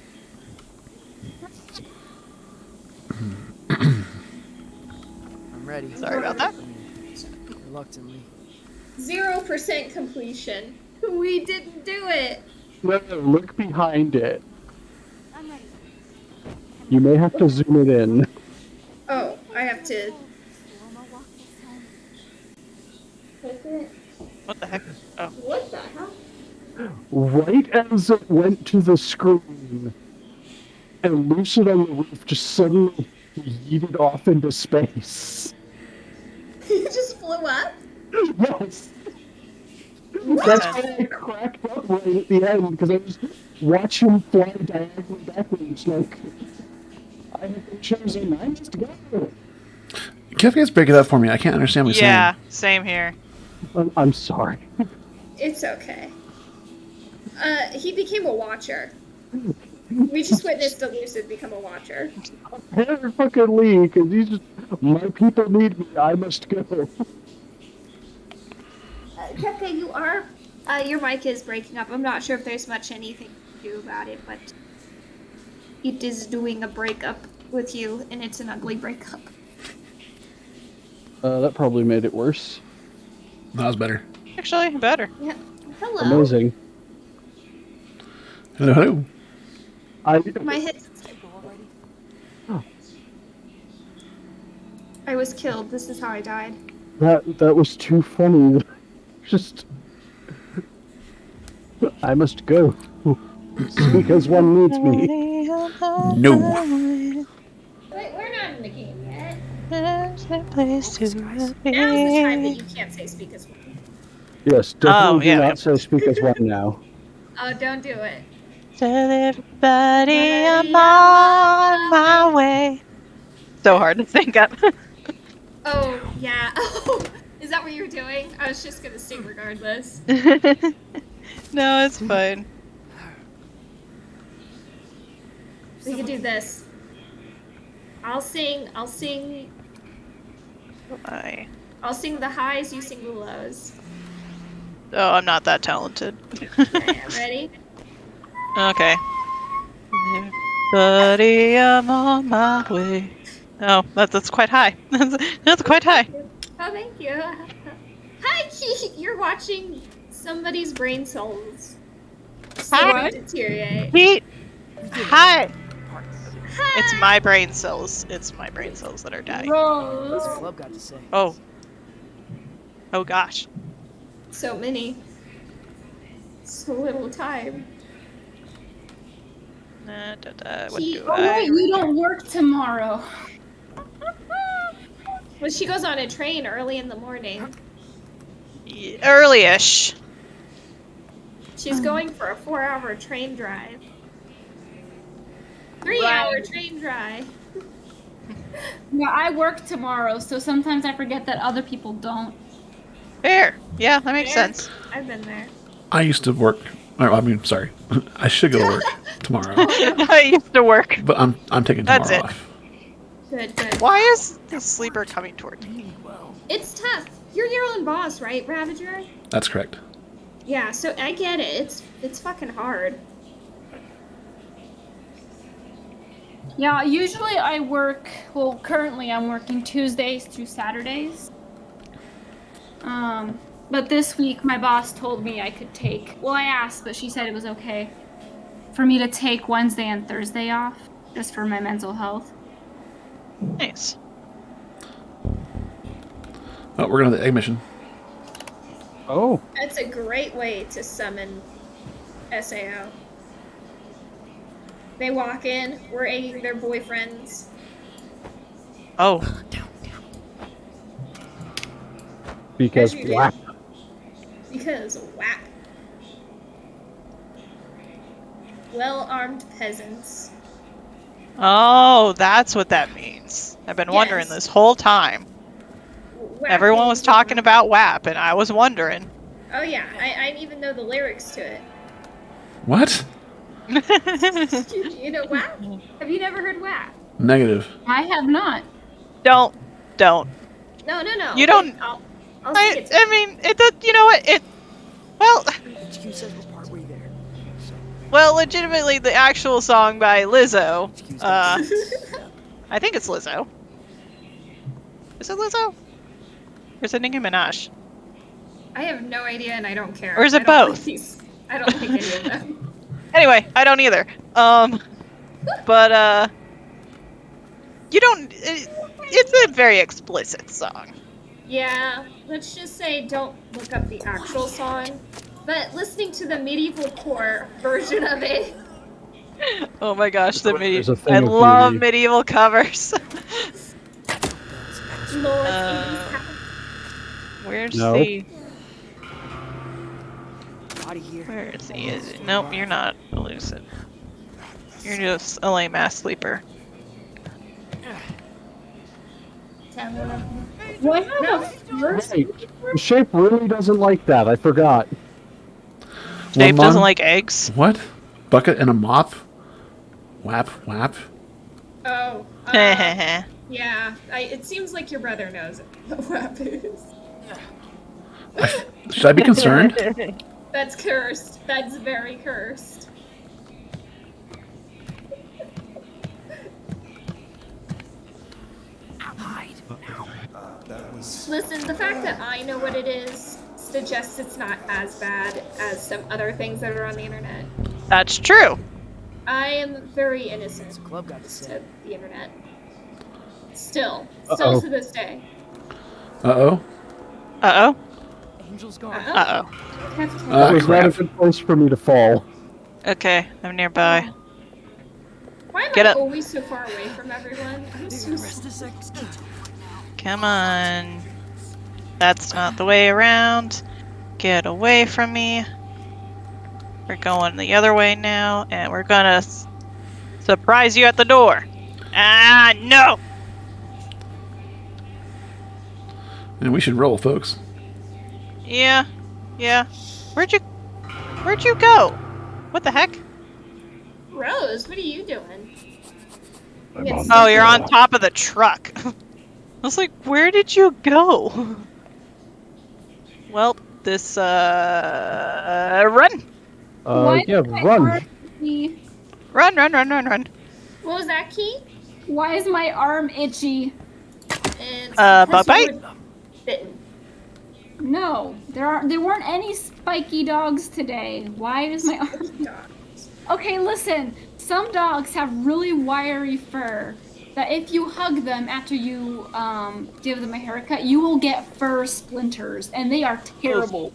I'm ready. Sorry about that. Reluctantly. 0% completion. We didn't do it. No, look behind it. You may have to zoom it in. Oh, I have to. What the heck? Oh. What the hell? Right as it went to the screen, and Lucid on the roof just suddenly yeeted off into space. You just flew up? Yes! That's why I cracked up right at the end, because I was watching him fly diagonally backwards, like, I have chosen. I must go. Can you guys break it up for me? I can't understand what you're Yeah, same here. I'm sorry. It's okay. He became a watcher. We just witnessed Elusive become a watcher. I have to fucking leave because these just my people need me. I must go. Kefka, you are. Your mic is breaking up. I'm not sure if there's much anything to do about it, but it is doing a breakup with you, and it's an ugly breakup. That probably made it worse. That was better. Actually, better. Yeah. Hello. Amazing. Hello, hello. My head. I was killed. This is how I died. That was too funny. Just I must go. Speak as one needs me. No. Wait, we're not in the game yet. There's a place to Now's the time that be. you can't say speak as one. Yes, definitely yeah, do we not say speak as one now. Oh, don't do it. Tell everybody I'm on my way. So hard to think of. Oh, yeah. Oh, is that what you're doing? I was just gonna sing regardless. No, it's fine. We could do this. I'll sing Bye. I'll sing the highs, you sing the lows. Oh, I'm not that talented. Yeah, ready? Okay. Buddy, I'm on my way. Oh, that's quite high. That's quite high. Oh, thank you. Hi, Keith. You're watching somebody's brain cells slowly deteriorate. Pete! Hi! Hi. It's my brain cells. It's my brain cells that are dying. What's the club got to say? Oh. Oh gosh. So many. So little time. What He- do Oh I... wait, you don't work tomorrow. Well, she goes on a train early in the morning. Early-ish. She's going for a 4-hour train drive. 3-hour train drive. Yeah, I work tomorrow, so sometimes I forget that other people don't. Fair. Yeah, that makes Fair. sense. I've been there. I used to work. I mean, sorry. I should go to work tomorrow, I used to work. but I'm taking That's tomorrow it. off. Good, good. Why is the sleeper coming toward me? It's tough. You're your own boss, right, Ravager? That's correct. Yeah, so I get it. It's fucking hard. Yeah, usually I work, well, currently I'm working Tuesdays through Saturdays. But this week my boss told me I could take, well, I asked, but she said it was okay for me to take Wednesday and Thursday off, just for my mental health. Nice. Oh, we're going to the egg mission. Oh, That's a great way to summon SAO. They walk in, we're egging their boyfriends. Oh. because As you do. whack. Because whack. Well-armed peasants. Oh, that's what that means. I've been wondering Yes. this whole time. Whack Everyone was is- talking about WAP, and I was wondering. Oh yeah, I even know the lyrics to it. What? You know WAP? Have you never heard WAP? Negative. I have not. Don't. No. You don't- I'll sing it to I mean, it does. You know what? Well, HQ says we're partway there. So, well, legitimately, the actual song by Lizzo. HQ's got to say, I think it's Lizzo. Is it Lizzo? Or is it Nicki Minaj? I have no idea and I don't care. Or is it I don't both? like these- I don't like any of them. Anyway, I don't either. But you don't. It's a very explicit song. Yeah, let's just say don't look up the actual song, but listening to the medieval core version of it. Oh my gosh, the There's a medieval. thing I of love beauty. medieval covers. Lord, Where's No. the? body here. Where is he? Is it? Nope, you're not elusive. You're just a lame ass sleeper. Do I have a first? Hey, the shape really doesn't like that. I forgot. Dave One doesn't mon- like eggs. What? Bucket and a mop? Whap, whap. Oh. Yeah. It seems like your brother knows what is. Should I be concerned? That's cursed. That's very cursed. Listen, the fact that I know what it is suggests it's not as bad as some other things that are on the internet. That's true. I am very innocent Club got to the internet. Still Uh-oh. to this day. Uh-oh. Uh-oh. Angel's gone. Uh-oh. That was not a crap. good place for me to fall. Okay, I'm nearby. Why am Get I up. always so far away from everyone? I'm so sorry. Come on. That's not the way around. Get away from me. We're going the other way now, and we're gonna surprise you at the door. Ah, no! And we should roll, folks. Yeah. Where'd you go? What the heck? Rose, what are you doing? Oh, you're on top of the truck. I was like, where did you go? Well, this, run! Yeah, run. Run. What was that, Key? Why is my arm itchy? It's because bye-bye. you were bitten. No, there weren't any spiky dogs today. Why is my arm? Okay, listen. Some dogs have really wiry fur that if you hug them after you give them a haircut, you will get fur splinters, and they are terrible.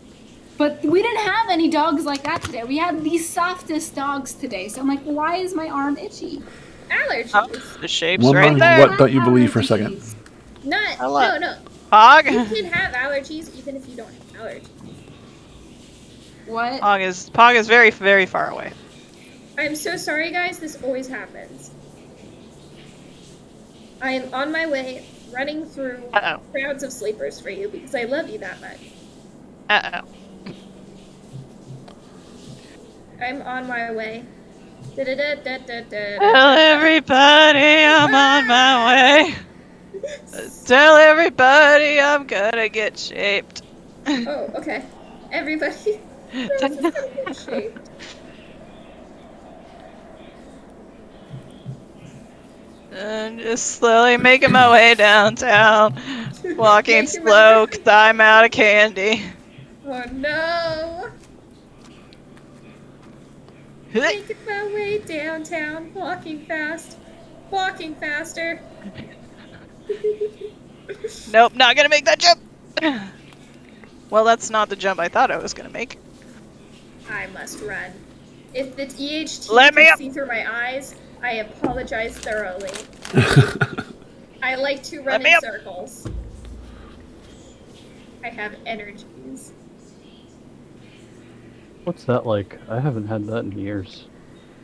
But we didn't have any dogs like that today. We had the softest dogs today. So I'm like, why is my arm itchy? Allergies. Oh, the shape's Well, right Mom, there. what don't you believe for a second? No. Hog? You can have allergies even if you don't have allergies. What? Pog is very, very far away. I'm so sorry, guys. This always happens. I am on my way, running through crowds of sleepers for you because I love you that much. Uh-oh. I'm on my way. Tell everybody I'm on my way. Tell everybody I'm gonna get shaped. Oh, okay. Everybody. Get shaped. And just slowly making my way downtown. Walking slow because I'm out of candy. Oh no! Making my way downtown, walking fast, walking faster. Nope, not gonna make that jump. Well, that's not the jump I thought I was gonna make. I must run. If the EHT Let me can up. see through my eyes, I apologize thoroughly. I like to run in circles. I have energies. What's that like? I haven't had that in years.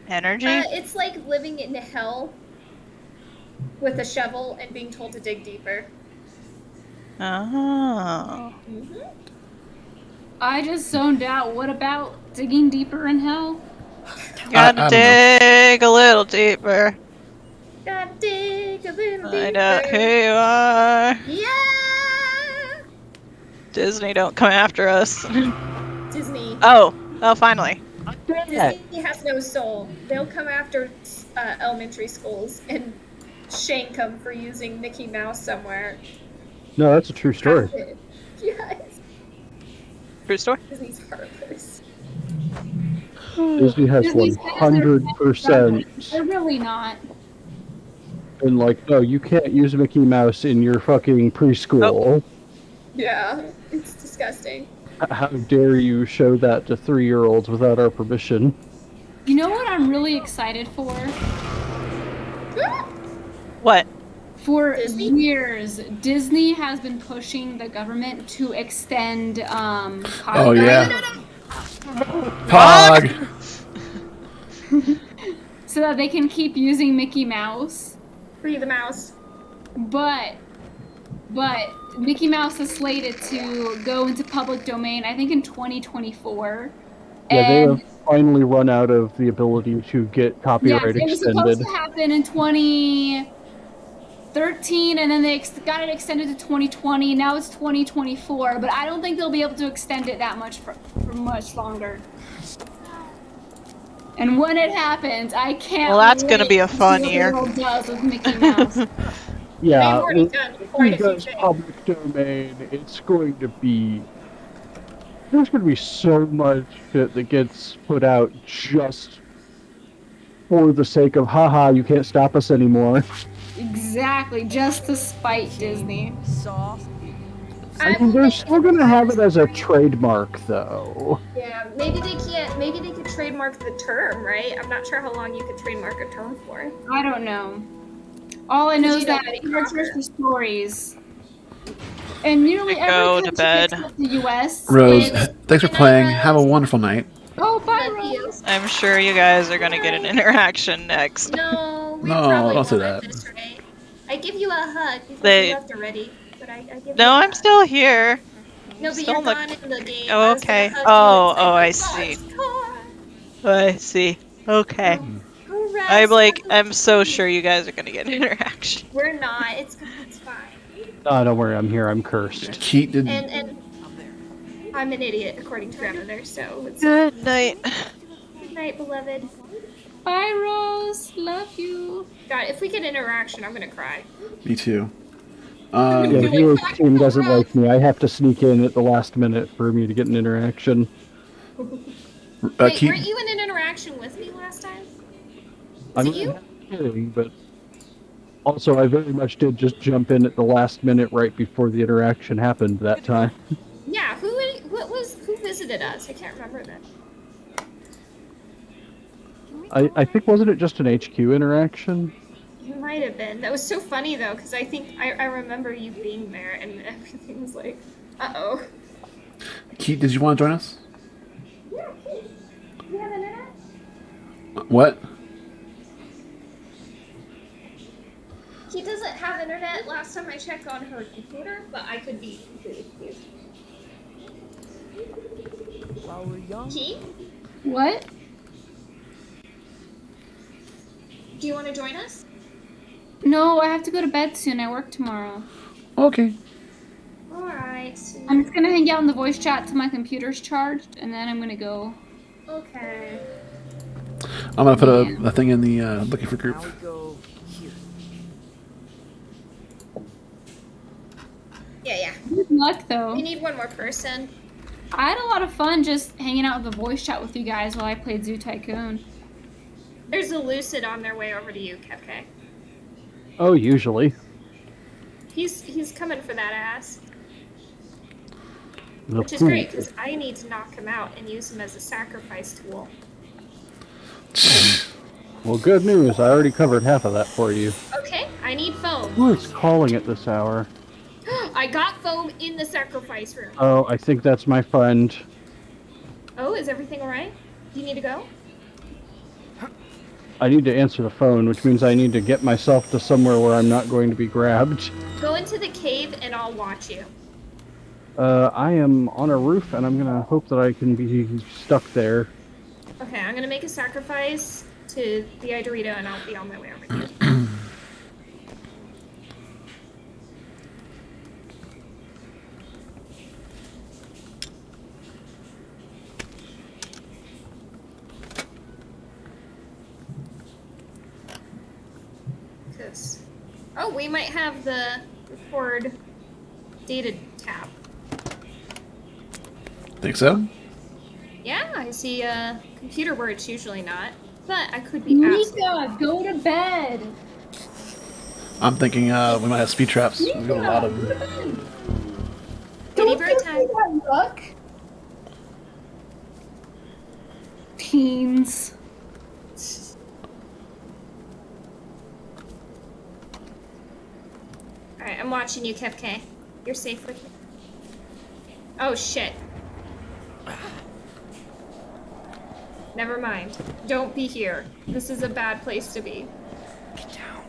Energy? It's like living in hell with a shovel and being told to dig deeper. Oh. I just zoned out. What about digging deeper in hell? Gotta dig a little deeper. Gotta dig a little deeper. Find out who you are. Yeah! Disney, don't come after us. Disney. Oh, finally. Disney has no soul. They'll come after elementary schools and shank them for using Mickey Mouse somewhere. No, that's a true story. Yes. True story? Disney's heartless. Disney has Disney says 100%. They're really not. And like, no, you can't use Mickey Mouse in your fucking preschool. Yeah, it's disgusting. How dare you show that to 3-year-olds without our permission? You know what I'm really excited for? What? For years, Disney has been pushing the government to extend Oh yeah. Pog. so that they can keep using Mickey Mouse. Free the mouse. But but Mickey Mouse is slated to go into public domain, I think in 2024. Yeah, they And have finally run out of the ability to get yes, copyright it was supposed extended. to happen in 2013, and then they got it extended to 2020. Now it's 2024, but I don't think they'll be able to extend it that much for much longer. And when it happens, I can't. Well, that's gonna wait be a to see fun what year. The world does with Mickey Mouse. Yeah, They've already done quite a few because things. public domain, it's going to be. There's going to be so much shit that gets put out just for the sake of, haha, you can't stop us anymore. Exactly, just to spite Disney. Saw. I mean, they're still going to have it as a trademark, though. Yeah, maybe they can't. Maybe they could trademark the term, right? I'm not sure how long you could trademark a term for. I don't know. All I know is You know, that Betty characters Crocker. for stories. And nearly I go every to country bed. except the US. Rose, is- thanks for playing. Have a wonderful night. Oh, bye, Love you. Rose. I'm sure you guys are gonna get an interaction next. No, we No, probably don't say won't. that. That's right. I give you a hug because They- you left already, but I give you No, a I'm hug. still here. No, but still you're in the- gone in the game. Oh, I was gonna okay. hug Oh, you I and say, see. "Boxcar." I see. Okay. Congrats, I'm like, that's I'm so sure you guys are gonna get an interaction. We're not. It's fine. Oh, don't worry, I'm here, I'm cursed. Keat did. And I'm an idiot according to grandmother. So it's Good night. good night, beloved. Bye, Rose. Love you. God, if we get interaction, I'm gonna cry. Me too. Yeah, the Heroes team doesn't like me. I have to sneak in at the last minute for me to get an interaction. Wait, Keat, weren't you in an interaction with me last time? I'm Was it you? not kidding, but also I very much did just jump in at the last minute right before the interaction happened that time. Yeah. Who visited us? I can't remember that. I think, wasn't it just an HQ interaction? It might have been. That was so funny though, because I think I remember you being there, and everything was like, uh-oh. Keat, did you want to join us? Yeah, Kate. You have internet? What? She doesn't have internet. Last time I checked on her computer, but I could be completely confused. While we're young. Key, What? do you want to join us? No, I have to go to bed soon. I work tomorrow. Okay. All right. I'm just gonna hang out in the voice chat till my computer's charged, and then I'm gonna go. Okay. I'm gonna put a thing in the looking for group. Now we go here. Yeah. Good luck, though. We need one more person. I had a lot of fun just hanging out with the voice chat with you guys while I played Zoo Tycoon. There's a Lucid on their way over to you, Kepke. Oh, usually. He's coming for that ass. The Which is fool. great, because I need to knock him out and use him as a sacrifice tool. Well, good news. I already covered half of that for you. Okay, I need foam. Who is calling at this hour? I got foam in the sacrifice room. Oh, I think that's my friend. Oh, is everything alright? Do you need to go? I need to answer the phone, which means I need to get myself to somewhere where I'm not going to be grabbed. Go into the cave and I'll watch you. I am on a roof, and I'm gonna hope that I can be stuck there. Okay, I'm gonna make a sacrifice to the Idorito and I'll be on my way over here. Oh, we might have the record data tab. Think so? Yeah, I see computer where it's usually not, but I could be absolutely Nika, go to bed. I'm thinking we might have speed traps. We've got a lot of them. Kitty bird time. Look. Teens. Alright, I'm watching you, Kepke. You're safe with me. Oh shit. Never mind. Don't be here. This is a bad place to be. Get down.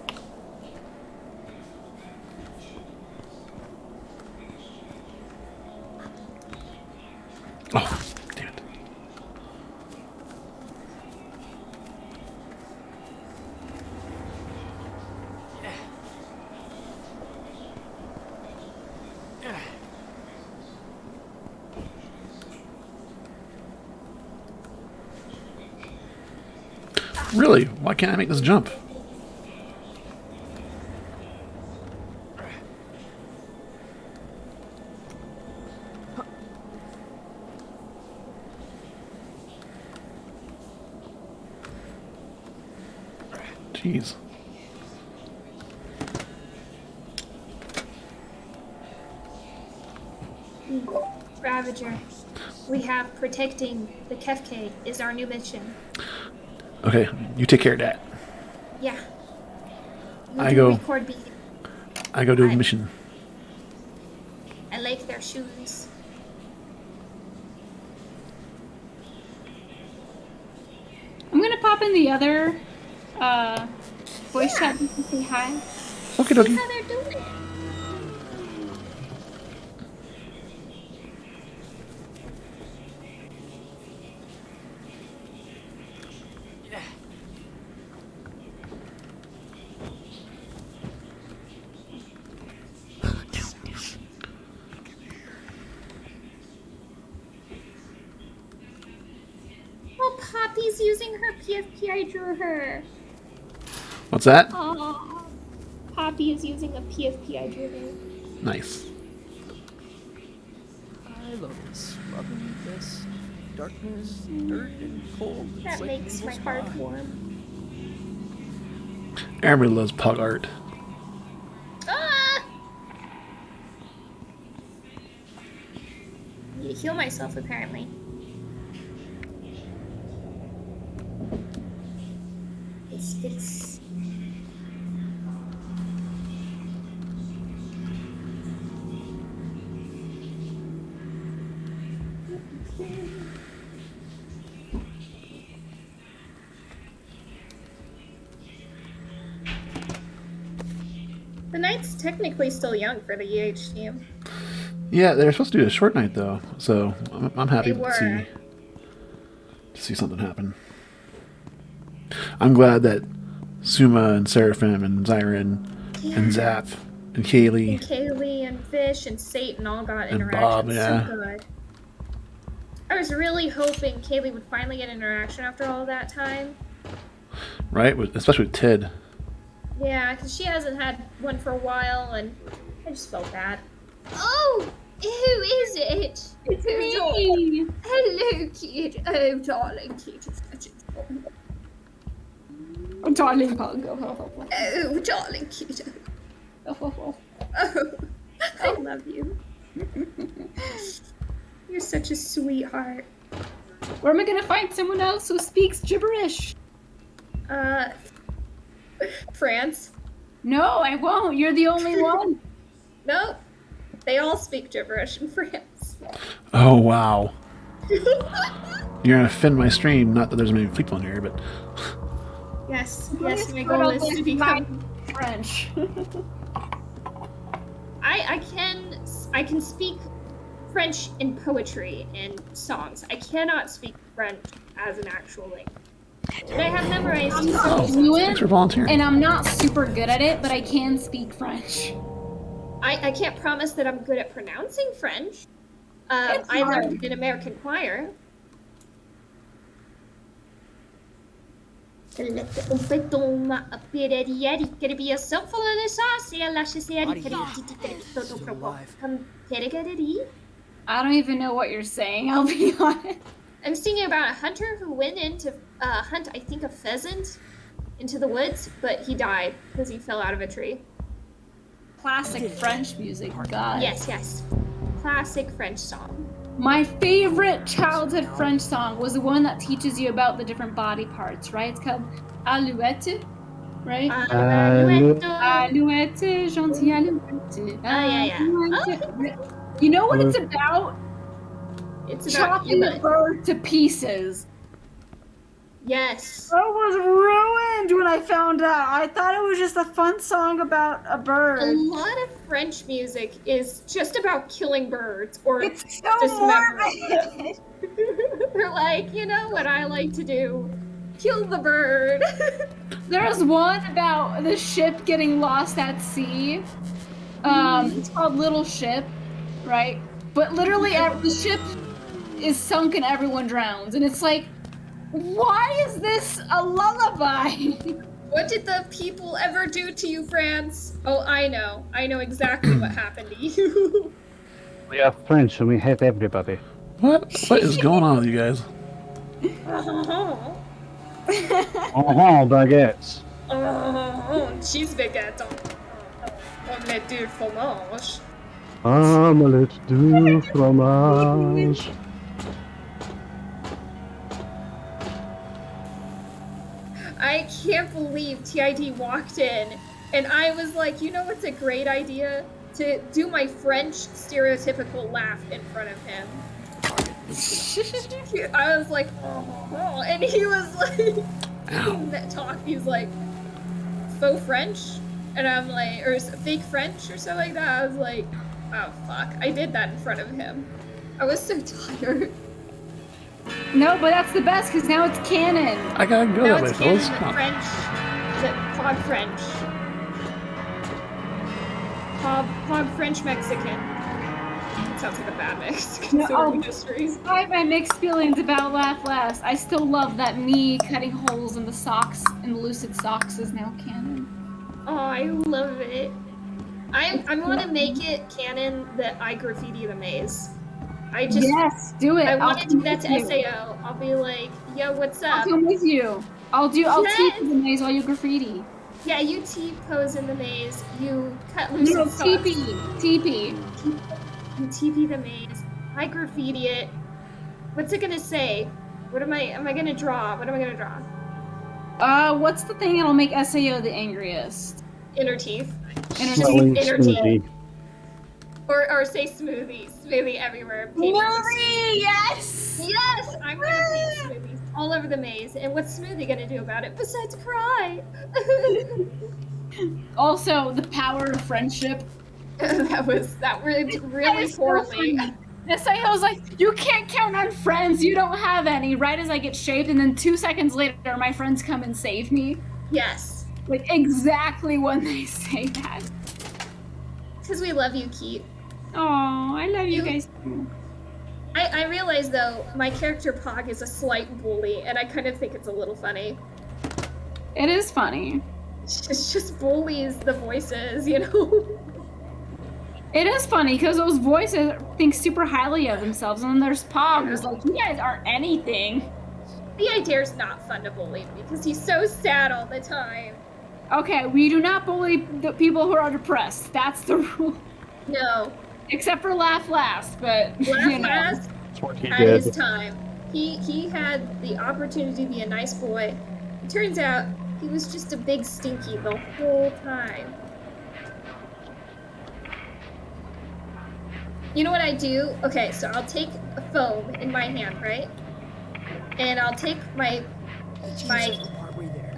Really? Why can't I make this jump? Jeez. Ravager, we have protecting the Kefke is our new mission. Okay, you take care of that. Yeah. I go. Record beating. I go do a mission. I like their shoes. I'm gonna pop in the other voice chat and say hi. Okay, See dokie. how they're doing. Oh, Poppy's using her PFP. I drew her. What's that? Aww. Poppy is using a PFP. I drew her. Nice. I love this, loving this. Darkness, dirt, and cold. It's That like makes an my evil heart spy. warm. Everybody loves pug art. Ah! I need to heal myself, apparently. It's. The night's technically still young for the EH team. Yeah, they're supposed to do a short night though, so I'm happy They were. to see something happen. I'm glad that Suma and Seraphim and Zyron and Zap and Kaylee And Kaylee and Fish and Satan all got and interactions. Bob, yeah. So good. I was really hoping Kaylee would finally get interaction after all that time. Right? Especially with Ted. Yeah, because she hasn't had one for a while, and I just felt bad. Oh! Who is it? It's me! Hello, kid. Oh, darling kid. Oh, darling pug. Oh, darling kid. Oh, I love you. You're such a sweetheart. Where am I gonna find someone else who speaks gibberish? France? No, I won't. You're the only one. No. They all speak gibberish in France. Oh wow. You're gonna offend my stream, not that there's many people in here, but Yes, yes, my goal is to become French. I can speak French in poetry and songs. I cannot speak French as an actual language. But I have memorized I'm not thanks fluent, for volunteering. and I'm not super good at it, but I can speak French. I can't promise that I'm good at pronouncing French. I learned in American choir. I don't even know what you're saying, I'll be honest. I'm singing about a hunter who went in to hunt, I think, a pheasant into the woods, but he died because he fell out of a tree. Classic French music, God. Yes, yes. Classic French song. My favorite childhood French song was the one that teaches you about the different body parts, right? It's called Alouette, right? Alouette, gentille alouette. yeah. Alouette. You know what it's about? It's about chopping a bird to pieces. Yes. I was ruined when I found out. I thought it was just a fun song about a bird. A lot of French music is just about killing birds or it's so morbid. They're like, you know what I like to do? Kill the bird. There's one about the ship getting lost at sea. It's called Little Ship, right? But literally the ship is sunk and everyone drowns. And it's like, Why is this a lullaby? What did the people ever do to you, France? Oh, I know. I know exactly what happened to you. We are French and we hate everybody. What is going on with you guys? Oh, Baguettes. cheese baguette. Omelette du fromage. Omelette du fromage. I can't believe TID walked in, and I was like, you know what's a great idea? To do my French stereotypical laugh in front of him. I was like, oh, and he was like, he was like, faux French? And I'm like, or fake French or something like that. I was like, oh fuck, I did that in front of him. I was so tired. No, but that's the best because now it's canon. I gotta go Now that way, it's canon fellas. that Come on. French, that Pog French. Pog French Mexican. It sounds like a bad mix considering history. Despite my mixed feelings about Laugh Last, I still love that me cutting holes in the socks in the Lucid socks is now canon. Oh, I love it. I want to make it canon that I graffiti the maze. Yes, do it. I I'll want to do that to come with you. SAO. I'll be like, yo, what's up? I'll come with you. I'll Yes. teach you the maze while you graffiti. Yeah, you T-pose in the maze. You cut No, loose socks. TP. You TP the maze. I graffiti it. What's it gonna say? What am I gonna draw? What am I gonna draw? What's the thing that'll make SAO the angriest? Inner teeth. Smelling Inner teeth. smoothie. Or say smoothie. Smoothie everywhere. Smoothie, yes! Yes! I'm gonna paint smoothies all over the maze. And what's Smoothie gonna do about it besides cry? Also, the power of friendship. that worked really poorly. SAO was like, you can't count on friends, you don't have any, right as I get shaved, and then 2 seconds later, my friends come and save me. Yes. Like, exactly when they say that. Because we love you, Keith. Oh, I love you guys too. I realize, though, my character Pog is a slight bully, and I kind of think it's a little funny. It is funny. It's just bullies the voices, you know? It is funny because those voices think super highly of themselves, and then there's Pog who's like, you guys aren't anything. The idea's not fun to bully because he's so sad all the time. Okay, we do not bully the people who are depressed. That's the rule. No. Except for Laugh Last, but Laugh Last That's what he had did. his time. He had the opportunity to be a nice boy. It turns out he was just a big stinky the whole time. You know what I do? Okay, so I'll take a foam in my hand, right? And I'll take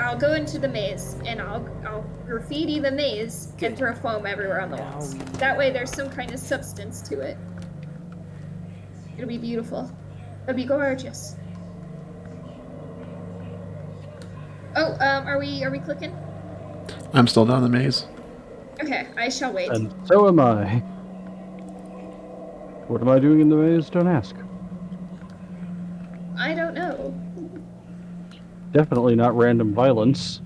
I'll go into the maze and I'll graffiti the maze and throw foam everywhere on the walls. That way there's some kind of substance to it. It'll be beautiful. It'll be gorgeous. Oh, are we clicking? I'm still down the maze. Okay, I shall wait. And so am I. What am I doing in the maze? Don't ask. I don't know. Definitely not random violence.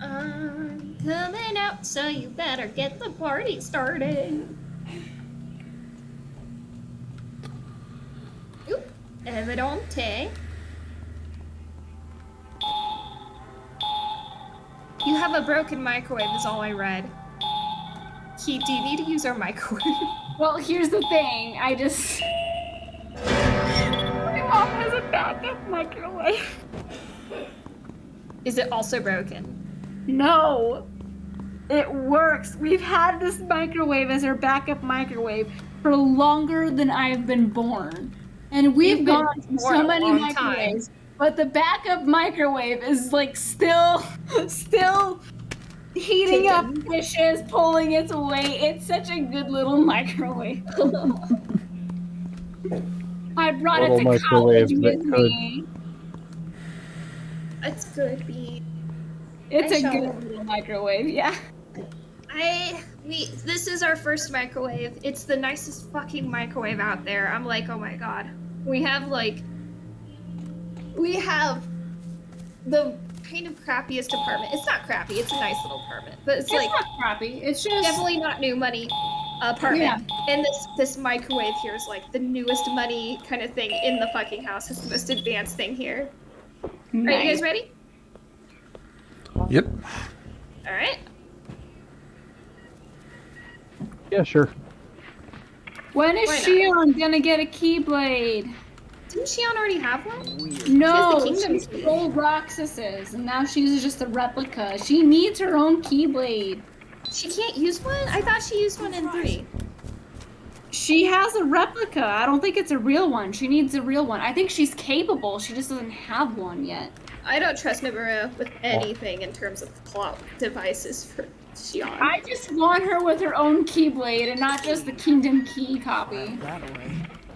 I'm coming out, so you better get the party started. Oop, evidente. You have a broken microwave is all I read. Keith, do you need to use our microwave? well, here's the thing. My mom has a backup microwave. Is it also broken? No. It works. We've had this microwave as our backup microwave for longer than I've been born. And we've gone through so many microwaves. But the backup microwave is like still heating up dishes, pulling its weight. It's such a good little microwave. I brought it to college with me. That's good, B. It's a good little microwave, yeah. This is our first microwave. It's the nicest fucking microwave out there. I'm like, oh my god. We have the kind of crappiest apartment. It's not crappy. It's a nice little apartment, but it's like not crappy. It's just definitely not new money apartment. Yeah. And this microwave here is like the newest money kind of thing in the fucking house. It's the most advanced thing here. Nice. Are you guys ready? Yep. All right. Yeah, sure. When is Shion gonna get a Keyblade? Didn't Shion already have one? No, she stole Roxas's, and now she uses just a replica. She needs her own Keyblade. She can't use one? I thought she used one in 3. She has a replica. I don't think it's a real one. She needs a real one. I think she's capable. She just doesn't have one yet. I don't trust Nomura with anything in terms of plot devices for Shion. I just want her with her own Keyblade and not just the Kingdom Key copy.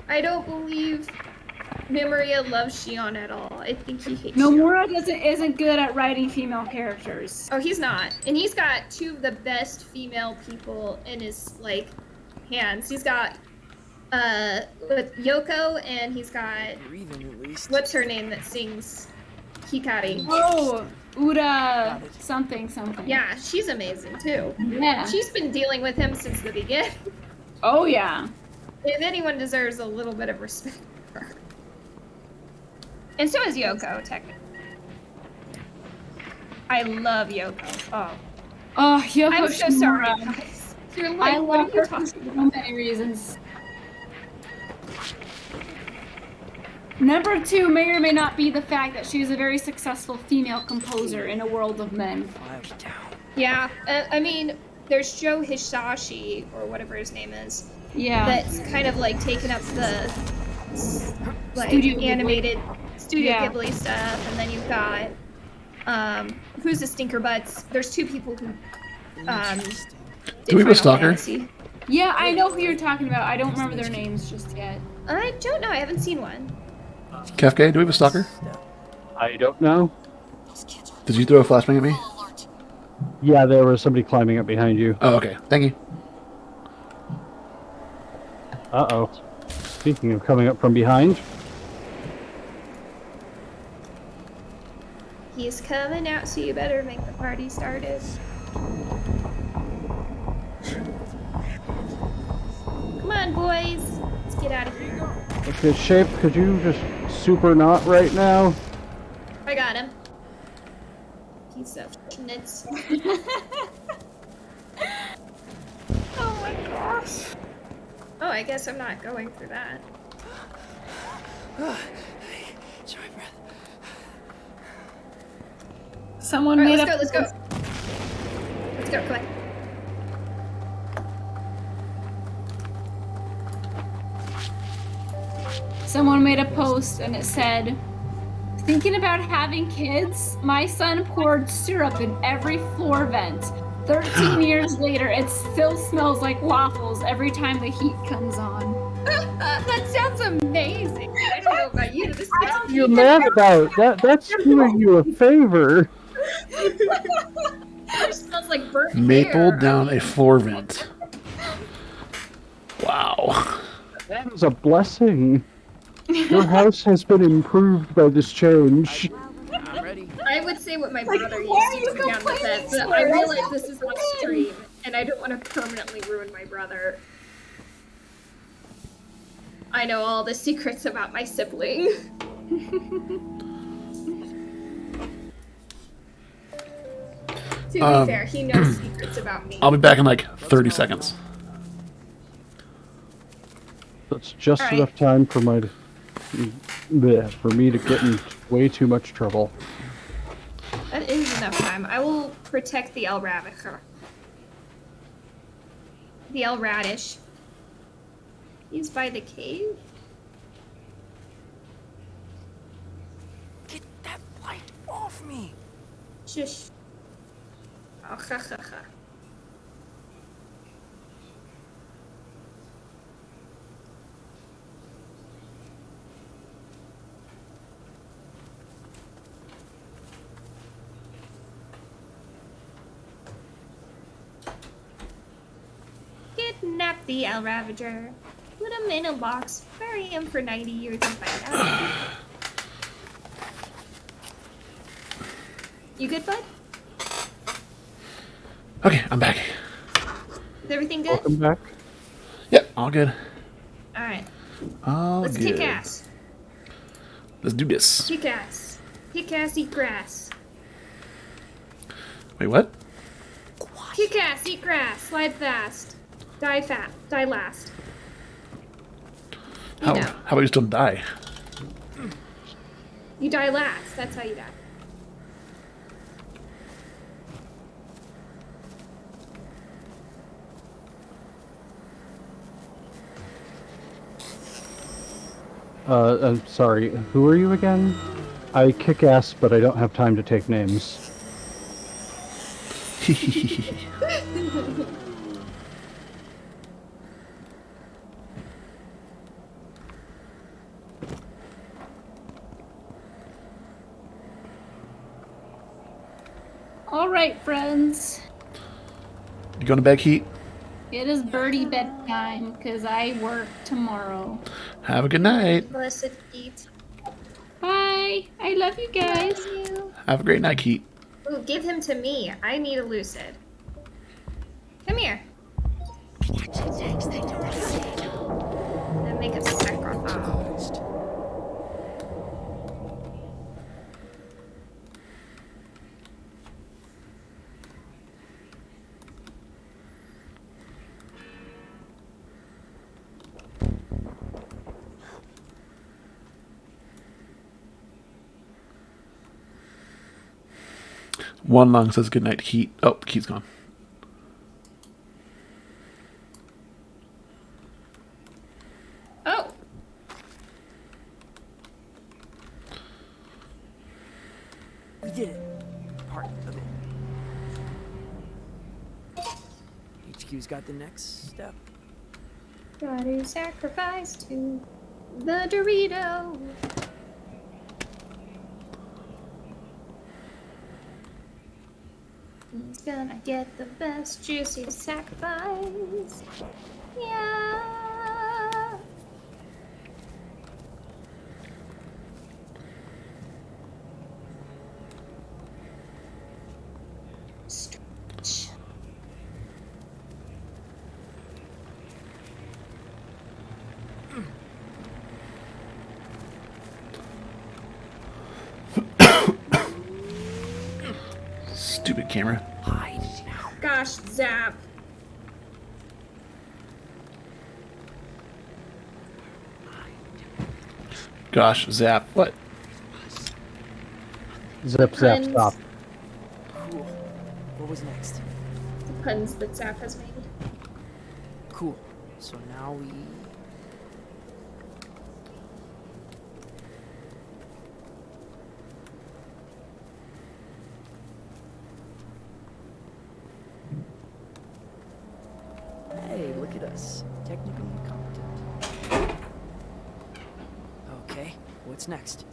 I don't believe Nomura loves Shion at all. I think he hates Nomura isn't good at writing female characters. Oh, he's not. And he's got 2 of the best female people in his, like, hands. He's got, with Yoko, and he's got, what's her name that sings Hikari? Oh, Uda something. Yeah, she's amazing, too. Yeah. She's been dealing with him since the beginning. Oh, yeah. If anyone deserves a little bit of respect for her. And so is Yoko, technically. I love Yoko. Oh, Yoko. I'm so sorry, guys. You're like, I love her for so many reasons. Number 2 may or may not be the fact that she is a very successful female composer in a world of men. Yeah, I mean, there's Joe Hisashi, or whatever his name is. Yeah. That's kind of like taken up the like Studio animated Studio Yeah. Ghibli stuff, and then you've got who's the stinker butts? There's 2 people who Do we have a stalker? Yeah, I know who you're talking about. I don't remember their names just yet. I don't know. I haven't seen one. Kefke, do we have a stalker? I don't know. Did you throw a flashbang at me? Yeah, there was somebody climbing up behind you. Oh, okay. Thank you. Uh-oh. Speaking of coming up from behind. He's coming out, so you better make the party started. Come on, boys. Let's get out of here. Okay, Shape, could you just super not right now? I got him. Piece of schnitz. Oh my gosh. Oh, I guess I'm not going through that. Someone All right, made let's go. Let's go, come on. Someone made a post and it said, "Thinking about having kids? My son poured syrup in every floor vent. 13 years later, it still smells like waffles every time the heat comes on." That sounds amazing. I don't know about you. This sounds You're mad about that. That's doing you a favor. It smells like burnt Maple hair. down a floor vent. Wow. That is a blessing. Your house has been improved by this change. I'm ready. I would say what my brother used to do down the fence, but I realize this is on stream, and I don't want to permanently ruin my brother. I know all the secrets about my sibling. To be fair, he knows secrets about me. I'll be back in like 30 seconds. That's just All right. enough time for me to get in way too much trouble. That is enough time. I will protect the El Radish. The El Radish. He's by the cave? Get that light off me! Shush. Oh, ha ha ha. the El Ravager. Put him in a box, bury him for 90 years and find out. You good, bud? Okay, I'm back. Is everything good? Welcome back. Yep, all good. Alright. All Let's good. kick ass. Let's do this. Kick ass. Kick ass, eat grass. Wait, what? Kick ass, eat grass, slide fast. Die fat, die last. How know. how about you still die? You die last, that's how you die. I'm sorry. Who are you again? I kick ass, but I don't have time to take names. All right, friends. You going to bed, Heat? It is birdie bedtime because I work tomorrow. Have a good night. Blessed feet. Bye. I love you guys. Love you. Have a great night, Heat. Ooh, give him to me. I need a lucid. Come here. And make a sacrifice. One lung says good night, Heat. Oh, Heat's gone. Oh. We did it. Part of it. HQ's got the next step. Gotta sacrifice to the Dorito. He's gonna get the best juicy sacrifice. Yeah. Stretch. Stupid camera. Hide now. Gosh, Zap. Gosh, Zap. What? Zip, zap, Puns. stop. Cool. What was next? The puns that Zap has made. Cool. So now we... Hey, look at us. Technically competent. Okay, what's next?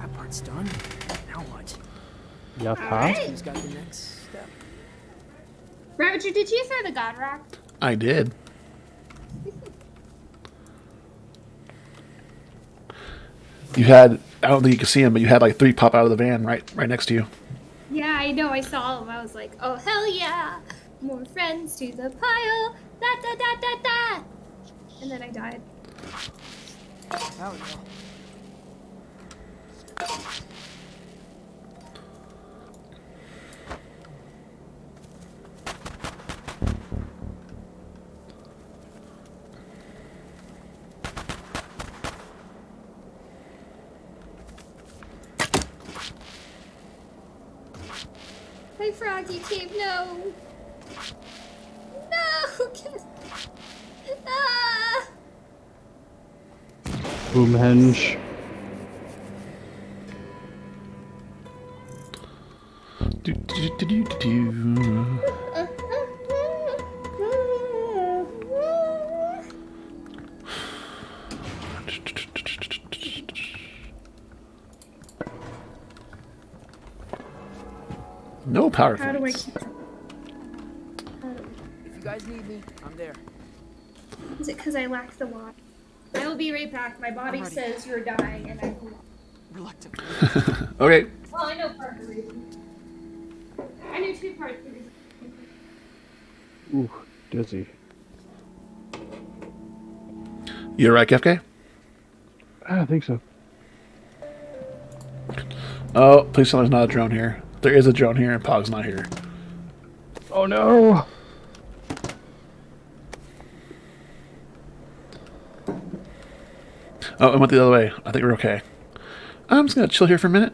That part's done. Now what? Yup, All huh? right. Who's got the next step? Roger, did you throw the God Rock? I did. You had, I don't think you could see him, but you had like 3 pop out of the van right next to you. Yeah, I know. I saw him. I was like, oh, hell yeah. More friends to the pile. Da da da da da. And then I died. Now we go. My froggy cave, no. No. Ah. Boomhenge. Do, do, do, do, do, do. No power How do I points. keep? If you guys need me, I'm there. Is it because I lack the water? I will be right back. My body ready. says you're dying, and I'm. Reluctantly. Okay. Well, I know part of the reason. I knew 2 parts of the reason. Ooh, dizzy. You alright, KFK? I think so. Oh, please tell me there's not a drone here. There is a drone here, and Pog's not here. Oh no! Oh, it went the other way. I think we're okay. I'm just gonna chill here for a minute.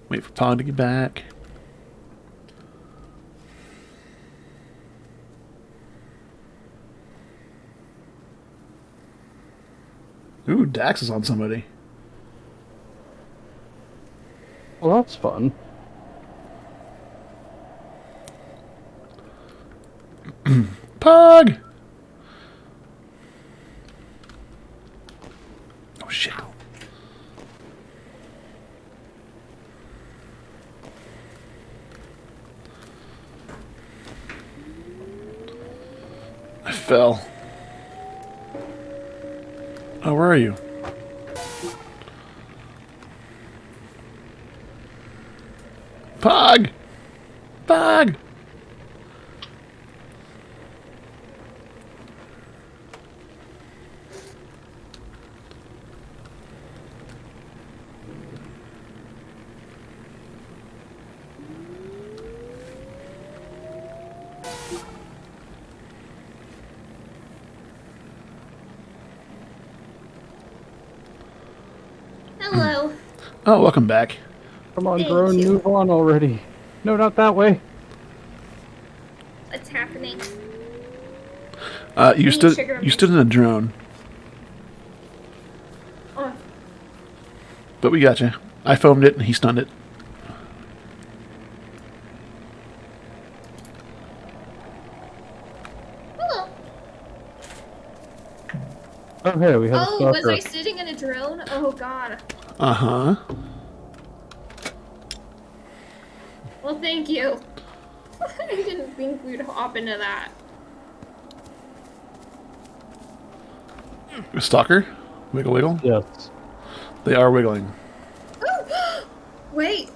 Wait for Pog to get back. Ooh, Dax is on somebody. Well, that's fun. Pog! Oh, shit. I fell. Oh, where are you? Pog! Pog! Hello. Oh, welcome back. Come on, Thank Drone, you. move on already. No, not that way. What's happening? You need stood sugar you stood in a drone, Oh, but we got you. I foamed it and he stunned it. hello. Oh, hey, we have Oh, a was stalker. I sitting in a drone? Oh god. Uh-huh. Well, thank you. I didn't think we'd hop into that. Stalker? Wiggle wiggle? Yes. They are wiggling. Wait.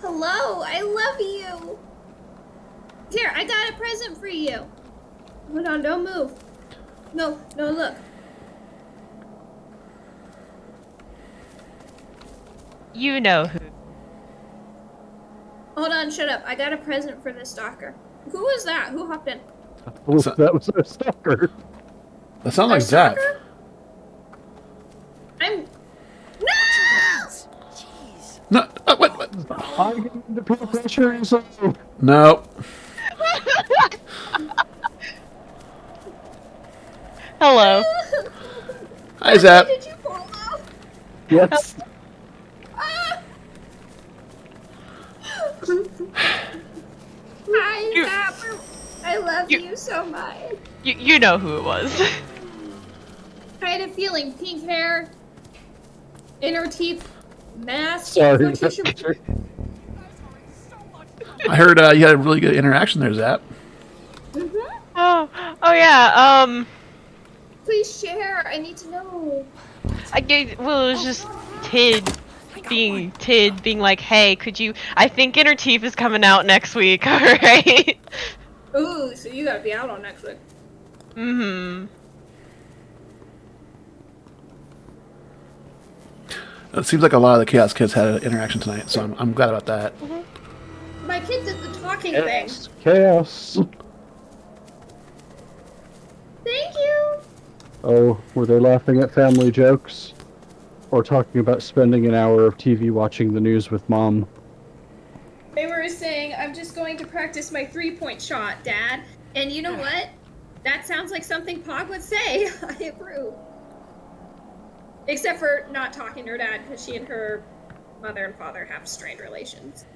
Hello, I love you. Here, I got a present for you. Hold on, don't move. No, no, look. You know who. Hold on, shut up. I got a present for the stalker. Who was that? Who hopped in? Oh, that was our stalker. That sounds like Our Zach. stalker? I'm. No! Jeez. No, what? I'm getting into peer pressure, so... No. Hello. Hi, Zap. Did you fall off? Yes. Ah! Hi, Zapper. I love you. you so much. You know who it was. I had a feeling. Pink hair, inner teeth, mask. Sorry. I heard you had a really good interaction there, Zap. Oh yeah. Please share. I need to know. It was just Tid being like, hey, could you? I think Inner Teeth is coming out next week. All right. Ooh, so you gotta be out on next week. Mm-hmm. It seems like a lot of the Chaos Kids had an interaction tonight, so I'm glad about that. My kid did the talking thing. Chaos. Thank you. Oh, were they laughing at family jokes? Or talking about spending an hour of TV watching the news with Mom? They were saying, I'm just going to practice my 3-point shot, Dad. And you know what? That sounds like something Pog would say. I approve. Except for not talking to her dad, because she and her mother and father have strained relations.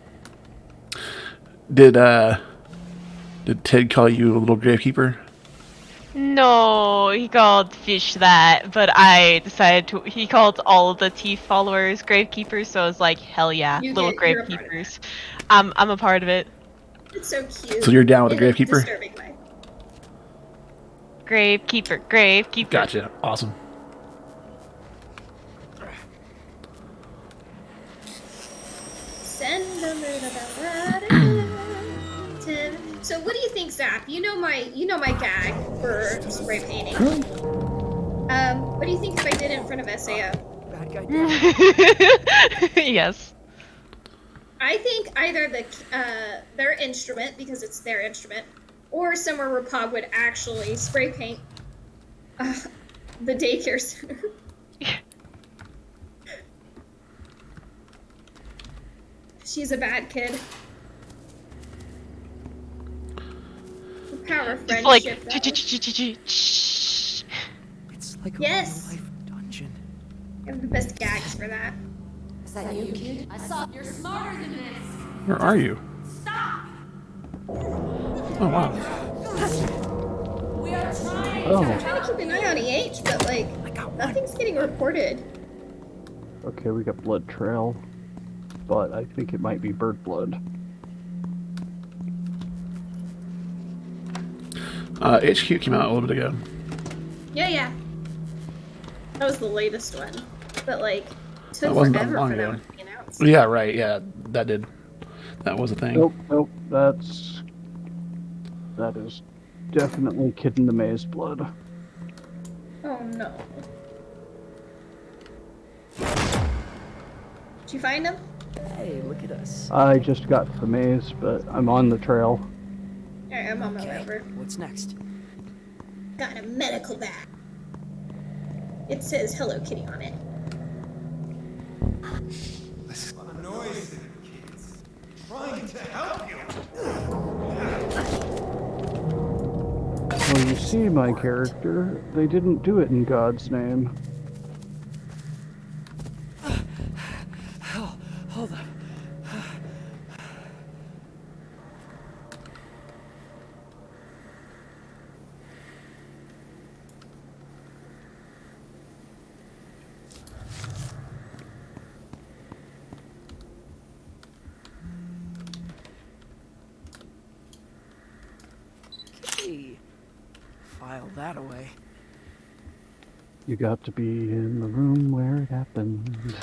Did Ted call you a little gravekeeper? No, he called Fish that, but I decided to. He called all of the Teeth followers gravekeepers, so I was like, hell yeah, little gravekeepers. I'm a part of it. It's so cute. So you're down with the in a gravekeeper? disturbing way. Gravekeeper. Gotcha. Awesome. So what do you think, Zap? You know my gag for spray painting. What do you think if I did it in front of SAO? Bad guy. Yes. I think either their instrument, because it's their instrument, or somewhere where Pog would actually spray paint the daycare center. She's a bad kid. The power of friendship. Like, It's like a yes. real life dungeon. I have the best gags for that. Is that you, kid? I saw you're smarter than this. Where are you? Stop! Oh, wow. We are trying. Oh. I'm trying to keep an eye on EH, but like nothing's getting reported. Okay, we got blood trail. But I think it might be bird blood. HQ came out a little bit ago. Yeah. That was the latest one. But like took That wasn't that forever long for ago. them to be announced. Yeah, right. Yeah, that was a thing. Nope, that is definitely Kid in the Maze blood. Oh no. Did you find him? Hey, look at us. I just got to the maze, but I'm on the trail. Alright, I'm on my way over. What's next? Got a medical bag. It says Hello Kitty on it. Noise, kids. Trying to help you. Well, you see, my character, they didn't do it in God's name. Hold up. Okay. File that away. You got to be in the room where it happened.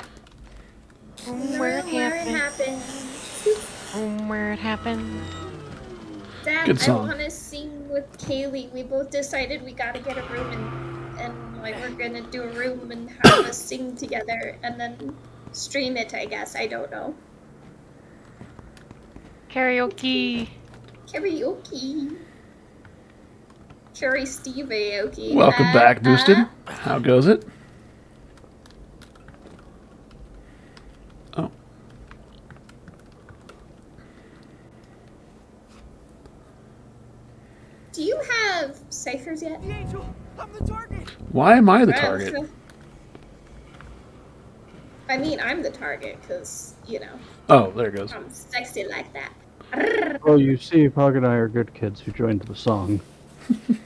Where it happened. Where it happened. Dad, Good I song. want to sing with Kaylee. We both decided we gotta get a room and like we're gonna do a room and have us sing together and then stream it. I guess I don't know. Karaoke. Karaoke. Carrie Steve karaoke. Welcome back, Boosted. How goes it? Oh. Do you have ciphers yet? The angel! I'm the target! Why am I the Right, target? so- I mean, I'm the target because, you know, Oh, there it goes. I'm sexy like that. Well, you see, Pog and I are good kids who joined the song.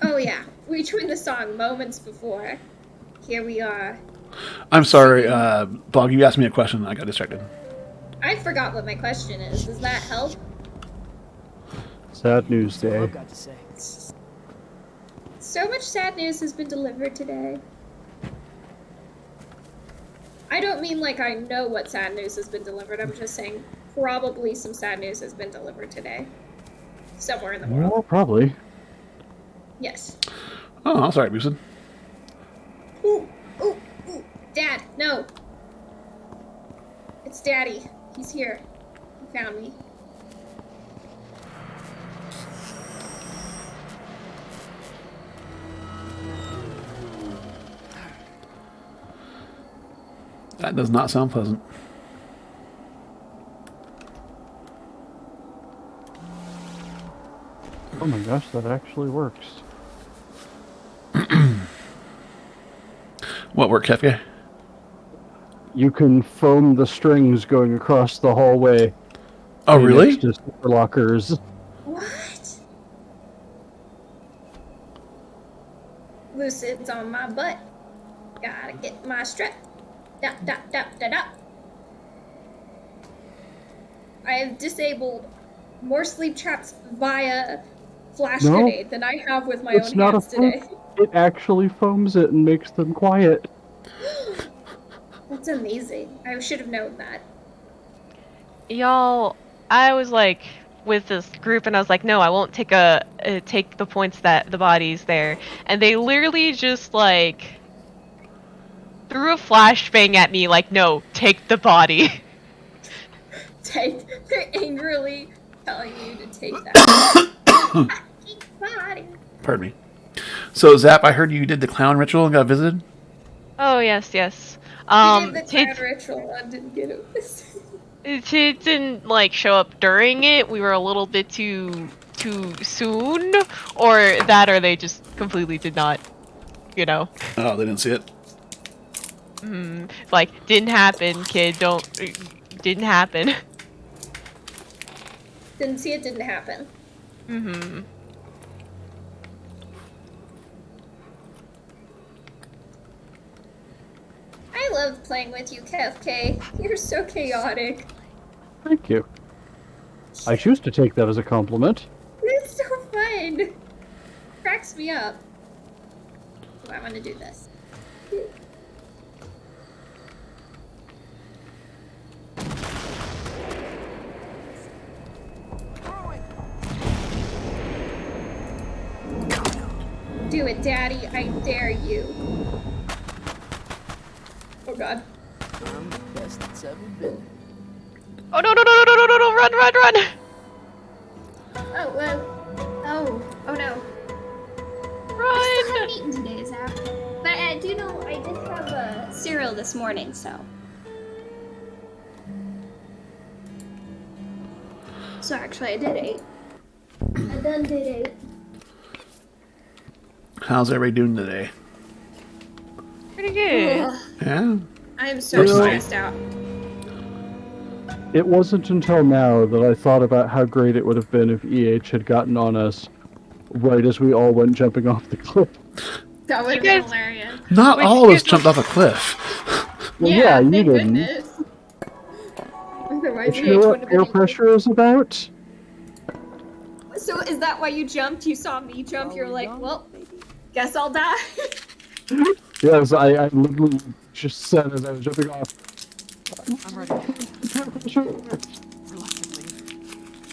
Oh yeah, we joined the song moments before. Here we are. I'm sorry, Bog, you asked me a question and I got distracted. I forgot what my question is. Does that help? Sad news That's all day. I've got to say. So much sad news has been delivered today. I don't mean like I know what sad news has been delivered. I'm just saying probably some sad news has been delivered today. Somewhere in the world. Well, probably. Yes. Oh, I'm sorry, Boosted. Ooh, ooh, ooh. Dad, no. It's Daddy. He's here. He found me. That does not sound pleasant. Oh my gosh, that actually works. What work, Kefka? You can foam the strings going across the hallway. Oh, really? Next to super lockers. What? Lucid's on my butt. Gotta get my strap. Da da da da da. I have disabled more sleep traps via flash No, grenade than I have with my it's own not hands a today. It actually foams it and makes them quiet. That's amazing. I should have known that. Y'all, I was like with this group, and I was like, no, I won't take take the points that the body's there, and they literally just like threw a flashbang at me, like, no, take the body. They're angrily telling you to take that body. Pardon me. So, Zap, I heard you did the clown ritual and got visited? Oh, yes, yes. You did the clown ritual and didn't get it. It didn't like show up during it. We were a little bit too soon, or that, or they just completely did not, you know. Oh, they didn't see it. Like, didn't happen, kid. Didn't happen. Didn't see it, didn't happen. I love playing with you, Kefk. You're so chaotic. Thank you. I choose to take that as a compliment. It's so fun. Cracks me up. Oh, I want to do this. Do it, Daddy. I dare you. Oh, God. I'm the best it's ever been. Oh no, run! Oh no. Run! I still haven't eaten today, Zap. But I do know I did have cereal this morning, so. So actually, I did eat. I done did eat. How's everybody doing today? Pretty good. Ugh, Yeah? I am so stressed out. It wasn't until now that I thought about how great it would have been if EH had gotten on us right as we all went jumping off the cliff. That would have been hilarious. Not all of us jumped off a cliff. Well, yeah, you thank didn't. goodness. Otherwise, But you know what air pressure is about? So is that why you jumped? You saw me jump, you're like, well, guess I'll die. Yes, I literally just said as I was jumping off. I'm ready. Reluctantly.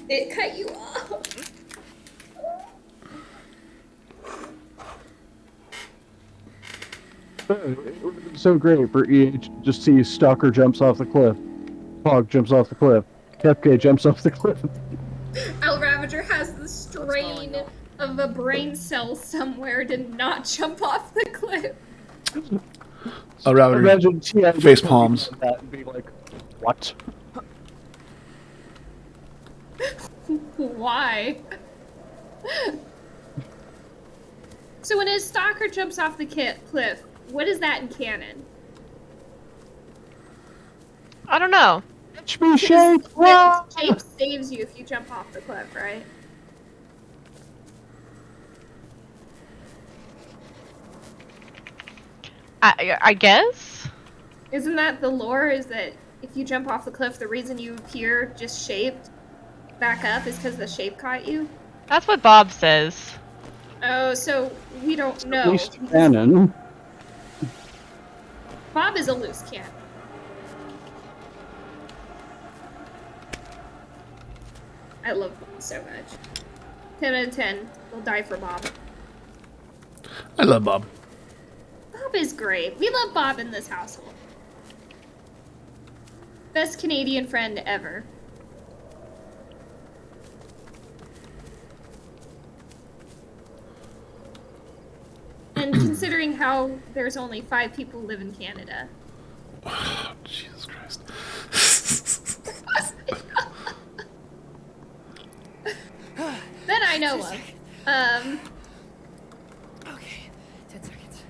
It cut you off. It would have been so great for EH to just see Stalker jumps off the cliff, Pog jumps off the cliff, Kefke jumps off the cliff. Al Ravager has the strain of a brain cell somewhere to not jump off the cliff. I'd rather Imagine TI face palms. that and be like, what? Why? So when a stalker jumps off the cliff, what is that in canon? I don't know. Catch me, Shape! Run! Shape saves you if you jump off the cliff, right? I guess. Isn't that the lore? Is that if you jump off the cliff, the reason you appear just shaped back up is because the shape caught you? That's what Bob says. Oh, so we don't know. At least canon. Bob is a loose cannon. I love Bob so much. 10 out of 10. We'll die for Bob. I love Bob. Bob is great. We love Bob in this household. Best Canadian friend ever. And considering how there's only 5 people who live in Canada. Oh, Jesus Christ. That I know of. Okay, 10 seconds.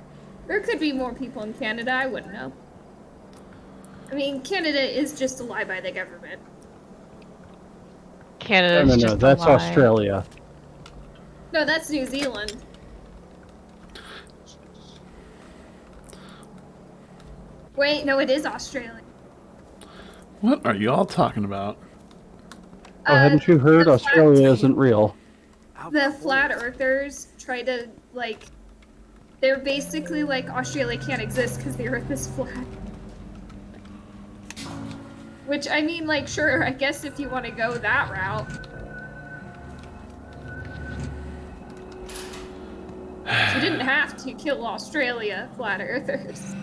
There could be more people in Canada, I wouldn't know. I mean, Canada is just a lie by the government. Canada's No, just that's a lie. Australia. No, that's New Zealand. Wait, no, it is Australia. What are you all talking about? Oh, hadn't you heard? the Australia isn't real. The flat earthers try to, like, they're basically like Australia can't exist because the earth is flat. Which, I mean, like, sure, I guess if you want to go that route. You didn't have to kill Australia, flat earthers.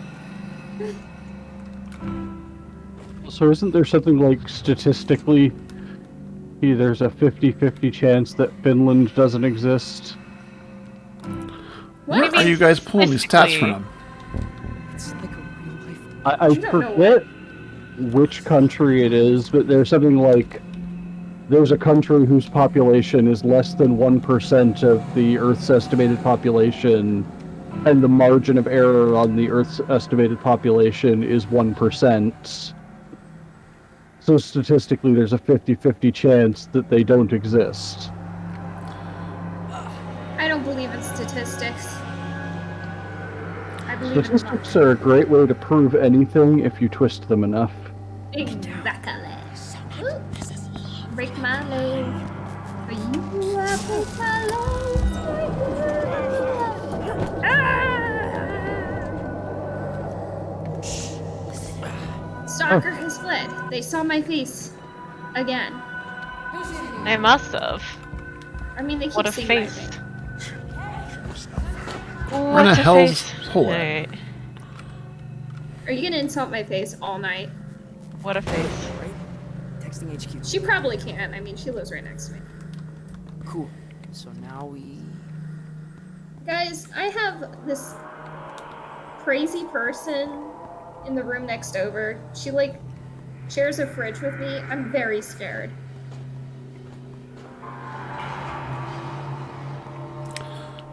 So isn't there something like statistically there's a 50-50 chance that Finland doesn't exist? Where are you guys pulling these stats from? It's like a real life. I You don't know forget which country it is, but there's something like there's a country whose population is less than 1% of the Earth's estimated population, and the margin of error on the Earth's estimated population is 1%. So statistically, there's a 50-50 chance that they don't exist. I don't believe in statistics. I believe in Statistics are a great way to prove anything if you twist them enough. Exactly. Ooh. Break my leg. For you, I break my legs. Ah! Stalker has fled. They saw my face. Again. They must have. I mean, they keep What a seeing face. my face. Where in the What's a hell's face? hole at? Alright. Are you gonna insult my face all night? What a face. Right? Texting HQ. She probably can't. I mean, she lives right next to me. Cool. So now we. Guys, I have this crazy person in the room next over. She, like, shares a fridge with me. I'm very scared.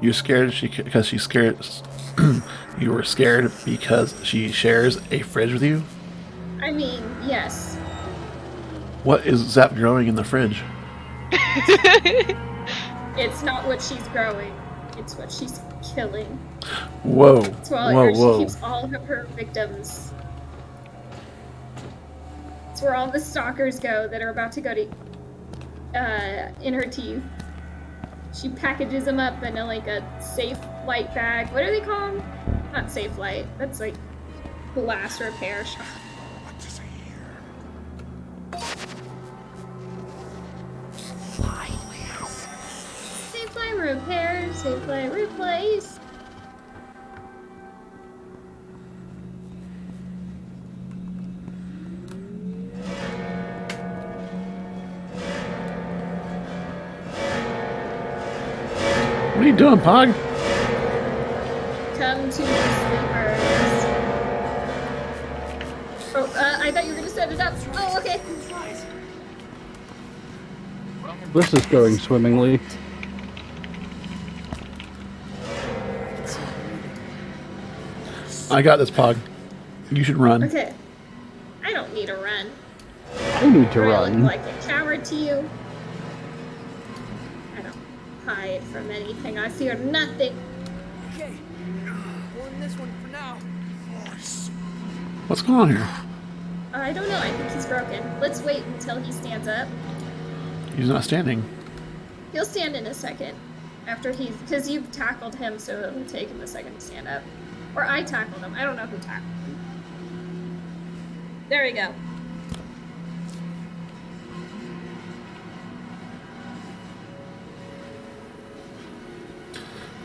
You scared because she's scared? You were scared because she shares a fridge with you? I mean, yes. What is Zap growing in the fridge? It's not what she's growing. It's what she's killing. Whoa. It's why Whoa, she whoa. keeps all of her victims. It's where all the stalkers go that are about to go to in her teeth. She packages them up in like a safe light bag. What do they call them? Not safe light. That's like glass repair shop. Safe light repair, safe light replace. What are you doing, Pog? Come to the sleepers. Oh, I thought you were gonna set it up. Oh, okay. This is going swimmingly. I got this, Pog. You should run. Okay. I don't need to run. I need to Do I look run. like a coward to you? I don't hide from anything. I fear nothing. Okay. Pulling this one for now. What's going on here? I don't know. I think he's broken. Let's wait until he stands up. He's not standing. He'll stand in a second. After he's... Because you tackled him, so it'll take him a second to stand up. Or I tackled him. I don't know who tackled him. There we go.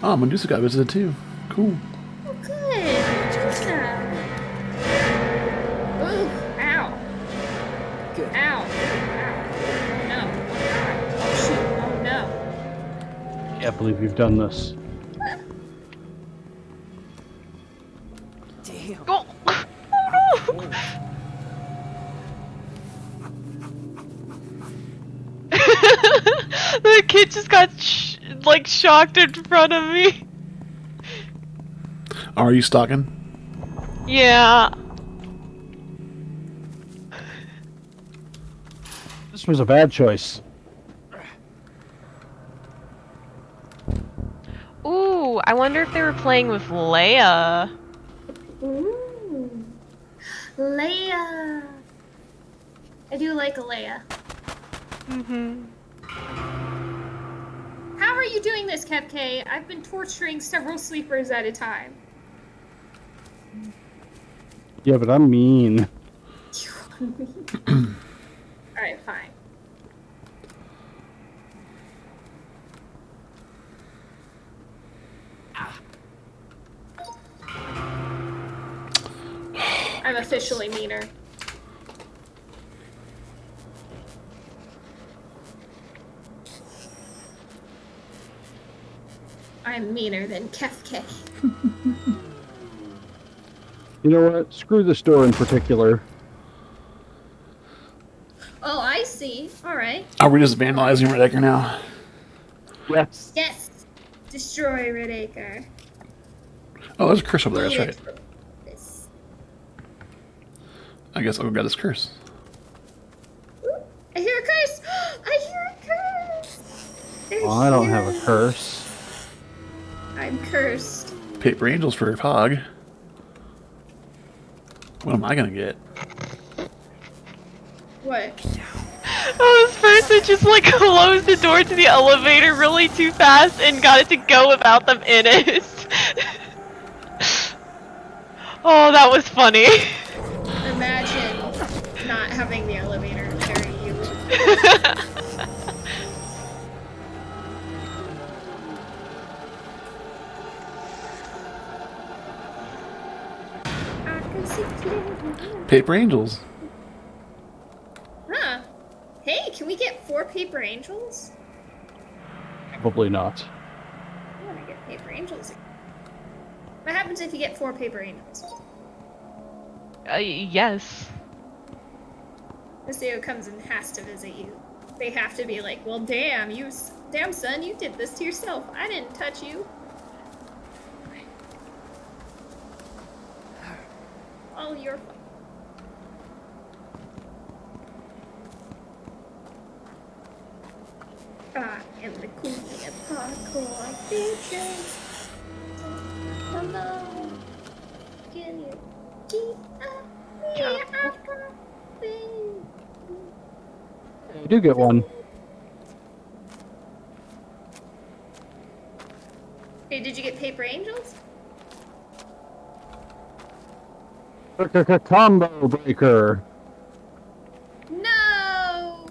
Oh, Medusa got visited too. Cool. Oh, good. Medusa. Ooh, ow. Good. Ow. Ow. No. Oh, shoot. Oh, no. Can't believe you've done this. Damn. Oh, no! The kid just got like shocked in front of me. Are you stalking? Yeah. This was a bad choice. Ooh, I wonder if they were playing with Leia. Ooh. Leia. I do like a Leia. Mm-hmm. How are you doing this, Kevk? I've been torturing several sleepers at a time. Yeah, but I'm mean. Alright, fine. I'm officially meaner. I'm meaner than Kefke. You know what? Screw this door in particular. Oh, I see. Alright. Are we just vandalizing Red Acre now? Yes. Yes! Destroy Red Acre. Oh, there's a curse over there. That's right. This. I guess I'll go get this curse. Ooh, I hear a curse! I hear a curse! Well, I don't have a curse. I'm cursed. Paper angels for Hog. What am I gonna get? What? Oh, this person just like closed the door to the elevator really too fast and got it to go without them in it. Oh, that was funny. Imagine not having the elevator carry you. I can see clearly. Paper angels. Huh. Hey, can we get 4 paper angels? Probably not. I want to get paper angels again. What happens if you get 4 paper angels? Yes. The CEO comes and has to visit you. They have to be like, well, damn, damn son, you did this to yourself. I didn't touch you. All your fault. I am the queen of hardcore bitches. Come on, can you keep up me? I do get one. Hey, did you get paper angels? Combo breaker. No.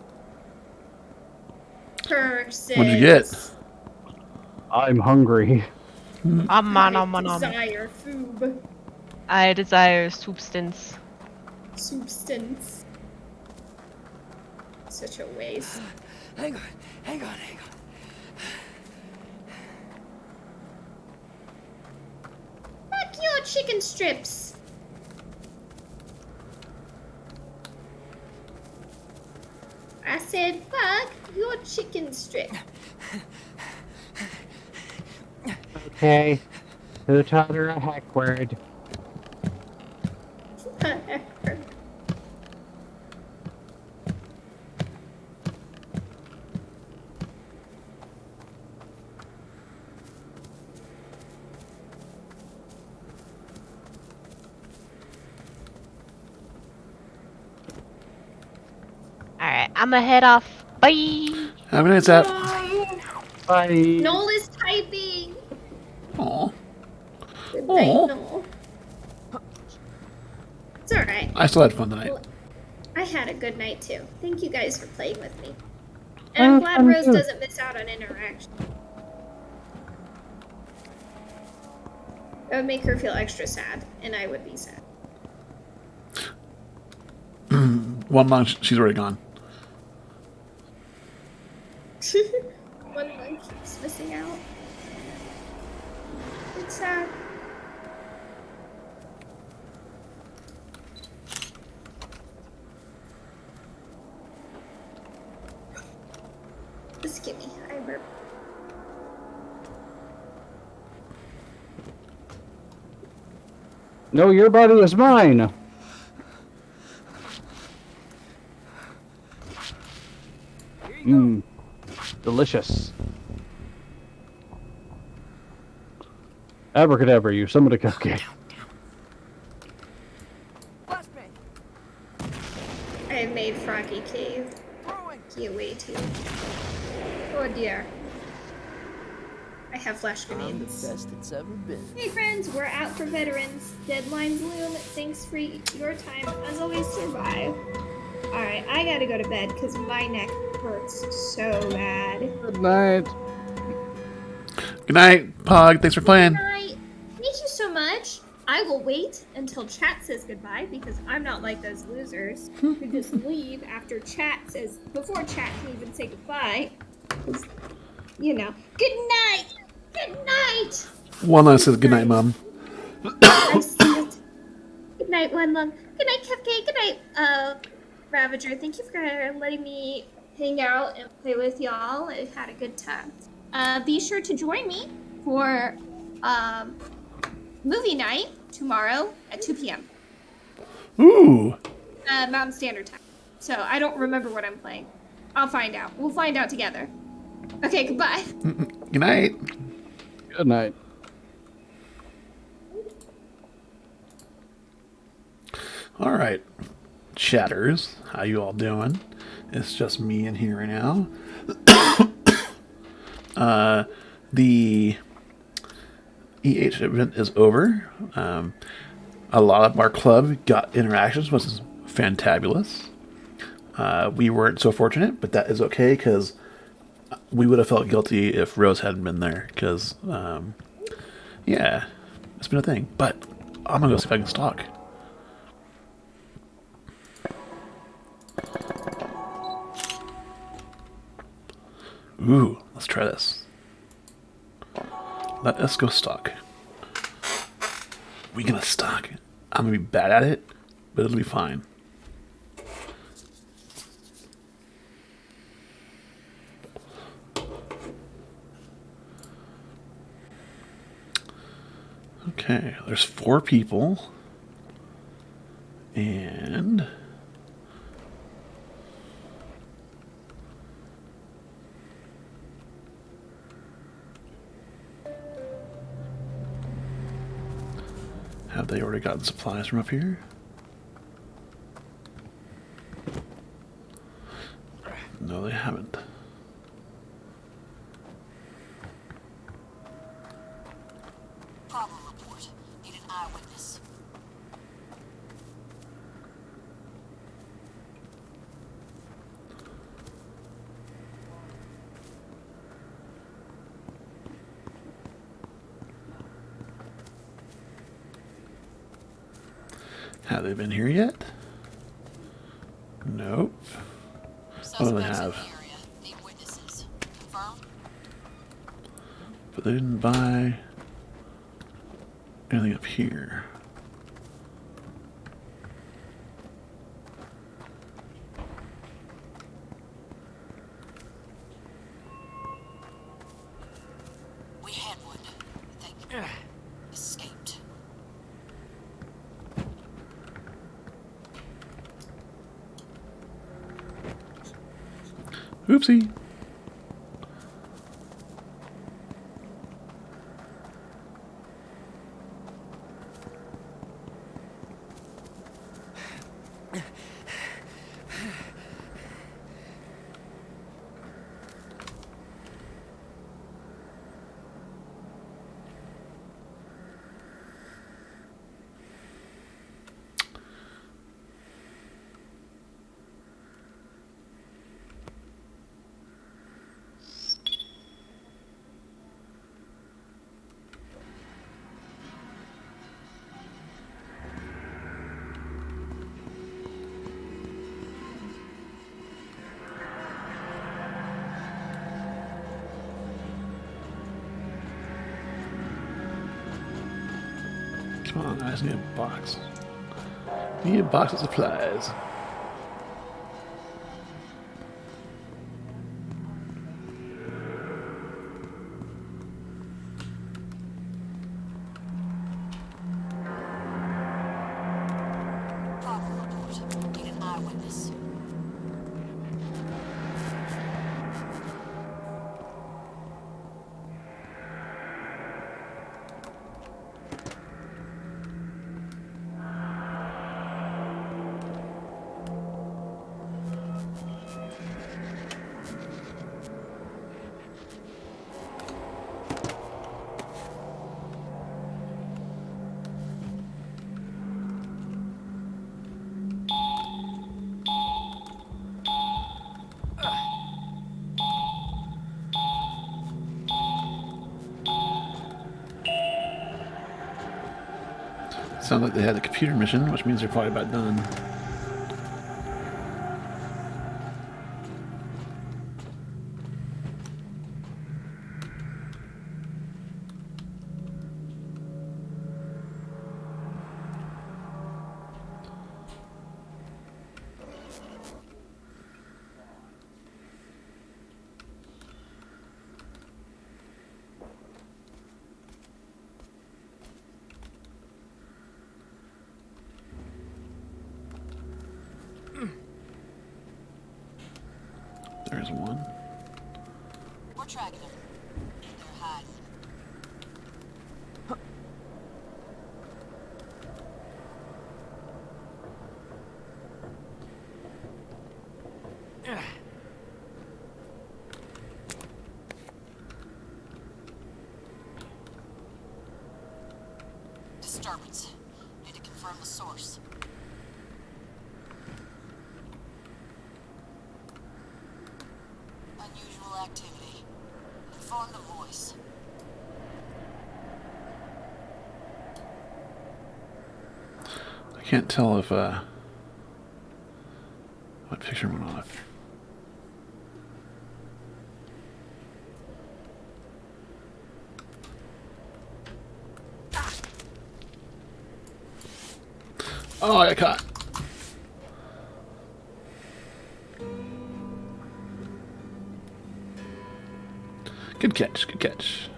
Curses. What'd you get? I'm hungry. Desire food. I desire substance. Substance. Such a waste. Hang on. Fuck your chicken strips. I said, fuck your chicken strip. Okay. Who taught her a hack word? I'ma head off. Bye. Have a nice app. Bye. Noel is typing. Aw. Good Aw. night, Noel. It's alright. I still had fun tonight. I had a good night too. Thank you guys for playing with me. And I'm glad Rose doesn't miss out on interaction. That would make her feel extra sad, and I would be sad. One month, she's already gone. One month keeps missing out. It's sad. Just give me. I burp. No, your body is mine. Mmm. Delicious. Abracadabra, you summon a cupcake. I have made Froggy Cave. Can't wait to. Oh dear. I have flash I'm the grenades. best it's ever been. Hey friends, we're out for veterans. Deadlines loom. Thanks for your time. As always, survive. Alright, I gotta go to bed because my neck hurts so bad. Good night. Good night, Pog. Thanks for playing. Good night. Thank you so much. I will wait until chat says goodbye because I'm not like those losers who just leave after chat says, before chat can even say goodbye. 'Cause, you know. Good night! Good night! One line says good night, Mom. I see it. Good night, One Lung. Good night, Cupcake. Good night, Ravager. Thank you for letting me hang out and play with y'all. I had a good time. Be sure to join me for movie night tomorrow at 2 p.m. Ooh. Mountain Standard Time. So I don't remember what I'm playing. I'll find out. We'll find out together. Okay, goodbye. Good night. Good night. All right, chatters, how you all doing? It's just me in here right now. The EH event is over. A lot of our club got interactions, which is fantabulous. We weren't so fortunate, but that is okay because we would have felt guilty if Rose hadn't been there. Because, yeah, it's been a thing. But I'm gonna go see if I can stalk. Ooh, let's try this. Let us go stalk. We gonna stalk. I'm gonna be bad at it, but it'll be fine. Okay, there's 4 people. And have they already gotten supplies from up here? No, they haven't. Problem report. Need an eyewitness. Have they been here yet? Nope. Oh, they Suspects in have. the area. Need witnesses. Confirm? But they didn't buy anything up here. We had one. Thank you. Escaped. Oopsie. Come on, I just need a box. Need a box of supplies. Problem report. Need an eyewitness. Sounds like they had the computer mission, which means they're probably about done. There's one. We're tracking them. They're hiding. Disturbance. Need to confirm the source. Unusual activity. Inform the voice. I can't tell if what picture went off. Oh, I got caught. Good catch, good catch.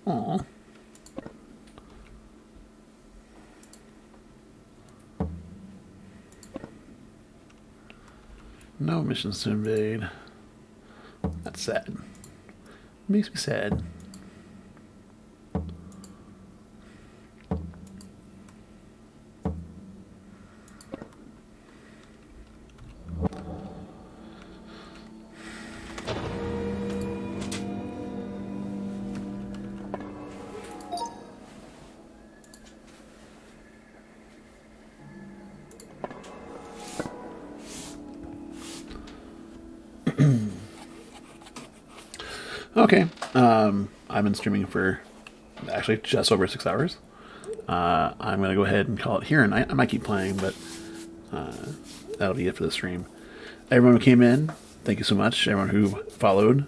Aw. No missions to invade. That's sad. Makes me sad. Okay, I've been streaming for actually just over 6 hours. I'm going to go ahead and call it here, and I might keep playing, but that'll be it for the stream. Everyone who came in, thank you so much. Everyone who followed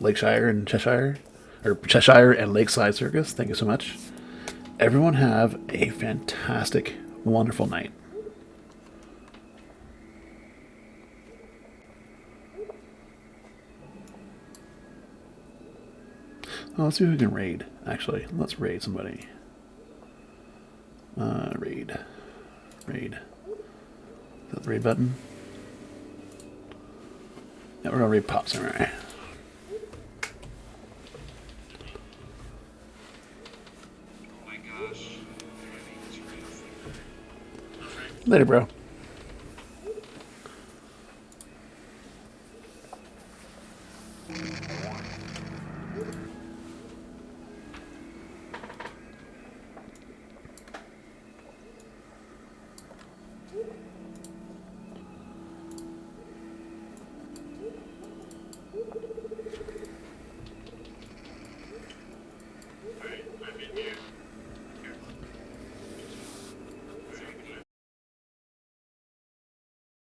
Lakeshire and Cheshire, or Cheshire and Lakeside Circus, thank you so much. Everyone have a fantastic, wonderful night. Oh, let's see who we can raid, actually. Let's raid somebody. Raid. Raid. Is that the raid button? Yeah, we're gonna raid Pop Samurai. Oh my gosh. Later, bro.